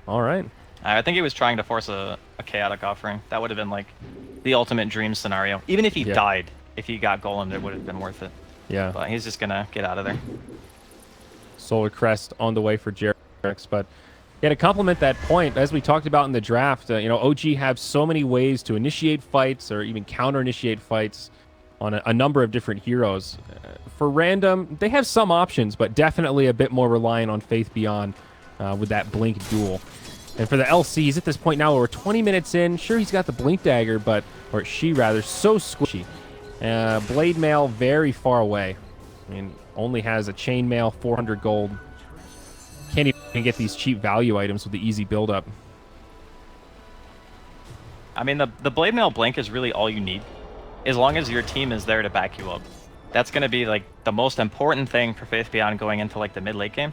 All right. I think he was trying to force a Chaotic Offering. That would have been like the ultimate dream scenario. Even if he died, if he got Golem, it would have been worth it. Yeah. But he's just going to get out of there. Solar Crest on the way for Jerix, but yeah, to complement that point, as we talked about in the draft, you know, OG have so many ways to initiate fights or even counter-initiate fights on a number of different heroes. For Random, they have some options, but definitely a bit more reliant on Faith Beyond with that Blink duel. And for the LCs, at this point now, we're 20 minutes in. Sure, he's got the Blink Dagger, but, or she rather, so squishy. Blade Mail very far away. I mean, only has a Chainmail, 400 gold. Can't even get these cheap value items with the easy build-up. I mean, the Blade Mail Blink is really all you need, as long as your team is there to back you up. That's going to be like the most important thing for Faith Beyond going into like the mid-late game,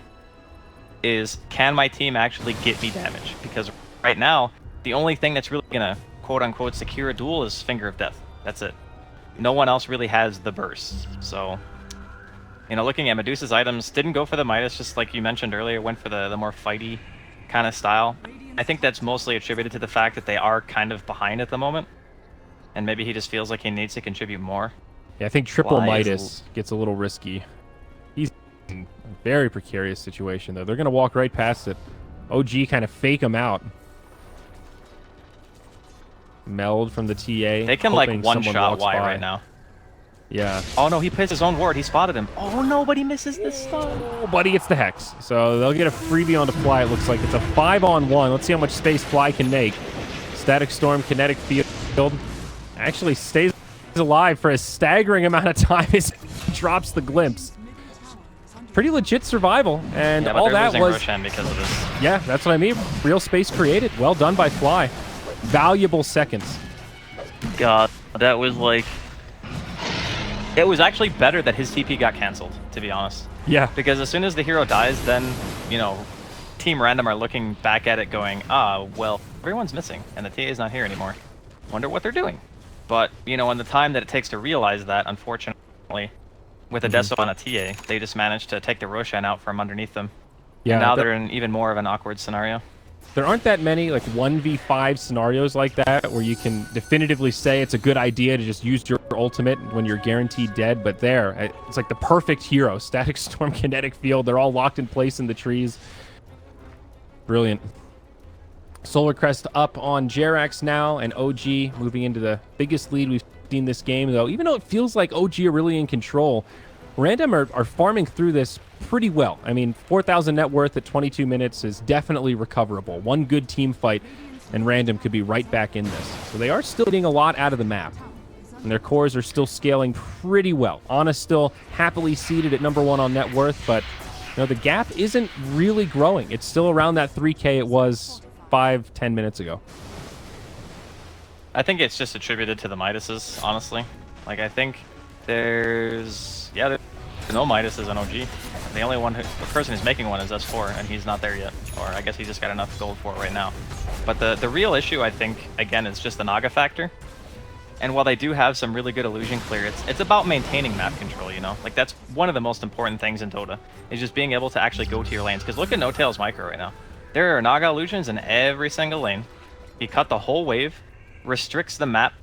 is can my team actually get me damage? Because right now, the only thing that's really going to quote-unquote secure a duel is Finger of Death. That's it. No one else really has the burst. So, you know, looking at Medusa's items, didn't go for the Midas, just like you mentioned earlier, went for the more fighty kind of style. I think that's mostly attributed to the fact that they are kind of behind at the moment. And maybe he just feels like he needs to contribute more. Yeah, I think triple Midas gets a little risky. He's in a very precarious situation, though. They're going to walk right past it. OG kind of fake him out. Meld from the TA. They can, like, one-shot Y right now. Yeah. Oh, no, he plays his own ward. He spotted him. Oh, no, but he misses the stun. Oh, but he gets the Hex. So they'll get a freebie on the Fly, it looks like. It's a 5-on-1. Let's see how much space Fly can make. Static Storm, Kinetic Field. Actually stays alive for a staggering amount of time as he drops the Glimpse. pretty legit survival, and Yeah, but all they're that losing was Roshan because of this. yeah, that's what I mean. Real space created. Well done by Fly. Valuable seconds. God, that was like... It was actually better that his TP got cancelled, to be honest. Yeah. Because as soon as the hero dies, then, you know, Team Random are looking back at it going, well, everyone's missing, and the TA is not here anymore. Wonder what they're doing. But, you know, in the time that it takes to realize that, unfortunately, with a Deso on a TA, they just managed to take the Roshan out from underneath them. Yeah. And now they're in even more of an awkward scenario. There aren't that many like 1v5 scenarios like that where you can definitively say it's a good idea to just use your ultimate when you're guaranteed dead, but it's like the perfect hero. Static Storm, Kinetic Field, they're all locked in place in the trees. Brilliant. Solar Crest up on Jerax now, and OG moving into the biggest lead we've seen this game, though. Even though it feels like OG are really in control, Random are farming through this pretty well. I mean, 4,000 net worth at 22 minutes is definitely recoverable. One good team fight, and Random could be right back in this. So they are still getting a lot out of the map, and their cores are still scaling pretty well. Ana still happily seated at #1 on net worth, but you know, the gap isn't really growing. It's still around that 3K it was 5-10 minutes ago. I think it's just attributed to the Midases, honestly. Like, I think there's no Midases on OG. The only the person who's making one is S4, and he's not there yet. Or I guess he just got enough gold for it right now. But the real issue, I think, again, is just the Naga factor. And while they do have some really good illusion clear, it's about maintaining map control, you know? Like, that's one of the most important things in Dota, is just being able to actually go to your lanes. Because look at No-Tail's micro right now. There are Naga illusions in every single lane. He cut the whole wave, restricts the map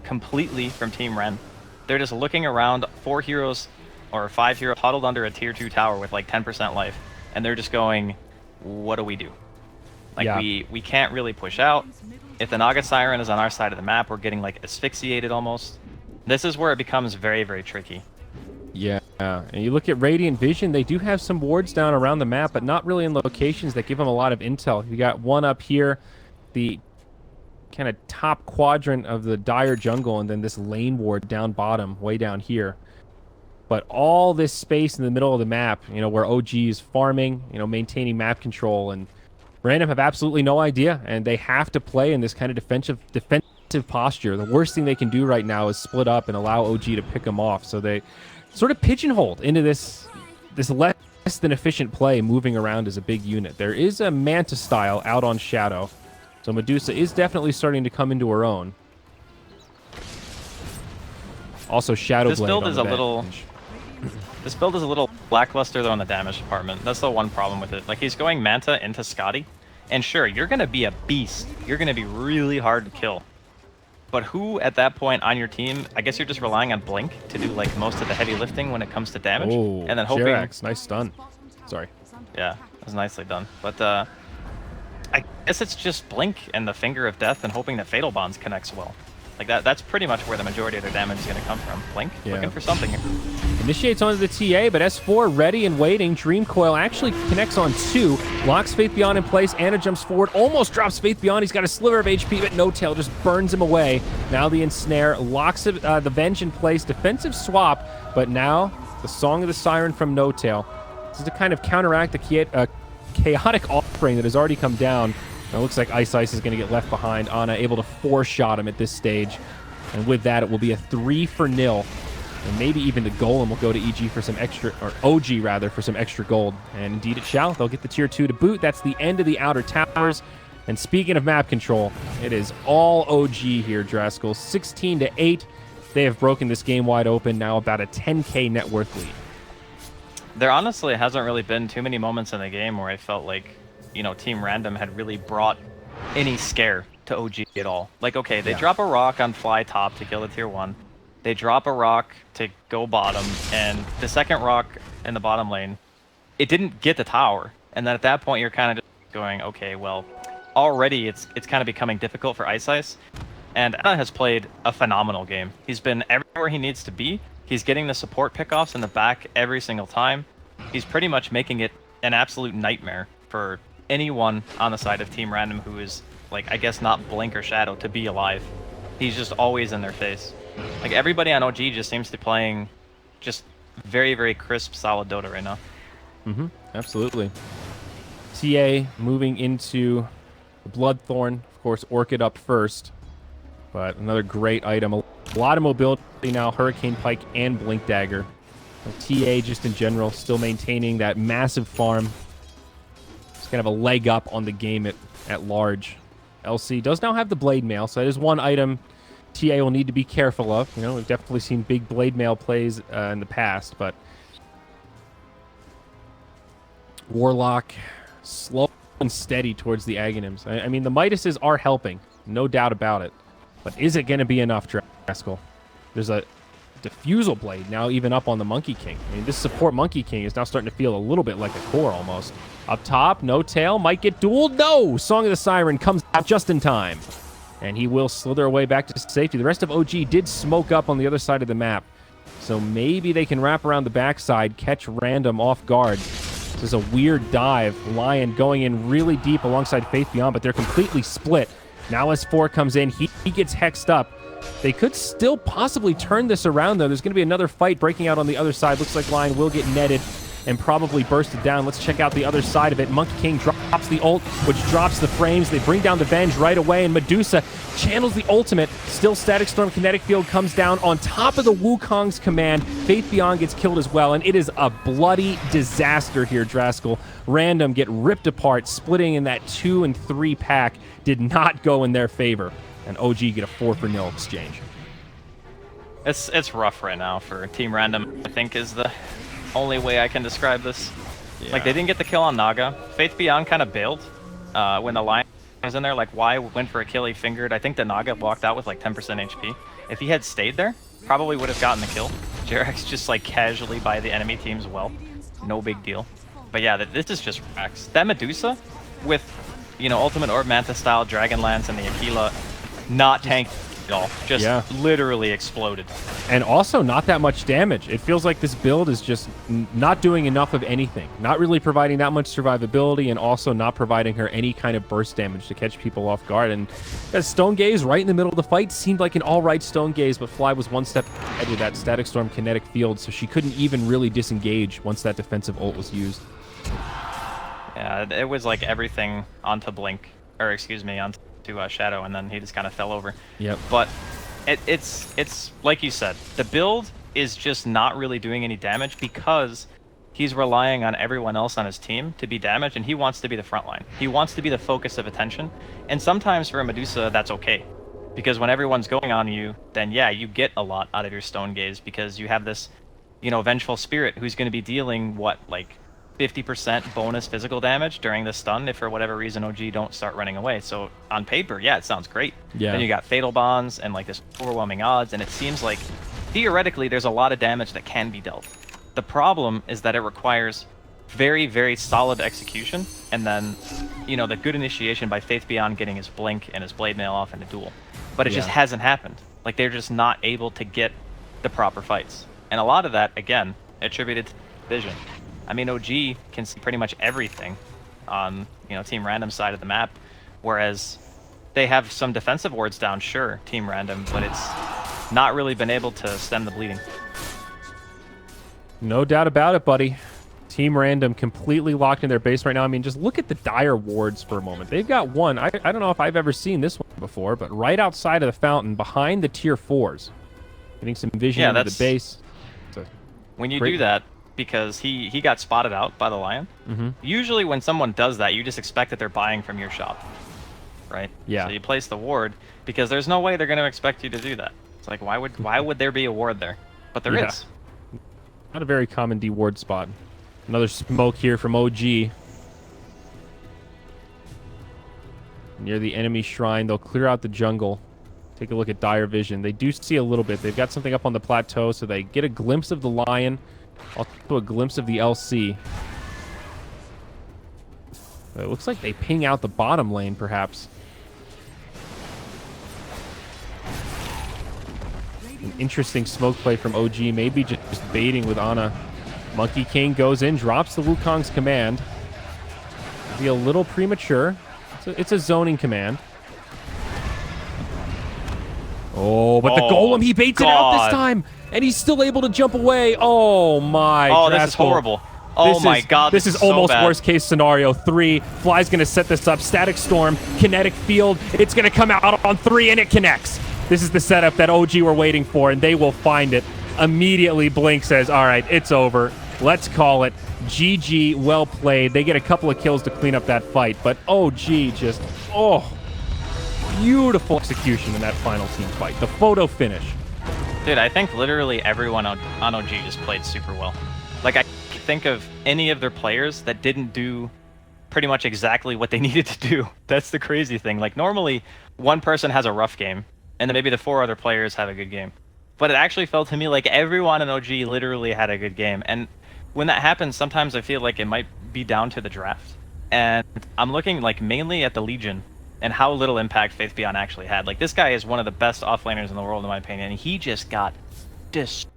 completely from Team Ren. They're just looking around, 4 heroes or 5 heroes huddled under a tier 2 tower with like 10% life, and they're just going, what do we do? Like, yeah. we can't really push out. If the Naga Siren is on our side of the map, we're getting like asphyxiated almost. This is where it becomes very, very tricky. Yeah, and you look at Radiant Vision, they do have some wards down around the map, but not really in locations that give them a lot of intel. You got one up here, the kind of top quadrant of the dire jungle, and then this lane ward down bottom, way down here. But all this space in the middle of the map, you know, where OG is farming, you know, maintaining map control, and Random have absolutely no idea, and they have to play in this kind of defensive posture. The worst thing they can do right now is split up and allow OG to pick them off. So they sort of pigeonholed into this less than efficient play, moving around as a big unit. There is a Manta style out on Shadow, so Medusa is definitely starting to come into her own. Also, Shadow This Blade build on is the a little. bench. This build is a little lackluster though in the damage department. That's the one problem with it. Like, he's going Manta into Scotty, and sure, you're gonna be a beast. You're gonna be really hard to kill. But who at that point on your team? I guess you're just relying on Blink to do like most of the heavy lifting when it comes to damage, Oh, and then hoping. Jerax, nice stun. Sorry. Yeah, it was nicely done. But I guess it's just Blink and the Finger of Death and hoping that Fatal Bonds connects well. Like that's pretty much where the majority of their damage is going to come from. Blink, Yeah. looking for something here. Initiates onto the TA, but S4 ready and waiting. Dream Coil actually connects on 2. Locks Faith Beyond in place. Ana jumps forward, almost drops Faith Beyond. He's got a sliver of HP, but No-Tail just burns him away. Now the Ensnare locks the Venge in place. Defensive swap, but now the Song of the Siren from No-Tail. This is to kind of counteract the chaotic offering that has already come down. It looks like Ice is going to get left behind. Ana able to 4-shot him at this stage. And with that, it will be a 3-0. And maybe even the Golem will go to EG for some extra, or OG rather, for some extra gold. And indeed it shall. They'll get the tier 2 to boot. That's the end of the outer towers. And speaking of map control, it is all OG here, Draskell. 16-8. They have broken this game wide open. Now about a 10K net worth lead. There honestly hasn't really been too many moments in the game where I felt like, you know, Team Random had really brought any scare to OG at all. Like, okay, they drop a rock on Fly top to kill the tier 1. They drop a rock to go bottom, and the second rock in the bottom lane, it didn't get the tower. And then at that point, you're kind of just going, okay, well, already it's kind of becoming difficult for Ice. And Ana has played a phenomenal game. He's been everywhere he needs to be. He's getting the support pickoffs in the back every single time. He's pretty much making it an absolute nightmare for anyone on the side of Team Random who is, like, I guess not Blink or Shadow to be alive. He's just always in their face. Like, everybody on OG just seems to be playing just very, very crisp, solid Dota right now. Absolutely. TA moving into the Bloodthorn. Of course, Orchid up first. But another great item. A lot of mobility now, Hurricane Pike and Blink Dagger. TA just in general still maintaining that massive farm. It's kind of a leg up on the game at large. LC does now have the Blade Mail, so that is one item TA will need to be careful of. You know, we've definitely seen big Blade Mail plays in the past, but Warlock slow and steady towards the Aghanims. I mean, the Midases are helping, no doubt about it. But is it going to be enough, Draskell? There's a Diffusal Blade now even up on the Monkey King. I mean, this support Monkey King is now starting to feel a little bit like a core almost. Up top, no tail, might get dueled. No! Song of the Siren comes out just in time. And he will slither away back to safety. The rest of OG did smoke up on the other side of the map. So maybe they can wrap around the backside, catch Random off guard. This is a weird dive. Lion going in really deep alongside Faith Beyond, but they're completely split. Now S4 comes in. He gets hexed up. They could still possibly turn this around, though. There's going to be another fight breaking out on the other side. Looks like Lion will get netted and probably bursted down. Let's check out the other side of it. Monkey King drops the ult, which drops the frames. They bring down the Venge right away, and Medusa channels the ultimate. Still Static Storm Kinetic Field comes down on top of the Wukong's command. Faith Beyond gets killed as well, and it is a bloody disaster here, Draskell. Random get ripped apart, splitting in that 2 and 3 pack. Did not go in their favor, and OG get a 4-for-0 exchange. It's rough right now for Team Random, I think, is the only way I can describe this. Yeah. Like, they didn't get the kill on Naga. Faith Beyond kind of bailed when the Lion was in there. Like, why went for a kill? He fingered. I think the Naga walked out with like 10% HP. If he had stayed there, probably would have gotten the kill. Jerax just like casually by the enemy team's well. No big deal. But yeah, this is just Rax. That Medusa with, you know, Ultimate Orb Manta style Dragon Lance and the Aquila, not tanked at all. Just literally exploded. And also not that much damage. It feels like this build is just not doing enough of anything. Not really providing that much survivability, and also not providing her any kind of burst damage to catch people off guard. And that Stone Gaze right in the middle of the fight seemed like an alright Stone Gaze, but Fly was one step ahead with that Static Storm Kinetic Field, so she couldn't even really disengage once that defensive ult was used. Yeah, it was like everything onto Blink, or excuse me, onto Shadow, and then he just kind of fell over. Yep. But it's like you said, the build is just not really doing any damage because he's relying on everyone else on his team to be damaged, and he wants to be the front line. He wants to be the focus of attention, and sometimes for a Medusa, that's okay. Because when everyone's going on you, then yeah, you get a lot out of your Stone Gaze because you have this, you know, Vengeful Spirit who's going to be dealing, what, like 50% bonus physical damage during the stun if for whatever reason OG don't start running away. So on paper, yeah, it sounds great. Yeah. Then you got Fatal Bonds and like this overwhelming odds, and it seems like theoretically there's a lot of damage that can be dealt. The problem is that it requires very, very solid execution, and then, you know, the good initiation by Faith Beyond getting his Blink and his Blade Mail off in a duel. But it just hasn't happened. Like, they're just not able to get the proper fights. And a lot of that, again, attributed to vision. I mean, OG can see pretty much everything on, you know, Team Random side of the map, whereas they have some defensive wards down, sure, Team Random, but it's not really been able to stem the bleeding. No doubt about it, buddy. Team Random completely locked in their base right now. I mean, just look at the dire wards for a moment. They've got one. I don't know if I've ever seen this one before, but right outside of the fountain, behind the tier 4s. Getting some vision into the base. When you do that, because he got spotted out by the Lion. Usually when someone does that, you just expect that they're buying from your shop, right? Yeah. So you place the ward, because there's no way they're going to expect you to do that. It's like, why would there be a ward there? But there is. Not a very common D ward spot. Another smoke here from OG. Near the enemy shrine, they'll clear out the jungle. Take a look at dire vision. They do see a little bit. They've got something up on the plateau, so they get a glimpse of the Lion. Also a glimpse of the LC. It looks like they ping out the bottom lane, perhaps. An interesting smoke play from OG. Maybe just baiting with Ana. Monkey King goes in, drops the Wukong's command. Be a little premature. It's a zoning command. Oh, but the Golem, he baits it out this time. And he's still able to jump away. Oh, my. Oh, this is horrible. Oh my god, This is so almost bad. worst case scenario. 3. Fly's going to set this up. Static Storm, Kinetic Field. It's going to come out on 3, and it connects. This is the setup that OG were waiting for, and they will find it. Immediately, Blink says, all right, it's over. Let's call it. GG, well played. They get a couple of kills to clean up that fight, but OG just, beautiful execution in that final team fight. The photo finish. Dude, I think literally everyone on OG just played super well. Like, I can't think of any of their players that didn't do pretty much exactly what they needed to do. That's the crazy thing. Like, normally, one person has a rough game, and then maybe the 4 other players have a good game. But it actually felt to me like everyone in OG literally had a good game. And when that happens, sometimes I feel like it might be down to the draft. And I'm looking like mainly at the Legion and how little impact Faith Beyond actually had. Like, this guy is one of the best offlaners in the world, in my opinion, and he just got destroyed.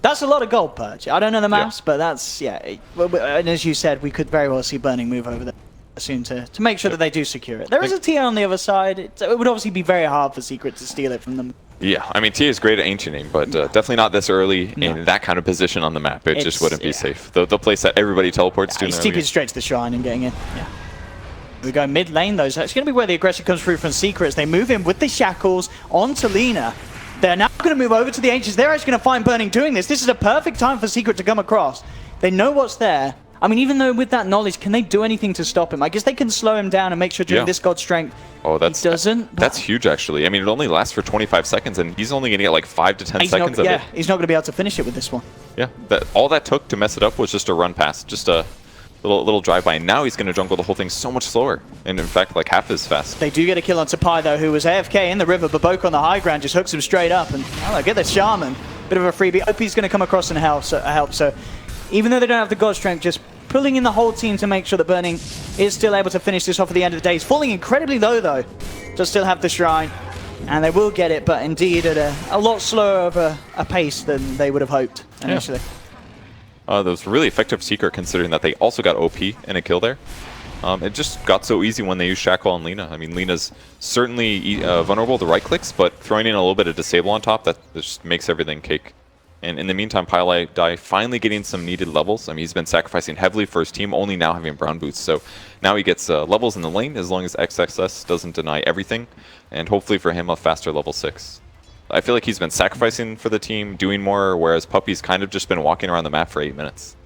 That's a lot of gold purge. I don't know the maps, but that's, and as you said, we could very well see Burning move over there soon to make sure that they do secure it. There is a tier on the other side. It would obviously be very hard for Secret to steal it from them. Yeah, I mean, TA is great at Ancient Aim, but definitely not this early in that kind of position on the map. It just wouldn't be safe. The place that everybody teleports to. He's TP'd straight to the shrine and getting in. Yeah. We go mid lane though, so that's going to be where the aggression comes through from Secrets. They move in with the shackles onto Lina. They're now going to move over to the Ancients. They're actually going to find Burning doing this. This is a perfect time for Secret to come across. They know what's there. I mean, even though with that knowledge, can they do anything to stop him? I guess they can slow him down and make sure during this God Strength he doesn't. That's huge, actually. I mean, it only lasts for 25 seconds, and he's only going to get like 5 to 10 seconds of it. He's not going to be able to finish it with this one. Yeah, all that took to mess it up was just a run past, just a little drive-by, and now he's going to jungle the whole thing so much slower, and in fact, like half as fast. They do get a kill on Tapai, though, who was AFK in the river, but Boke on the high ground just hooks him straight up, and get the Shaman. Bit of a freebie. OP's going to come across and help, so even though they don't have the God Strength, just pulling in the whole team to make sure that Burning is still able to finish this off at the end of the day. He's falling incredibly low, though, to still have the Shrine, and they will get it, but indeed at a lot slower of a pace than they would have hoped initially. That was really effective Secret, considering that they also got OP in a kill there. It just got so easy when they used Shackle on Lina. I mean, Lina's certainly vulnerable to right clicks, but throwing in a little bit of Disable on top, that just makes everything cake. And in the meantime, Pylai finally getting some needed levels. I mean, he's been sacrificing heavily for his team, only now having Brown Boots. So now he gets levels in the lane, as long as XXS doesn't deny everything. And hopefully for him, a faster level 6. I feel like he's been sacrificing for the team, doing more, whereas Puppy's kind of just been walking around the map for 8 minutes.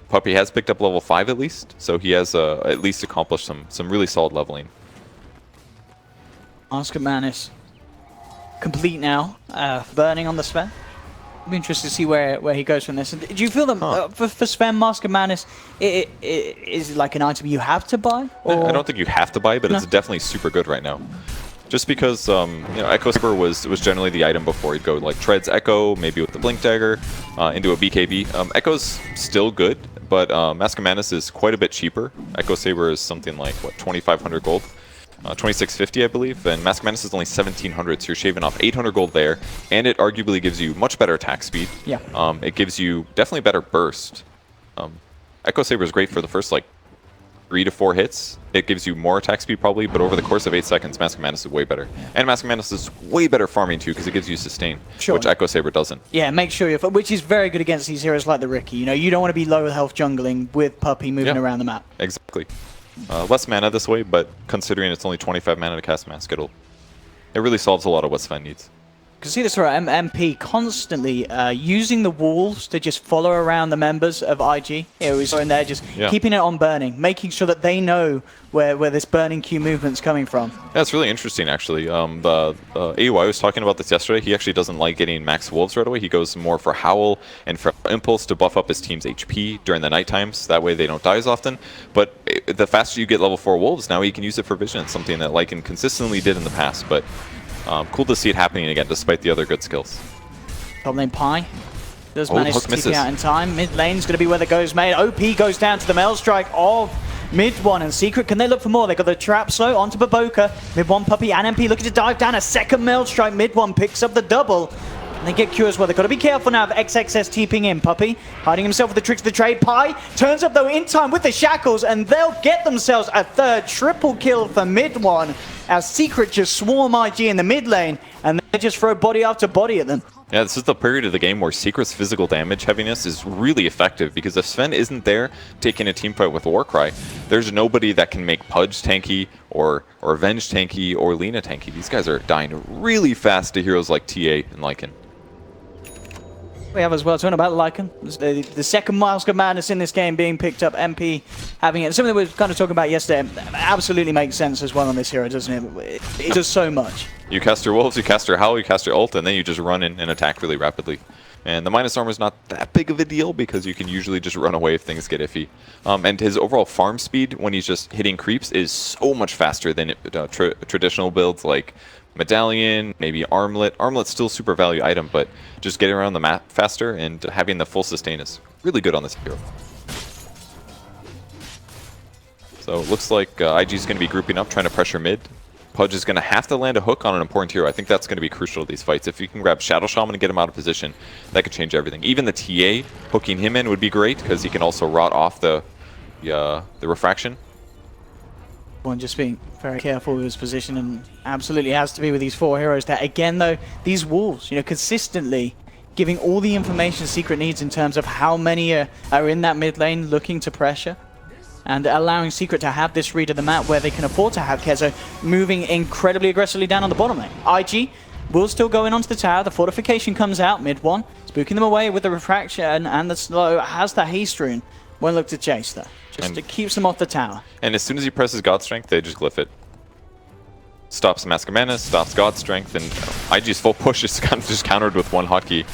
Puppy has picked up level 5 at least, so he has at least accomplished some really solid leveling. Oscar Manis complete now, Burning on the Sven. I'll be interested to see where he goes from this. Do you feel that for Sven, Mask of Madness, it is like an item you have to buy? Or? I don't think you have to buy, but it's definitely super good right now. Just because Echo Saber was generally the item before. He'd go like Treads Echo, maybe with the Blink Dagger, into a BKB. Echo's still good, but Mask of Madness is quite a bit cheaper. Echo Saber is something like, what, 2,500 gold? 2,650, I believe, and Mask of Madness is only 1,700, so you're shaving off 800 gold there, and it arguably gives you much better attack speed. Yeah. It gives you definitely better burst. Echo Saber is great for the first, like, 3 to 4 hits. It gives you more attack speed probably, but over the course of 8 seconds, Mask of Madness is way better. Yeah. And Mask of Madness is way better farming too, because it gives you sustain, which Echo Saber doesn't. Yeah, make sure which is very good against these heroes like the Riki. You know, you don't want to be low health jungling with Puppy moving around the map. Exactly. Less mana this way, but considering it's only 25 mana to cast Mask, it really solves a lot of what Sven needs. You can see this for MP constantly using the walls to just follow around the members of IG. Here we saw in there, just keeping it on Burning, making sure that they know where this Burning Q movement's coming from. Yeah, it's really interesting, actually. The AUI was talking about this yesterday. He actually doesn't like getting max wolves right away. He goes more for Howl and for Impulse to buff up his team's HP during the night times. That way they don't die as often. But the faster you get level 4 wolves, now you can use it for vision. It's something that Lycan consistently did in the past, but cool to see it happening again, despite the other good skills. Top lane Pi does manage to TP out in time. Mid lane's going to be where the goes made. OP goes down to the Mail Strike of Mid one and Secret, can they look for more? They got the trap slow onto Baboka. Mid one, Puppey and MP looking to dive down. A second mail strike. Mid one picks up the double. And they get Q as well. They've got to be careful now of XXS TPing in. Puppey hiding himself with the tricks of the trade. Pi turns up though in time with the shackles, and they'll get themselves a third triple kill for mid one as Secret just swarm IG in the mid lane, and they just throw body after body at them. Yeah, this is the period of the game where Secret's physical damage heaviness is really effective, because if Sven isn't there taking a team fight with Warcry, there's nobody that can make Pudge tanky or Avenge tanky or Lina tanky. These guys are dying really fast to heroes like TA and Lycan. We have as well talking about Lycan, the second Mask of Madness in this game being picked up, MP having it. Something that we were kind of talking about yesterday absolutely makes sense as well on this hero, doesn't it? It does so much. You cast your Wolves, you cast your Howl, you cast your ult, and then you just run in and attack really rapidly. And the minus armor is not that big of a deal because you can usually just run away if things get iffy. And his overall farm speed when he's just hitting creeps is so much faster than traditional builds like Medallion, maybe Armlet. Armlet's still super value item, but just getting around the map faster and having the full sustain is really good on this hero. So it looks like IG's going to be grouping up, trying to pressure mid. Pudge is going to have to land a hook on an important hero. I think that's going to be crucial to these fights. If you can grab Shadow Shaman and get him out of position, that could change everything. Even the TA, hooking him in would be great, because he can also rot off the refraction. One just being very careful with his position, and absolutely has to be with these four heroes there. Again though, these Wolves, consistently giving all the information Secret needs in terms of how many are in that mid lane looking to pressure, and allowing Secret to have this read of the map where they can afford to have Kezo moving incredibly aggressively down on the bottom lane. IG will still go in onto the tower. The fortification comes out mid one, spooking them away with the refraction and the slow. Has the haste rune. Won't look to chase though. It keeps them off the tower. And as soon as he presses God Strength, they just glyph it. Stops Mask of Mana, stops God Strength, and IG's full push is kind of just countered with one hotkey.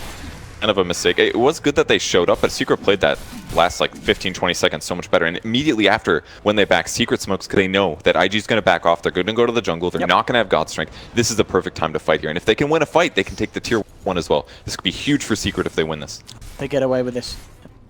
Kind of a mistake. It was good that they showed up, but Secret played that last like 15-20 seconds so much better. And immediately after, when they back Secret smokes, because they know that IG's going to back off. They're going to go to the jungle. They're not going to have God Strength. This is the perfect time to fight here. And if they can win a fight, they can take the tier 1 as well. This could be huge for Secret if they win this. They get away with this.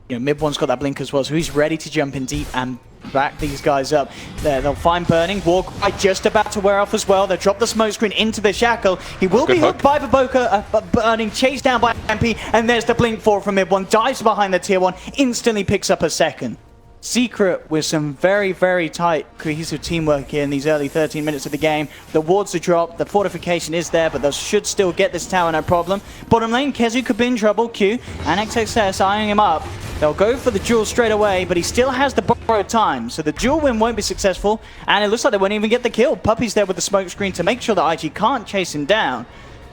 Mid one's got that blink as well, so he's ready to jump in deep and back these guys up. There, they'll find Burning. Warcry just about to wear off as well. They'll drop the smoke screen into the shackle. He will be hooked by Baboka, Burning, chased down by MP, and there's the blink forward from mid one. Dives behind the tier 1, instantly picks up a second. Secret with some very, very tight, cohesive teamwork here in these early 13 minutes of the game. The wards are dropped, the fortification is there, but they should still get this tower, no problem. Bottom lane, Kezu could be in trouble. Q and XXS eyeing him up. They'll go for the duel straight away, but he still has the borrowed time, so the duel win won't be successful, and it looks like they won't even get the kill. Puppey's there with the smoke screen to make sure that IG can't chase him down.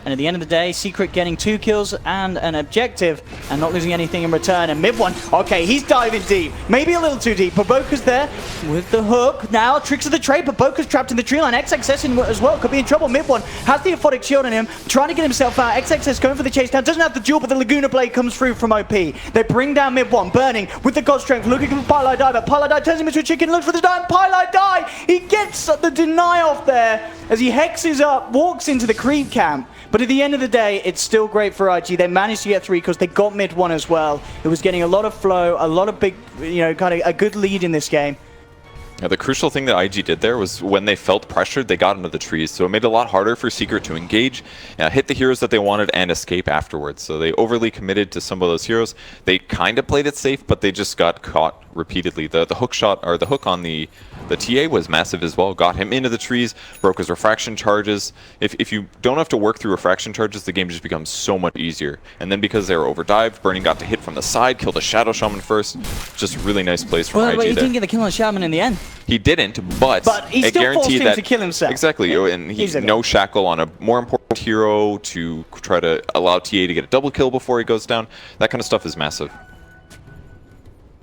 And at the end of the day, Secret getting 2 kills and an objective and not losing anything in return. And mid one, okay, he's diving deep. Maybe a little too deep. Baboka's there with the hook. Now, tricks of the trade. Baboka's trapped in the tree line. XXS in as well. Could be in trouble. Mid one has the aphotic shield on him. Trying to get himself out. XXS going for the chase down. Doesn't have the duel, but the Laguna Blade comes through from OP. They bring down mid one. Burning with the God Strength. Looking for Pylai Die, but Pylai Die turns him into a chicken. Looks for the die. Pylai Die! He gets the deny off there as he hexes up, walks into the creep camp. But at the end of the day, it's still great for IG. They managed to get 3 because they got mid 1 as well. It was getting a lot of flow, a lot of big, kind of a good lead in this game. Yeah, the crucial thing that IG did there was when they felt pressured, they got into the trees. So it made it a lot harder for Secret to engage, hit the heroes that they wanted, and escape afterwards. So they overly committed to some of those heroes. They kind of played it safe, but they just got caught repeatedly. The hook shot, or the hook on the TA was massive as well. Got him into the trees, broke his refraction charges. If you don't have to work through refraction charges, the game just becomes so much easier. And then because they were overdived, Burning got to hit from the side, killed a Shadow Shaman first. Just really nice plays from IG he there. didn't get the kill on Shaman in the end. He didn't, but he still forced him to kill himself. Exactly, and he's no shackle on a more important hero to try to allow TA to get a double kill before he goes down. That kind of stuff is massive.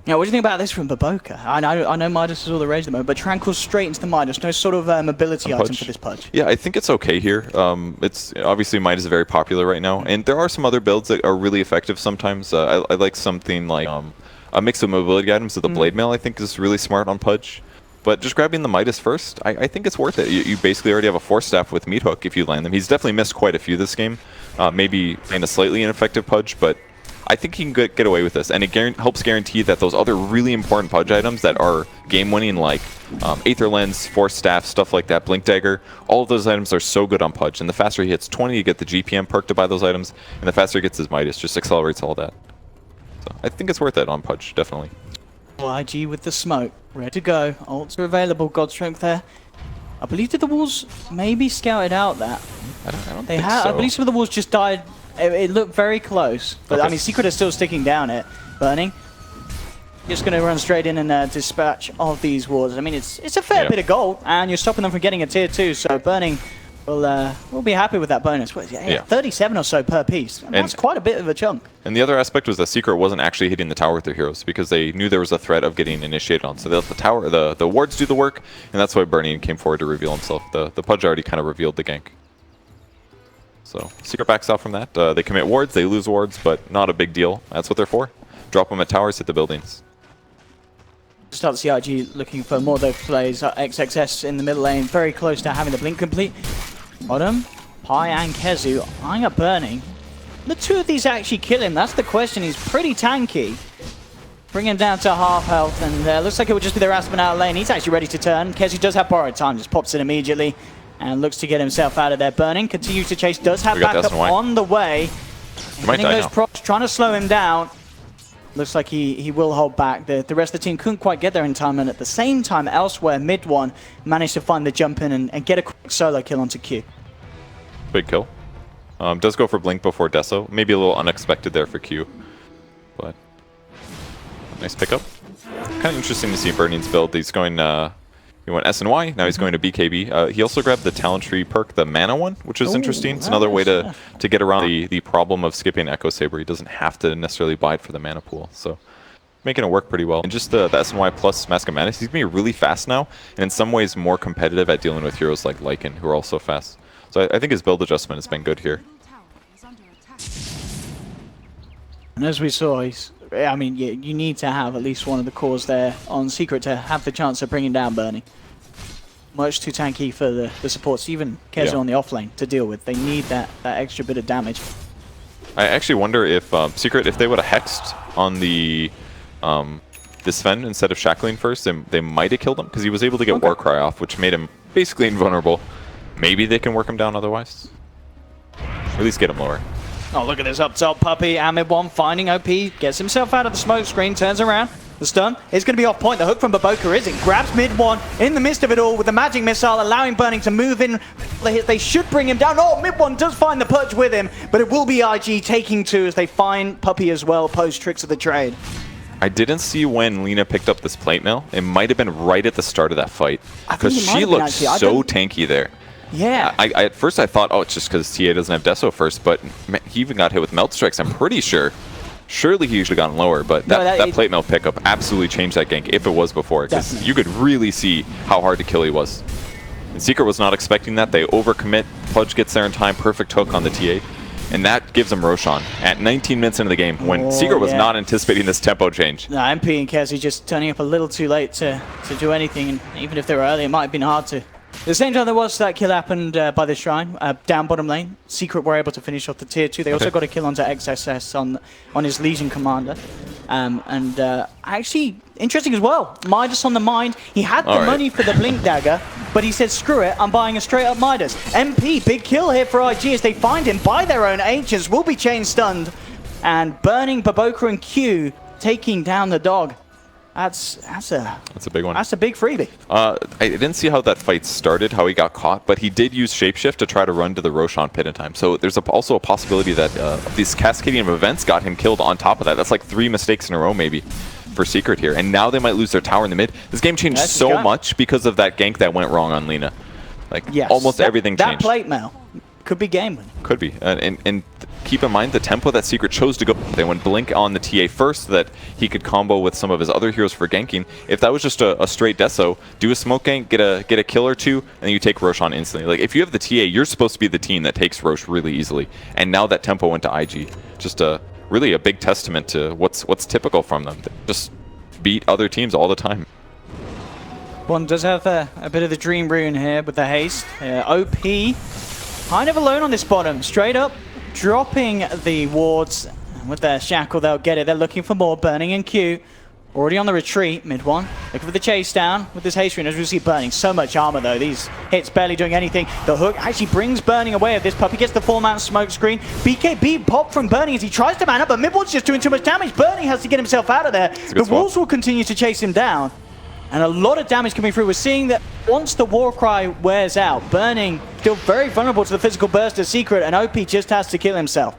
Yeah, what do you think about this from Baboka? I know Midas is all the rage at the moment, but Tranquil's straight into the Midas. No sort of mobility item for this Pudge. Yeah, I think it's okay here. It's obviously Midas is very popular right now, and there are some other builds that are really effective sometimes. I like something like a mix of mobility items. So the Blade Mail I think is really smart on Pudge. But just grabbing the Midas first, I think it's worth it. You basically already have a 4-staff with Meat Hook if you land them. He's definitely missed quite a few this game. Maybe playing a slightly ineffective Pudge, but I think he can get away with this, and it helps guarantee that those other really important Pudge items that are game-winning, like Aether Lens, Force Staff, stuff like that, Blink Dagger, all of those items are so good on Pudge. And the faster he hits 20, you get the GPM perk to buy those items, and the faster he gets his Midas, just accelerates all that. So I think it's worth it on Pudge, definitely. Well, IG with the smoke, ready to go. Ults are available, God Strength there. I believe that the walls maybe scouted out that. I don't think so. I believe some of the walls just died. It looked very close, but Okay. I mean, Secret is still sticking down it. Burning. Just going to run straight in and dispatch of these wards. I mean, it's a fair bit of gold, and you're stopping them from getting a tier 2, so Burning will be happy with that bonus. What is it? 37 or so per piece. And that's quite a bit of a chunk. And the other aspect was that Secret wasn't actually hitting the tower with their heroes because they knew there was a threat of getting initiated on. So they let the tower, the wards do the work, and that's why Burning came forward to reveal himself. The Pudge already kind of revealed the gank. So Secret backs out from that. They commit wards, they lose wards, but not a big deal. That's what they're for. Drop them at towers, hit the buildings. Start the CIG looking for more of those plays. XXS in the middle lane, very close to having the blink complete. Bottom, Pi and Kezu eyeing up Burning. The two of these actually kill him. That's the question. He's pretty tanky. Bring him down to half health, and looks like it will just be the Rasmus out of lane. He's actually ready to turn. Kezu does have borrowed time, just pops it immediately, and looks to get himself out of there. Burning continues to chase, does have backup on the way. He might die now. Procs trying to slow him down. Looks like he will hold back. The rest of the team couldn't quite get there in time, and at the same time, elsewhere, mid one managed to find the jump in and get a quick solo kill onto Q. Big kill. Does go for Blink before Deso. Maybe a little unexpected there for Q, but nice pickup. Kind of interesting to see Burning's build. He's going, he went S and Y, now he's going to BKB. He also grabbed the Talent Tree perk, the mana one, which is interesting. It's another way to get around the problem of skipping Echo Saber. He doesn't have to necessarily buy it for the mana pool, so making it work pretty well. And just the S and Y plus Mask of Madness, he's going to be really fast now, and in some ways more competitive at dealing with heroes like Lycan, who are also fast. So I think his build adjustment has been good here. And as we saw, I mean, you need to have at least one of the cores there on Secret to have the chance of bringing down Burning. Much too tanky for the supports, even Kezu on the offlane to deal with. They need that extra bit of damage. I actually wonder if Secret, if they would have hexed on the Sven instead of shackling first, they might have killed him because he was able to get Warcry off, which made him basically invulnerable. Maybe they can work him down otherwise. Or at least get him lower. Oh, look at this up top puppy. Amid one finding OP, gets himself out of the smoke screen, turns around. The stun is going to be off point. The hook from Baboka isn't. Grabs mid one in the midst of it all with the magic missile, allowing Burning to move in. They should bring him down. Oh, mid one does find the purge with him, but it will be IG taking two as they find Puppy as well, post tricks of the trade. I didn't see when Lina picked up this plate mail. It might have been right at the start of that fight because she looked so tanky there. Yeah. At first I thought, oh, it's just because TA doesn't have Deso first, but he even got hit with Melt Strikes, I'm pretty sure. Surely he usually gotten lower, but that plate mail pickup absolutely changed that gank if it was before, because you could really see how hard to kill he was. And Secret was not expecting that. They overcommit, Pudge gets there in time, perfect hook on the TA, and that gives him Roshan at 19 minutes into the game when Secret was not anticipating this tempo change. No, MP and Kezi just turning up a little too late to do anything, and even if they were early, it might have been hard to. At the same time there was that kill happened by the Shrine, down bottom lane. Secret were able to finish off the tier 2. They also got a kill onto XSS on his Legion commander. Actually, interesting as well, Midas on the mind. He had the money for the Blink Dagger, but he said, screw it, I'm buying a straight up Midas. MP, big kill here for IG as they find him by their own H's, will be chain stunned. And Burning, Baboka and Q taking down the dog. That's a big one. That's a big freebie. I didn't see how that fight started, how he got caught, but he did use Shapeshift to try to run to the Roshan pit in time. So there's also a possibility that these cascading of events got him killed on top of that. That's like 3 mistakes in a row maybe for Secret here. And now they might lose their tower in the mid. This game changed so much because of that gank that went wrong on Lina. Like almost everything changed. That plate mail could be game winning. Could be. And keep in mind the tempo that Secret chose to go. They went Blink on the TA first so that he could combo with some of his other heroes for ganking. If that was just a straight Deso, do a smoke gank, get a kill or two, and then you take Roshan instantly. Like if you have the TA, you're supposed to be the team that takes Rosh really easily. And now that tempo went to IG. Just really a big testament to what's typical from them. They just beat other teams all the time. One does have a bit of the dream rune here with the haste. OP kind of alone on this bottom, straight up dropping the wards. With their shackle, they'll get it. They're looking for more. Burning and Q. Already on the retreat, mid one. Looking for the chase down with this haste rune. As we see Burning, so much armor though. These hits barely doing anything. The hook actually brings Burning away of this puppy. Gets the 4-man smoke screen. BKB pop from Burning as he tries to man up, but mid one's just doing too much damage. Burning has to get himself out of there. The wolves will continue to chase him down. And a lot of damage coming through. We're seeing that once the war cry wears out, Burning still very vulnerable to the physical burst of Secret, and OP just has to kill himself.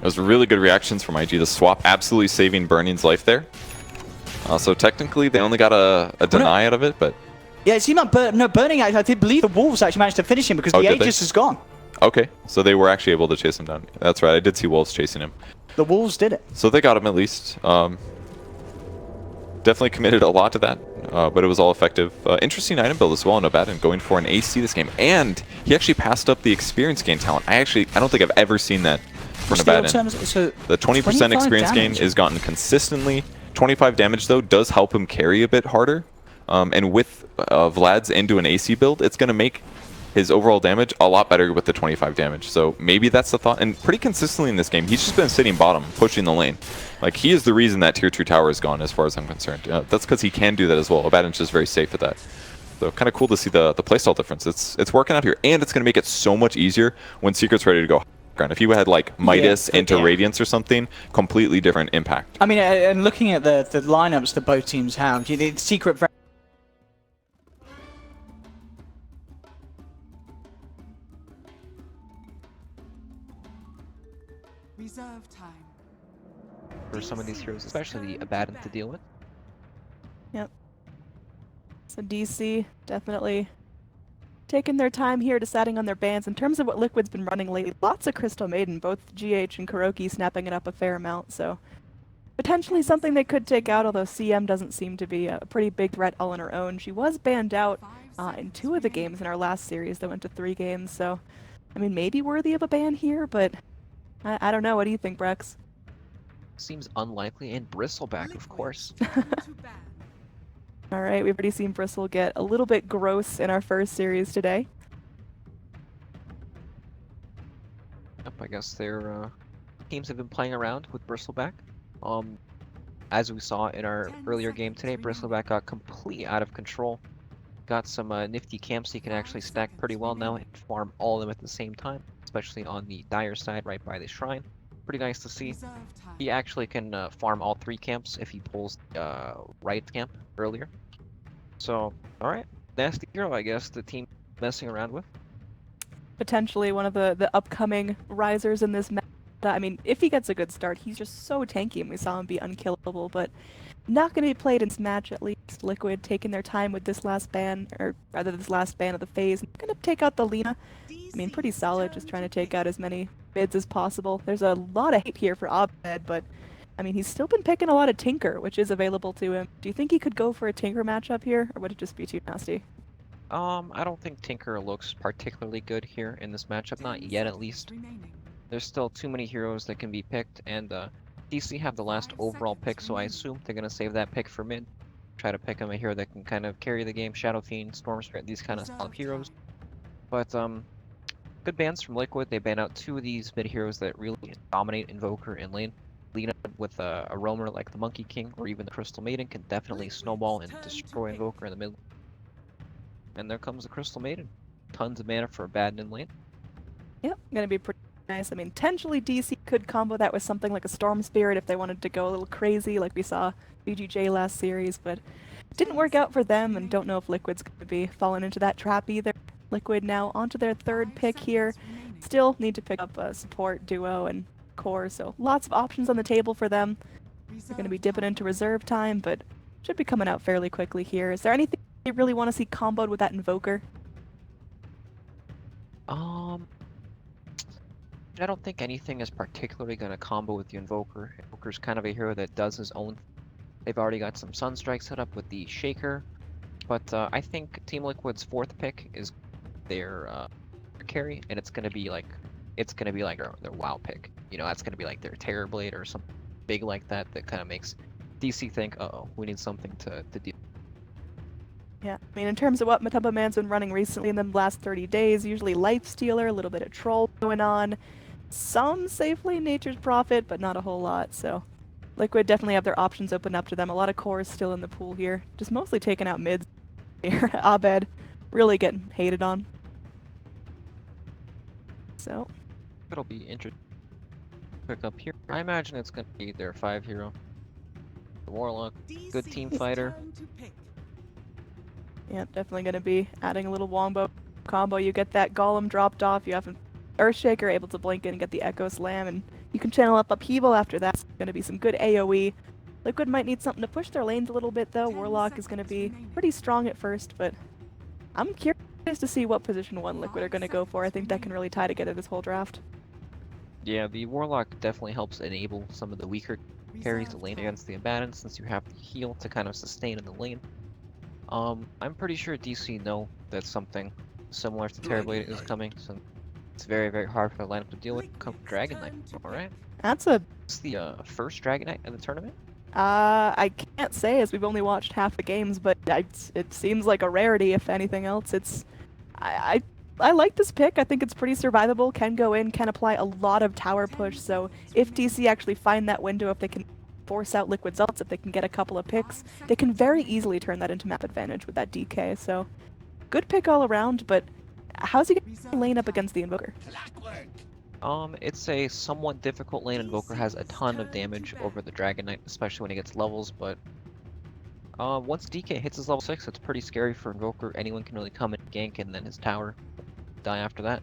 Those were really good reactions from IG. The swap absolutely saving Burning's life there. So technically, they only got a deny out of it, but... Yeah, it seemed like Burning, I did believe the Wolves actually managed to finish him because the Aegis is gone. Okay, so they were actually able to chase him down. That's right, I did see Wolves chasing him. The Wolves did it. So they got him at least. Definitely committed a lot to that, but it was all effective. Interesting item build as well on Abaddon, going for an AC this game. And he actually passed up the experience gain talent. I don't think I've ever seen that from Abaddon. The 20% experience gain is gotten consistently. 25 damage, though, does help him carry a bit harder. And with Vlad's into an AC build, it's going to make his overall damage a lot better with the 25 damage. So maybe that's the thought. And pretty consistently in this game, he's just been sitting bottom, pushing the lane. Like, he is the reason that tier 2 tower is gone, as far as I'm concerned. That's because he can do that as well. Abaddon's just very safe at that. So kind of cool to see the playstyle difference. It's working out here. And it's going to make it so much easier when Secret's ready to go. If you had like Midas into Radiance or something, completely different impact. I mean, and looking at the lineups that both teams have, you need Secret. Reserve time. For some of these heroes, especially the Abaddon, to deal with. Yep. So DC definitely taking their time here, deciding on their bans. In terms of what Liquid's been running lately, lots of Crystal Maiden, both GH and Kuroki snapping it up a fair amount, so potentially something they could take out, although CM doesn't seem to be a pretty big threat all on her own. She was banned out in 2 of the games in our last series that went to 3 games, so I mean, maybe worthy of a ban here, but I don't know. What do you think, Brex? Seems unlikely, and Bristleback, of course. Alright, we've already seen Bristle get a little bit gross in our first series today. Yep, I guess their teams have been playing around with Bristleback. As we saw in our earlier game today, Bristleback got completely out of control. Got some nifty camps he can actually stack pretty well now and farm all of them at the same time, especially on the Dire side right by the shrine. Pretty nice to see. He actually can farm all 3 camps if he pulls right camp earlier. So, alright. Nasty hero, I guess, the team messing around with. Potentially one of the upcoming risers in this meta. I mean, if he gets a good start, he's just so tanky, and we saw him be unkillable, but not going to be played in this match, at least. Liquid taking their time with this last ban, or rather this last ban of the phase. Going to take out the Lina. I mean, pretty solid, just trying to take out as many bids as possible. There's a lot of hate here for Abed, but I mean, he's still been picking a lot of Tinker, which is available to him. Do you think he could go for a Tinker matchup here, or would it just be too nasty? I don't think Tinker looks particularly good here in this matchup, not yet at least. There's still too many heroes that can be picked, and DC have the last overall pick, so I assume they're going to save that pick for mid. Try to pick him a hero that can kind of carry the game, Shadow Fiend, Storm Spirit, these kind of solid heroes. But good bans from Liquid. They ban out 2 of these mid heroes that really dominate Invoker and lane. Lina with a roamer like the Monkey King or even the Crystal Maiden can definitely snowball and destroy Invoker in the mid. And there comes the Crystal Maiden. Tons of mana for Abaddon in lane. Yep, gonna be pretty nice. I mean, potentially DC could combo that with something like a Storm Spirit if they wanted to go a little crazy like we saw BGJ last series, but it didn't work out for them, and don't know if Liquid's gonna be falling into that trap either. Liquid now onto their 3rd pick here. Still need to pick up a support, duo, and core, so lots of options on the table for them. They're going to be dipping into reserve time, but should be coming out fairly quickly here. Is there anything you really want to see comboed with that Invoker? I don't think anything is particularly going to combo with the Invoker. Invoker's kind of a hero that does his own. They've already got some Sunstrike set up with the Shaker, but I think Team Liquid's 4th pick is their carry, and it's going to be like their WoW pick. You know, that's going to be like their Terrorblade or something big like that kind of makes DC think, uh-oh, we need something to deal. Yeah, I mean, in terms of what Matumba Man's been running recently in the last 30 days, usually Lifestealer, a little bit of Troll going on. some safely Nature's Prophet, but not a whole lot, so Liquid definitely have their options open up to them. A lot of cores still in the pool here. Just mostly taking out mids here. Abed really getting hated on. So It'll be interesting. Pick up here. I imagine it's going to be their 5 hero. The Warlock, good team fighter. yeah, definitely going to be adding a little Wombo combo. You get that Golem dropped off. You have an Earthshaker able to blink in and get the Echo Slam, and you can channel up Upheaval after that. It's going to be some good AoE. Liquid might need something to push their lanes a little bit though. Warlock is going to be pretty strong at first, but I'm curious to see what position 1 Liquid are going to go for. I think that can really tie together this whole draft. Yeah, the Warlock definitely helps enable some of the weaker carries to lane against the Abaddon, since you have the heal to kind of sustain in the lane. I'm pretty sure DC know that something similar to Terrorblade is coming, so it's very, very hard for the lineup to deal with. Come Dragon Knight, alright? That's a... It's the first Dragon Knight in the tournament? I can't say as we've only watched half the games, but it seems like a rarity if anything else. It's... I like this pick. I think it's pretty survivable, can go in, can apply a lot of tower push, so if DC actually find that window, if they can force out Liquid's ults, if they can get a couple of picks, they can very easily turn that into map advantage with that DK, so good pick all around, but how's he going to lane up against the Invoker? It's a somewhat difficult lane. Invoker has a ton of damage over the Dragon Knight, especially when he gets levels, but once DK hits his level 6, it's pretty scary for Invoker. Anyone can really come and gank, and then his tower die after that.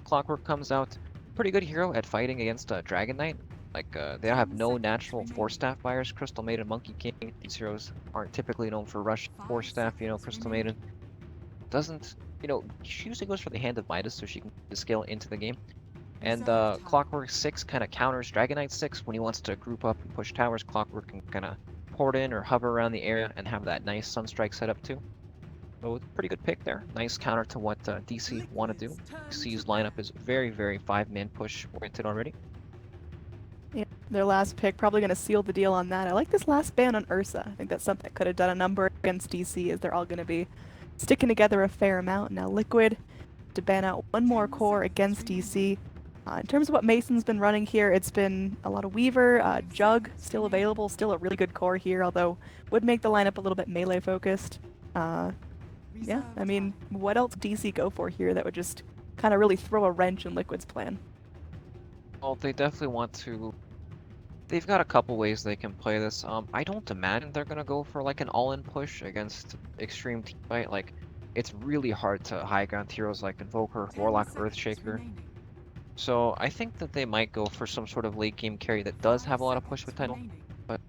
Clockwork comes out, pretty good hero at fighting against Dragon Knight. Like, they have no natural Force Staff buyers. Crystal Maiden, Monkey King, these heroes aren't typically known for rush Force Staff. You know, Crystal Maiden doesn't, you know, she usually goes for the Hand of Midas so she can scale into the game. And Clockwork 6 kind of counters Dragon Knight 6 when he wants to group up and push towers. Clockwork can kind of port in or hover around the area and have that nice Sunstrike setup too. So pretty good pick there. Nice counter to what DC want to do. DC's lineup is very, very 5-man push oriented already. Yeah, their last pick probably going to seal the deal on that. I like this last ban on Ursa. I think that's something that could have done a number against DC, as they're all going to be sticking together a fair amount. Now Liquid to ban out 1 more core against DC. In terms of what Mason's been running here, it's been a lot of Weaver, Jug still available, still a really good core here, although would make the lineup a little bit melee focused. Yeah, I mean, what else DC go for here that would just kind of really throw a wrench in Liquid's plan? Well, they definitely want to... They've got a couple ways they can play this. I don't imagine they're going to go for like an all-in push against extreme team fight. Like, it's really hard to high ground heroes like Invoker, Warlock, Earthshaker. So I think that they might go for some sort of late game carry that does have a lot of push potential. But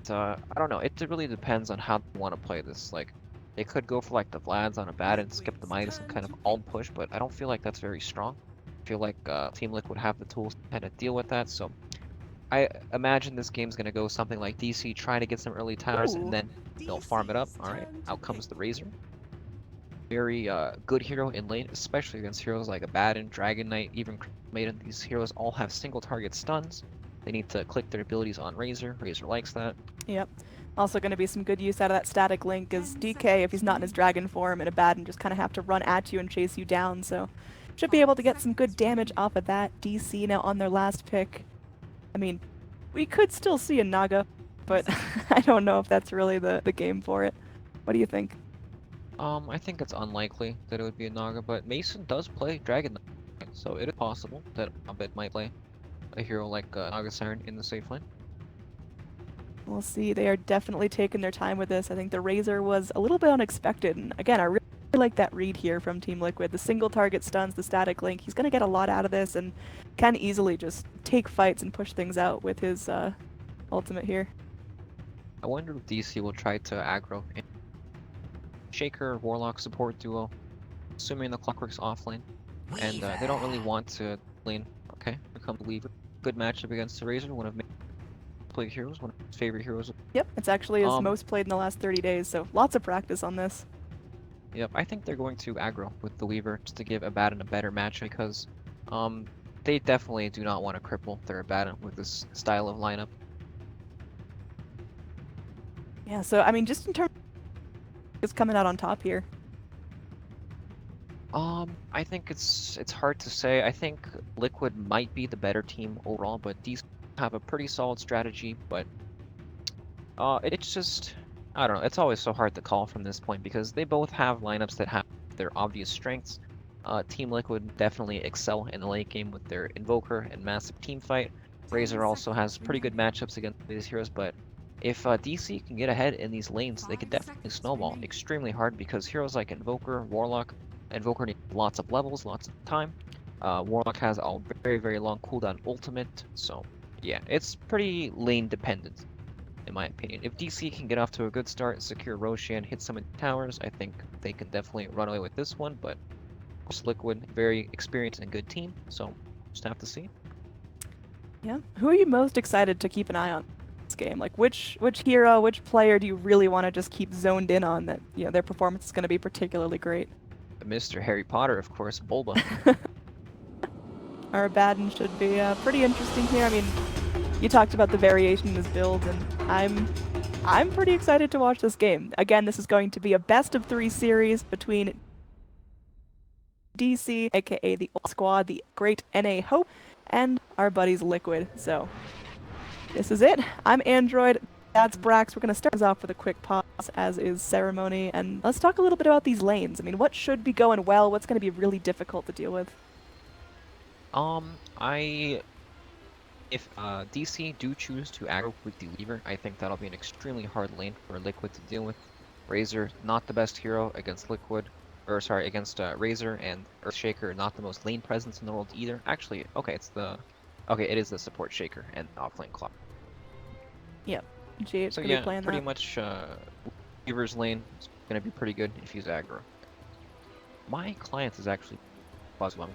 I don't know. It really depends on how they want to play this. Like, they could go for like the Vlads on a bat and skip the Midas and kind of all push, but I don't feel like that's very strong. I feel like Team Liquid have the tools to kind of deal with that. So I imagine this game's going to go something like DC trying to get some early towers and then they'll farm it up. Alright, out comes the Razor. Very good hero in lane, especially against heroes like Abaddon, Dragon Knight, even Maiden. These heroes all have single target stuns. They need to click their abilities on Razor. Razor likes that. Yep. Also going to be some good use out of that static link, as DK, if he's not in his dragon form, and Abaddon just kind of have to run at you and chase you down, so should be able to get some good damage off of that. DC now on their last pick. I mean, we could still see a Naga, but I don't know if that's really the game for it. What do you think? I think it's unlikely that it would be a Naga, but Mason does play Dragon Knight, so it is possible that Abed might play a hero like Naga Siren in the safe lane. We'll see. They are definitely taking their time with this. I think the Razor was a little bit unexpected, and again, I really like that read here from Team Liquid. The single target stuns, the static link, he's going to get a lot out of this and can easily just take fights and push things out with his ultimate here. I wonder if DC will try to aggro in Shaker, Warlock support duo, assuming the Clockwork's offlane, and they don't really want to lane. Okay, here comes Weaver. Good matchup against the Razor, one of my played heroes, one of his favorite heroes. Yep, it's actually his most played in the last 30 days, so lots of practice on this. Yep, I think they're going to aggro with the Weaver just to give Abaddon a better match, because they definitely do not want to cripple their Abaddon with this style of lineup. Yeah, so I mean, just in terms of who's coming out on top here. I think it's hard to say. I think Liquid might be the better team overall, but these have a pretty solid strategy. But it's just, I don't know. It's always so hard to call from this point because they both have lineups that have their obvious strengths. Team Liquid definitely excel in the late game with their Invoker and massive team fight. Razor also has pretty good matchups against these heroes, but if DC can get ahead in these lanes, they could definitely snowball extremely hard because heroes like Invoker, Warlock, Invoker needs lots of levels, lots of time. Warlock has a very, very long cooldown ultimate, so yeah, it's pretty lane dependent, in my opinion. If DC can get off to a good start, secure Roshan, hit some of the towers, I think they can definitely run away with this one, but Liquid, very experienced and good team, so just have to see. Yeah. Who are you most excited to keep an eye on this game? Like, which hero, which player do you really want to just keep zoned in on that, you know, their performance is going to be particularly great? Mr. Harry Potter, of course, Bulba. Our Abaddon should be pretty interesting here. I mean, you talked about the variation in his build, and I'm pretty excited to watch this game. Again, this is going to be a best-of-3 series between DC, aka the Old Squad, the Great NA Hope, and our buddies Liquid. So this is it. I'm Android. That's Brax. We're going to start us off with a quick pause, as is Ceremony, and let's talk a little bit about these lanes. I mean, what should be going well? What's going to be really difficult to deal with? If DC do choose to aggro with the Lever, I think that'll be an extremely hard lane for Liquid to deal with. Razor, not the best hero against Liquid, or sorry, against Razor, and Earthshaker, not the most lane presence in the world either. Actually, okay, it is the support Shaker and offlane Clock. Yep. GH So gonna yeah, be playing pretty that. much Weaver's lane is gonna be pretty good if he's aggro. My client is actually Buzzwum.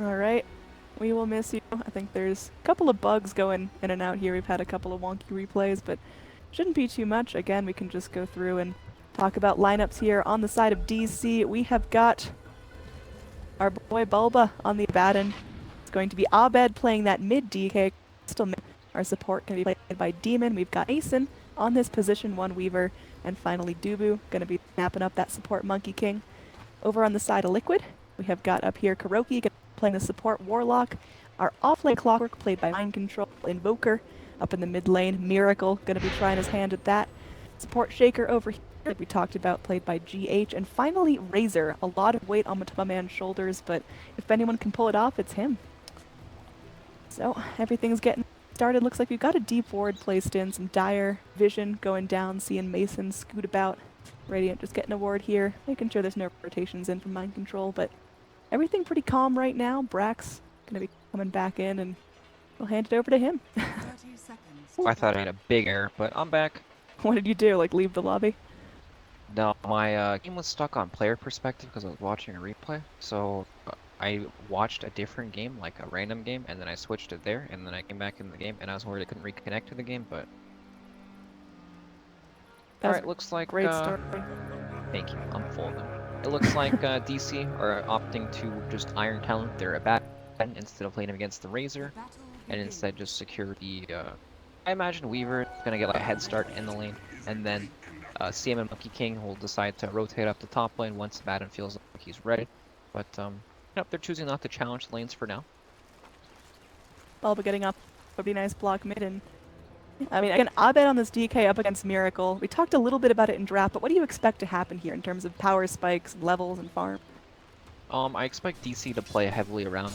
Alright, we will miss you. I think there's a couple of bugs going in and out here. We've had a couple of wonky replays, but shouldn't be too much. Again, we can just go through and talk about lineups here. On the side of DC, we have got our boy Bulba on the Abaddon. It's going to be Abed playing that mid DK. Still mid. Our support can be played by Demon. We've got Asen on this position 1 Weaver, and finally Dubu going to be snapping up that support Monkey King. Over on the side of Liquid, we have got up here Kuroki playing the support Warlock. Our offlane Clockwork played by Mind Control. Invoker up in the mid lane. Miracle going to be trying his hand at that. Support Shaker over here, like we talked about, played by GH. And finally Razor. A lot of weight on Matama Man's shoulders, but if anyone can pull it off, it's him. So everything's getting started. Looks like we've got a deep ward placed in, some dire vision going down, seeing Mason scoot about. Radiant just getting a ward here, making sure there's no rotations in from Mind Control, but everything pretty calm right now. Brax gonna be coming back in, and we'll hand it over to him. 30 seconds. I thought I had a big error, but I'm back. What did you do, like leave the lobby? No, my game was stuck on player perspective because I was watching a replay, so I watched a different game, like a random game, and then I switched it there, and then I came back in the game, and I was worried I couldn't reconnect to the game, but... Alright, looks like... Great story. Thank you, I'm full of them. It looks like DC are opting to just Iron Talent their Abaddon instead of playing him against the Razor, and instead just secure the... I imagine Weaver is going to get like a head start in the lane, and then CM and Monkey King will decide to rotate up the top lane once Abaddon feels like he's ready. But, nope, they're choosing not to challenge lanes for now. Bulba getting up would be a nice block mid, and I mean, again, Abed on this DK up against Miracle. We talked a little bit about it in draft, but what do you expect to happen here in terms of power spikes, levels, and farm? I expect DC to play heavily around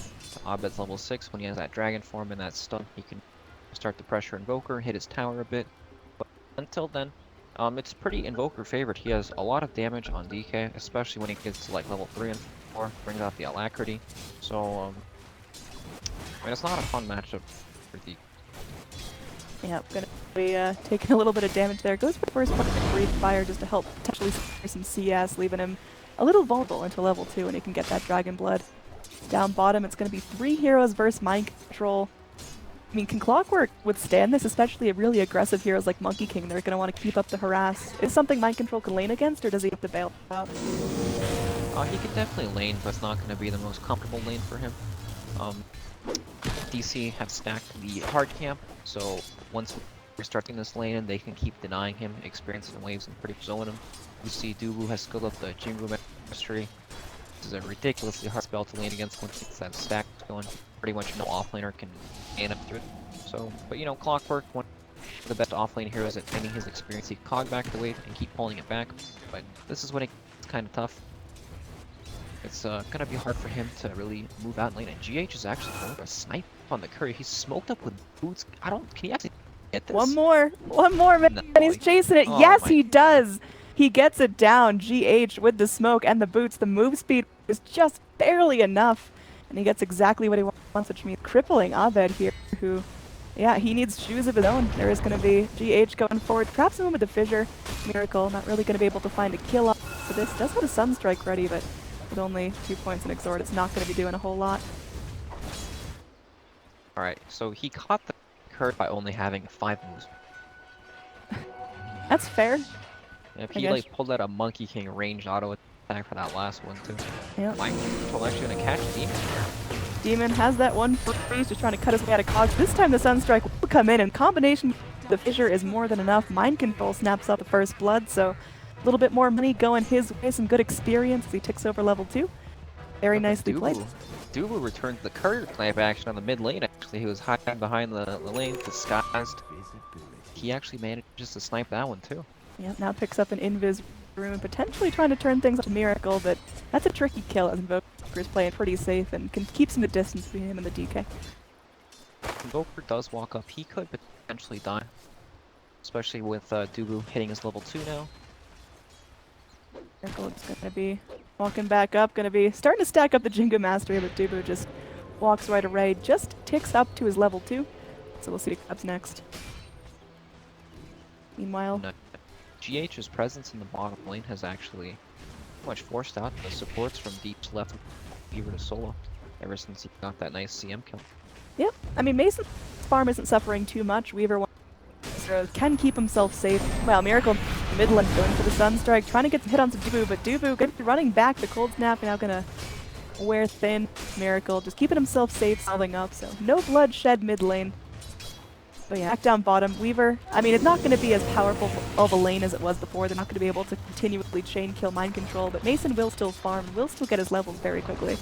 Abed's level 6 when he has that Dragon form and that stun. He can start the pressure Invoker, hit his tower a bit. But until then, it's pretty Invoker favored. He has a lot of damage on DK, especially when he gets to like level 3 and 4, brings out the Alacrity. So, I mean, it's not a fun matchup for DK. Yeah, gonna be taking a little bit of damage there. Goes for the first point of Breathe Fire just to help potentially secure some CS, leaving him a little vulnerable into level 2, and he can get that Dragon Blood. Down bottom, it's gonna be 3 heroes versus Mind Control. I mean, can Clockwork withstand this, especially a really aggressive heroes like Monkey King? They're gonna want to keep up the harass. Is something Mind Control can lane against, or does he have to bail out? He can definitely lane, but it's not going to be the most comfortable lane for him. DC have stacked the hard camp, so once we're starting this lane, they can keep denying him experience and waves and pretty much zone him. You see Dubu has skilled up the Jingu Mastery. is a ridiculously hard spell to lane against once it's that stack going. Pretty much no offlaner can man up through it. So, but you know, Clockwork, one of the best offlane heroes at any his experience. He cog back the wave and keep pulling it back. But this is when it's kind of tough. It's gonna be hard for him to really move out lane. And GH is actually going for a snipe on the courier. He's smoked up with boots. Can he actually get this? One more, man. No, And he's chasing it. oh Yes, my- he does. He gets it down. GH with the smoke and the boots. The move speed is just barely enough. And he gets exactly what he wants, which means crippling Abed here, who, yeah, he needs shoes of his own. There is going to be GH going forward. Perhaps someone with the fissure. Miracle, not really going to be able to find a kill off. So this does have a Sunstrike ready, but with only 2 points in Exhort, it's not going to be doing a whole lot. Alright, so he caught the curve by only having 5 moves. That's fair. If I he guess. like pulled out a Monkey King ranged auto attack for that last one too. Yep. Mind Control actually gonna catch Demon here. Demon has that one freeze, just trying to cut his way out of cogs. This time the Sunstrike will come in, and combination the fissure is more than enough. Mind Control snaps up the first blood, so a little bit more money going his way, some good experience as he ticks over level 2. Very nicely played. Dubu returned the courier clamp action on the mid lane. Actually, he was hiding behind the lane, disguised. He actually manages to snipe that one too. Yep, now picks up an Invis room, potentially trying to turn things up to Miracle, but that's a tricky kill as Invoker's playing pretty safe and can keep some distance between him and the DK. Invoker does walk up. He could potentially die, especially with Dubu hitting his level 2 now. Miracle is going to be walking back up, going to be starting to stack up the Jingo Mastery, but Dubu just walks right away, just ticks up to his level 2. So we'll see what comes next. Meanwhile, No. GH's presence in the bottom lane has actually pretty much forced out the supports from deep left Weaver to solo ever since he got that nice CM kill. yep, I mean, Mason's farm isn't suffering too much. Weaver can keep himself safe. Well, Miracle Midland going for the Sunstrike, trying to get some hit on some Dubu, but Dubu gonna be running back. The Cold Snap now gonna wear thin. Miracle just keeping himself safe, solving up, so no bloodshed mid lane. But yeah, back down bottom. Weaver, I mean, it's not going to be as powerful of a lane as it was before. They're not going to be able to continually chain kill Mind Control, but Mason will still farm, will still get his levels very quickly.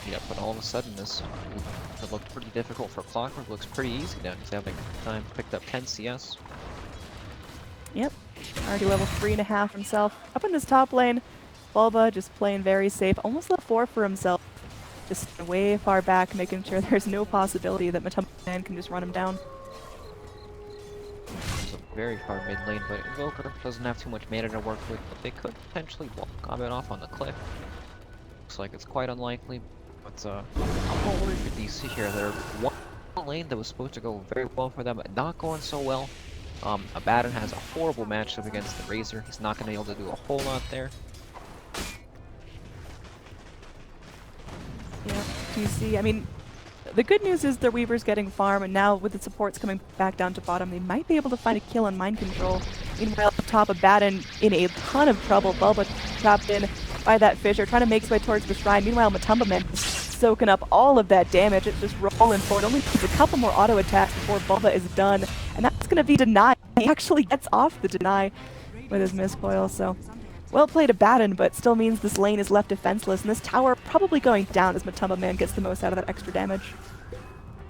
Yeah, but all of a sudden this it looked pretty difficult for Clockwork. Looks pretty easy now. He's having a good time. Picked up 10 CS. Yep, already level 3.5 himself. Up in this top lane, Bulba just playing very safe, almost level 4 for himself. Just way far back, making sure there's no possibility that Matumba Man can just run him down. It's a very far mid lane, but Invoker doesn't have too much mana to work with, but they could potentially walk Abed off on the cliff. Looks like it's quite unlikely, but I'm more worried for DC here. They're one lane that was supposed to go very well for them, but not going so well. Abaddon has a horrible matchup against the Razor. He's not going to be able to do a whole lot there. Yeah, DC, I mean, the good news is their Weaver's getting farm, and now with the supports coming back down to bottom, they might be able to find a kill on Mind Control. Meanwhile, up top, Abaddon in a ton of trouble. Bulba trapped in by that fissure, trying to make his way towards the shrine. Meanwhile, Matumba Man is soaking up all of that damage. It's just rolling forward. Only needs a couple more auto attacks before Bulba is done, and that's going to be denied. He actually gets off the deny with his miscoil, so well played Abaddon, but still means this lane is left defenseless, and this tower probably going down as Matumba Man gets the most out of that extra damage.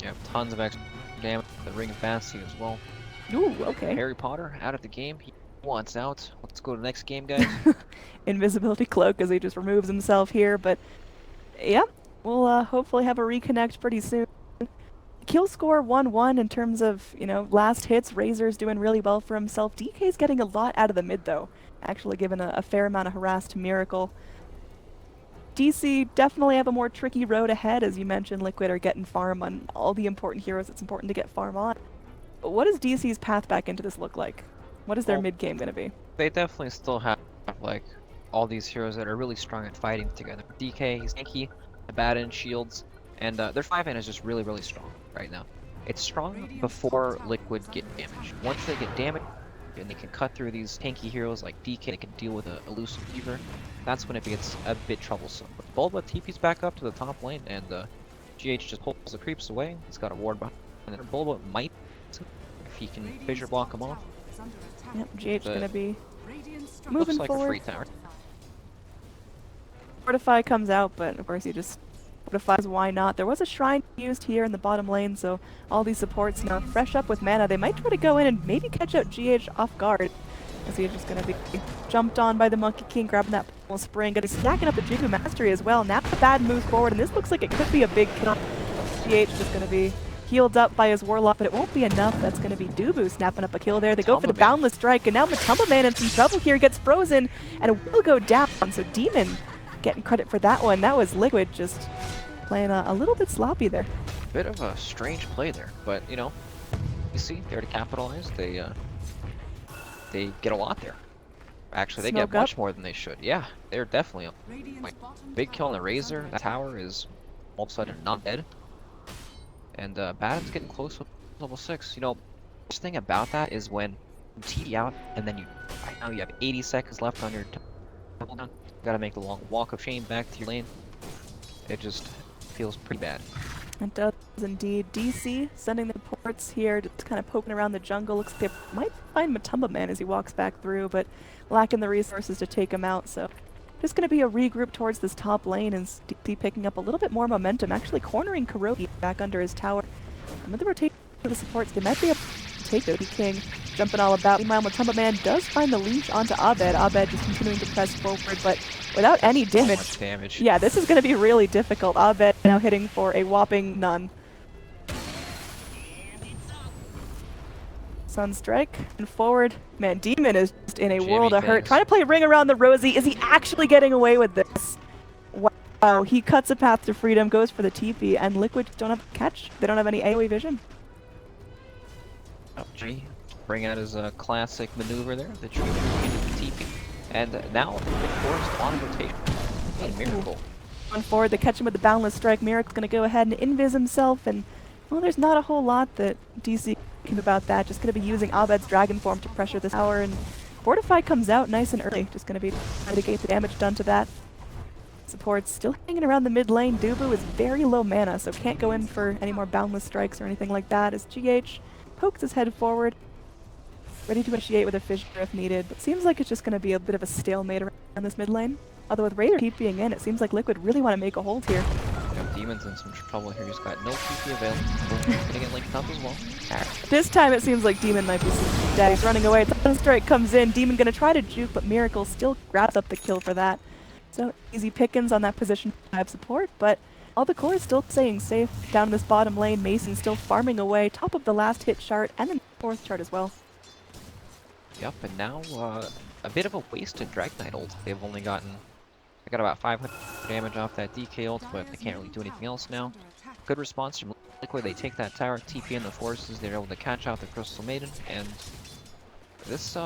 Yeah, tons of extra damage. The Ring of Fantasy as well. Ooh, okay. Harry Potter out of the game. He wants out. Let's go to the next game, guys. Invisibility cloak as he just removes himself here, but yeah, we'll hopefully have a reconnect pretty soon. Kill score 1-1 in terms of, you know, last hits. Razor's doing really well for himself. DK's getting a lot out of the mid though, actually giving a fair amount of harass to Miracle. DC definitely have a more tricky road ahead, as you mentioned. Liquid are getting farm on all the important heroes it's important to get farm on. But what does DC's path back into this look like? What is their mid game going to be? They definitely still have, like, all these heroes that are really strong at fighting together. DK, he's tanky, Abaddon, shields, and their 5-man is just really, really strong right now. It's strong before Liquid get damaged. Once they get damaged, and they can cut through these tanky heroes like DK, they can deal with a elusive Weaver, that's when it gets a bit troublesome. But Bulba TP's back up to the top lane, and GH just pulls the creeps away. He's got a ward behind, and then Bulba might, if he can fissure block him off. Yep, GH gonna be looks moving like forward. a free tower. Fortify comes out, but of course he just fortifies. Why not? There was a shrine used here in the bottom lane, so all these supports now fresh up with mana. They might try to go in and maybe catch out GH off guard. As he's just going to be jumped on by the Monkey King, grabbing that Purple Spring. Going to be stacking up the Jiku Mastery as well. Now the bad moves forward, and this looks like it could be a big kill. GH just going to be healed up by his Warlock, but it won't be enough. That's going to be Dubu snapping up a kill there. They go for the Boundless Strike, and now Matumba Man in some trouble here. Gets frozen, and it will go down. So Demon getting credit for that one. That was Liquid just playing a little bit sloppy there. Bit of a strange play there, but you know, you see, there to capitalize. They get a lot there. Actually, they get much more than they should. Yeah, they're definitely like big kill on the Razor. That tower is all of a sudden not dead. And Badham's getting close with level 6. You know, the thing about that is when you TD out and then right now you have 80 seconds left on your double down. You gotta make the long walk of shame back to your lane. It just feels pretty bad. It does indeed. DC sending the ports here, just kind of poking around the jungle. Looks like they might find Matumba Man as he walks back through, but lacking the resources to take him out. So just going to be a regroup towards this top lane, and DC picking up a little bit more momentum, actually cornering KingCharlie back under his tower. And with the rotation of the supports, they might be able to take the King, jumping all about. Meanwhile, Matumba Man does find the leash onto Abed. Abed just continuing to press forward, but without any damage. So much damage. Yeah, this is going to be really difficult. Abed now hitting for a whopping none. Sunstrike and forward. Man, Demon is just in a world of hurt. Trying to play Ring Around the Rosie. Is he actually getting away with this? Wow, he cuts a path to freedom, goes for the TP, and Liquid don't have catch. They don't have any AoE vision. Oh, G, bring out his classic maneuver there, the tree into the TP. And now the forest on rotation. Hey, Miracle. On forward, they catch him with the Boundless Strike. Miracle's going to go ahead and invis himself, and well, there's not a whole lot that DC can do about that. Just going to be using Abed's Dragon Form to pressure this tower, and Fortify comes out nice and early. Just going to be trying to mitigate the damage done to that. Support's still hanging around the mid lane. Dubu is very low mana, so can't go in for any more Boundless Strikes or anything like that, as GH pokes his head forward, ready to initiate with a fissure if needed, but seems like it's just going to be a bit of a stalemate around this mid lane. Although with Raider TPing in, it seems like Liquid really want to make a hold here. Demon's in some trouble here. He's got no TP available. Gonna get linked up as well. This time it seems like Demon might be dead. He's running away. Sunstrike comes in. Demon gonna try to juke, but Miracle still grabs up the kill for that. So easy pickings on that position 5 support, but all the core is still staying safe down this bottom lane. Mason still farming away, top of the last hit chart, and then 4th chart as well. Yep, and now a bit of a wasted Dragon Knight ult. They've only gotten, they got about 500 damage off that DK ult, but they can't really do anything else now. Good response from Liquid. They take that tower, TP in the forces. They're able to catch out the Crystal Maiden, and this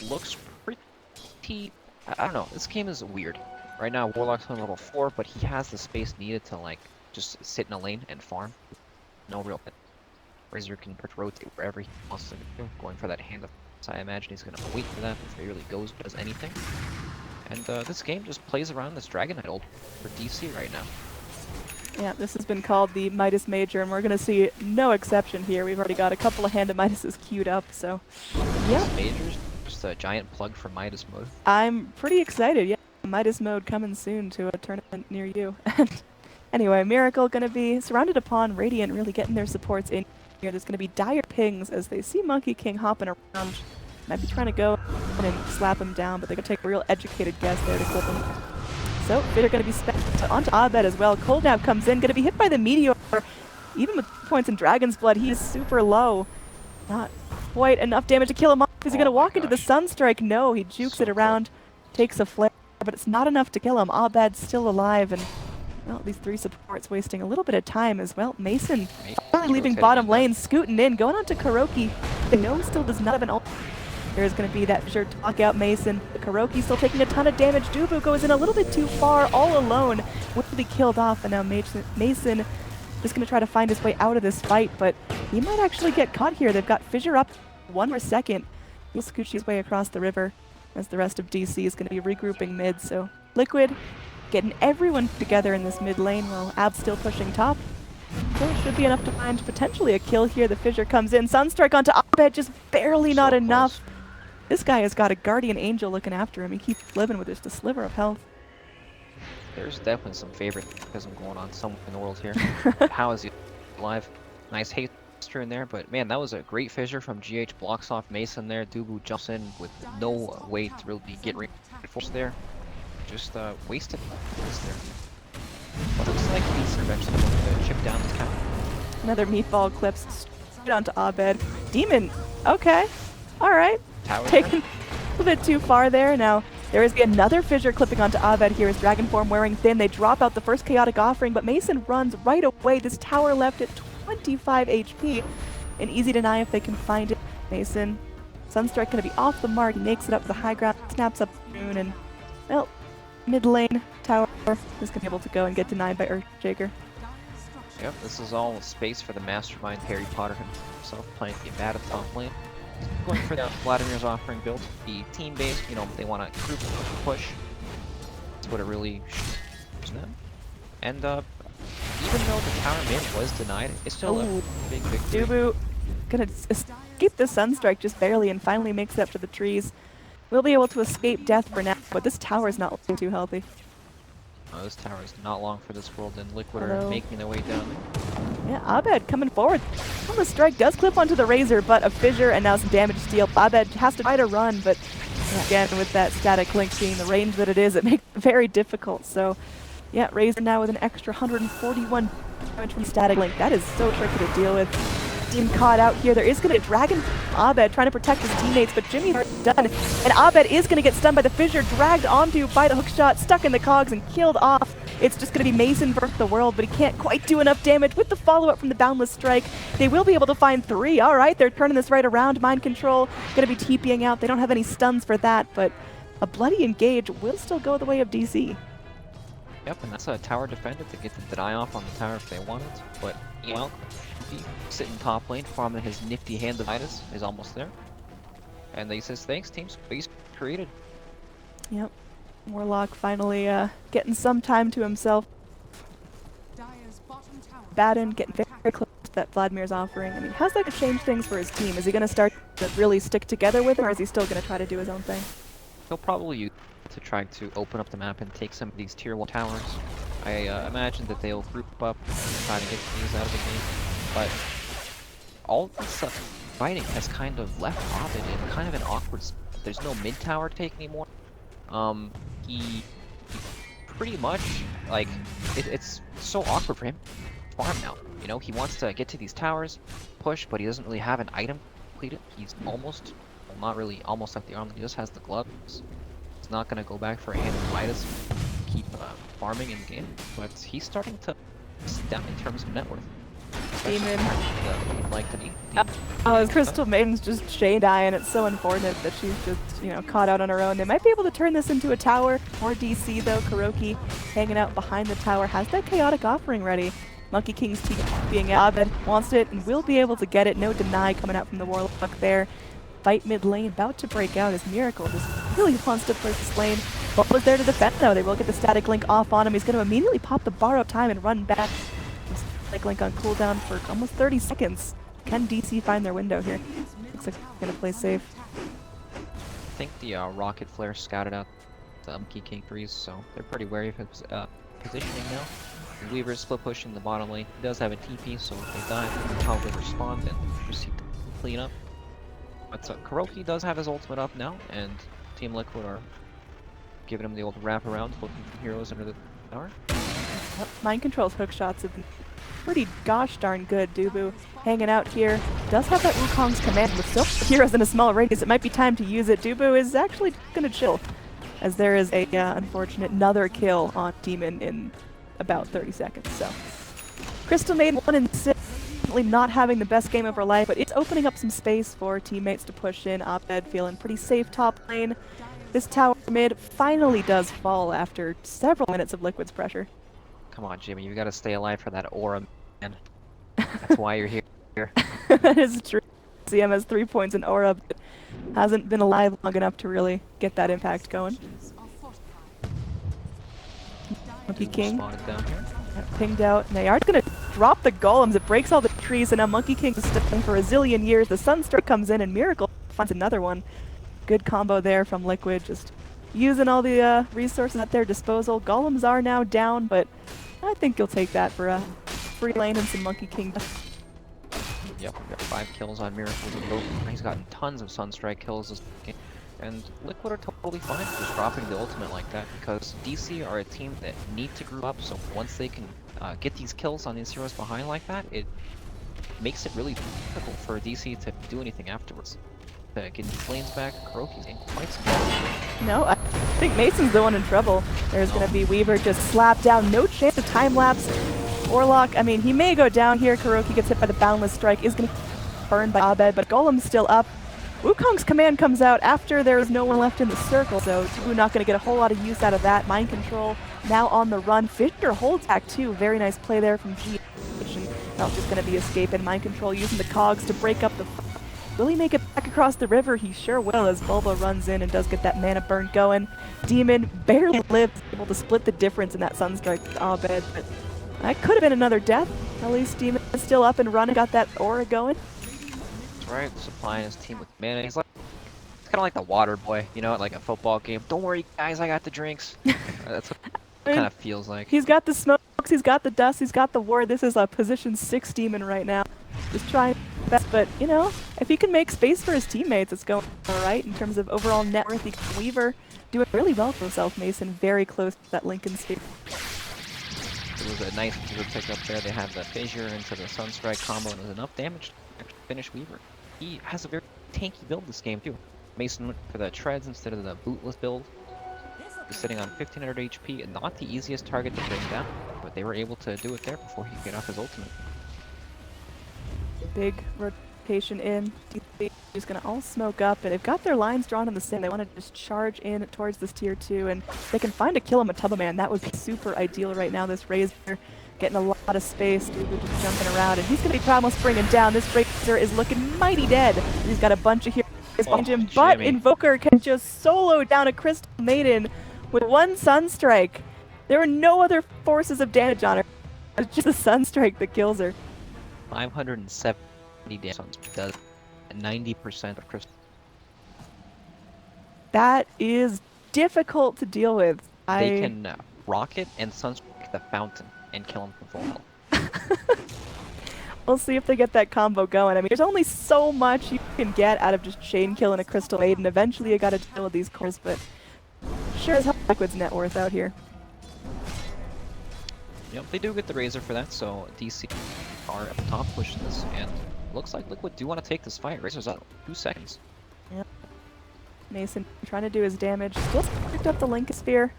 looks pretty. I don't know. This game is weird. Right now, Warlock's on level 4, but he has the space needed to like just sit in a lane and farm. No real. Razor can rotate wherever he wants to go, going for that hand of. So I imagine he's going to wait for that before he really goes does anything. And this game just plays around this Dragon Knight ult for DC right now. Yeah, this has been called the Midas Major, and we're going to see no exception here. We've already got a couple of Hand of Midases queued up, so yeah. Major's just a giant plug for Midas mode. I'm pretty excited, yeah. Midas mode coming soon to a tournament near you. Anyway, Miracle going to be surrounded upon Radiant, really getting their supports in here. There's going to be dire pings as they see Monkey King hopping around. Might be trying to go and slap him down, but they're going to take a real educated guess there to clip him. So, they're going to be spent onto Abed as well. Coldnap comes in, going to be hit by the Meteor. Even with points in Dragon's Blood, he is super low. Not quite enough damage to kill him off. Is he going to walk into the Sunstrike? No, he jukes it around, takes a flare, but it's not enough to kill him. Abed's still alive, and well, these 3 supports wasting a little bit of time as well. Mason finally leaving bottom lane, scooting in, going on to KingCharlie. The gnome still does not have an ult. There's going to be that sure talk out Mason. The KingCharlie still taking a ton of damage. Dubu goes in a little bit too far, all alone. Will be killed off, and now Mason just going to try to find his way out of this fight, but he might actually get caught here. They've got Fissure up 1 more second. He'll scooch his way across the river as the rest of DC is going to be regrouping mid. So Liquid getting everyone together in this mid lane while Ab's still pushing top. So it should be enough to find potentially a kill here. The Fissure comes in. Sunstrike onto Abed, just barely not enough. This guy has got a Guardian Angel looking after him. He keeps living with just a sliver of health. There's definitely some favoritism going on somewhere in the world here. How is he alive? Nice haste in there, but man, that was a great fissure from GH. Blocks off Mason there. Dubu jumps in with no way to really get reinforced there. Just wasted there. But looks like he's eventually going to chip down the count. Another meatball clips straight onto Abed. Demon, okay, all right. Taken a little bit too far there. Now there is another fissure clipping onto Abed here as Dragon Form wearing thin. They drop out the first chaotic offering, but Mason runs right away. This tower left at 25 HP. An easy deny if they can find it. Mason, Sunstrike gonna be off the mark. He makes it up to the high ground, snaps up Moon, and well, mid lane tower is gonna be able to go and get denied by Earthshaker. Yep, this is all space for the mastermind Harry Potter himself playing the bad at top lane. Going for the Vladimir's offering build, the team-based, you know, they want to group push. That's what it really shows them. And even though the tower mid was denied, it's still a big victory. Dubu gonna escape the Sunstrike just barely and finally makes it up to the trees. We'll be able to escape death for now, but this tower is not looking too healthy. Oh, this tower is not long for this world, and Liquid are making their way down. Yeah, Abed coming forward. The strike does clip onto the Razor, but a fissure and now some damage deal. Abed has to try to run, but again, with that static link being the range that it is, it makes it very difficult. So, yeah, Razor now with an extra 141 damage from static link. That is so tricky to deal with. Team caught out here. There is going to be a Dragon Abed trying to protect his teammates, but Jimmy's done. And Abed is going to get stunned by the fissure, dragged onto by the hookshot, stuck in the cogs, and killed off. It's just going to be Mason versus the world, but he can't quite do enough damage with the follow-up from the Boundless Strike. They will be able to find 3. All right, they're turning this right around. Mind Control going to be TPing out. They don't have any stuns for that, but a bloody engage will still go the way of DC. Yep, and that's a tower defender to get the deny off on the tower if they want it. But, you know, sitting top lane, farming his nifty hand of Midas is almost there. And he says, thanks, team. Space created. Yep. Warlock finally getting some time to himself. Baden getting very close to that Vladimir's offering. I mean, how's that going to change things for his team? Is he going to start to really stick together with him, or is he still going to try to do his own thing? He'll probably use it to try to open up the map and take some of these tier 1 towers. I imagine that they'll group up and try to get these out of the game. But all this fighting has kind of left Abed in kind of an awkward spot. There's no mid tower take anymore. He pretty much, like, it's so awkward for him to farm now. You know, he wants to get to these towers, push, but he doesn't really have an item completed. He's almost, well, not really almost like the armor, he just has the gloves. He's not going to go back for a hand of Midas, keep farming in the game, but he's starting to sit down in terms of net worth. Demon. Like to be. Oh, Crystal Maiden's just shade eye, and it's so unfortunate that she's just, you know, caught out on her own. They might be able to turn this into a tower or DC though. Kuroki hanging out behind the tower has that chaotic offering ready. Monkey King's team being Abed wants it and will be able to get it. No deny coming out from the Warlock there. Fight mid lane about to break out as Miracle just really wants to push this lane. What was there to defend though? They will get the static link off on him. He's going to immediately pop the borrowed time and run back. Static link on cooldown for almost 30 seconds. Can DC find their window here? Looks like they're going to play safe. I think the Rocket Flare scouted out the Monkey King freeze, so they're pretty wary of his positioning now. The Weaver's split pushing the bottom lane. He does have a TP, so if they die, they'll probably respond and proceed to clean up. But Kuroki does have his ultimate up now, and Team Liquid are giving him the old wraparound, looking for heroes under the tower. Yep. Mind Control's hook shots have been pretty gosh darn good. Dubu hanging out here. Does have that Wukong's command with still heroes in a small radius. It might be time to use it. Dubu is actually going to chill, as there is a unfortunate another kill on Demon in about 30 seconds. So Crystal Maiden 1 and 6. Not having the best game of her life, but it's opening up some space for teammates to push in. Abed feeling pretty safe top lane. This tower mid finally does fall after several minutes of Liquid's pressure. Come on, Jimmy, you gotta stay alive for that aura, man. That's why you're here. That is true. CM has 3 points in aura, but hasn't been alive long enough to really get that impact going. Monkey King pinged out, and they are going to drop the golems. It breaks all the trees, and now Monkey King's stuck for a zillion years. The Sunstroke comes in, and Miracle finds another one. Good combo there from Liquid, just using all the resources at their disposal. Golems are now down, but I think you'll take that for a free lane and some Monkey King. Yep, we got 5 kills on Miracle. He's gotten tons of Sunstrike kills this game. And Liquid are totally fine just dropping the ultimate like that, because DC are a team that need to group up, so once they can get these kills on these heroes behind like that, it makes it really difficult for DC to do anything afterwards. To get these lanes back, Kuroki's in quite some trouble. No, I think Mason's the one in trouble. There's going to be Weaver just slapped down. No chance of time-lapse. Warlock, I mean, he may go down here. Kuroki gets hit by the Boundless Strike. Is going to burn by Abed, but Golem's still up. Wukong's command comes out after there's no one left in the circle, so Taboo not going to get a whole lot of use out of that. Mind Control now on the run. Fisher holds back too. Very nice play there from G. Not just going to be escaping. Mind Control using the cogs to break up the... Will he make it back across the river? He sure will, as Bulba runs in and does get that mana burn going. Demon barely lives, able to split the difference in that Sunstrike with Abed, but that could have been another death. At least Demon is still up and running, got that aura going. That's right, supplying his team with mana. He's kind of like the water boy, you know, like a football game. Don't worry, guys, I got the drinks. That's what it kind of feels like. He's got the smokes, he's got the dust, he's got the ward. This is a position 6 Demon right now. Just trying best, but you know, if he can make space for his teammates, it's going alright in terms of overall net worth. He can Weaver doing really well for himself. Mason very close to that Lincoln sphere. It was a nice Weaver pick up there. They had the Fissure into the Sunstrike combo, and it was enough damage to finish Weaver. He has a very tanky build this game too. Mason went for the treads instead of the bootless build. He's sitting on 1500 HP, and not the easiest target to bring down, but they were able to do it there before he could get off his ultimate. Big rotation in. DC is going to all smoke up, and they've got their lines drawn in the same. They want to just charge in towards this tier 2, and they can find a kill on Matubba Man. That would be super ideal right now. This Razor getting a lot of space. Dude just jumping around, and he's going to be almost bringing down. This Razor is looking mighty dead. He's got a bunch of heroes behind him, but Invoker can just solo down a Crystal Maiden with one Sunstrike. There were no other forces of damage on her. It's just a Sunstrike that kills her. 570 damage does 90% of crystal. That is difficult to deal with. They can rocket and Sunstrike the fountain and kill him from full health. We'll see if they get that combo going. I mean, there's only so much you can get out of just chain killing a Crystal Maiden. Eventually you gotta deal with these cores, but sure as hell Liquid's net worth out here. Yep, they do get the Razor for that, so DC are at the top pushing this, and looks like Liquid do want to take this fight. Razor's out 2 seconds. Yep. Mason trying to do his damage. Still picked up the Link Sphere.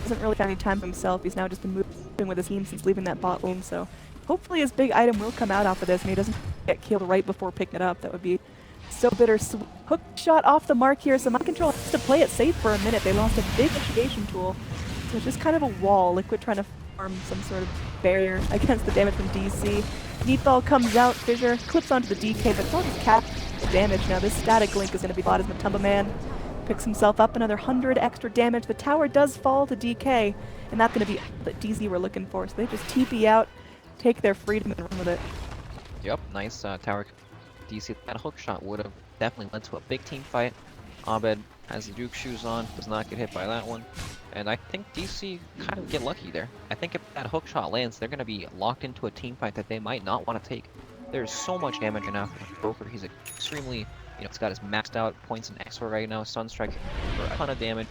Doesn't really have any time for himself. He's now just been moving with his team since leaving that bot lane, so hopefully his big item will come out off of this and he doesn't get killed right before picking it up. That would be so bittersweet. Hook shot off the mark here, so Mind Control has to play it safe for a minute. They lost a big mitigation tool, so it's just kind of a wall. Liquid trying to form some sort of barrier against the damage from DC. Neatball comes out, Fissure clips onto the DK, but it's all just cap damage now. This static Link is going to be bought as Matubba Man. Picks himself up another 100 extra damage. The tower does fall to DK, and that's going to be what DC were looking for. So they just TP out, take their freedom, and run with it. Yep, nice tower. DC, that hook shot would have definitely led to a big team fight. Abed has the Duke shoes on, does not get hit by that one. And I think DC kind of get lucky there. I think if that hook shot lands, they're going to be locked into a team fight that they might not want to take. There's so much damage enough for Broker. He's extremely, you know, he's got his maxed out points in XOR right now. Sunstrike for a ton of damage,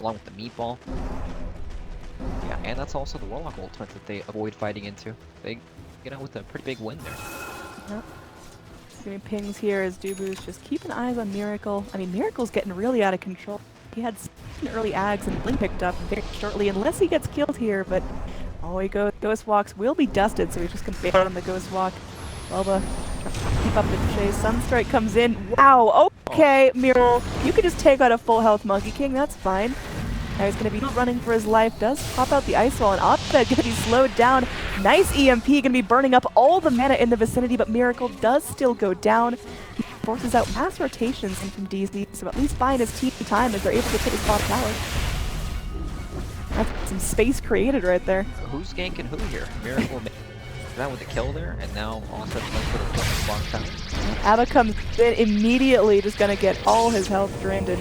along with the meatball. Yeah, and that's also the Warlock ultimate that they avoid fighting into. They get out with a pretty big win there. Yep. Getting pings here as Dubu's just keeping eyes on Miracle. I mean, Miracle's getting really out of control. He had some early ags and Blink picked up very shortly, unless he gets killed here, but oh, he goes. Ghost Walks will be dusted, so he's just going to bail on the Ghost Walk. Bulba trying to keep up the chase. Sunstrike comes in. Wow, okay, Miracle. You could just take out a full health Monkey King, that's fine. Now he's going to be running for his life. Does pop out the Ice Wall, and Abed going to be slowed down. Nice EMP, going to be burning up all the mana in the vicinity, but Miracle does still go down. He forces out mass rotations in from DC, so at least buying his team time as they're able to hit his bot tower. That's some space created right there. So who's ganking who here? Miracle that with the kill there, and now also for the bot tower. Abba comes in immediately, just going to get all his health drained, and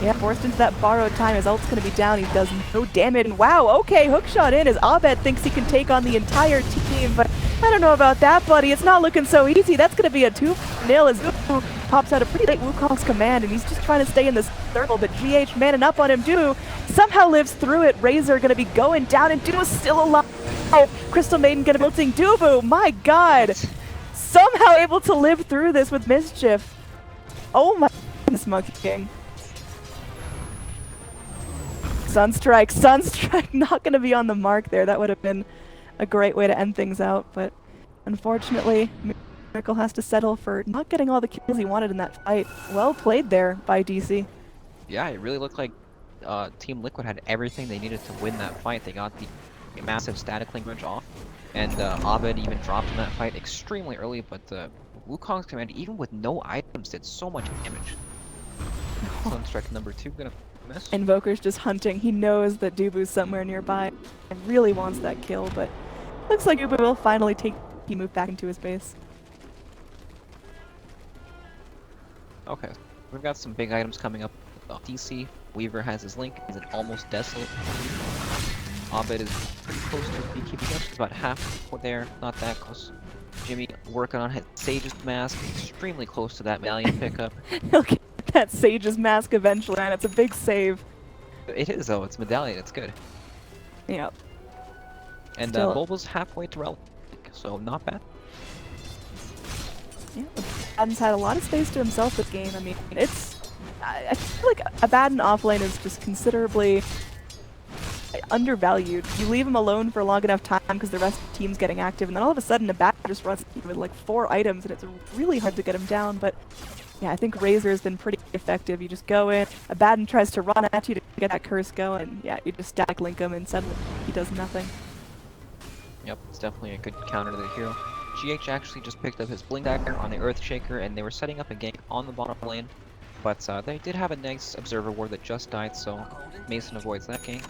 Yeah, forced into that borrowed time. His ult's going to be down. He does no damage. And wow, okay, hookshot in as Abed thinks he can take on the entire team. But I don't know about that, buddy. It's not looking so easy. That's going to be a 2-0 as Dubu pops out a pretty late Wukong's command. And he's just trying to stay in this circle. But GH manning up on him. Dubu somehow lives through it. Razor going to be going down. And Dubu's still alive. Crystal Maiden going to be ulting Dubu. My god. Somehow able to live through this with Mischief. Oh my goodness, Monkey King. Sunstrike not going to be on the mark there. That would have been a great way to end things out, but unfortunately, Miracle has to settle for not getting all the kills he wanted in that fight. Well played there by DC. Yeah, it really looked like Team Liquid had everything they needed to win that fight. They got the massive static language off, and Abed even dropped in that fight extremely early, but Wukong's command, even with no items, did so much damage. Sunstrike number 2 gonna miss. Invoker's just hunting. He knows that Dubu's somewhere nearby and really wants that kill, but looks like Dubu will finally move back into his base. Okay, we've got some big items coming up. DC, Weaver has his link. He's an almost desolate. Abed is pretty close to beekeeping up. He's about half there, not that close. Jimmy working on his Sage's mask, extremely close to that medallion pickup. He'll get that Sage's mask eventually, and it's a big save. It is though, it's medallion, it's good. Yep. And Bulba's halfway to Relic, so not bad. Yeah, Abaddon's had a lot of space to himself this game. I mean, I feel like Abaddon offlane is just considerably undervalued. You leave him alone for a long enough time because the rest of the team's getting active, and then all of a sudden Abaddon just runs with like 4 items, and it's really hard to get him down. But yeah, I think Razor has been pretty effective. You just go in, Abaddon tries to run at you to get that curse going, and yeah, you just static link him, and suddenly he does nothing. Yep, it's definitely a good counter to the hero. GH actually just picked up his Blink Dagger on the Earthshaker, and they were setting up a gank on the bottom lane, but they did have a nice Observer Ward that just died, so Mason avoids that gank.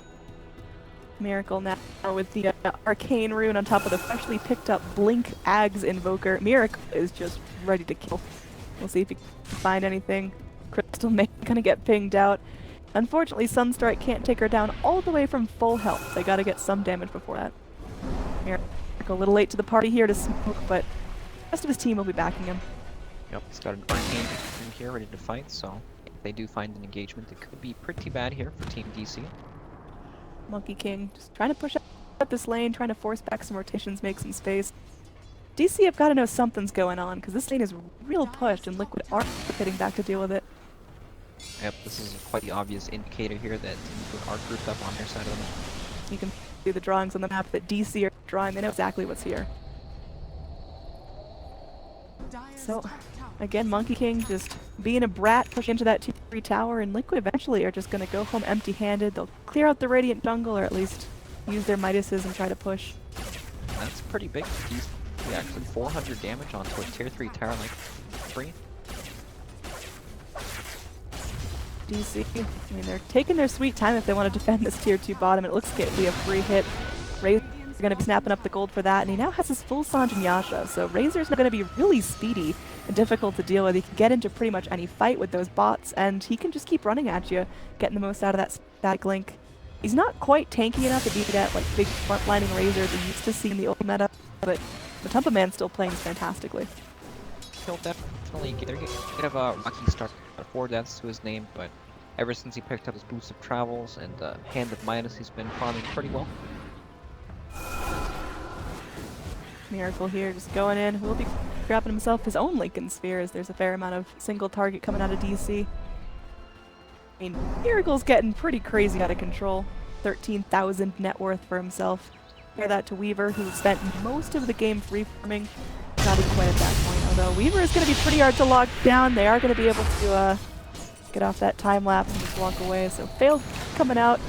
Miracle now with the Arcane Rune on top of the freshly picked up Blink Ags Invoker. Miracle is just ready to kill. We'll see if he can find anything. Crystal Maiden gonna get pinged out. Unfortunately, Sunstrike can't take her down all the way from full health. They gotta get some damage before that. Miracle a little late to the party here to smoke, but the rest of his team will be backing him. Yep, he's got an Arcane team here ready to fight, so if they do find an engagement, it could be pretty bad here for Team DC. Monkey King just trying to push up this lane, trying to force back some rotations, make some space. DC have got to know something's going on, because this lane is real pushed, and Liquid are hitting back to deal with it. Yep, this is quite the obvious indicator here that Liquid are grouped up on their side of the map. You can see the drawings on the map that DC are drawing. They know exactly what's here. So, again, Monkey King just being a brat, pushing into that 2-3 tower, and Liquid eventually are just going to go home empty-handed. They'll clear out the Radiant jungle, or at least use their Midases and try to push. That's pretty big. He's actually 400 damage onto a tier 3 tower like 3. DC, I mean, they're taking their sweet time if they want to defend this tier 2 bottom. It looks like it'll be a free hit. Razor's going to be snapping up the gold for that, and he now has his full Sanj and Yasha, so Razor's going to be really speedy and difficult to deal with. He can get into pretty much any fight with those bots, and he can just keep running at you, getting the most out of that static link. He's not quite tanky enough to be that like big front-lining Razor that you used to see in the old meta, but Matumpa Man's still playing fantastically. He'll definitely get a rocky start, 4 deaths to his name, but ever since he picked up his Boots of Travels and Hand of Midas, he's been farming pretty well. Miracle here just going in. Will be grabbing himself his own Lincoln Sphere as there's a fair amount of single target coming out of DC. I mean, Miracle's getting pretty crazy out of control. 13,000 net worth for himself. Compare that to Weaver, who spent most of the game free farming. Not even quite at that point, although Weaver is going to be pretty hard to lock down. They are going to be able to get off that time lapse and just walk away. So failed coming out.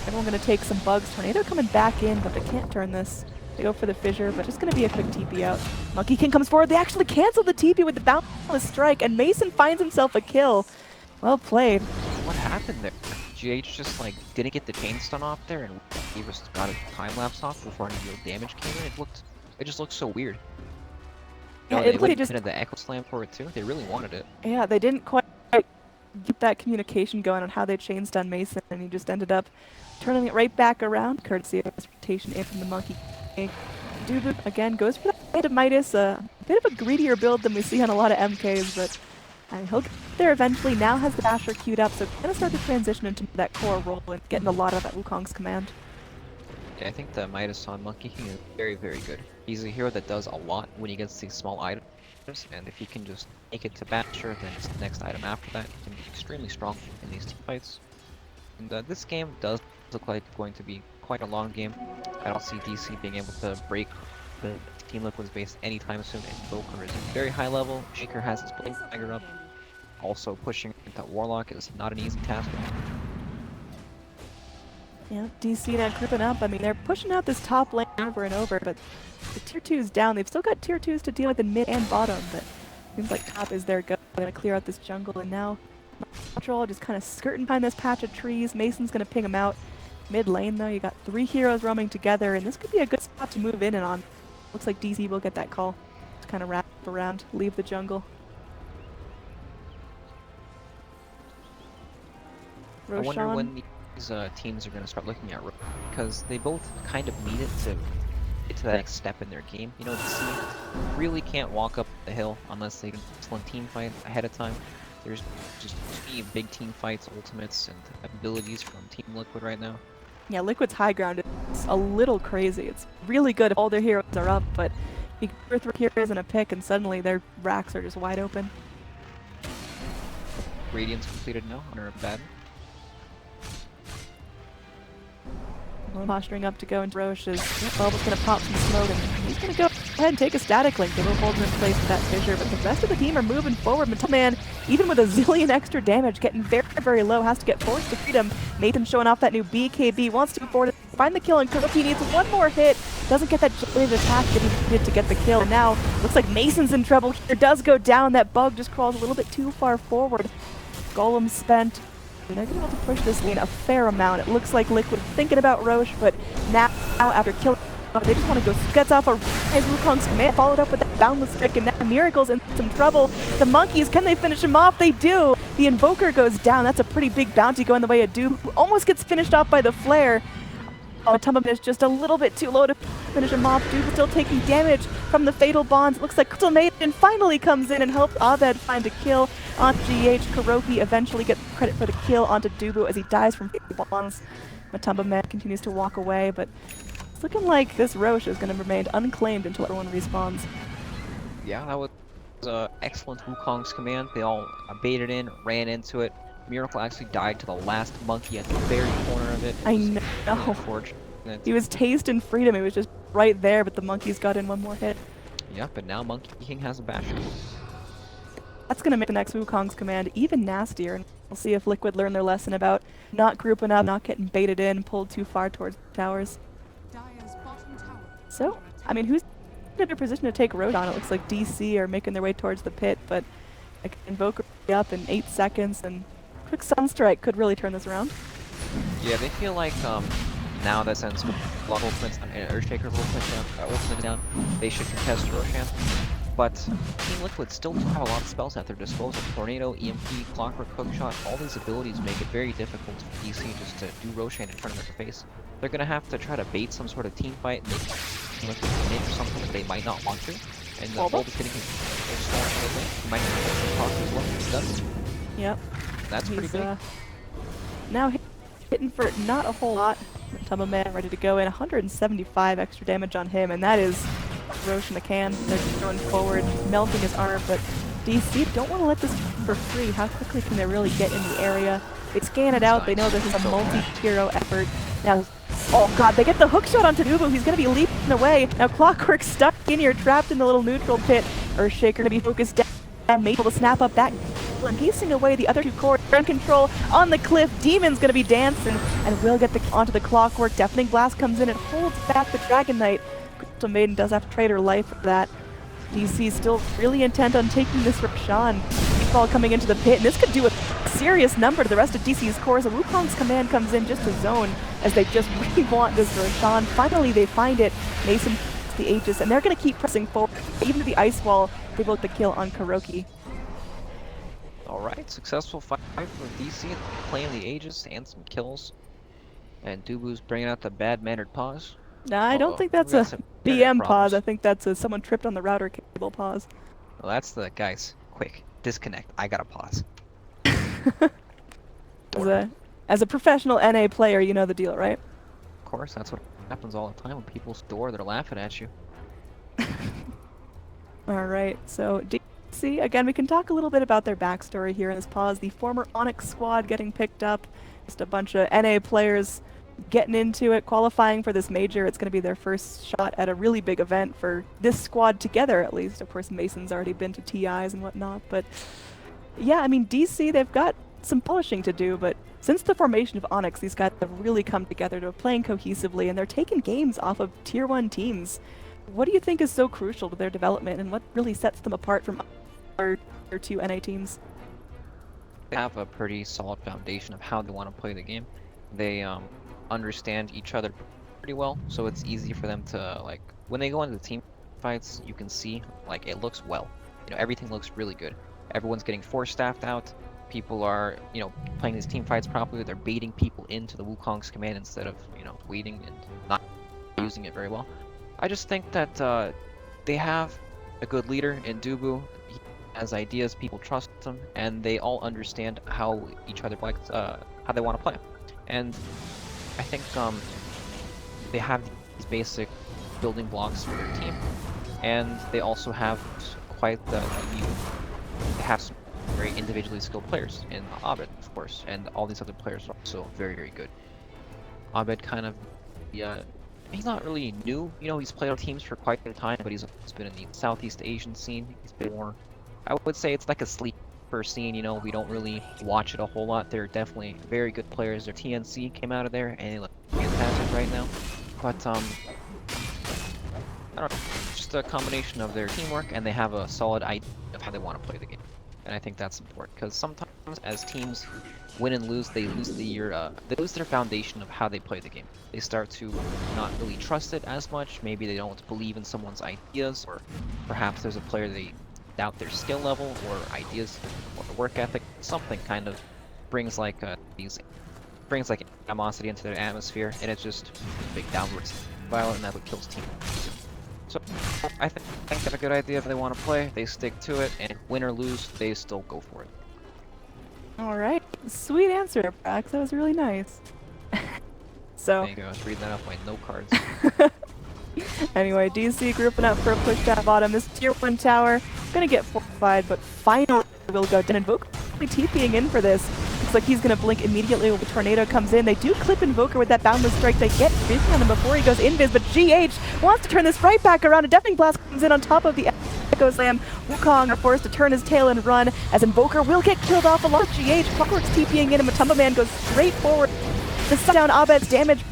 Everyone going to take some bugs. Tornado coming back in, but they can't turn this. They go for the fissure, but just going to be a quick TP out. Monkey King comes forward. They actually cancel the TP with the boundless strike, and Mason finds himself a kill. Well played. What happened there? GH just like didn't get the chain stun off there, and he just got a time lapse off before any real damage came in. It just looked so weird. Yeah, They just did the Echo Slam for it too. They really wanted it. Yeah, they didn't quite get that communication going on how they chain stun Mason, and he just ended up turning it right back around, courtesy of his rotation in from the Monkey King. Dubu, again, goes for that Beta Midas, a bit of a greedier build than we see on a lot of MKs, but he'll get there eventually. Now has the Basher queued up, so gonna start to transition into that core role and getting a lot of that Wukong's command. Yeah, I think the Midas on Monkey King is very, very good. He's a hero that does a lot when he gets these small items, and if he can just make it to Basher, then his next item after that can be extremely strong in these team fights. And this game does look like it's going to be quite a long game. I don't see DC being able to break the Team Liquid's base anytime soon. Invoker is very high level. Shaker has his Blade Dagger up. Also pushing into Warlock is not an easy task. Yeah, DC now creeping up. I mean, they're pushing out this top lane over and over, but the tier 2's down. They've still got tier 2's to deal with in mid and bottom, but seems like top is their go. They're gonna clear out this jungle, and now Montreal just kind of skirting behind this patch of trees. Mason's gonna ping him out. Mid lane though, you got 3 heroes roaming together, and this could be a good spot to move in and on. Looks like DC will get that call to kind of wrap around, leave the jungle. I wonder when these teams are going to start looking at Roche, because they both kind of need it to get to that next step in their game. You know, DC really can't walk up the hill unless they can excellent team fight ahead of time. There's just too many big team fights, ultimates, and abilities from Team Liquid right now. Yeah, Liquid's high ground is a little crazy. It's really good if all their heroes are up, but you get 3 heroes in a pick and suddenly their racks are just wide open. Radiant's completed now under a bad. Posturing up to go into Roche's. Bubba's gonna pop some smoke, and he's gonna go ahead and take a static link. They will hold him in place with that fissure, but the rest of the team are moving forward. Man, even with a zillion extra damage, getting very, very low, has to get forced to freedom. Nathan showing off that new BKB, wants to move forward, find the kill, and Kuroki needs one more hit. Doesn't get that wave attack that he needed to get the kill. And now, looks like Mason's in trouble here. Does go down. That bug just crawls a little bit too far forward. Golem spent. They're going to be able to push this lane a fair amount. It looks like Liquid thinking about Roche, but now after killing, they just want to go gets off a rise. Wukong's command, followed up with that boundless trick, and now Miracle's in some trouble. The monkeys, can they finish him off? They do. The Invoker goes down. That's a pretty big bounty going the way of Doom, who almost gets finished off by the flare. Tumba is just a little bit too low to finish him off. Doom still taking damage from the Fatal Bonds. It looks like Crystal Maiden finally comes in and helps Abed find a kill on GH. Kuroki eventually gets credit for the kill onto Dubu as he dies from Fatal Bonds. Matumba Man continues to walk away, but it's looking like this Roche is going to remain unclaimed until everyone respawns. Yeah, that was excellent Wukong's command. They all baited in, ran into it. Miracle actually died to the last monkey at the very corner of it. I know. Unfortunate. He was tasting freedom. He was just right there, but the monkeys got in one more hit. Yeah, but now Monkey King has a basher. That's going to make the next Wukong's command even nastier, and we'll see if Liquid learn their lesson about not grouping up, not getting baited in, pulled too far towards towers. So, I mean, who's in a position to take Roche on? It looks like DC are making their way towards the pit, but like, Invoker up in 8 seconds, and quick Sunstrike could really turn this around. Yeah, they feel like now that since Block Ultimate's down and Earthshaker's ultimate down, they should contest Roshan. But Team Liquid still have a lot of spells at their disposal. Tornado, EMP, Clockwork, Hookshot, all these abilities make it very difficult for DC just to do Roshan in front of their face. They're going to have to try to bait some sort of team fight, make Team Liquid commit to something that they might not want to. And the Boulder Kitty can might not as well as does. Yep. That's pretty big. Now hitting for not a whole lot. Tumba Man ready to go in. 175 extra damage on him, and that is Roche in the can. They're just going forward, melting his arm, but DC don't want to let this for free. How quickly can they really get in the area? They scan it out. They know this is a multi-hero effort. Now, oh god, they get the hook shot onto Nubu. He's going to be leaping away. Now Clockwork stuck in here, trapped in the little neutral pit. Earthshaker going to be focused down. Able to snap up that and piecing away the other 2 cores. Ground control on the cliff. Demon's going to be dancing and will get onto the Clockwork. Deafening Blast comes in and holds back the Dragon Knight. Crystal Maiden does have to trade her life for that. DC still really intent on taking this Roshan. Ball coming into the pit, and this could do a serious number to the rest of DC's cores. A Wukong's command comes in just to zone as they just really want this Roshan. Finally, they find it. Mason the Aegis, and they're going to keep pressing forward. Even to the ice wall, they both the kill on Kuroki. Alright, successful fight for DC, playing the Aegis and some kills. And Dubu's bringing out the bad-mannered pause. Nah, I don't think that's we got a some internet BM pause. problems. I think that's a someone tripped on the router cable pause. Well, that's the guys. Quick, disconnect. I gotta pause. As a professional NA player, you know the deal, right? Of course, that's what happens all the time when people store. They're laughing at you. All right, so DC, again, we can talk a little bit about their backstory here in this pause. The former Onyx squad getting picked up, just a bunch of NA players getting into it, qualifying for this major. It's going to be their first shot at a really big event for this squad together, at least. Of course, Mason's already been to TIs and whatnot, but yeah, I mean, DC, they've got some polishing to do, but since the formation of Onyx, these guys have really come together to playing cohesively, and they're taking games off of Tier 1 teams. What do you think is so crucial to their development, and what really sets them apart from other Tier 2 NA teams? They have a pretty solid foundation of how they want to play the game. They understand each other pretty well, so it's easy for them to, like, when they go into the team fights, you can see, like, it looks well. You know, everything looks really good. Everyone's getting force staffed out. People are, you know, playing these team fights properly. They're baiting people into the Wukong's command instead of, you know, waiting and not using it very well. I just think that they have a good leader in Dubu. He has ideas, people trust him, and they all understand how each other likes, how they want to play. And I think they have these basic building blocks for their team, and they also have quite the they have some very individually skilled players in Abed, of course, and all these other players are also very, very good. Abed kind of, yeah, he's not really new, you know, he's played on teams for quite some time, but he's been in the Southeast Asian scene. He's been more, I would say it's like a sleeper scene, you know, we don't really watch it a whole lot. They're definitely very good players. Their TNC came out of there, and they look fantastic right now. But, I don't know, just a combination of their teamwork, and they have a solid idea of how they want to play the game. And I think that's important, because sometimes as teams win and lose, they lose their foundation of how they play the game. They start to not really trust it as much. Maybe they don't believe in someone's ideas, or perhaps there's a player they doubt their skill level or ideas or work ethic. Something kind of brings like animosity into their atmosphere, and it's just a big downward spiral, and that's what kills teams. So I think they have a good idea if they want to play, they stick to it, and win or lose, they still go for it. Alright, sweet answer, Brax. That was really nice. So There you go, I was reading that off my note cards. anyway, DC grouping up for a push down bottom. This Tier 1 tower gonna get fortified, but finally will go down. Invoker TPing in for this. Looks like he's gonna blink immediately when the tornado comes in. They do clip Invoker with that boundless strike. They get vision on him before he goes invis, but GH wants to turn this right back around. A deafening blast comes in on top of the Echo Slam. Wukong are forced to turn his tail and run, as Invoker will get killed off along with GH. Clockwork's TPing in, and Matumba Man goes straight forward to shut down Abed's damage.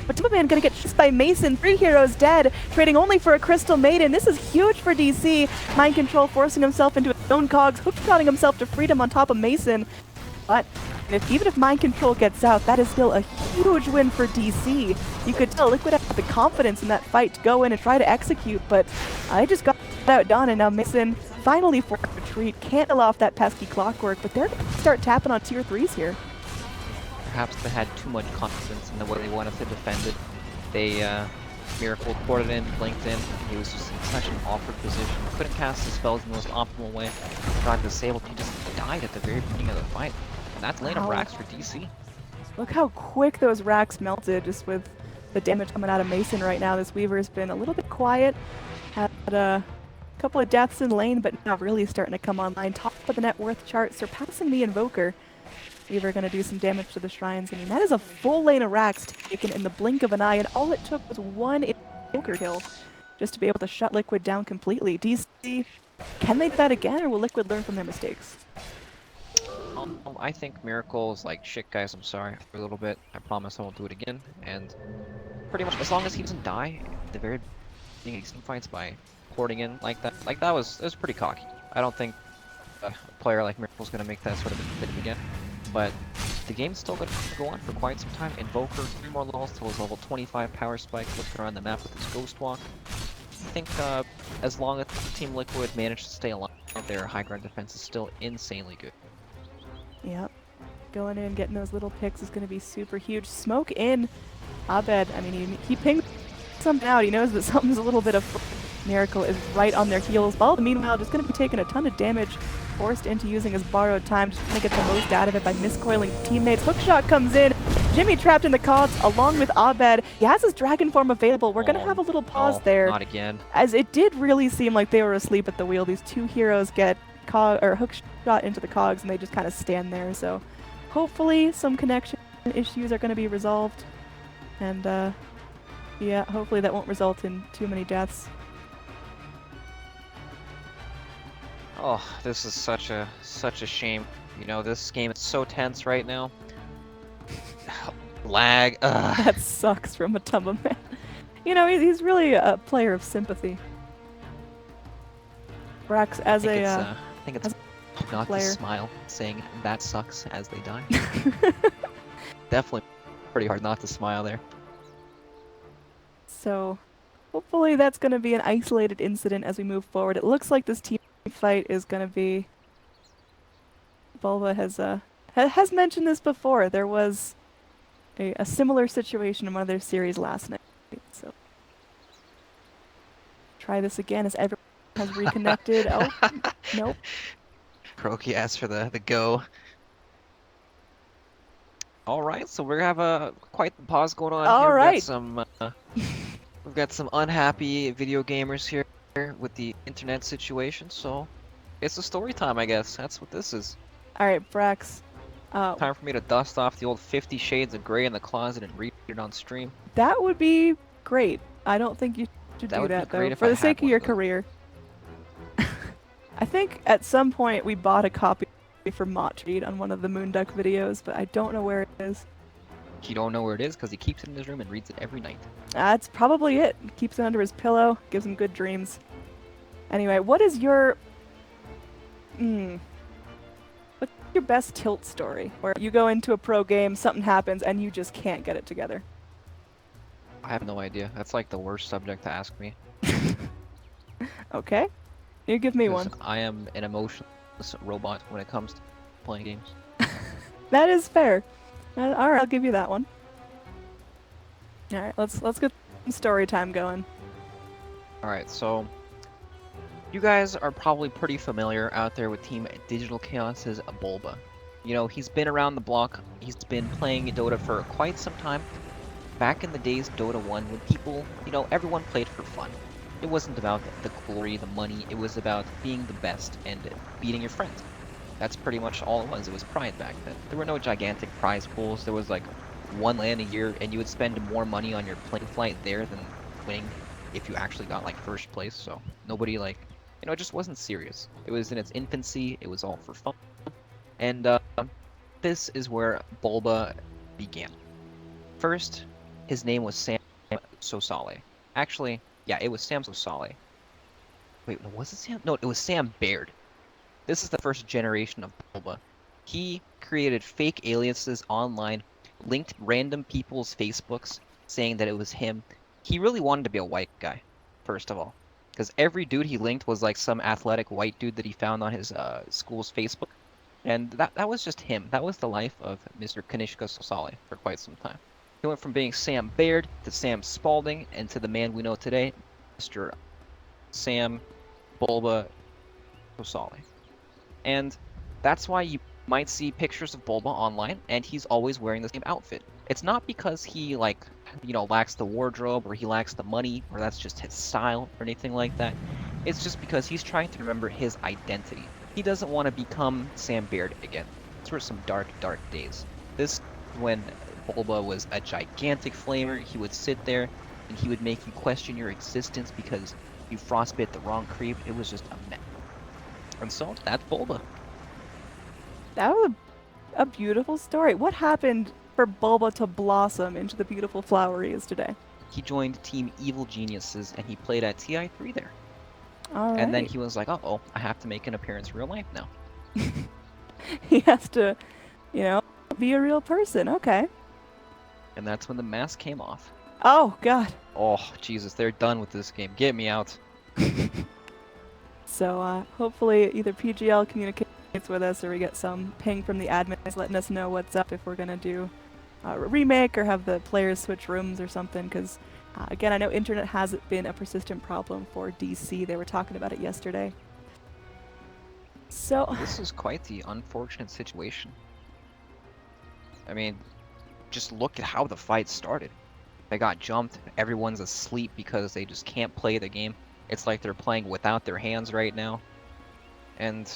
Matumba Man gonna get chased by Mason. 3 heroes dead, trading only for a Crystal Maiden. This is huge for DC. Mind Control forcing himself into his own cogs, hook-shotting himself to freedom on top of Mason. But even if Mind Control gets out, that is still a huge win for DC. You could tell Liquid had the confidence in that fight to go in and try to execute, but I just got outdone, and now Mason finally forced retreat. Can't allow off that pesky Clockwork, but they're gonna start tapping on Tier 3s here. Perhaps they had too much confidence in the way they wanted to defend it. They, Miracle ported in, blinked in. He was just in such an awkward position. Couldn't cast his spells in the most optimal way. Got disabled. He just died at the very beginning of the fight. And that's Lina racks for DC. Look how quick those racks melted, just with the damage coming out of Mason right now. This Weaver's been a little bit quiet. Had a couple of deaths in lane, but now really starting to come online. Top of the net worth chart, surpassing the Invoker. Weaver going to do some damage to the shrines. I mean, that is a full lane of racks taken in the blink of an eye, and all it took was one Invoker kill just to be able to shut Liquid down completely. DC, can they do that again, or will Liquid learn from their mistakes? I think Miracle is like, shit guys, I'm sorry for a little bit. I promise I won't do it again. And pretty much as long as he doesn't die at the very beginning of these team fights by porting in like that was pretty cocky. I don't think a player like Miracle's going to make that sort of mistake again. But the game's still going to go on for quite some time. Invoker, 3 more levels till his level 25 power spike, looking around the map with his Ghost Walk. I think as long as Team Liquid managed to stay alive, their high ground defense is still insanely good. Yep. Going in, getting those little picks is going to be super huge. Smoke in. Abed, I mean, he pinged something out. He knows that something's a little bit of... Miracle is right on their heels. Bulba, meanwhile, just going to be taking a ton of damage, forced into using his borrowed time, just trying to get the most out of it by miscoiling teammates. Hookshot comes in. Jimmy trapped in the cogs along with Abed. He has his dragon form available. We're going to have a little pause there. Not again. As it did really seem like they were asleep at the wheel. These two heroes get hookshot into the cogs and they just kind of stand there. So hopefully some connection issues are going to be resolved. And yeah, hopefully that won't result in too many deaths. Oh, this is such a shame. You know, this game is so tense right now. Lag. Ugh. That sucks from Matumba Man. You know, he's really a player of sympathy. Brax as I think it's not player. to smile saying that sucks as they die. Definitely pretty hard not to smile there. So hopefully that's going to be an isolated incident as we move forward. It looks like this team fight is going to be... Bulba has mentioned this before. There was a similar situation in one of their series last night. So try this again as everyone has reconnected. Oh, nope. Kroki asks for the go. Alright, so we're gonna have quite the pause going on All here. right. We've got some unhappy video gamers here with the internet situation, so it's a story time, I guess. That's what this is. Alright, Brax. Time for me to dust off the old 50 Shades of Grey in the closet and read it on stream. That would be great. I don't think you should do that, though, for the sake of your career. I think at some point we bought a copy for Mott to read on one of the Moonduck videos, but I don't know where it is. You don't know where it is because he keeps it in his room and reads it every night. That's probably it. Keeps it under his pillow, gives him good dreams. Anyway, what is your... What's your best tilt story? Where you go into a pro game, something happens, and you just can't get it together? I have no idea. That's like the worst subject to ask me. Okay. You give me one. I am an emotionless robot when it comes to playing games. That is fair. Alright, I'll give you that one. Alright, let's get some story time going. Alright, so you guys are probably pretty familiar out there with Team Digital Chaos's Bulba. You know, he's been around the block, he's been playing Dota for quite some time. Back in the days of Dota 1, when people, you know, everyone played for fun. It wasn't about the glory, the money, it was about being the best and beating your friends. That's pretty much all it was. It was pride back then. There were no gigantic prize pools. There was like one LAN a year, and you would spend more money on your plane flight there than winning if you actually got like first place. So nobody like, you know, it just wasn't serious. It was in its infancy. It was all for fun. And this is where Bulba began. First, his name was Sam Sosale. Actually, yeah, it was Sam Sosale. Wait, was it Sam? No, it was Sam Baird. This is the first generation of Bulba. He created fake aliases online, linked random people's Facebooks, saying that it was him. He really wanted to be a white guy, first of all. Because every dude he linked was like some athletic white dude that he found on his school's Facebook. And that was just him. That was the life of Mr. Kanishka Sosale for quite some time. He went from being Sam Baird to Sam Spalding and to the man we know today, Mr. Sam Bulba Sosale. And that's why you might see pictures of Bulba online, and he's always wearing the same outfit. It's not because he, like, you know, lacks the wardrobe, or he lacks the money, or that's just his style, or anything like that. It's just because he's trying to remember his identity. He doesn't want to become Sam Baird again. These were some dark, dark days. This when Bulba was a gigantic flamer. He would sit there, and he would make you question your existence because you frostbit the wrong creep. It was just a mess. And so, that's Bulba. That was a beautiful story. What happened for Bulba to blossom into the beautiful flower he is today? He joined Team Evil Geniuses, and he played at TI3 there. All and then right. he was like, uh-oh, I have to make an appearance in real life now. He has to, you know, be a real person. Okay. And that's when the mask came off. Oh, God. Oh, Jesus, they're done with this game. Get me out. So, hopefully either PGL communications communicates with us or we get some ping from the admins letting us know what's up if we're going to do a remake or have the players switch rooms or something, because again, I know internet hasn't been a persistent problem for DC. They were talking about it yesterday. So this is quite the unfortunate situation. I mean, just look at how the fight started. They got jumped, everyone's asleep because they just can't play the game. It's like they're playing without their hands right now. And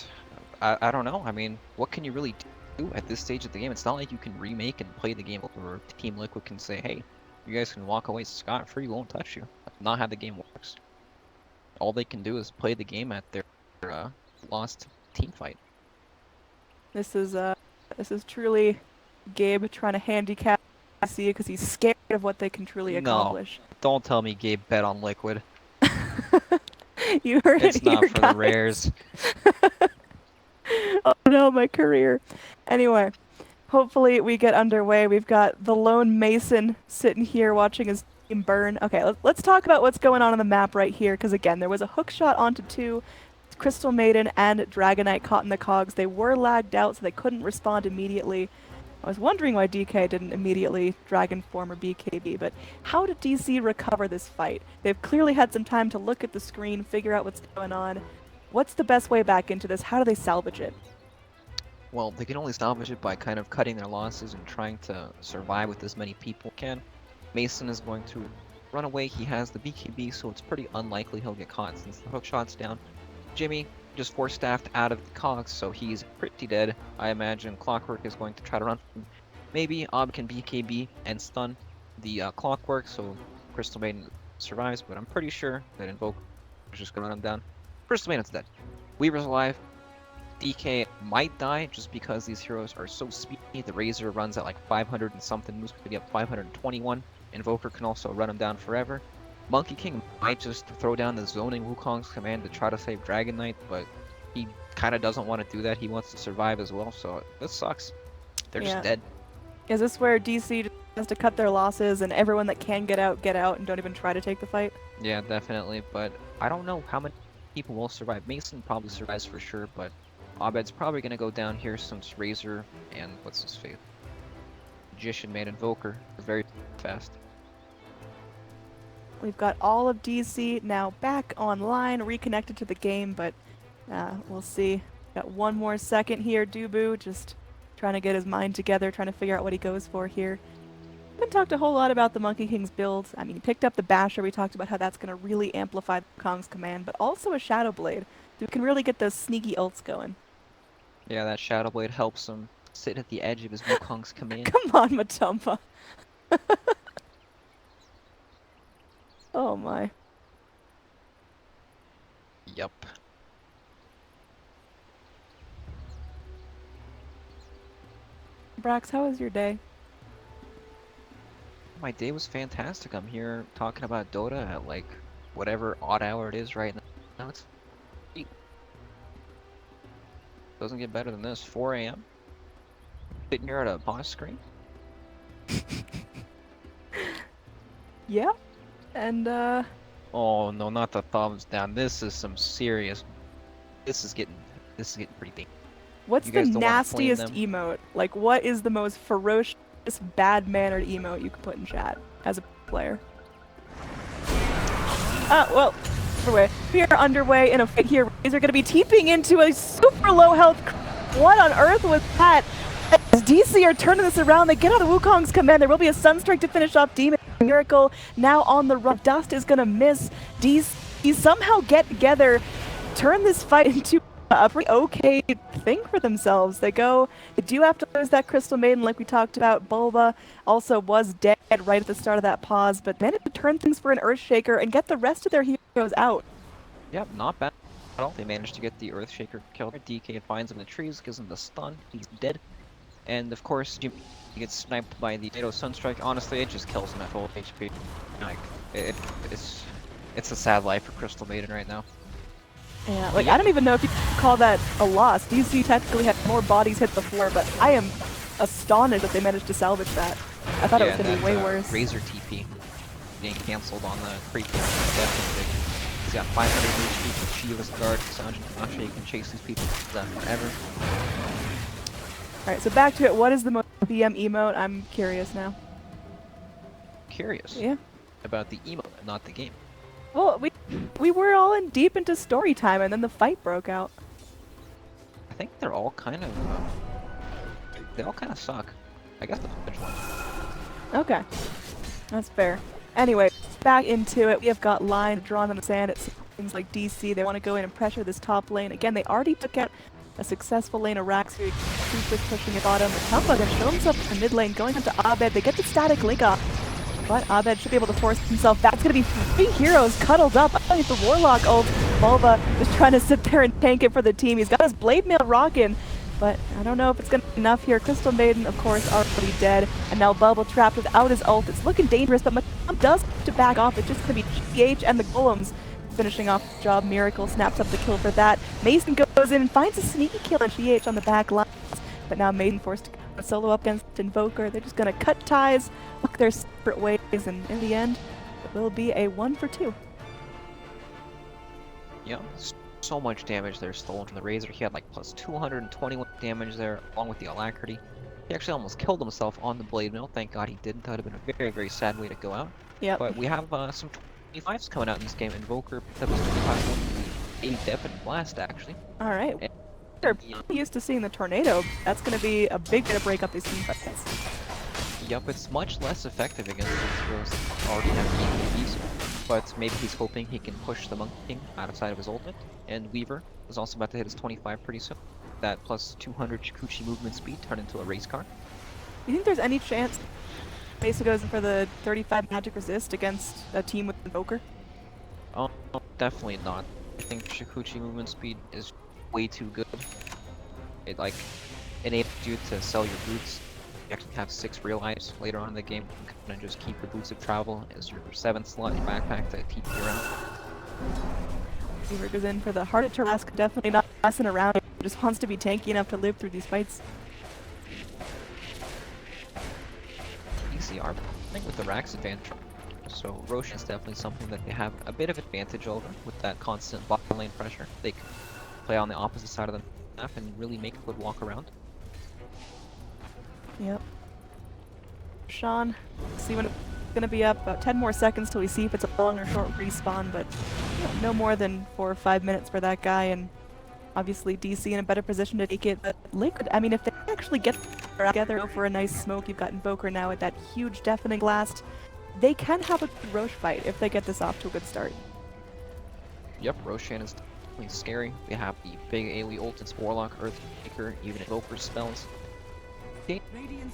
I don't know, I mean, what can you really do at this stage of the game? It's not like you can remake and play the game or Team Liquid can say, hey, you guys can walk away scot-free, we won't touch you. That's not how the game works. All they can do is play the game at their lost team fight. this is truly Gabe trying to handicap DC because he's scared of what they can truly accomplish. No, don't tell me Gabe bet on Liquid. You heard It's it here, not for guys. the rares. Oh no, my career. Anyway, hopefully we get underway. We've got the lone Mason sitting here watching his team burn. Okay, let's talk about what's going on the map right here, because again, there was a hook shot onto 2. Crystal Maiden and Dragonite caught in the cogs. They were lagged out, so they couldn't respond immediately. I was wondering why DK didn't immediately Dragon Form or BKB, but how did DC recover this fight? They've clearly had some time to look at the screen, figure out what's going on. What's the best way back into this? How do they salvage it? Well, they can only salvage it by kind of cutting their losses and trying to survive with as many people can. Mason is going to run away. He has the BKB, so it's pretty unlikely he'll get caught since the hook shot's down. Jimmy just force-staffed out of the cogs, so he's pretty dead. I imagine Clockwork is going to try to run from him. Maybe Ob can BKB and stun the Clockwork, so Crystal Maiden survives, but I'm pretty sure that Invoke is just going to run him down. Crystal Maiden's dead. Weaver's alive. DK might die just because these heroes are so speedy. The Razor runs at like 500 and something, moves could be up 521. Invoker can also run him down forever. Monkey King might just throw down the zoning Wukong's command to try to save Dragon Knight, but he kind of doesn't want to do that. He wants to survive as well, so this sucks. They're just dead. Is this where DC just has to cut their losses and everyone that can get out, and don't even try to take the fight? Yeah, definitely, but I don't know how many people will survive. Mason probably survives for sure, but Abed's probably going to go down here since Razor and what's his face? Magician made Invoker are very fast. We've got all of DC now back online, reconnected to the game, but we'll see. Got one more second here. Dubu just trying to get his mind together, trying to figure out what he goes for here. Haven't talked a whole lot about the Monkey King's build. I mean, he picked up the Basher. We talked about how that's going to really amplify Kong's command, but also a Shadow Blade. So we can really get those sneaky ults going. Yeah, that Shadow Blade helps him sit at the edge of his Wukong's command. Come on, Matumba. Oh my. Yup. Brax, how was your day? My day was fantastic. I'm here talking about Dota at like whatever odd hour it is right now. It's sweet. Doesn't get better than this. 4 a.m. Sitting here at a pause screen. Yeah. And Oh no, not the thumbs down. This is some serious. This is getting pretty deep. what's You the guys don't wanna flame nastiest them? emote? Like, what is the most ferocious, bad-mannered emote you can put in chat as a player? Well, we are underway in a fight here. Razor going to be TPing into a super low health. What on earth was that? As DC are turning this around, they get out of Wukong's command. There will be a Sunstrike to finish off Demon. Miracle now on the run. Dust is going to miss. DC somehow get together, turn this fight into a pretty okay thing for themselves. They do have to lose that Crystal Maiden like we talked about. Bulba also was dead right at the start of that pause, but managed to turn things for an Earthshaker and get the rest of their heroes out. Yep, not bad at all. They managed to get the Earthshaker killed. DK finds him in the trees, gives him the stun. He's dead. And of course, Jimmy gets sniped by the NATO Sunstrike. Honestly, it just kills him at full HP. Like, it's a sad life for Crystal Maiden right now. Yeah, like, I don't even know if you call that a loss. DC technically had more bodies hit the floor, but I am astonished that they managed to salvage that. I thought it was going to be way worse. Razor TP being cancelled on the creep. Definitely. He's got 500 HP, Sheila's guard, Sanjin Kamashi, he can chase these people forever. Alright, so back to it. What is the most BM emote? I'm curious now. Curious? Yeah. About the emote, not the game. Well, we were all in deep into story time, and then the fight broke out. I think they're all kind of, they all kind of suck. I guess the punch one. Okay. That's fair. Anyway, back into it. We have got line drawn in the sand. It seems like DC, they want to go in and pressure this top lane. Again, they already took out a successful lane of Rax here. Super pushing at bottom. The Tumba gonna show himself in the mid lane, going into Abed. They get the static link up. But Abed should be able to force himself back. It's going to be 3 heroes cuddled up. I think the Warlock ult. Bulba just trying to sit there and tank it for the team. He's got his Blade Mail rocking, but I don't know if it's going to be enough here. Crystal Maiden, of course, already dead. And now Bubble trapped without his ult. It's looking dangerous, but Matam does have to back off. It's just going to be GH and the Golems finishing off the job. Miracle snaps up the kill for that. Mason goes in and finds a sneaky kill on GH on the back line. But now Maiden forced to go solo up against Invoker. They're just going to cut ties, look their separate ways, and in the end, it will be a 1 for 2. Yeah, so much damage there stolen from the Razor. He had like plus 221 damage there, along with the Alacrity. He actually almost killed himself on the Blade Mill. Thank God he didn't. That would have been a very, very sad way to go out. Yep. But we have some 25s coming out in this game. Invoker picked up his 25 one, a definite blast, actually. All right. They're used to seeing the tornado. That's going to be a big way to break up these team fights. Yep, it's much less effective against these heroes that already have EVs, but maybe he's hoping he can push the Monkey King outside of his ultimate. And Weaver is also about to hit his 25 pretty soon. That plus 200 Chikuchi movement speed turned into a race car. You think there's any chance Mesa goes in for the 35 magic resist against a team with Invoker? Oh, definitely not. I think Chikuchi movement speed is way too good. It like enables you to sell your boots. You actually have 6 real items later on in the game. You can kind of just keep your boots of travel as your 7th slot in your backpack to keep you around. Weaver goes in for the Heart of Tarrasque, definitely not messing around. He just wants to be tanky enough to live through these fights. ECR, I think with the Rax advantage. So Roshan is definitely something that they have a bit of advantage over with that constant bottom lane pressure. They can play on the opposite side of the map and really make a good walk around. Yep. Sean, see when it's going to be up. About 10 more seconds till we see if it's a long or short respawn, but no more than 4 or 5 minutes for that guy, and obviously DC in a better position to take it. But Liquid, I mean, if they actually get together, go for a nice smoke, you've got Invoker now with that huge deafening blast, they can have a good Roche fight if they get this off to a good start. Yep, Roshan is definitely scary. We have the big AoE ult, it's Warlock, Earthquaker, even Invoker spells.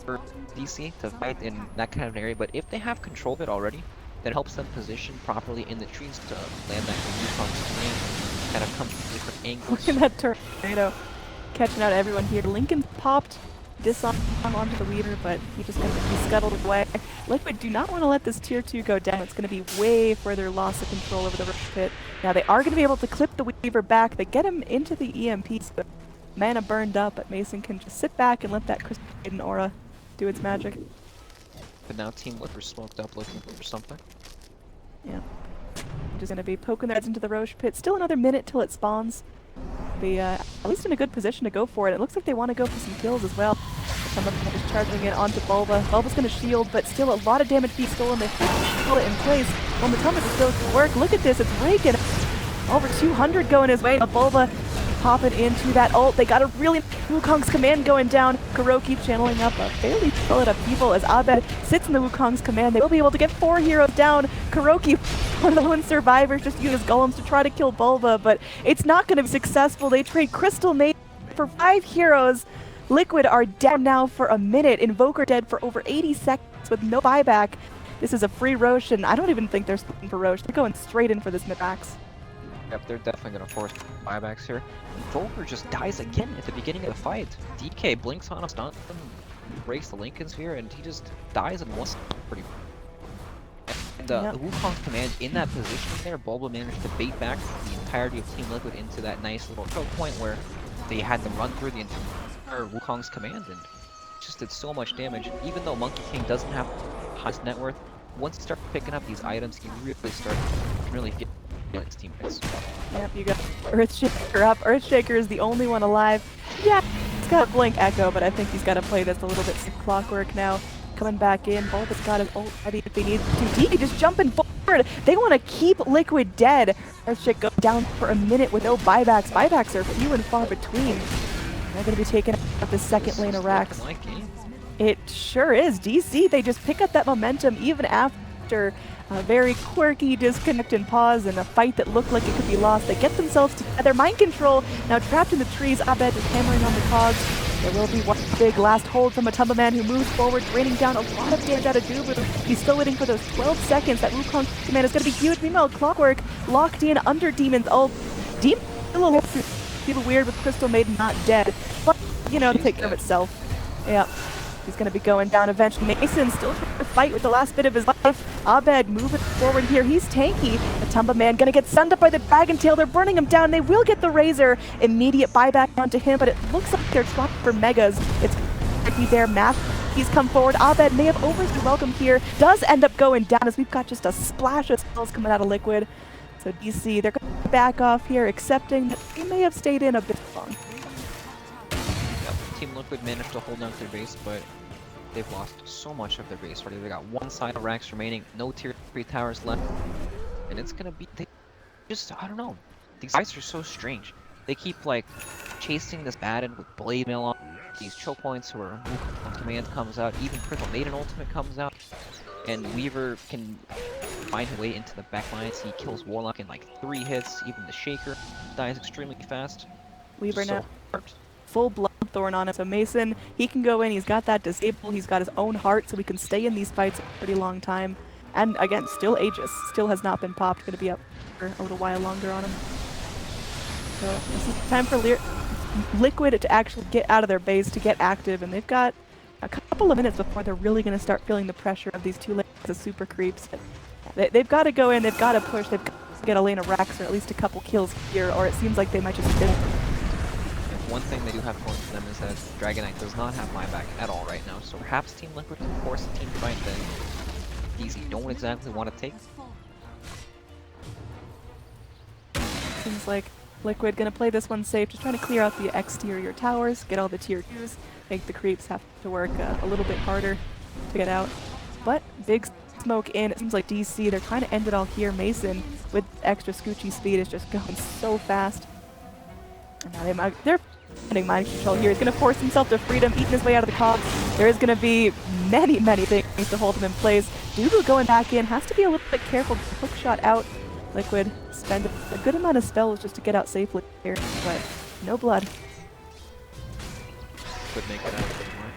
For DC to fight in that kind of an area, but if they have control of it already, that helps them position properly in the trees to land that Wukong's command, kind of come from different angles. Look at that tornado catching out everyone here. Lincoln popped this onto the Weaver, but he just going to be scuttled away. Liquid do not want to let this tier 2 go down. It's going to be way further loss of control over the Rush Pit. Now they are going to be able to clip the Weaver back. They get him into the EMPs, but mana burned up, but Mason can just sit back and let that Crystal Maiden aura do its magic. But now Team Liquor smoked up looking for something. Yeah. Just going to be poking their heads into the Roche Pit. Still another minute till it spawns. Be at least in a good position to go for it. It looks like they want to go for some kills as well. Some of them just charging it onto Bulba. Bulba's going to shield, but still a lot of damage being stolen. They hold it in place. Well, Matoma just goes to work. Look at this. It's raking. Over 200 going his way. Now Bulba popping into that ult. They got a really Wukong's command going down. Kuroki channeling up a fairly solid upheaval as Abed sits in the Wukong's command. They will be able to get 4 heroes down. Kuroki, one of the lone survivors, just uses golems to try to kill Bulba, but it's not going to be successful. They trade Crystal Maiden for 5 heroes. Liquid are down now for a minute. Invoker dead for over 80 seconds with no buyback. This is a free Roche, and I don't even think they're splitting for Roche. They're going straight in for this mid-max. Yep, they're definitely going to force buybacks here. Invoker just dies again at the beginning of the fight. DK blinks on him, stuns him, breaks the Lincoln Sphere, and he just dies in one pretty. And the Wukong's command in that position there, Bulba managed to bait back the entirety of Team Liquid into that nice little choke point where they had to run through the entire Wukong's command, and just did so much damage. Even though Monkey King doesn't have highest net worth, once he started picking up these items, he really started really feel his teammates. Yep, you got Earthshaker up. Earthshaker is the only one alive. Yeah, he's got a blink echo, but I think he's got to play this a little bit clockwork now. Coming back in, Bulba's got his ult ready if he needs to. DD just jumping forward. They want to keep Liquid dead. Earthshaker goes down for a minute with no buybacks. Buybacks are few and far between. They're going to be taking out the second lane of Rax. It sure is. DC, they just pick up that momentum even after a very quirky disconnect and pause and a fight that looked like it could be lost. They get themselves together. Mind control now trapped in the trees. Abed is hammering on the cogs. There will be one big last hold from a Tumba Man who moves forward, draining down a lot of damage out of Dubu. He's still waiting for those 12 seconds. That Wukong command is going to be huge. Meanwhile, Clockwork locked in under Demon's ult. Demon a little weird with Crystal Maiden not dead, but you know, to take care of itself. Yeah. He's going to be going down eventually. Mason still trying to fight with the last bit of his life. Abed moving forward here. He's tanky. The Tumba Man going to get stunned up by the Dragon Tail. They're burning him down. They will get the Razor. Immediate buyback onto him, but it looks like they're trying for Megas. It's tricky there. Math. He's come forward. Abed may have overstayed welcome here. Does end up going down as we've got just a splash of spells coming out of Liquid. So DC, they're going to back off here, accepting that they may have stayed in a bit long. Team Liquid managed to hold on to their base, but they've lost so much of their base already. They got one side of Rax remaining, no tier 3 towers left, and it's gonna be, I don't know. These guys are so strange. They keep like chasing this Batten with Blade Mail on these choke points where command comes out, even Crystal Maiden ultimate comes out, and Weaver can find his way into the back lines. He kills Warlock in like 3 hits, even the Shaker dies extremely fast. Weaver now full Bloodthorn on him. So Mason, he can go in, he's got that disable, he's got his own heart, so he can stay in these fights a pretty long time. And again, still Aegis, still has not been popped, gonna be up for a little while longer on him. So this is time for Liquid to actually get out of their base, to get active, and they've got a couple of minutes before they're really gonna start feeling the pressure of these 2 lanes of super creeps. They've got to go in, they've got to push, they've got to get a lane of Rax or at least a couple kills here, or it seems like they might just finish. One thing they do have going for them is that Dragon Knight does not have buyback at all right now, so perhaps Team Liquid can force a team fight that DC don't exactly want to take. Seems like Liquid gonna play this one safe, just trying to clear out the exterior towers, get all the tier 2s, make the creeps have to work a little bit harder to get out. But big smoke in, it seems like DC, they're trying to end it all here. Mason, with extra Scoochie speed, is just going so fast. And now they're finding mind control here. He's going to force himself to freedom, eating his way out of the cogs. There is going to be many things to hold him in place. Dubu going back in, has to be a little bit careful. Hook shot out. Liquid spend a good amount of spells just to get out safely here, but no blood. Could make it out a bit more.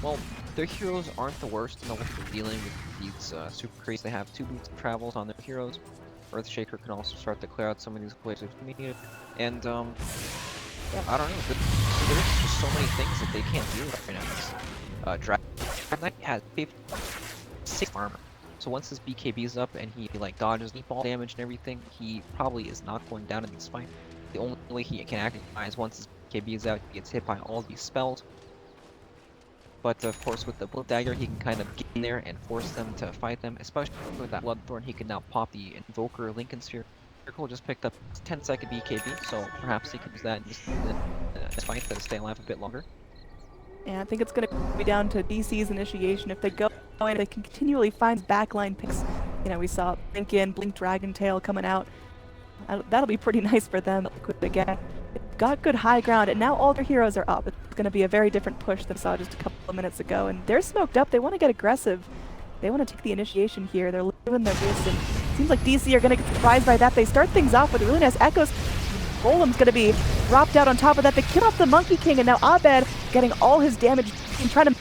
Well, their heroes aren't the worst in the way of dealing with these super creeps. They have 2 boots of travels on their heroes. Earthshaker can also start to clear out some of these places if needed. And, I don't know, there's just so many things that they can't do right now. Dragon Knight has 6 armor. So once his BKB is up and he like dodges ball damage and everything, he probably is not going down in this fight. The only way he can activate is once his BKB is out, he gets hit by all these spells. But of course with the Blood Dagger, he can kind of get in there and force them to fight them, especially with that Bloodthorn. He can now pop the Invoker Lincoln Sphere. Circle just picked up 10-second BKB, so perhaps he can use that in this fight to stay alive a bit longer. Yeah, I think it's going to be down to DC's initiation. If they go in, they can continually find backline picks. You know, we saw Lincoln, Blink Dragon Tail coming out. That'll be pretty nice for them. Liquid again. They've got good high ground, and now all their heroes are up. It's going to be a very different push than we saw just a couple of minutes ago. And they're smoked up. They want to get aggressive. They want to take the initiation here. They're living their base, and it seems like DC are going to get surprised by that. They start things off with really nice echoes. Golem's going to be dropped out on top of that. They kill off the Monkey King, and now Abed getting all his damage and trying to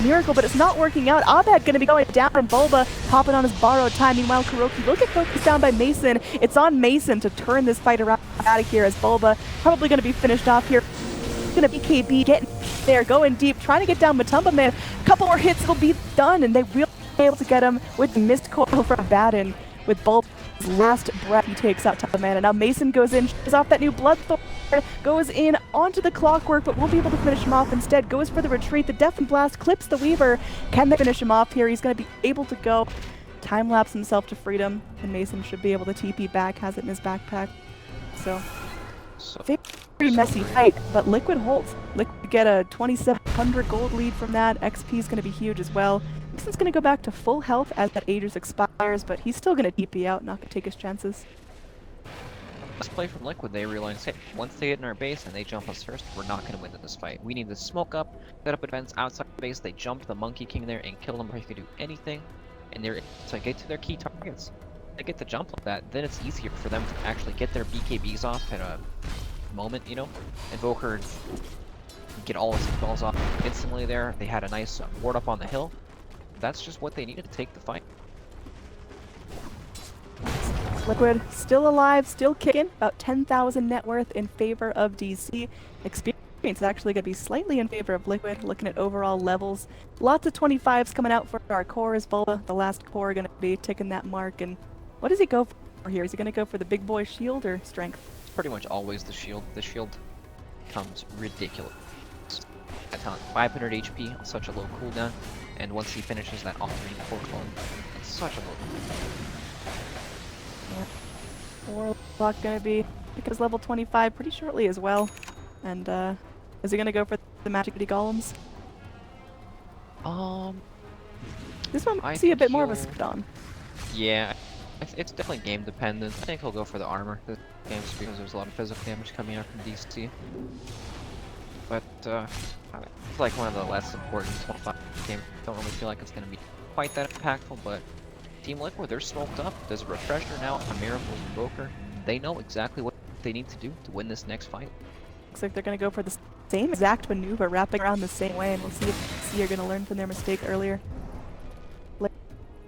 miracle, but it's not working out. Abed going to be going down, and Bulba popping on his borrowed time. Meanwhile, Kuroki will get focused down by Mason. It's on Mason to turn this fight around out of here, as Bulba probably going to be finished off here. Going to be KB getting there, going deep, trying to get down Matumba Man. A couple more hits, it'll be done, and they will be able to get him with the missed coil from Batten. With Bulba's last breath, he takes out Tumba Man, and now Mason goes in, shows off that new Bloodthorn, goes in onto the Clockwork, but won't be able to finish him off instead. Goes for the retreat, the Death and Blast clips the Weaver. Can they finish him off here? He's going to be able to go. time-lapse himself to freedom, and Mason should be able to TP back, has it in his backpack. So, very messy fight, but Liquid holds. Liquid get a 2,700 gold lead from that. XP is going to be huge as well. Mason's going to go back to full health as that Aegis expires, but he's still going to TP out, not going to take his chances. Let's play from Liquid. They realize, hey, once they get in our base and they jump us first, we're not going to win this fight. We need to smoke up, set up a defense outside the base. They jump the Monkey King there and kill them before he can do anything, and they're able to get to their key targets. They get the jump like that, then it's easier for them to actually get their BKBs off at a moment, you know? Invoker get all his balls off instantly there. They had a nice ward up on the hill. That's just what they needed to take the fight. Liquid still alive, still kicking, about 10,000 net worth in favor of DC. Experience is actually going to be slightly in favor of Liquid, looking at overall levels. Lots of 25s coming out for our cores. Volva, the last core, going to be ticking that mark. And what does he go for here? Is he going to go for the big boy shield or strength? Pretty much always the shield. The shield becomes ridiculous. At 500 HP on such a low cooldown, and once he finishes that off-range core clone, it's such a low cooldown. Warlock gonna be because level 25 pretty shortly as well. And is he gonna go for the magic golems? This one I see a bit more of a split on. Yeah, it's definitely game dependent. I think he'll go for the armor this game because there's a lot of physical damage coming out from DC. But it's like one of the less important 25 games. Don't really feel like it's gonna be quite that impactful, but Team Liquid, they're smoked up. There's a refresher now, a Miracle Invoker. They know exactly what they need to do to win this next fight. Looks like they're going to go for the same exact maneuver, wrapping around the same way, and we'll see if DC are going to learn from their mistake earlier.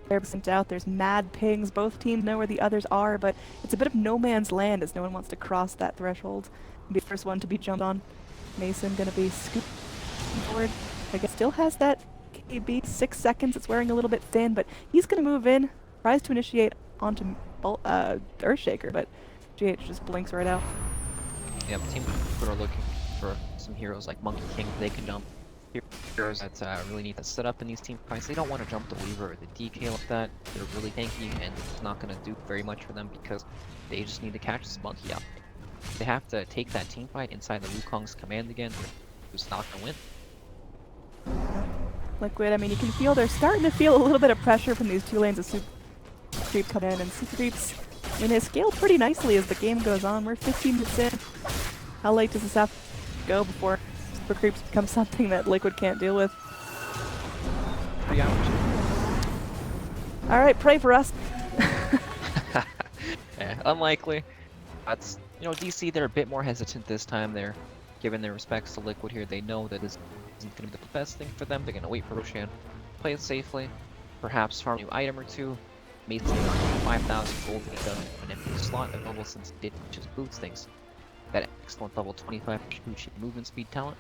They're sent out. There's mad pings. Both teams know where the others are, but it's a bit of no man's land as no one wants to cross that threshold. Be the first one to be jumped on. Mason going to be scooped forward. I guess still has that KB, 6 seconds, it's wearing a little bit thin, but he's going to move in, tries to initiate onto Earthshaker, but GH just blinks right out. Yeah, Team Liquid are looking for some heroes like Monkey King. They can jump. Heroes that really need to set up in these team fights. They don't want to jump the Weaver or the DK like that. They're really tanky, and it's not going to do very much for them because they just need to catch this Monkey out. They have to take that team fight inside the Wukong's command again, who's not going to win. Liquid, I mean, you can feel they're starting to feel a little bit of pressure from these two lanes of Super Creep come in, and Super Creeps, I mean, they scale pretty nicely as the game goes on. We're 15 minutes in. How late does this have to go before Super Creeps become something that Liquid can't deal with? 3 hours. Alright, pray for us. Yeah, unlikely. That's, you know, DC, they're a bit more hesitant this time. They're giving their respects to Liquid here. They know that this isn't going to be the best thing for them. They're going to wait for Roshan, play it safely, perhaps farm a new item or two. Mason 5,000 gold to get done an empty slot available since it just boots things. That excellent level 25 movement speed talent.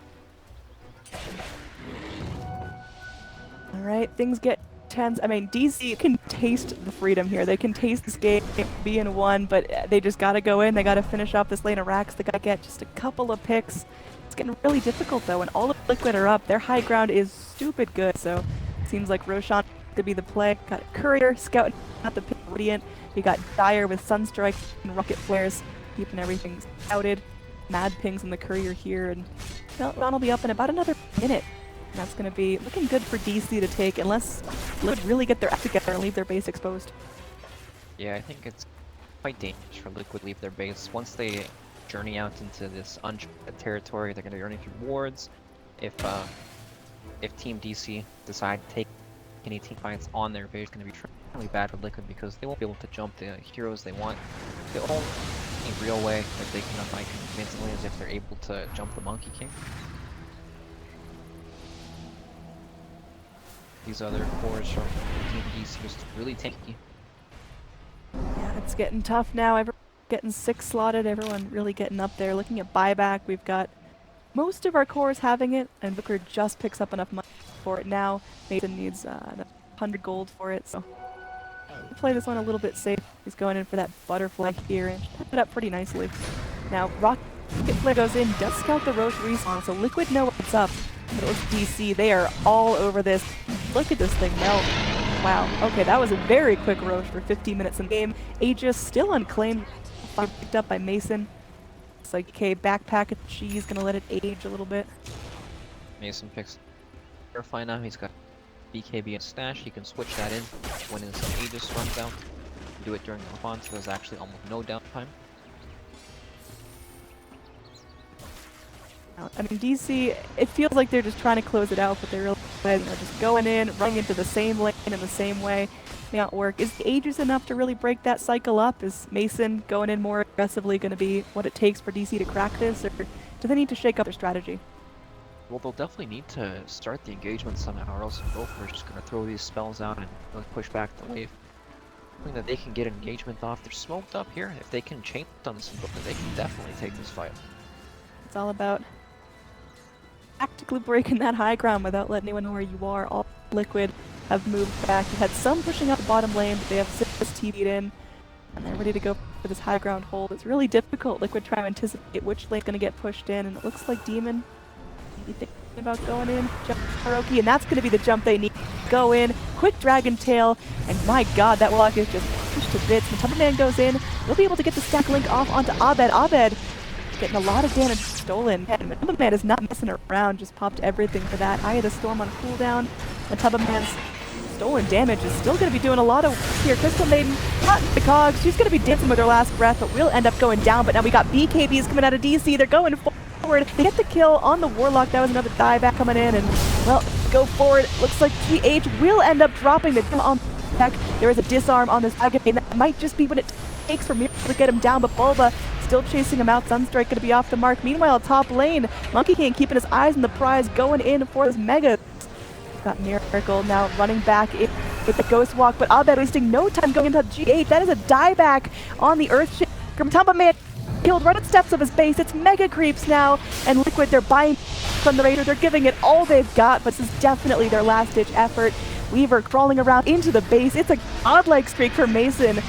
Alright, things get tense. I mean, DC can taste the freedom here. They can taste this game being won, but they just gotta go in. They gotta finish off this lane of racks. They gotta get just a couple of picks. It's getting really difficult though, and all of Liquid are up. Their high ground is stupid good, so seems like Roshan could be the play. Got a Courier, scouting at the Radiant. You got Dire with Sunstrike and Rocket Flares, keeping everything scouted. Mad pings on the Courier here, and Ron will be up in about another minute. And that's going to be looking good for DC to take, unless Liquid really get their act together and leave their base exposed. Yeah, I think it's quite dangerous for Liquid to leave their base. Once they journey out into this uncharted territory, they're going to be running through wards. If Team DC decide to take any team fights on their base, it's going to be really bad for Liquid because they won't be able to jump the heroes they want. The only real way that they can fight convincingly is if they're able to jump the Monkey King. These other cores from Team DC just really tanky. Yeah, it's getting tough now. Everyone getting 6 slotted, everyone really getting up there. Looking at buyback, we've got most of our cores having it, and Booker just picks up enough money for it now. Mason needs 100 gold for it, so we'll play this one a little bit safe. He's going in for that butterfly here and set it up pretty nicely. Now, Rocket Flare goes in, does scout the Roche respawn, so Liquid know what's up. But it was DC, they are all over this. Look at this thing melt. Wow, okay, that was a very quick Roche for 15 minutes in the game. Aegis still unclaimed, picked up by Mason. It's like, okay, backpack of cheese, gonna let it age a little bit. Mason picks Verify now, he's got BKB and stash, he can switch that in when his Aegis runs out. Do it during the response, so there's actually almost no downtime. I mean, DC, it feels like they're just trying to close it out, but they're really, just going in, running into the same lane in the same way. May not work. Is the Aegis enough to really break that cycle up? Is Mason going in more aggressively going to be what it takes for DC to crack this, or do they need to shake up their strategy? Well, they'll definitely need to start the engagement somehow, or else both are just going to throw these spells out and really push back the wave. Hoping that they can get engagement off. They're smoked up here. If they can chain on some book, they can definitely take this fight. It's all about tactically breaking that high ground without letting anyone know where you are. All Liquid have moved back. You had some pushing out the bottom lane, but they have 6 TV'd in, and they're ready to go for this high ground hold. It's really difficult. Liquid trying to anticipate which lane's going to get pushed in, and it looks like Demon maybe thinking about going in, jump Haruki, and that's going to be the jump they need. Go in, quick Dragon Tail, and my god, that Warlock is just pushed to bits. Matamba Man goes in, they'll be able to get the stack link off onto Abed. Abed getting a lot of damage stolen, and Matamba Man is not messing around, just popped everything for that. Eye of the Storm on cooldown. Matamba Man's stolen damage is still going to be doing a lot of work here. Crystal Maiden, not the cogs, she's going to be dancing with her last breath, but will end up going down. But now we got BKBs coming out of DC, they're going forward. They get the kill on the Warlock. That was another dieback coming in, and well, go forward. Looks like TH will end up dropping the on deck. There is a disarm on this Dragon, and that might just be what it takes for Miracle to get him down, but Bulba still chasing him out. Sunstrike going to be off the mark. Meanwhile, top lane, Monkey King keeping his eyes on the prize, going in for his Mega. Got Miracle now running back in with the Ghost Walk, but Abed wasting no time going into GH. That is a dieback on the Earthshaker. Matamba Man killed right at steps of his base. It's Mega Creeps now, and Liquid, they're buying from the Raider. They're giving it all they've got, but this is definitely their last-ditch effort. Weaver crawling around into the base. It's a godlike streak for Mason,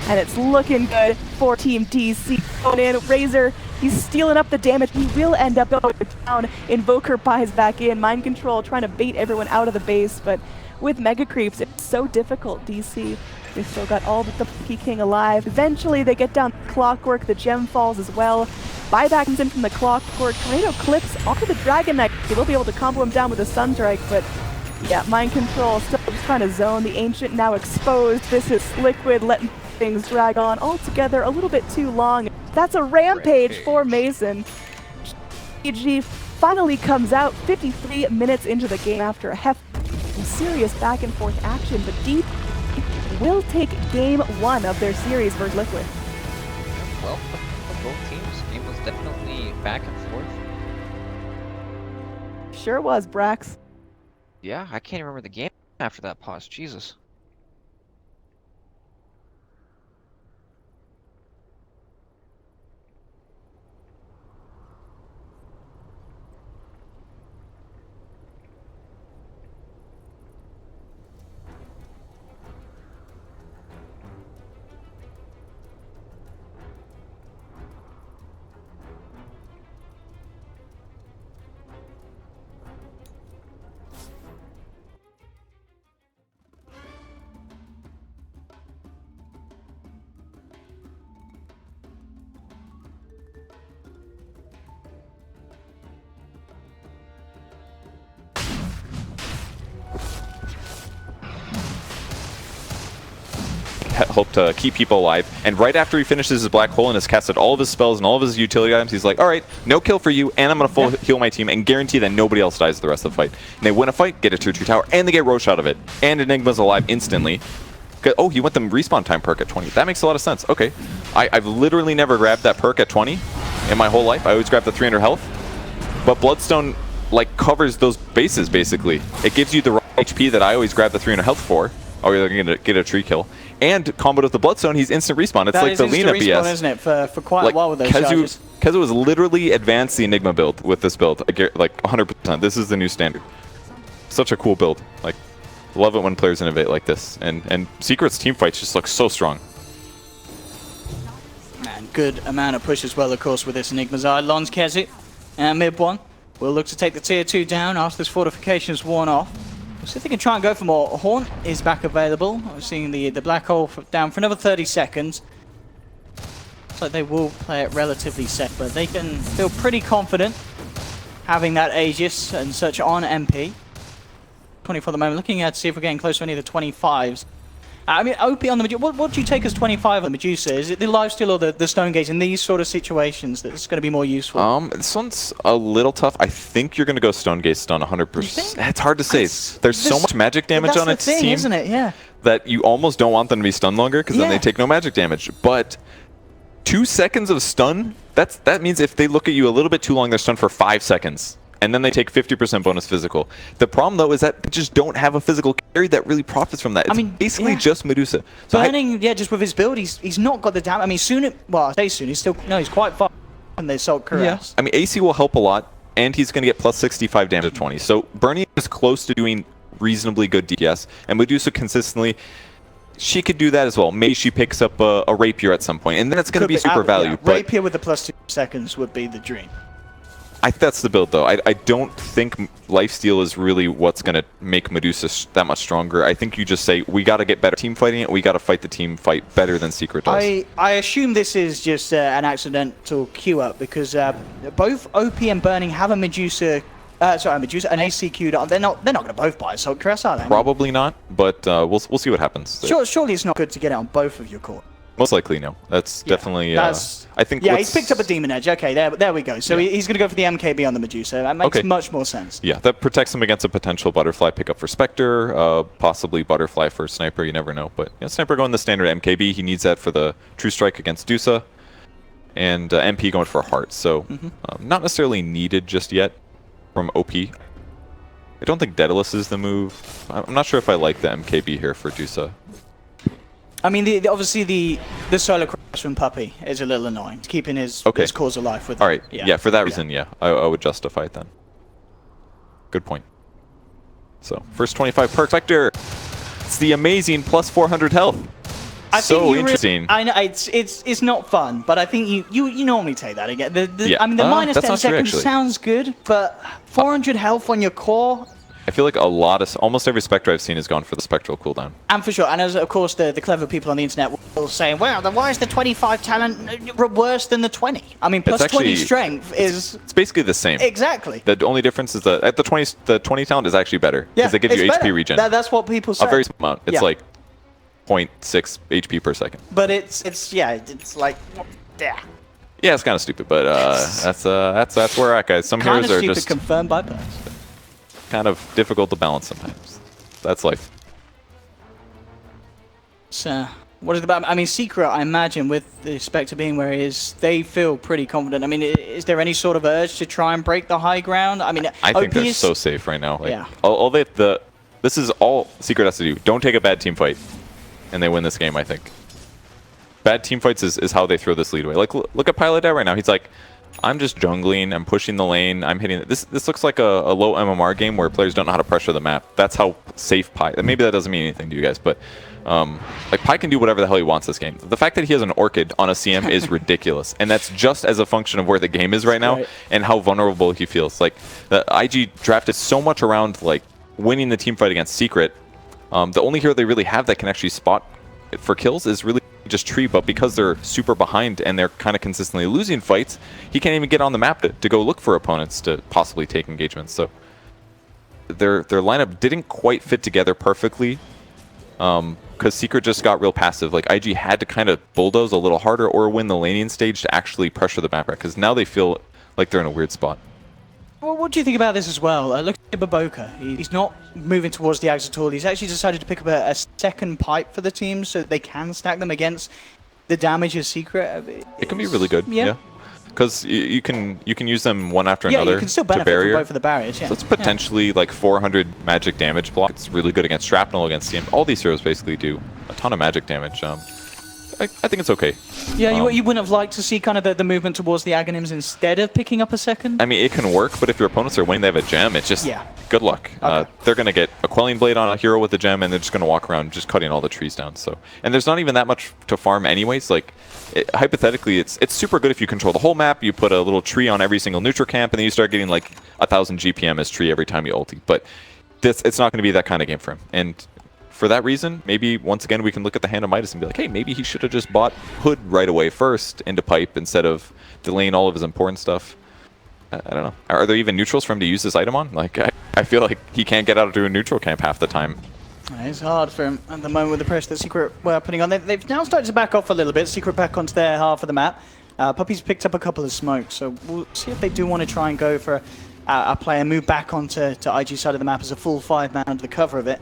and it's looking good for Team DC. Going in, Razor, he's stealing up the damage. He will end up going down. Invoker buys back in. Mind Control trying to bait everyone out of the base, but with Mega Creeps, it's so difficult. DC, they've still got all but the Monkey King alive. Eventually, they get down Clockwork. The gem falls as well. Buyback comes in from the Clockwork. Tornado clips onto the Dragon Knight. They will be able to combo him down with a Sunstrike, but yeah, Mind Control still just trying to zone. The Ancient now exposed. This is Liquid letting things drag on altogether a little bit too long. That's a rampage for Mason. EG finally comes out 53 minutes into the game after a hefty and serious back and forth action, but Deep will take game 1 of their series versus Liquid. Well, for both teams, game was definitely back and forth. Sure was, Brax. Yeah, I can't remember the game after that pause. Jesus. Hope to keep people alive, and right after he finishes his black hole and has casted all of his spells and all of his utility items, he's like, alright, no kill for you, and I'm gonna full heal my team and guarantee that nobody else dies the rest of the fight. And they win a fight, get a tier 2 tower, and they get Roche out of it. And Enigma's alive instantly. Oh, he went the respawn time perk at 20. That makes a lot of sense. Okay. I've literally never grabbed that perk at 20 in my whole life. I always grab the 300 health. But Bloodstone, like, covers those bases, basically. It gives you the raw HP that I always grab the 300 health for. Oh, you're going to get a tree kill. And comboed with the Bloodstone, he's instant respawn. It's that like the Lina BS. Isn't it? For quite a while with those charges. Kezu was literally advanced the Enigma build with this build. Like 100%. This is the new standard. Such a cool build. Like, love it when players innovate like this. And Secret's team fights just look so strong. And good amount of push as well, of course, with this Enigma Zard. Lons Kezu and mid one will look to take the tier 2 down after this fortification is worn off. See if they can try and go for more. Haunt is back available. I'm seeing the black hole down for another 30 seconds. Looks like they will play it relatively safe, but they can feel pretty confident having that Aegis and such on MP. 20 for the moment. Looking at see if we're getting close to any of the 25s. I mean, OP on the Medusa. What do you take as 25 on the Medusa? Is it the lifesteal or the Stone Gaze in these sort of situations that's going to be more useful? This one's a little tough. I think you're going to go Stone Gaze stun 100%. It's hard to say. There's so much magic damage on its team, isn't it? Yeah. That you almost don't want them to be stunned longer because then they take no magic damage. But 2 seconds of stun, that means if they look at you a little bit too long, they're stunned for 5 seconds. And then they take 50% bonus physical. The problem, though, is that they just don't have a physical carry that really profits from that. It's basically just Medusa. So Burning, just with his build, he's not got the damage. I mean, I say soon, he's still, no, he's quite far from the Assault Cuirass. I mean, AC will help a lot, and he's going to get plus 65 damage to 20. So Burning is close to doing reasonably good DPS, and Medusa consistently, she could do that as well. Maybe she picks up a Rapier at some point, and then it's going to be super value. Yeah. Rapier with the plus 2 seconds would be the dream. I think that's the build, though. I don't think lifesteal is really what's going to make Medusa that much stronger. I think you just say, we got to get better team fighting it. We got to fight the team fight better than Secret does. I assume this is just an accidental queue up because both OP and Burning have a Medusa, an AC queued up. They're not going to both buy Assault Cuirass, are they? Probably not, but we'll see what happens. Surely it's not good to get it on both of your core. Most likely, no. That's definitely. I think. Yeah, he's picked up a Demon Edge. Okay, there we go. So he's going to go for the MKB on the Medusa. That makes much more sense. Yeah, that protects him against a potential Butterfly pickup for Spectre, possibly Butterfly for Sniper. You never know. But Sniper going the standard MKB. He needs that for the True Strike against Dusa, and MP going for Heart. So not necessarily needed just yet from OP. I don't think Daedalus is the move. I'm not sure if I like the MKB here for Dusa. I mean, obviously the Solar Crash from Puppy is a little annoying. It's keeping his cause alive with. All right. Yeah, for that reason, I would justify it then. Good point. So first 25 perk Spectre. It's the amazing plus 400 health. So interesting. I know it's not fun, but I think you normally take that again. I mean, the minus 10 seconds sounds good, but 400 health on your core. I feel like almost every Spectre I've seen has gone for the Spectral cooldown. And for sure, and as of course the clever people on the internet will say, well, then why is the 25 talent worse than the 20? I mean, plus 20 strength is... It's basically the same. Exactly. The only difference is that at the 20 talent is actually better, because they give you HP regen. That's what people say. A very small amount. It's like 0.6 HP per second. But it's like, yeah. Yeah, it's kind of stupid, but that's where we're at, guys. Some heroes are just... confirmed by birds. Kind of difficult to balance sometimes. That's life. So, what is about? I mean, Secret, I imagine, with the Spectre being where it is, they feel pretty confident. I mean, is there any sort of urge to try and break the high ground? I mean, I think they're so safe right now. Like, this is all Secret has to do. Don't take a bad team fight, and they win this game. I think. Bad team fights is how they throw this lead away. Like, look at Pilot Out right now. He's like, I'm just jungling, I'm pushing the lane, I'm hitting it. This looks like a low MMR game where players don't know how to pressure the map. That's how safe Pi... Maybe that doesn't mean anything to you guys, but like Pi can do whatever the hell he wants this game. The fact that he has an Orchid on a CM is ridiculous, and that's just as a function of where the game is right now and how vulnerable he feels. Like, the IG drafted so much around like winning the team fight against Secret. The only hero they really have that can actually spot for kills is really just Tree, but because they're super behind and they're kind of consistently losing fights, he can't even get on the map to go look for opponents to possibly take engagements. So their lineup didn't quite fit together perfectly because Secret just got real passive. Like, IG had to kind of bulldoze a little harder or win the laning stage to actually pressure the map, because now they feel like they're in a weird spot. Well, what do you think about this as well? Look at Baboka. He's not moving towards the Axe at all. He's actually decided to pick up a second pipe for the team so that they can stack them against the damage of Secret. It can be really good, because you can use them one after another. Yeah, you can still benefit from both of the barriers. Yeah. So it's potentially like 400 magic damage block. It's really good against Shrapnel, against CM. All these heroes basically do a ton of magic damage. I think it's okay. Yeah, you wouldn't have liked to see kind of the movement towards the Aghanims instead of picking up a second? I mean, it can work, but if your opponents are winning, they have a gem, it's just good luck. Okay. They're going to get a Quelling Blade on a hero with a gem, and they're just going to walk around just cutting all the trees down. So, and there's not even that much to farm anyways. Like, hypothetically, it's super good if you control the whole map, you put a little tree on every single neutral camp, and then you start getting like 1,000 GPM as tree every time you ulti. But it's not going to be that kind of game for him. And for that reason, maybe once again we can look at the hand of Midas and be like, hey, maybe he should have just bought Hood right away first into Pipe instead of delaying all of his important stuff. I don't know. Are there even neutrals for him to use this item on? Like, I feel like he can't get out to a neutral camp half the time. It's hard for him at the moment with the pressure that Secret were putting on. They've now started to back off a little bit. Secret back onto their half of the map. Puppy's picked up a couple of smokes, so we'll see if they do want to try and go for a play and move back onto IG side of the map as a full 5-man under the cover of it.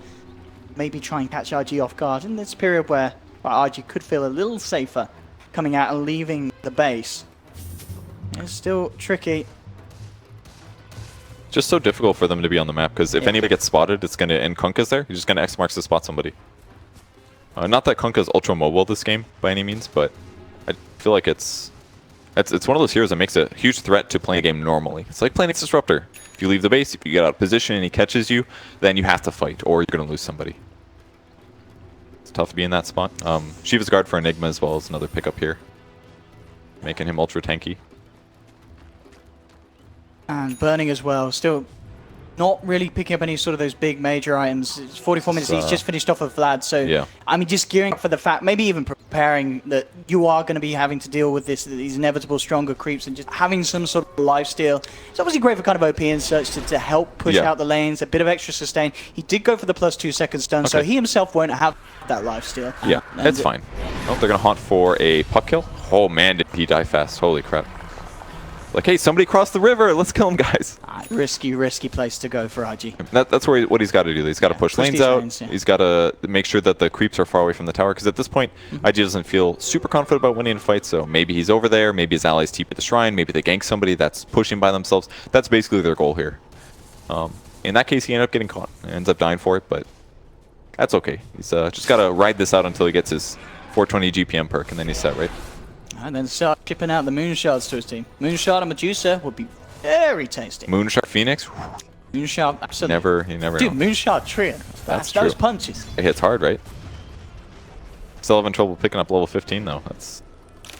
Maybe try and catch IG off guard in this period where IG could feel a little safer coming out and leaving the base. It's still tricky. Just so difficult for them to be on the map, because if anybody gets spotted, it's going to, and Kunk is there, he's just going to X marks to spot somebody. Not that Kunk is ultra mobile this game by any means, but I feel like it's one of those heroes that makes a huge threat to playing a game normally. It's like playing X Disruptor. If you leave the base, if you get out of position and he catches you, then you have to fight, or you're going to lose somebody. It's tough to be in that spot. Shiva's Guard for Enigma as well as another pickup here, making him ultra tanky. And Burning as well, still not really picking up any sort of those big major items. It's 44 minutes, he's just finished off of Vlad, so yeah. I mean, just gearing up for the fact, maybe even preparing that you are going to be having to deal with these inevitable stronger creeps, and just having some sort of lifesteal. It's obviously great for kind of OP and such to help push out the lanes, a bit of extra sustain. He did go for the +2 second stun, so he himself won't have that lifesteal. Yeah, that's fine. Oh, they're going to haunt for a puck kill. Oh man, did he die fast. Holy crap. Like, hey, somebody crossed the river. Let's kill him, guys. Risky place to go for IG. That's what he's got to do. He's got to push lanes out. He's got to make sure that the creeps are far away from the tower. Because at this point, IG doesn't feel super confident about winning a fight. So maybe he's over there. Maybe his allies TP the shrine. Maybe they gank somebody that's pushing by themselves. That's basically their goal here. In that case, he ended up getting caught. Ends up dying for it, but that's okay. He's just got to ride this out until he gets his 420 GPM perk, and then he's set, right? And then start chipping out the Moonshards to his team. Moonshard and Medusa would be very tasty. Moonshard Phoenix? Moonshard, absolutely. You never Dude, know. Moonshard Trio. That's those true. punches. It hits hard, right? Still having trouble picking up level 15, though. That's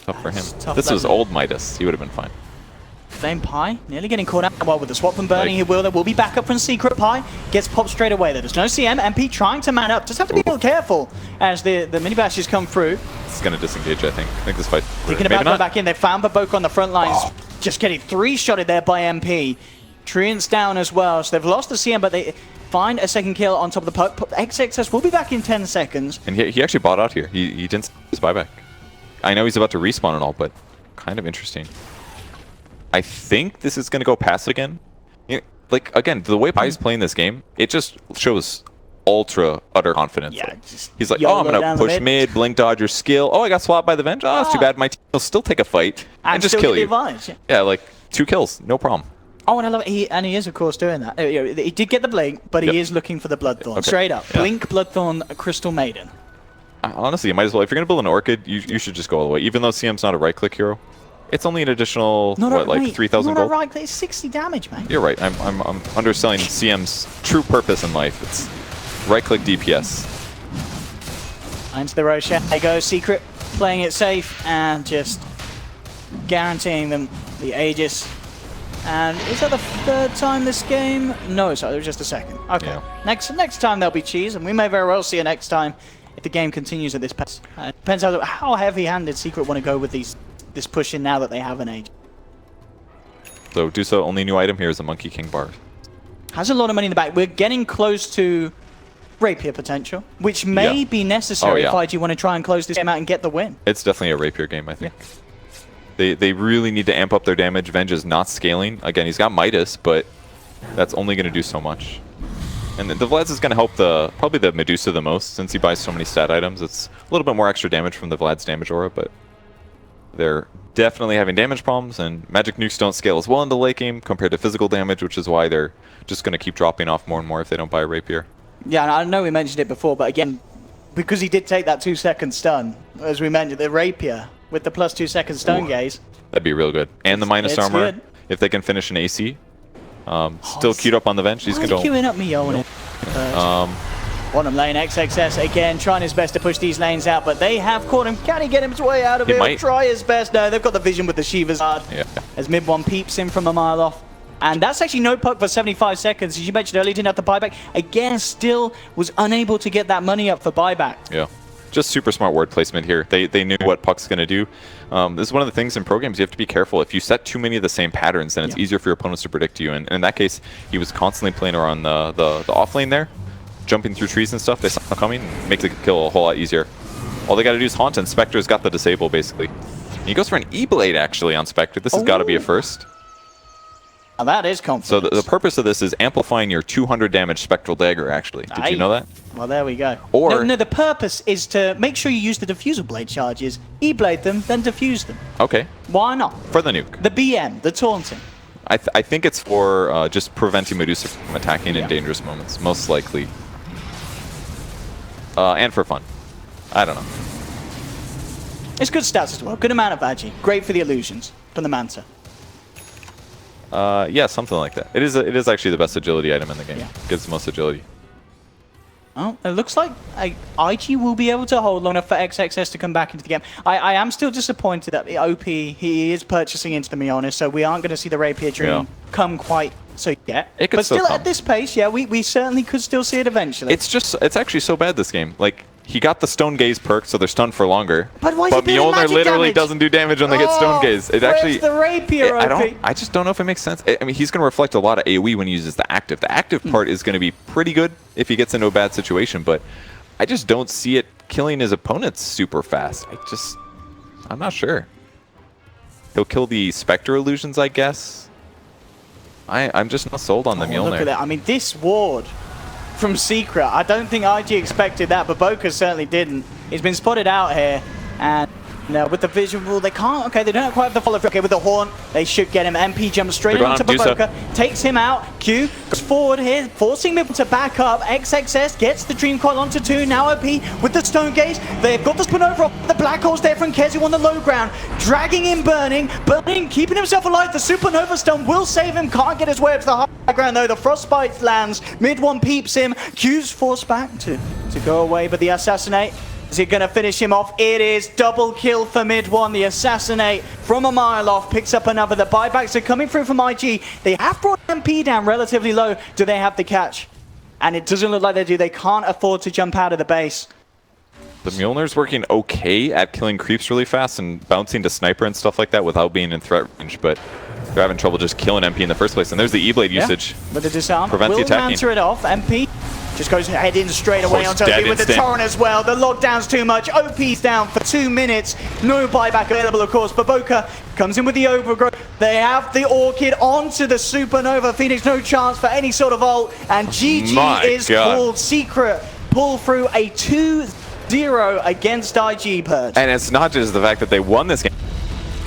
tough for him. This was old Midas. He would have been fine. Flame Pie nearly getting caught out. Well, with the swap from Burning, there will be backup from Secret Pie. Gets popped straight away. There's no CM. MP trying to man up. Just have to be a little careful as the mini bashes come through. It's going to disengage, I think. I think this fight... Thinking about going back in. They found Baboko on the front lines. Just getting 3-shotted there by MP. Treant's down as well. So they've lost the CM, but they find a second kill on top of the puck. XXS will be back in 10 seconds. And he actually bought out here. He didn't his buyback. I know he's about to respawn and all, but kind of interesting. I think this is going to go pass again. You know, like, again, the way Pai's playing this game, it just shows utter confidence. Yeah, like, he's like, oh, I'm going to push mid, blink dodge your skill. Oh, I got swapped by the Venge. Oh, it's too bad. My team will still take a fight and just kill you. Yeah, like 2 kills, no problem. Oh, and I love it. He is, of course, doing that. He did get the blink, but he is looking for the Bloodthorn. Straight up. Blink, Bloodthorn, Crystal Maiden. Honestly, you might as well. If you're going to build an Orchid, you should just go all the way. Even though CM's not a right-click hero, it's only an additional, like 3,000 gold? Not right, it's 60 damage, man. You're right. I'm underselling CM's true purpose in life. It's right-click DPS. Into the Roshan. They go Secret, playing it safe, and just guaranteeing them the Aegis. And is that the 3rd time this game? No, sorry, it was just a 2nd. Okay. Yeah. Next time there'll be cheese, and we may very well see it next time if the game continues at this pace. Depends how heavy-handed Secret want to go with this push in now that they have an Aegis. So Dusa, only new item here is a Monkey King bar. Has a lot of money in the back. We're getting close to Rapier potential, which may be necessary if IG want to try and close this game out and get the win. It's definitely a Rapier game, I think. They really need to amp up their damage. Venge is not scaling. Again, he's got Midas, but that's only going to do so much. And the Vlad's is going to help probably the Medusa the most, since he buys so many stat items. It's a little bit more extra damage from the Vlad's damage aura, but they're definitely having damage problems, and magic nukes don't scale as well in the late game compared to physical damage, which is why they're just going to keep dropping off more and more if they don't buy a Rapier. Yeah, I know we mentioned it before, but again, because he did take that 2-second stun, as we mentioned, the Rapier with the +2 second stun gaze. That'd be real good. And the minus armor, if they can finish an AC. Still queued up on the bench. He's going to queuing up Mio on it. Bottom lane, XXS again, trying his best to push these lanes out, but they have caught him. Can he get his way out of it? Try his best. No, they've got the vision with the Shiva's Guard. As mid one peeps in from a mile off. And that's actually no puck for 75 seconds. As you mentioned earlier, didn't have the buyback. Again, still was unable to get that money up for buyback. Yeah. Just super smart word placement here. They knew what Puck's going to do. This is one of the things in pro games you have to be careful. If you set too many of the same patterns, then it's easier for your opponents to predict you. And in that case, he was constantly playing around the off lane there, jumping through trees and stuff. They saw him coming, makes the kill a whole lot easier. All they got to do is haunt, and Spectre's got the disable, basically. And he goes for an E-Blade, actually, on Spectre. This has got to be a first. Now that is confidence. So the purpose of this is amplifying your 200 damage Spectral Dagger, actually. Did you know that? Well, there we go. Or no, the purpose is to make sure you use the diffusal blade charges, E-blade them, then diffuse them. Okay. Why not? For the nuke. The BM, the taunting. I think it's for just preventing Medusa from attacking in dangerous moments, most likely. And for fun. I don't know. It's good stats as well. Good amount of Agi. Great for the illusions from the Manta. Yeah, something like that. It is actually the best agility item in the game. Gives the most agility. Oh, it looks like IG will be able to hold long enough for XXS to come back into the game. I am still disappointed that the OP, he is purchasing into the Mionis, so we aren't going to see the Rapier Dream come quite so yet. It could but still come. at this pace, yeah, we certainly could still see it eventually. It's actually so bad this game. Like, he got the Stone Gaze perk, so they're stunned for longer. But why is he doing Mjolnir magic literally damage? doesn't do damage when they get Stone Gaze. It actually the Rapier OP? I just don't know if it makes sense. I mean, he's going to reflect a lot of AoE when he uses the active. The active part is going to be pretty good if he gets into a bad situation, but I just don't see it killing his opponents super fast. I'm not sure. He'll kill the Spectre illusions, I guess. I'm just not sold on the Mjolnir. Look at that. I mean, this ward from Secret, I don't think IG expected that, but Boca certainly didn't. He's been spotted out here, and with the visual, they can't. Okay, they don't quite have the follow through. Okay, with the Horn, they should get him. MP jumps straight into Boca, takes him out. Q goes forward here, forcing him to back up. XXS gets the Dream Coil onto 2. Now OP with the Stone Gaze. They've got the Spinova. The Black Hole's there from Kezu on the low ground, dragging in Burning, keeping himself alive. The Supernova Stone will save him. Can't get his way up to the high ground though. The Frostbite lands. Mid one peeps him. Q's forced back to go away, but the Assassinate. Is it going to finish him off? It is. Double kill for mid one. The Assassinate from a mile off picks up another. The buybacks are coming through from IG. They have brought MP down relatively low. Do they have the catch? And it doesn't look like they do. They can't afford to jump out of the base. The Mjolnir's working okay at killing creeps really fast and bouncing to sniper and stuff like that without being in threat range, but they're having trouble just killing MP in the first place. And there's the E-Blade usage. With the disarm. Prevents the attacking. Answer it off. MP just goes head in straight away onto OP with the Torrent as well. The lockdown's too much. OP's down for 2 minutes. No buyback available, of course. But Boca comes in with the overgrowth. They have the Orchid onto the Supernova. Phoenix, no chance for any sort of ult. And GG is called. Secret pull through a 2-0 against IG Purge. And it's not just the fact that they won this game.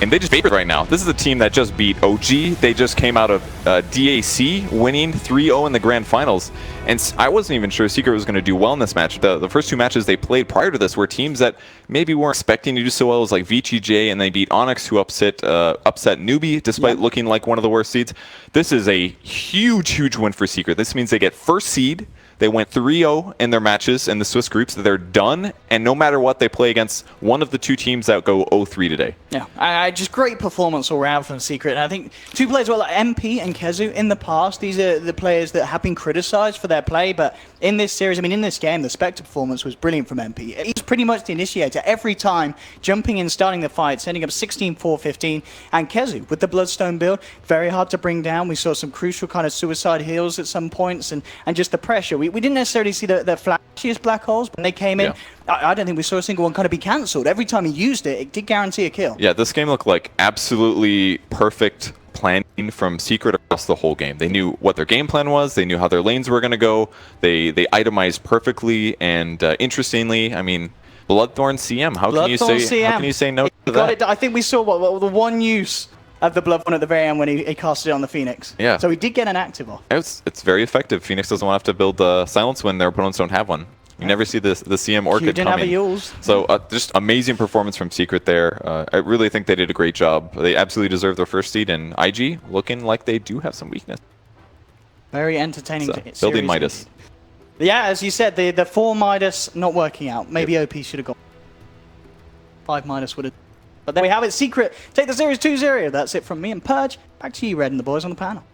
And they just favored right now. This is a team that just beat OG. They just came out of DAC winning 3-0 in the grand finals. And I wasn't even sure Secret was going to do well in this match. The first 2 matches they played prior to this were teams that maybe weren't expecting to do so well. It was like VGJ, and they beat Onyx, who upset Newbie, despite looking like one of the worst seeds. This is a huge, huge win for Secret. This means they get first seed. They went 3-0 in their matches in the Swiss groups. They're done, and no matter what, they play against one of the 2 teams that go 0-3 today. Yeah, just great performance all around from Secret. And I think 2 players, well, like MP and Kezu, in the past, these are the players that have been criticized for their play, but in this series, I mean, in this game, the Spectre performance was brilliant from MP. He's pretty much the initiator every time, jumping in, starting the fight, sending up 16-4-15, and Kezu with the Bloodstone build, very hard to bring down. We saw some crucial kind of suicide heals at some points, and just the pressure. We didn't necessarily see the flashiest black holes when they came in. I don't think we saw a single one kind of be cancelled. Every time he used it, it did guarantee a kill. Yeah, this game looked like absolutely perfect planning from Secret across the whole game. They knew what their game plan was. They knew how their lanes were going to go. They itemized perfectly, and interestingly, I mean, Bloodthorn CM. How can you say no to that? I think we saw the one use of the Bloodthorn at the very end when he cast it on the Phoenix. Yeah. So he did get an active off. It's very effective. Phoenix doesn't want to have to build silence when their opponents don't have one. You never see the CM Orchid didn't have a Yules. So just amazing performance from Secret there. I really think they did a great job. They absolutely deserve their first seed, and IG looking like they do have some weakness. Very entertaining. Building Midas. Yeah, as you said, the 4 Midas not working out. Maybe OP should have gone. 5 Midas would have. But there we have it. Secret take the series 2-0. That's it from me and Purge. Back to you, Red, and the boys on the panel.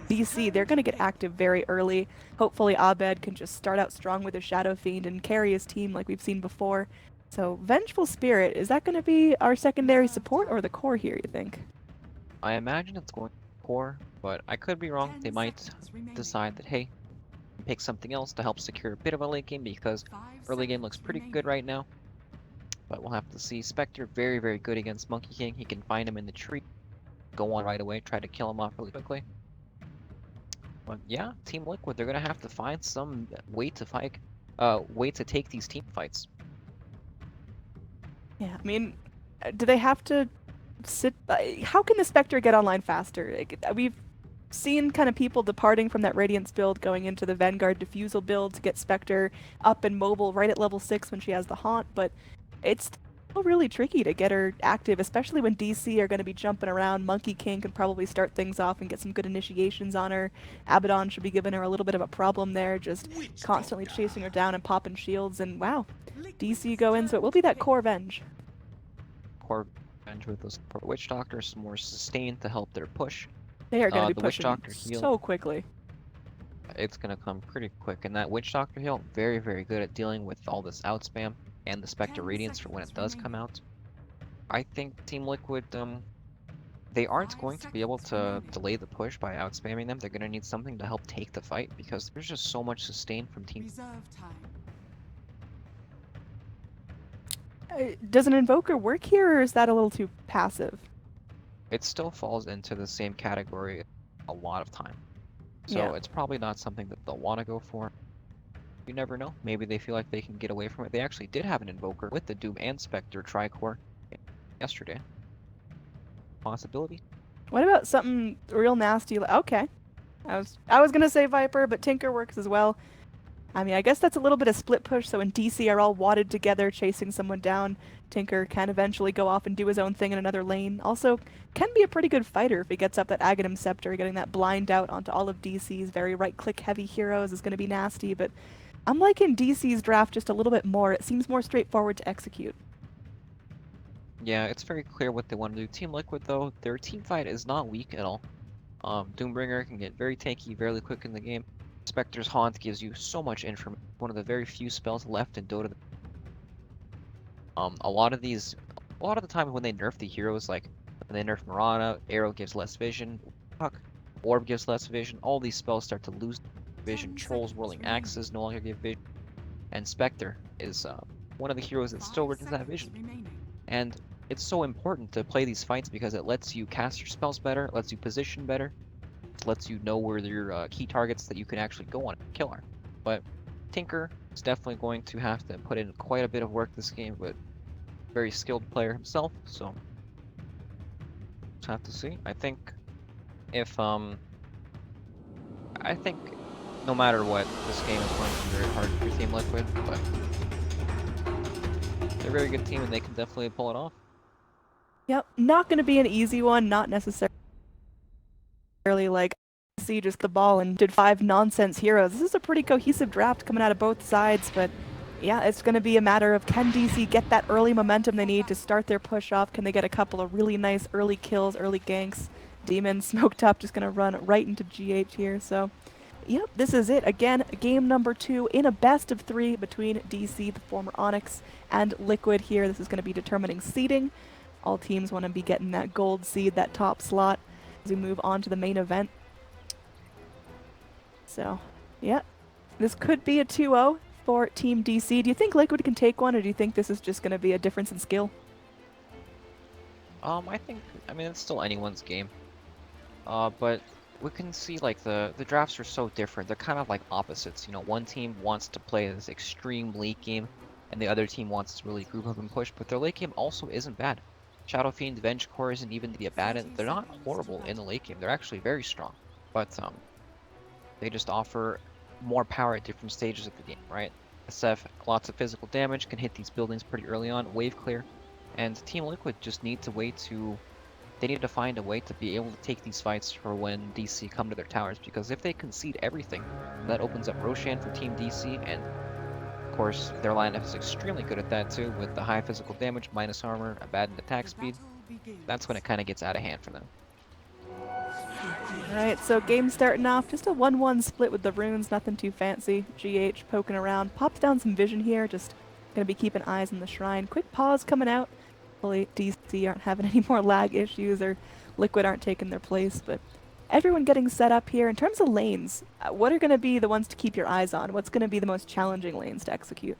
DC, they're going to get active very early. Hopefully Abed can just start out strong with his Shadow Fiend and carry his team like we've seen before. So Vengeful Spirit, is that going to be our secondary support or the core here, you think? I imagine it's going to core, but I could be wrong. They might decide that, hey, pick something else to help secure a bit of a late game because early game looks pretty good right now. But we'll have to see. Spectre, very, very good against Monkey King. He can find him in the tree, go on right away, try to kill him off really quickly. But yeah, Team Liquid, they're gonna have to find some way to fight, way to take these team fights. Yeah, I mean, do they have to sit? How can the Spectre get online faster? We've seen kind of people departing from that Radiance build, going into the Vanguard Diffusal build to get Spectre up and mobile right at level 6 when she has the Haunt, but it's still really tricky to get her active, especially when DC are going to be jumping around. Monkey King could probably start things off and get some good initiations on her. Abaddon should be giving her a little bit of a problem there, just constantly chasing her down and popping shields, and wow, DC go in, so it will be that core Venge. Core Venge with those Witch Doctors, more sustained to help their push. They are going to be the Witch pushing Doctor heal, so quickly. It's going to come pretty quick, and that Witch Doctor heal, very, very good at dealing with all this out spam and the Spectre Radiance for when it does come out. I think Team Liquid, they aren't going to be able to delay the push by out spamming them. They're going to need something to help take the fight because there's just so much sustain from Team. Does an Invoker work here, or is that a little too passive? It still falls into the same category a lot of time. So it's probably not something that they'll want to go for. You never know. Maybe they feel like they can get away from it. They actually did have an Invoker with the Doom and Spectre Tricore yesterday. Possibility. What about something real nasty? Okay. I was gonna say Viper, but Tinker works as well. I mean, I guess that's a little bit of split push, so when DC are all wadded together chasing someone down, Tinker can eventually go off and do his own thing in another lane. Also, can be a pretty good fighter if he gets up that Aghanim Scepter. Getting that blind out onto all of DC's very right-click heavy heroes is going to be nasty, but I'm liking DC's draft just a little bit more. It seems more straightforward to execute. Yeah, it's very clear what they want to do. Team Liquid, though, their team fight is not weak at all. Doombringer can get very tanky, very quick in the game. Spectre's Haunt gives you so much information. One of the very few spells left in Dota. A lot of the time when they nerf the heroes, like when they nerf Mirana, Arrow gives less vision, Orb gives less vision, all these spells start to lose vision. Trolls, Whirling Axes no longer give vision. And Spectre is one of the heroes that still retains that vision. And it's so important to play these fights because it lets you cast your spells better, it lets you position better, it lets you know where your key targets that you can actually go on and kill are. But Tinker is definitely going to have to put in quite a bit of work this game, but very skilled player himself, so just have to see. I think if I think no matter what, this game is going to be very hard for Team Liquid, but they're a very good team and they can definitely pull it off. Yep, not going to be an easy one, not necessarily like see just the ball and did 5 nonsense heroes. This is a pretty cohesive draft coming out of both sides, but yeah, it's going to be a matter of can DC get that early momentum they need to start their push off? Can they get a couple of really nice early kills, early ganks? Demon smoked up, just going to run right into GH here, so yep, this is it. Again, game number 2 in a best of 3 between DC, the former Onyx, and Liquid here. This is going to be determining seeding. All teams want to be getting that gold seed, that top slot, as we move on to the main event. So, yeah, this could be a 2-0 for Team DC. Do you think Liquid can take one, or do you think this is just going to be a difference in skill? I mean, it's still anyone's game. But we can see, like, the drafts are so different. They're kind of like opposites. You know, one team wants to play this extreme late game, and the other team wants to really group up and push, but their late game also isn't bad. Shadow Fiend, Venge Core isn't even the Abaddon. They're not horrible in the late game. They're actually very strong. But, they just offer more power at different stages of the game, right? SF, lots of physical damage, can hit these buildings pretty early on, wave clear, and Team Liquid just needs a way to... They need to find a way to be able to take these fights for when DC come to their towers, because if they concede everything, that opens up Roshan for Team DC, and of course their lineup is extremely good at that too, with the high physical damage, minus armor, Abaddon attack speed. That's when it kind of gets out of hand for them. Alright, so game starting off, just a 1-1 split with the runes, nothing too fancy. GH poking around, pops down some vision here, just gonna be keeping eyes on the shrine. Quick pause coming out. Hopefully DC aren't having any more lag issues or Liquid aren't taking their place, but everyone getting set up here. In terms of lanes, what are gonna be the ones to keep your eyes on? What's gonna be the most challenging lanes to execute?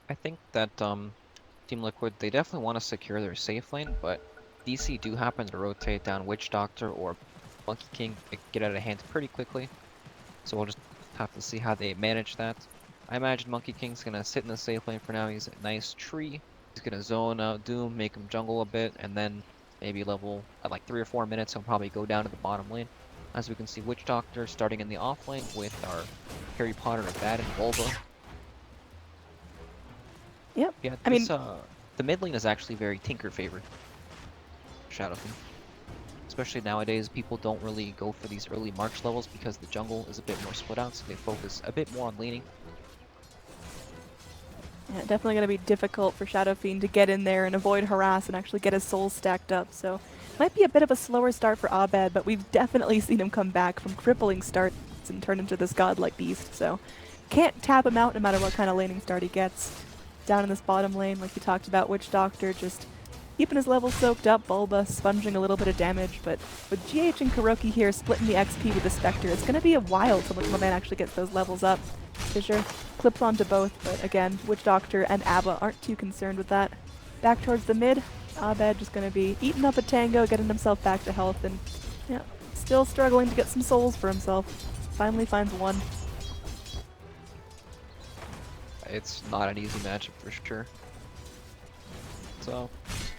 I think that Team Liquid, they definitely want to secure their safe lane, but DC do happen to rotate down Witch Doctor or Monkey King to get out of hand pretty quickly. So we'll just have to see how they manage that. I imagine Monkey King's going to sit in the safe lane for now. He's a nice tree. He's going to zone out Doom, make him jungle a bit, and then maybe level at like 3 or 4 minutes, he'll probably go down to the bottom lane. As we can see, Witch Doctor starting in the off lane with our Harry Potter and Bad and Bulba. Yep. Yeah, I mean, the mid lane is actually very Tinker favored. Shadowfiend. Especially nowadays, people don't really go for these early March levels because the jungle is a bit more split out, so they focus a bit more on laning. Yeah, definitely going to be difficult for Shadowfiend to get in there and avoid harass and actually get his souls stacked up. So might be a bit of a slower start for Abed, but we've definitely seen him come back from crippling starts and turn into this godlike beast. So can't tap him out no matter what kind of laning start he gets. Down in this bottom lane, like you talked about, Witch Doctor just keeping his level soaked up, Bulba sponging a little bit of damage, but with GH and Kuroki here splitting the XP with the Spectre, it's going to be a while till my man actually gets those levels up. Fissure clips onto both, but again, Witch Doctor and Abba aren't too concerned with that. Back towards the mid, Abed just going to be eating up a tango, getting himself back to health, and yeah, still struggling to get some souls for himself. Finally finds one. It's not an easy matchup for sure. So,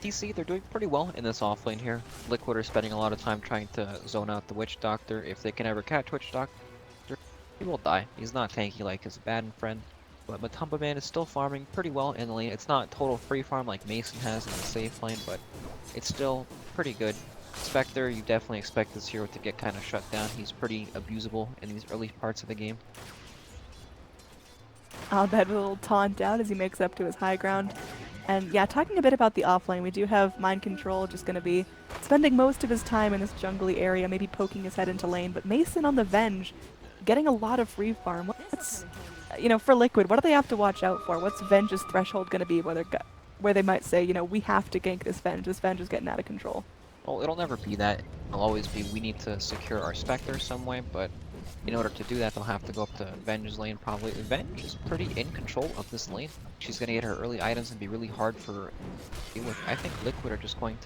DC, they're doing pretty well in this offlane here. Liquid are spending a lot of time trying to zone out the Witch Doctor. If they can ever catch Witch Doctor, he will die. He's not tanky like his Baden friend. But Matumba Man is still farming pretty well in the lane. It's not total free farm like Mason has in the safe lane, but it's still pretty good. Spectre, you definitely expect this hero to get kind of shut down. He's pretty abusable in these early parts of the game. Abed with a little taunt out as he makes up to his high ground. And yeah, talking a bit about the offlane, we do have Mind Control just going to be spending most of his time in this jungly area, maybe poking his head into lane. But Mason on the Venge, getting a lot of free farm. What's, you know, for Liquid, what do they have to watch out for? What's Venge's threshold going to be where they might say, you know, we have to gank this Venge is getting out of control? Well, it'll never be that. It'll always be we need to secure our Spectre some way, but in order to do that, they'll have to go up to Venge's lane probably. Venge is pretty in control of this lane. She's going to get her early items and be really hard for her to deal with. I think Liquid are just going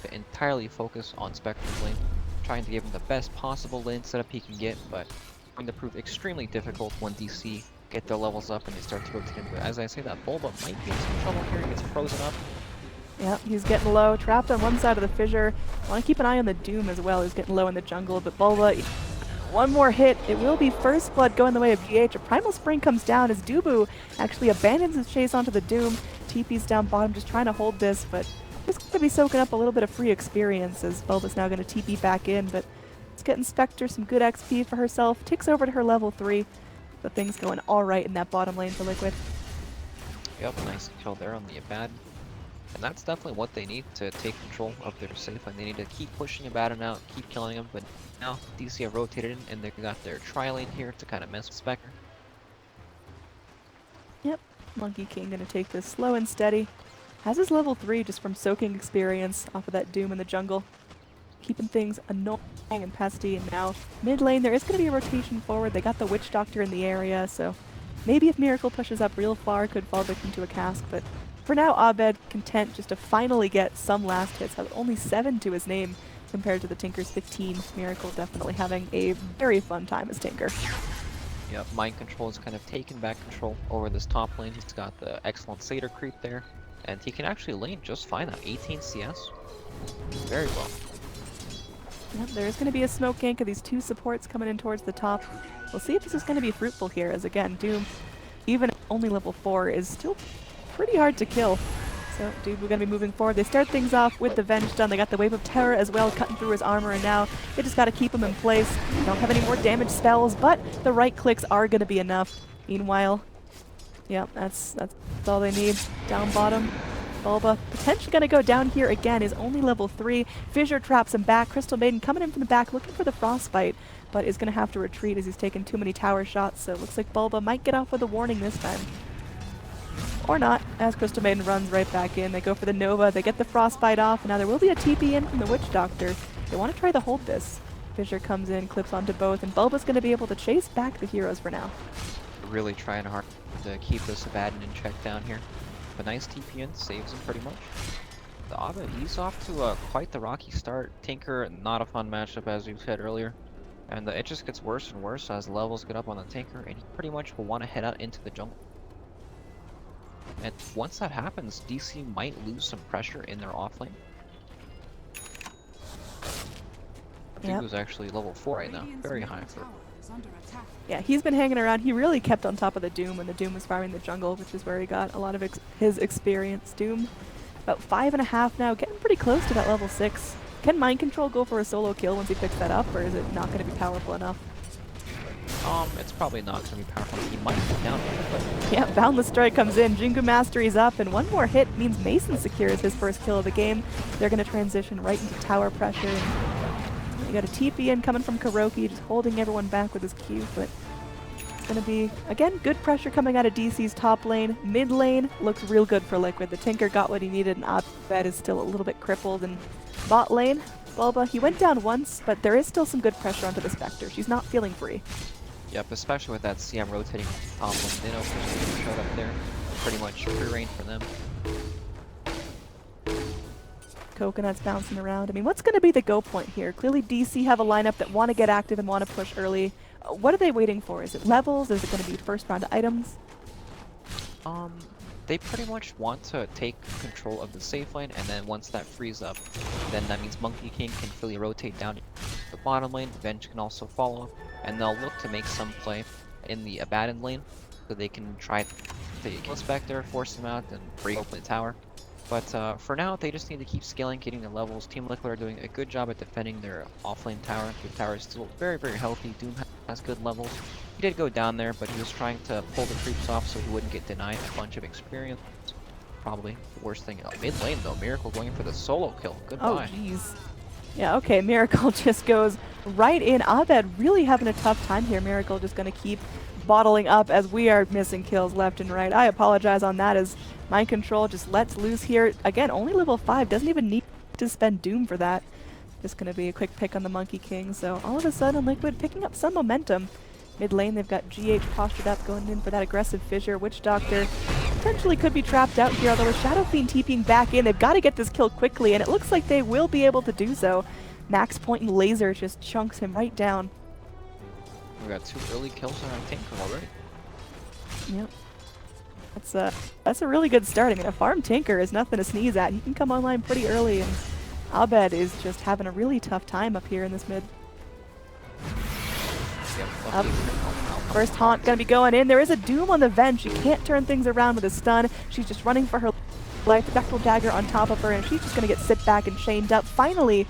to entirely focus on Spectre's lane, trying to give him the best possible lane setup he can get, but going to prove extremely difficult when DC get their levels up and they start to rotate in. But as I say, that Bulba might be in some trouble here. He gets frozen up. Yep, he's getting low, trapped on one side of the fissure. Want to keep an eye on the Doom as well. He's getting low in the jungle, but Bulba, one more hit. It will be first blood going the way of GH. A Primal Spring comes down as Dubu actually abandons his chase onto the Doom. TP's down bottom, just trying to hold this, but he's going to be soaking up a little bit of free experience as Bulba's now going to TP back in, but it's getting Spectre some good XP for herself. Ticks over to her level 3. The thing's going alright in that bottom lane for Liquid. Yep, nice kill there on the Abad. And that's definitely what they need to take control of their safe lane. They need to keep pushing Abaddon out, keep killing him, but now DC have rotated in and they've got their tri-lane here to kind of mess with Spectre. Yep, Monkey King gonna take this slow and steady. Has his level 3 just from soaking experience off of that Doom in the jungle. Keeping things annoying and pesty, and now mid lane there is going to be a rotation forward. They got the Witch Doctor in the area, so maybe if Miracle pushes up real far, could fall victim to a cask, but for now, Abed content just to finally get some last hits, have only 7 to his name compared to the Tinker's 15. Miracle definitely having a very fun time as Tinker. Yep, Mind Control has kind of taken back control over this top lane. He's got the excellent Satyr creep there, and he can actually lane just fine at 18 CS. Very well. Yep, there's going to be a smoke gank of these 2 supports coming in towards the top. We'll see if this is going to be fruitful here, as again, Doom, even at only level 4, is still pretty hard to kill. So, dude, we're going to be moving forward. They start things off with the Venge done. They got the Wave of Terror as well, cutting through his armor, and now they just got to keep him in place. They don't have any more damage spells, but the right clicks are going to be enough. Meanwhile, yeah, that's all they need. Down bottom, Bulba potentially going to go down here again, is only level 3. Fissure traps him back. Crystal Maiden coming in from the back looking for the Frostbite, but is going to have to retreat as he's taken too many tower shots, so it looks like Bulba might get off with a warning this time. Or not, as Crystal Maiden runs right back in. They go for the Nova, they get the Frostbite off, and now there will be a TP in from the Witch Doctor. They want to try to hold this. Fissure comes in, clips onto both, and Bulba's going to be able to chase back the heroes for now. Really trying hard to keep this Abaddon in check down here. But nice TP in, saves him pretty much. The Abed, he's off to quite the rocky start. Tinker, not a fun matchup as you said earlier. And it just gets worse and worse as levels get up on the Tinker, and he pretty much will want to head out into the jungle. And once that happens, DC might lose some pressure in their offlane. Dooku's actually level 4 right now, very high for... Yeah, he's been hanging around. He really kept on top of the Doom when the Doom was farming the jungle, which is where he got a lot of his experience. Doom, about 5.5 now, getting pretty close to that level 6. Can Mind Control go for a solo kill once he picks that up, or is it not going to be powerful enough? It's probably not going to be powerful. He might go down here, but... Yeah, Boundless Strike comes in, Jingu Mastery's up, and one more hit means Mason secures his first kill of the game. They're going to transition right into tower pressure. And you got a TP in coming from Kuroki, just holding everyone back with his Q, but it's going to be, again, good pressure coming out of DC's top lane. Mid lane looks real good for Liquid. The Tinker got what he needed, and Abed is still a little bit crippled. And bot lane, Bulba, he went down once, but there is still some good pressure onto the Spectre. She's not feeling free. Yep, especially with that CM rotating top lane. They know Christian showed up there. Pretty much free reign for them. Coconuts bouncing around. I mean, what's going to be the go point here? Clearly DC have a lineup that want to get active and want to push early. What are they waiting for? Is it levels? Is it going to be first round items? They pretty much want to take control of the safe lane, and then once that frees up, then that means Monkey King can fully rotate down the bottom lane. Venge can also follow, and they'll look to make some play in the abandoned lane, so they can try to kill Spectre, force him out, and break open the tower. But for now, they just need to keep scaling, getting the levels. Team Liquid are doing a good job at defending their offlane tower. The tower is still very, very healthy. Doom has good levels. He did go down there, but he was trying to pull the creeps off so he wouldn't get denied a bunch of experience. Probably the worst thing. Mid lane, though. Miracle going for the solo kill. Goodbye. Oh, jeez. Yeah, okay. Miracle just goes right in. Abed really having a tough time here. Miracle just going to keep bottling up as we are missing kills left and right. I apologize on that as Mind Control just lets loose here. Again, only level 5. Doesn't even need to spend Doom for that. Just going to be a quick pick on the Monkey King. So all of a sudden, Liquid picking up some momentum. Mid lane, they've got GH postured up, going in for that aggressive Fissure. Witch Doctor potentially could be trapped out here, although with Shadow Fiend TPing back in, they've got to get this kill quickly, and it looks like they will be able to do so. Max Point and Laser just chunks him right down. We got 2 early kills on our Tinker already. Yep. That's a really good start. I mean, a farm Tinker is nothing to sneeze at. He can come online pretty early, and Abed is just having a really tough time up here in this mid. Up. First Haunt gonna be going in. There is a Doom on the Venge. She can't turn things around with a stun. She's just running for her life. Spectral Dagger on top of her, and she's just gonna get sit back and chained up. Finally,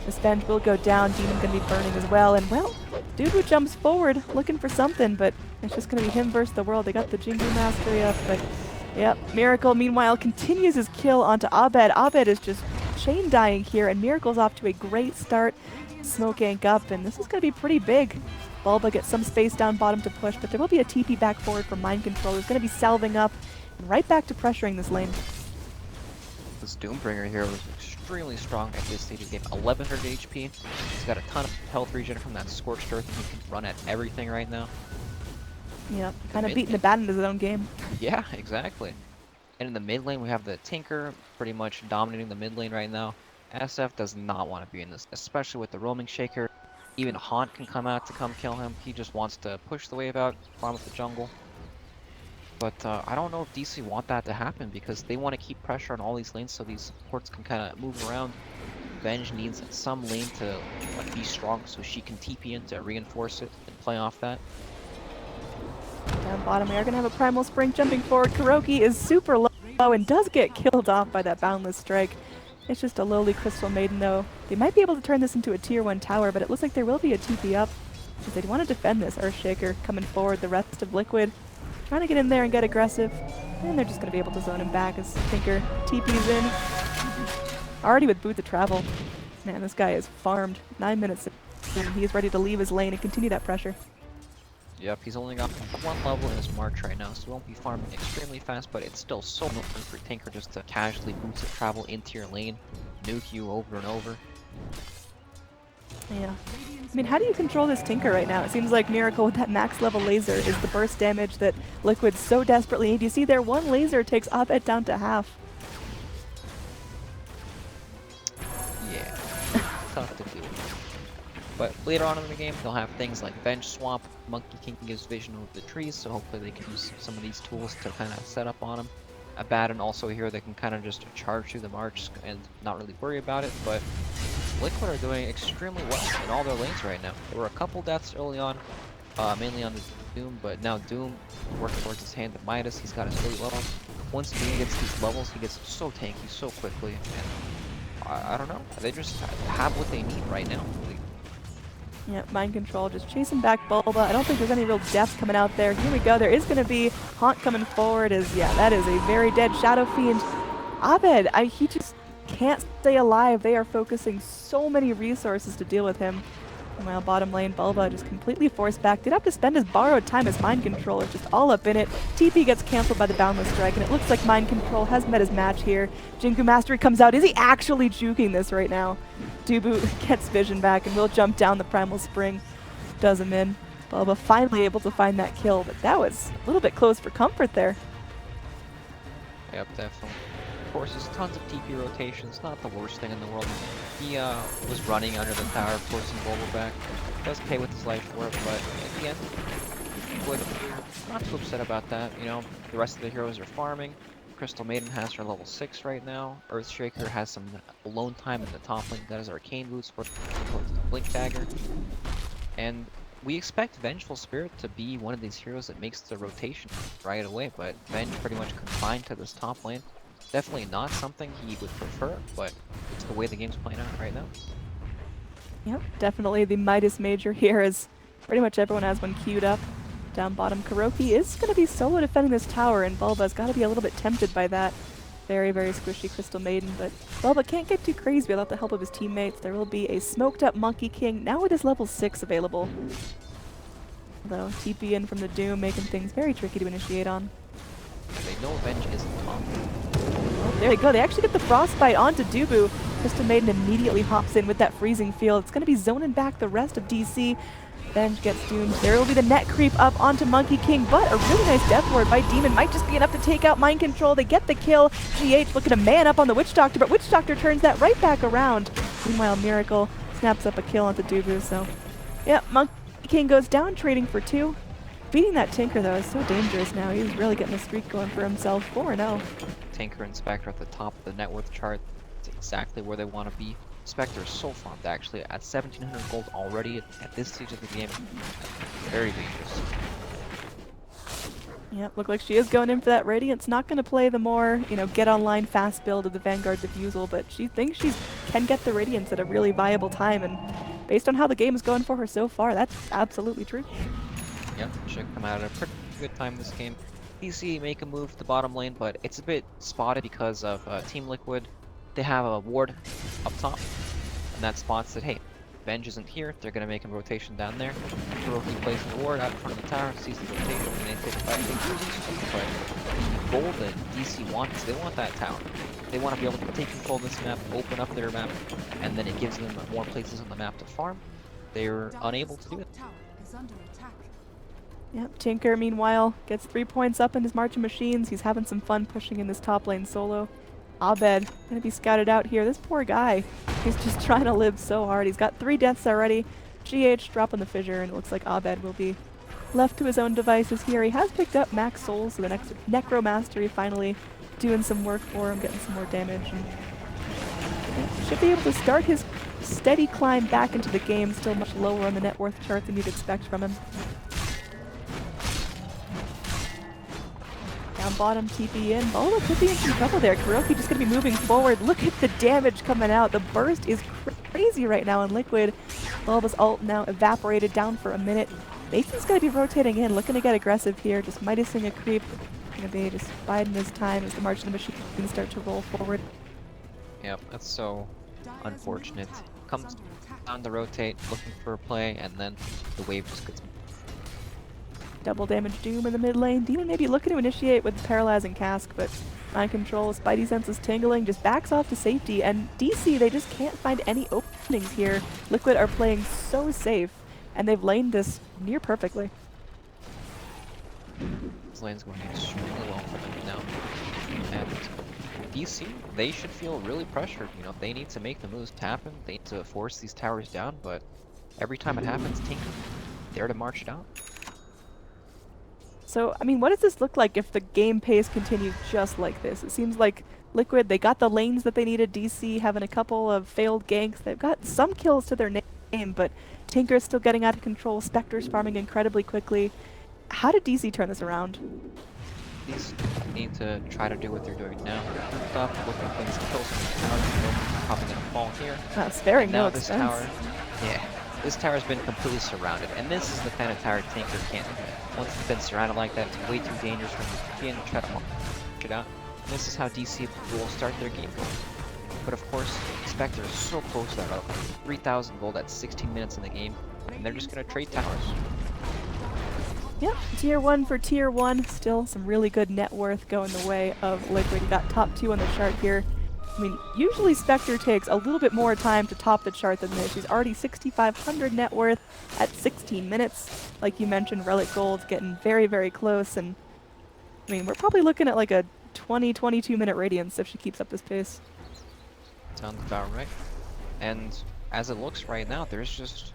this Venge will go down. Demon's gonna be burning as well. And well, Dude jumps forward looking for something, but it's just gonna be him versus the world. They got the Jingu Mastery up, but yep. Miracle, meanwhile, continues his kill onto Abed. Abed is just chain dying here, and Miracle's off to a great start. Smoke Ank up, and this is gonna be pretty big. Bulba gets some space down bottom to push, but there will be a TP back forward from Mind Control. He's going to be salving up and right back to pressuring this lane. This Doombringer here was extremely strong at this stage of the game. 1100 HP. He's got a ton of health regen from that Scorched Earth, and he can run at everything right now. Yeah, kind of beating the bat into his own game. Yeah, exactly. And in the mid lane, we have the Tinker pretty much dominating the mid lane right now. SF does not want to be in this, especially with the Roaming Shaker. Even Haunt can come out to come kill him. He just wants to push the wave out, farm up the jungle. But I don't know if DC want that to happen because they want to keep pressure on all these lanes so these supports can kind of move around. Venge needs some lane to be strong so she can TP in to reinforce it and play off that. Down bottom, we are going to have a Primal Spring jumping forward. Kuroki is super low and does get killed off by that Boundless Strike. It's just a lowly Crystal Maiden, though. They might be able to turn this into a tier 1 tower, but it looks like there will be a TP up. Because they want to defend this. Earthshaker coming forward, the rest of Liquid trying to get in there and get aggressive. And they're just going to be able to zone him back as Tinker TP's in. Already with Boot to travel. Man, this guy is farmed. 9 minutes in. He's ready to leave his lane and continue that pressure. Yep, he's only got 1 level in his march right now, so he won't be farming extremely fast, but it's still so annoying for Tinker just to casually Boot to travel into your lane, nuke you over and over. Yeah. I mean, how do you control this Tinker right now? It seems like Miracle with that max level laser is the burst damage that Liquid so desperately need. You see there, 1 laser takes Abed down to half. Yeah, tough to do. But later on in the game, they'll have things like Bench Swap. Monkey King gives vision over the trees, so hopefully they can use some of these tools to kind of set up on him. Abaddon also here, they can kind of just charge through the march and not really worry about it, but Liquid are doing extremely well in all their lanes right now. There were a couple deaths early on, mainly on the Doom, but now Doom working towards his hand of Midas. He's got his really levels. Once Doom gets these levels, he gets so tanky so quickly, and I don't know. They just have what they need right now. Yeah, Mind Control just chasing back Bulba. I don't think there's any real depth coming out there. Here we go. There is going to be Haunt coming forward. Yeah, that is a very dead Shadow Fiend. Abed, he just can't stay alive. They are focusing so many resources to deal with him. Meanwhile, bottom lane, Bulba just completely forced back. Did have to spend his borrowed time as Mind Controller, just all up in it. TP gets canceled by the Boundless Strike, and it looks like Mind Control has met his match here. Jinku Mastery comes out. Is he actually juking this right now? Dubu gets vision back and will jump down the Primal Spring. Does him in. Bulba finally able to find that kill, but that was a little bit close for comfort there. Yep, definitely. Of course, there's tons of TP rotations, not the worst thing in the world. He was running under the tower, forcing Bulba back. Does pay with his life for it, but at the end, Liquid, not too upset about that. You know, the rest of the heroes are farming. Crystal Maiden has her level 6 right now. Earthshaker has some alone time in the top lane. That is Arcane Boots for the Blink Dagger. And we expect Vengeful Spirit to be one of these heroes that makes the rotation right away, but Venge pretty much confined to this top lane. Definitely not something he would prefer, but it's the way the game's playing out right now. Yep, definitely the Midas Major here, as pretty much everyone has one queued up. Down bottom, Kuroki is going to be solo defending this tower, and Bulba's got to be a little bit tempted by that. Very, very squishy Crystal Maiden, but Bulba can't get too crazy without the help of his teammates. There will be a smoked up Monkey King, now with his level 6 available. Though, TP in from the Doom, making things very tricky to initiate on. They know Venge isn't on. Oh, there they go. They actually get the Frostbite onto Dubu. Crystal Maiden immediately hops in with that freezing field. It's going to be zoning back the rest of DC. Venge gets doomed. There will be the net creep up onto Monkey King, but a really nice death ward by Demon might just be enough to take out Mind Control. They get the kill. GH looking to man up on the Witch Doctor, but Witch Doctor turns that right back around. Meanwhile, Miracle snaps up a kill onto Dubu, so... yeah, Monkey King goes down, trading for 2. Beating that Tinker, though, is so dangerous now. He's really getting a streak going for himself. 4-0. Tinker and Spectre at the top of the net worth chart. It's exactly where they want to be. Spectre is so farmed, actually, at 1,700 gold already at this stage of the game. Very dangerous. Yep, look like she is going in for that Radiance. Not going to play the more, get online fast build of the Vanguard Diffusal, but she thinks she can get the Radiance at a really viable time, and based on how the game is going for her so far, that's absolutely true. Yep, should come out at a pretty good time this game. DC make a move to the bottom lane, but it's a bit spotted because of Team Liquid. They have a ward up top, and that spots that, hey, Venge isn't here, they're going to make a rotation down there. Kuroki plays the ward out in front of the tower, sees the rotation, and they take a fight. But the goal that DC wants is they want that tower. They want to be able to take control of this map, open up their map, and then it gives them more places on the map to farm. They're unable to do it. Yep, Tinker, meanwhile, gets 3 points up in his Marching Machines. He's having some fun pushing in this top lane solo. Abed, gonna be scouted out here. This poor guy, he's just trying to live so hard. He's got 3 deaths already. GH dropping the fissure, and it looks like Abed will be left to his own devices here. He has picked up max souls, so the next Necro Mastery finally doing some work for him, getting some more damage. And should be able to start his steady climb back into the game, still much lower on the net worth chart than you'd expect from him. Down bottom, TP in. Bulba could be in some trouble there. Kuroki just going to be moving forward. Look at the damage coming out. The burst is crazy right now in Liquid. Bulba's ult now evaporated down for a minute. Mason's going to be rotating in, looking to get aggressive here. Just Midasing a creep. going to be just biding his time as the March of the Machines start to roll forward. Yep, that's so unfortunate. Comes down to rotate, looking for a play, and then the wave just gets... Double damage Doom in the mid lane. Demon maybe looking to initiate with Paralyzing Cask, but Mind Control, Spidey senses tingling, just backs off to safety, and DC, they just can't find any openings here. Liquid are playing so safe, and they've laned this near perfectly. This lane's going extremely well for them now. And DC, they should feel really pressured. You know, they need to make the moves to happen. They need to force these towers down, but every time it happens, Tinker, there to march it out. So, I mean, what does this look like if the game pace continues just like this? It seems like Liquid, they got the lanes that they needed. DC having a couple of failed ganks. They've got some kills to their name, but Tinker's still getting out of control. Spectre's farming incredibly quickly. How did DC turn this around? These need to try to do what they're doing now. First off, looking for these kills from the tower. Probably going to fall here. Sparing no this expense. tower, yeah, this tower's been completely surrounded, and this is the kind of tower Tinker can't do. Once it's been surrounded like that, it's way too dangerous for them to begin to try to march it out. And this is how DC will start their game going. But of course, Spectre is so close to that route. 3,000 gold at 16 minutes in the game, and they're just going to trade towers. Yep, tier 1 for tier 1. Still some really good net worth going the way of Liquid. You got top 2 on the chart here. I mean, usually Spectre takes a little bit more time to top the chart than this. She's already 6,500 net worth at 16 minutes. Like you mentioned, Relic Gold's getting very, very close. And, I mean, we're probably looking at like a 22 minute radiance if she keeps up this pace. Sounds about right. And as it looks right now, there's just...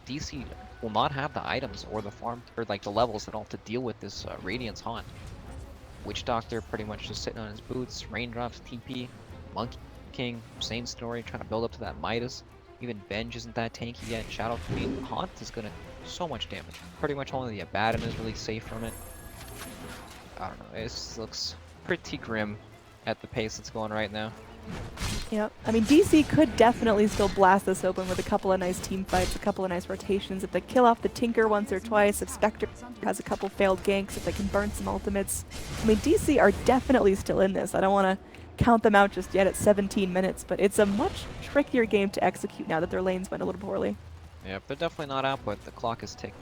DC will not have the items or the farm, or like the levels at all to deal with this Radiance Haunt. Witch Doctor pretty much just sitting on his boots, Raindrops, TP, Monkey King, same story, trying to build up to that Midas. Even Venge isn't that tanky yet. Shadow Queen, Haunt is gonna do so much damage. Pretty much only the Abaddon is really safe from it. I don't know, it looks pretty grim at the pace it's going right now. Yep. I mean, DC could definitely still blast this open with a couple of nice team fights, a couple of nice rotations. If they kill off the Tinker once or twice, if Spectre has a couple failed ganks, if they can burn some ultimates. I mean, DC are definitely still in this. I don't want to count them out just yet at 17 minutes, but it's a much trickier game to execute now that their lanes went a little poorly. Yeah, they're definitely not out, but the clock is ticking.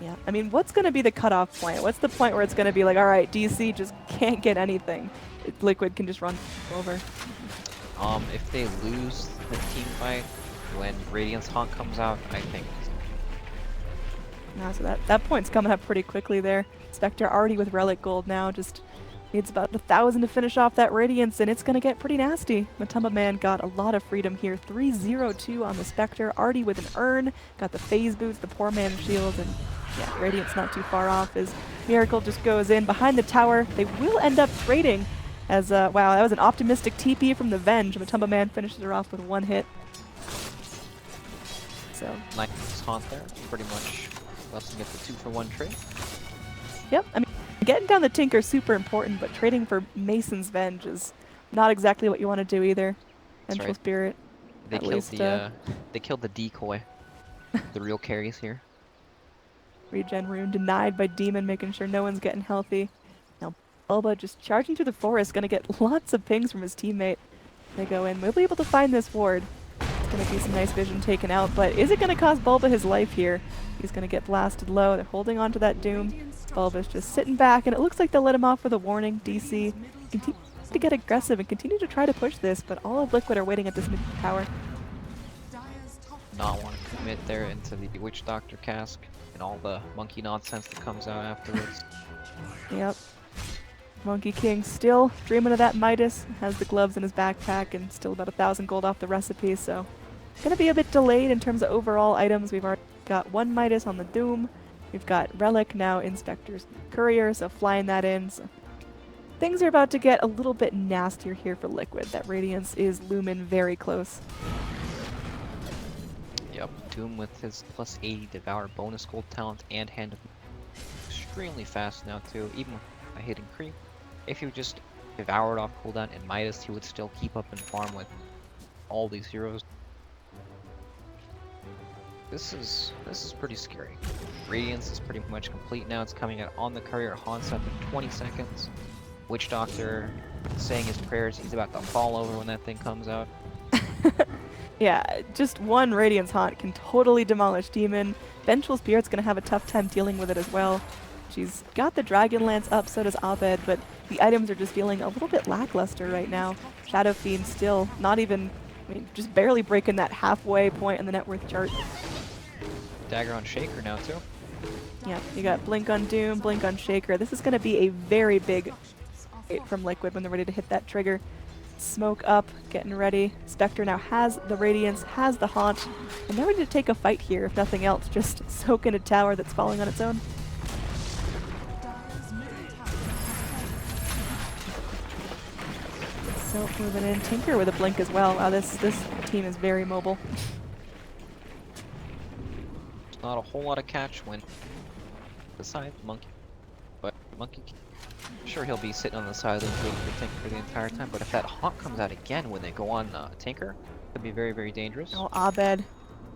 Yeah, I mean, what's going to be the cutoff point? What's the point where it's going to be like, all right, DC just can't get anything. Liquid can just run over. If they lose the team fight when Radiance Haunt comes out, I think. Nah, so that point's coming up pretty quickly there. Spectre already with Relic Gold now, just needs about 1,000 to finish off that Radiance, and it's going to get pretty nasty. Matumba Man got a lot of freedom here. 3-0-2 on the Spectre, already with an urn. Got the phase boots, the poor man shield, and yeah, Radiance not too far off as Miracle just goes in behind the tower. They will end up trading. As, wow, that was an optimistic TP from the Venge. Matumba Man finishes her off with one hit. So. Nice Haunt there. Pretty much lets them get the 2-for-1 trade. Yep, I mean, getting down the Tinker is super important, but trading for Mason's Venge is not exactly what you want to do either. Vengeful right. Spirit. They killed the decoy. The real carries here. Regen rune denied by Demon, making sure no one's getting healthy. Now Bulba just charging through the forest, gonna get lots of pings from his teammate. They go in, we'll be able to find this ward. It's gonna be some nice vision taken out, but is it gonna cost Bulba his life here? He's gonna get blasted low. They're holding on to that Doom. Bulba's just sitting back, and it looks like they'll let him off with a warning. DC continue to get aggressive and continue to try to push this, but all of Liquid are waiting at this mid tower. Not wanting to commit there into the Witch Doctor cask and all the monkey nonsense that comes out afterwards. Yep. Monkey King still dreaming of that Midas, has the gloves in his backpack and still about 1,000 gold off the recipe, so gonna be a bit delayed in terms of overall items. We've already got one Midas on the Doom. We've got Relic now, Inspector's Courier, so flying that in. So things are about to get a little bit nastier here for Liquid. That Radiance is looming very close. Yep, Doom with his plus 80 Devour bonus gold talent and Hand of extremely fast now too, even with a hidden creep. If you just devoured off cooldown and Midas, he would still keep up and farm with all these heroes. This is pretty scary. Radiance is pretty much complete now. It's coming out on the courier Hansa in 20 seconds. Witch Doctor saying his prayers. He's about to fall over when that thing comes out. Yeah, just one Radiance Haunt can totally demolish Demon. Vengeful Spirit's gonna have a tough time dealing with it as well. She's got the Dragon Lance up, so does Abed, but the items are just feeling a little bit lackluster right now. Shadow Fiend still not even, I mean, just barely breaking that halfway point on the net worth chart. Dagger on Shaker now too. Yeah, you got Blink on Doom, Blink on Shaker. This is gonna be a very big hit from Liquid when they're ready to hit that trigger. Smoke up, getting ready. Spectre now has the Radiance, has the Haunt, and they're ready to take a fight here, if nothing else, just soak in a tower that's falling on its own. So moving in, Tinker with a blink as well. Wow, this team is very mobile. There's not a whole lot of catch when besides Monkey, but Monkey, sure he'll be sitting on the sideline waiting for Tinker the entire time. But if that Haunt comes out again when they go on Tinker, it could be very, very dangerous. Oh, Abed,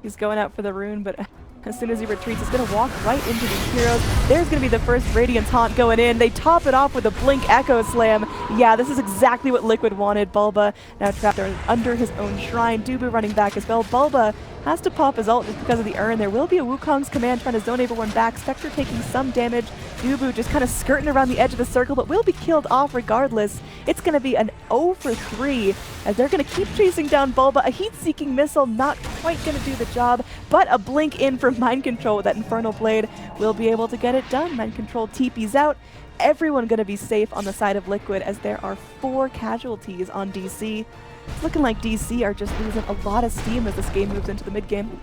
he's going out for the rune, but as soon as he retreats, he's going to walk right into these heroes. There's going to be the first Radiance Haunt going in. They top it off with a Blink Echo Slam. Yeah, this is exactly what Liquid wanted. Bulba now trapped there under his own shrine. Dubu running back as well. Bulba has to pop his ult just because of the urn. There will be a Wukong's command trying to zone everyone back. Spectre taking some damage. Dubu just kind of skirting around the edge of the circle, but will be killed off regardless. It's going to be an 0 for 3 as they're going to keep chasing down Bulba. A heat-seeking missile not quite going to do the job, but a blink in from Mind Control with that Infernal Blade will be able to get it done. Mind Control TP's out. Everyone going to be safe on the side of Liquid as there are 4 casualties on DC. It's looking like DC are just losing a lot of steam as this game moves into the mid-game.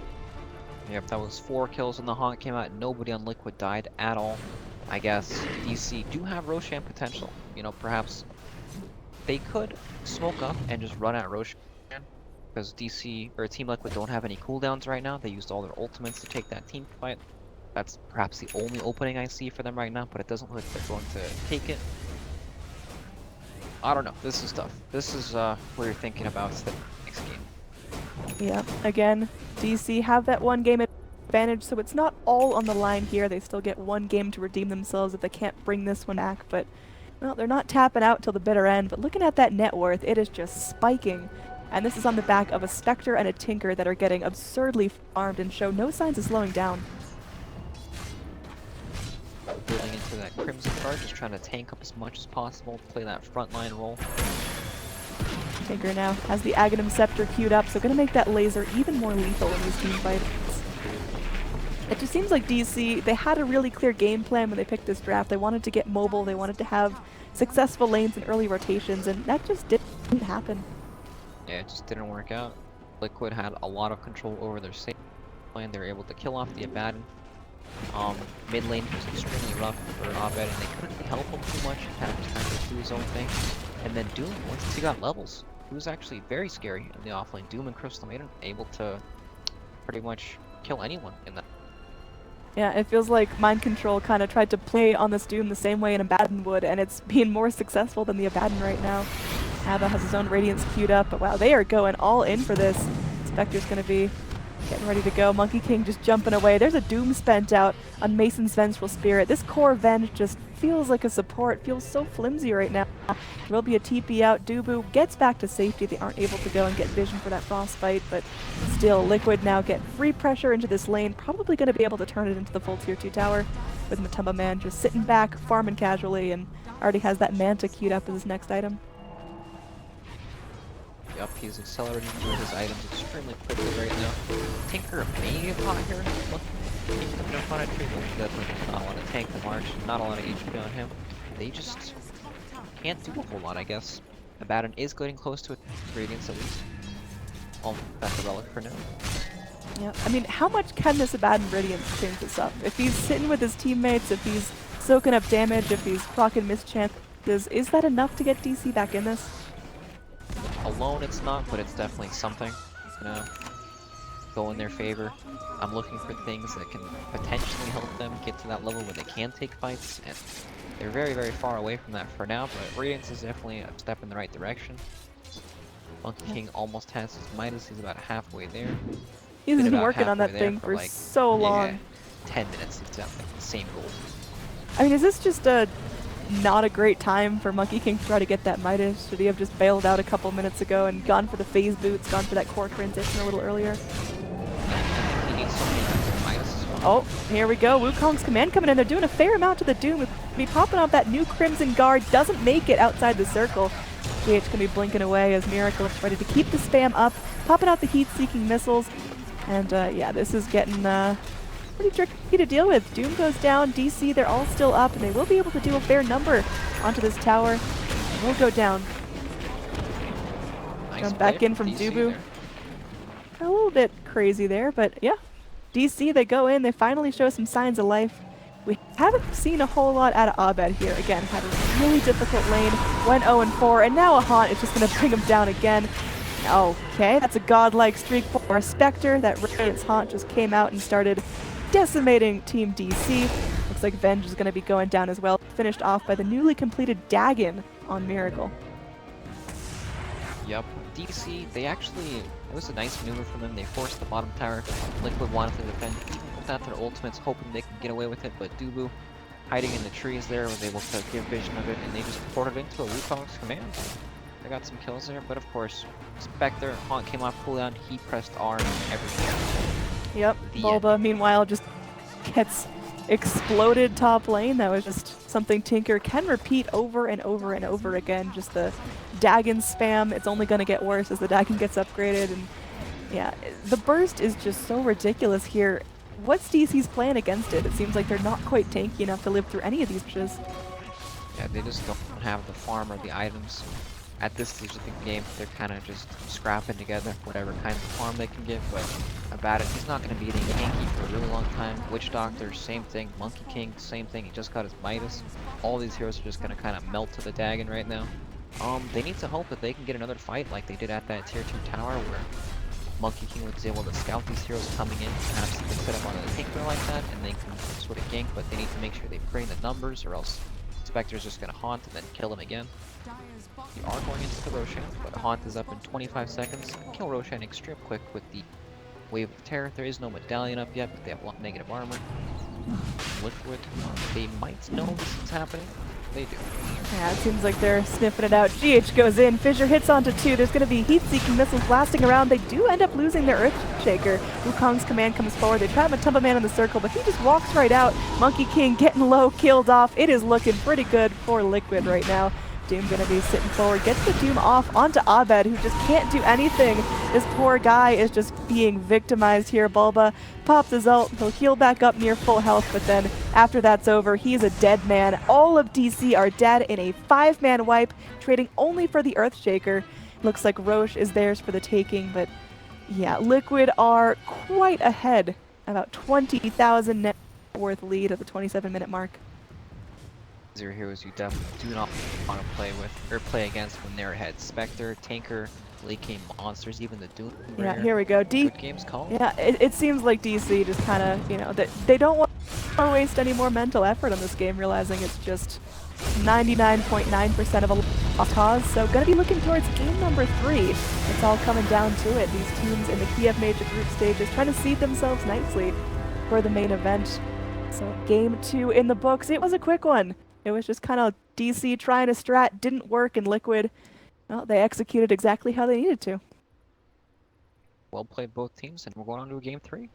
Yep, that was 4 kills when the Haunt came out. Nobody on Liquid died at all. I guess DC do have Roshan potential. You know, perhaps they could smoke up and just run at Roshan because DC or Team Liquid don't have any cooldowns right now. They used all their ultimates to take that team fight. That's perhaps the only opening I see for them right now, but it doesn't look like they're going to take it. I don't know. This is tough. This is what you're thinking about the next game. Yeah, again, DC have that 1 game advantage, so it's not all on the line here. They still get 1 game to redeem themselves if they can't bring this one back, but well, they're not tapping out till the bitter end. But looking at that net worth, it is just spiking. And this is on the back of a Spectre and a Tinker that are getting absurdly farmed and show no signs of slowing down. Building into that Crimson card, just trying to tank up as much as possible, play that frontline role. Tinker now has the Aghanim Scepter queued up, so gonna make that laser even more lethal in these team fights. It just seems like DC, they had a really clear game plan when they picked this draft. They wanted to get mobile, they wanted to have successful lanes and early rotations, and that just didn't happen. Yeah, it just didn't work out. Liquid had a lot of control over their safe lane. They were able to kill off the Abaddon. Mid lane was extremely rough for Abed, and they couldn't really help him too much. He kind of just had to do his own thing. And then Doom, once he got levels, he was actually very scary in the offlane. Doom and Crystal Maiden able to pretty much kill anyone in that. Yeah, it feels like Mind Control kind of tried to play on this Doom the same way an Abaddon would, and it's being more successful than the Abaddon right now. Abba has his own Radiance queued up, but wow, they are going all in for this. Spectre's going to be getting ready to go. Monkey King just jumping away. There's a Doom spent out on Mason's Vengeful Spirit. This core Venge just feels like a support, feels so flimsy right now. There will be a TP out. Dubu gets back to safety. They aren't able to go and get vision for that Frostbite, but still, Liquid now get free pressure into this lane. Probably going to be able to turn it into the full tier 2 tower with Matumba Man just sitting back, farming casually, and already has that Manta queued up as his next item. Yep, he's accelerating through his items extremely quickly right now. Tinker may have caught here. He's coming up on a tree, but definitely does not want to tank the march. Not a lot of HP on him. They just can't do a whole lot, I guess. Abaddon is getting close to a Radiance at least. That's a relic for now. Yeah, I mean, how much can this Abaddon Radiance change this up? If he's sitting with his teammates, if he's soaking up damage, if he's proccing mischances, is that enough to get DC back in this? Alone it's not, but it's definitely something. You know, go in their favor. I'm looking for things that can potentially help them get to that level where they can take fights, and they're very, very far away from that for now, but Radiance is definitely a step in the right direction. Monkey King almost has his Midas, he's about halfway there. He's been been about working on that halfway there thing for, for like, so long. Yeah, 10 minutes. He's got like the same goal. I mean, is this just not a great time for Monkey King to try to get that Midas? Should he have just bailed out a couple minutes ago and gone for the phase boots, gone for that core transition a little earlier? He needs something like Midas as well. Oh, here we go. Wukong's command coming in. They're doing a fair amount to the Doom. Be popping off that new Crimson Guard. Doesn't make it outside the circle. GH can be blinking away as Miracle is ready to keep the spam up. Popping out the heat-seeking missiles. And yeah, this is getting pretty tricky to deal with. Doom goes down. DC, they're all still up. And they will be able to do a fair number onto this tower. Will go down. Nice Jump back play in from DC Dubu. there. A little bit crazy there, but yeah. DC, they go in. They finally show some signs of life. We haven't seen a whole lot out of Abed here. Again, had a really difficult lane, went 0-4, and now a Haunt is just going to bring him down again. Okay, that's a godlike streak for a Spectre. That Radiance Haunt just came out and started decimating Team DC. Looks like Venge is going to be going down as well. Finished off by the newly completed Dagon on Miracle. Yep. DC, they actually, it was a nice maneuver from them. They forced the bottom tower. Liquid wanted to defend without their ultimates, hoping they could get away with it, but Dubu, hiding in the trees there, was able to give vision of it, and they just ported into a Wukong's command. They got some kills there, but of course, Spectre, Haunt came off cooldown, he pressed R and everything. Yep, Bulba, meanwhile, just gets exploded top lane. That was just something Tinker can repeat over and over and over again. Just the Dagon spam. It's only going to get worse as the Dagon gets upgraded. And yeah, the burst is just so ridiculous here. What's DC's plan against it? It seems like they're not quite tanky enough to live through any of these pushes. Yeah, they just don't have the farm or the items. At this stage of the game, they're kind of just scrapping together whatever kind of farm they can get, but about it, he's not going to be getting tanky for a really long time. Witch Doctor, same thing. Monkey King, same thing. He just got his Midas. All these heroes are just going to kind of melt to the Dagon right now. They need to hope that they can get another fight like they did at that tier 2 tower where Monkey King was able to scout these heroes coming in. Perhaps they can set up on a tinker like that and they can sort of gank, but they need to make sure they bring the numbers or else Spectre's just going to haunt and then kill him again. We are going into the Roshan, but Haunt is up in 25 seconds. Kill Roshan extreme quick with the Wave of Terror. There is no medallion up yet, but they have negative armor. Liquid, they might know this is happening. They do. Yeah, it seems like they're sniffing it out. GH goes in, Fissure hits onto 2. There's going to be heat-seeking missiles blasting around. They do end up losing their Earthshaker. Wukong's command comes forward. They trap Matumba Man in the circle, but he just walks right out. Monkey King getting low, killed off. It is looking pretty good for Liquid right now. Doom gonna be sitting forward, gets the Doom off onto Abed, who just can't do anything. This poor guy is just being victimized here. Bulba pops his ult, he'll heal back up near full health, but then after that's over, he's a dead man. All of DC are dead in a 5-man wipe, trading only for the Earthshaker. Looks like Roche is theirs for the taking, but yeah, Liquid are quite ahead, about 20,000 net worth lead at the 27-minute mark. These are heroes you definitely do not want to play with or play against when they're ahead. Spectre, Tinker, late game monsters, even the Doom. Yeah, here we go. Good games called. Yeah, it seems like DC just kind of, you know, they don't want to waste any more mental effort on this game, realizing it's just 99.9% of a lost cause. So gonna be looking towards game number 3. It's all coming down to it. These teams in the Kiev major group stages trying to seed themselves nicely for the main event. So game 2 in the books. It was a quick one. It was just kind of DC trying to strat, didn't work, and Liquid, well, they executed exactly how they needed to. Well played both teams, and we're going on to a game 3.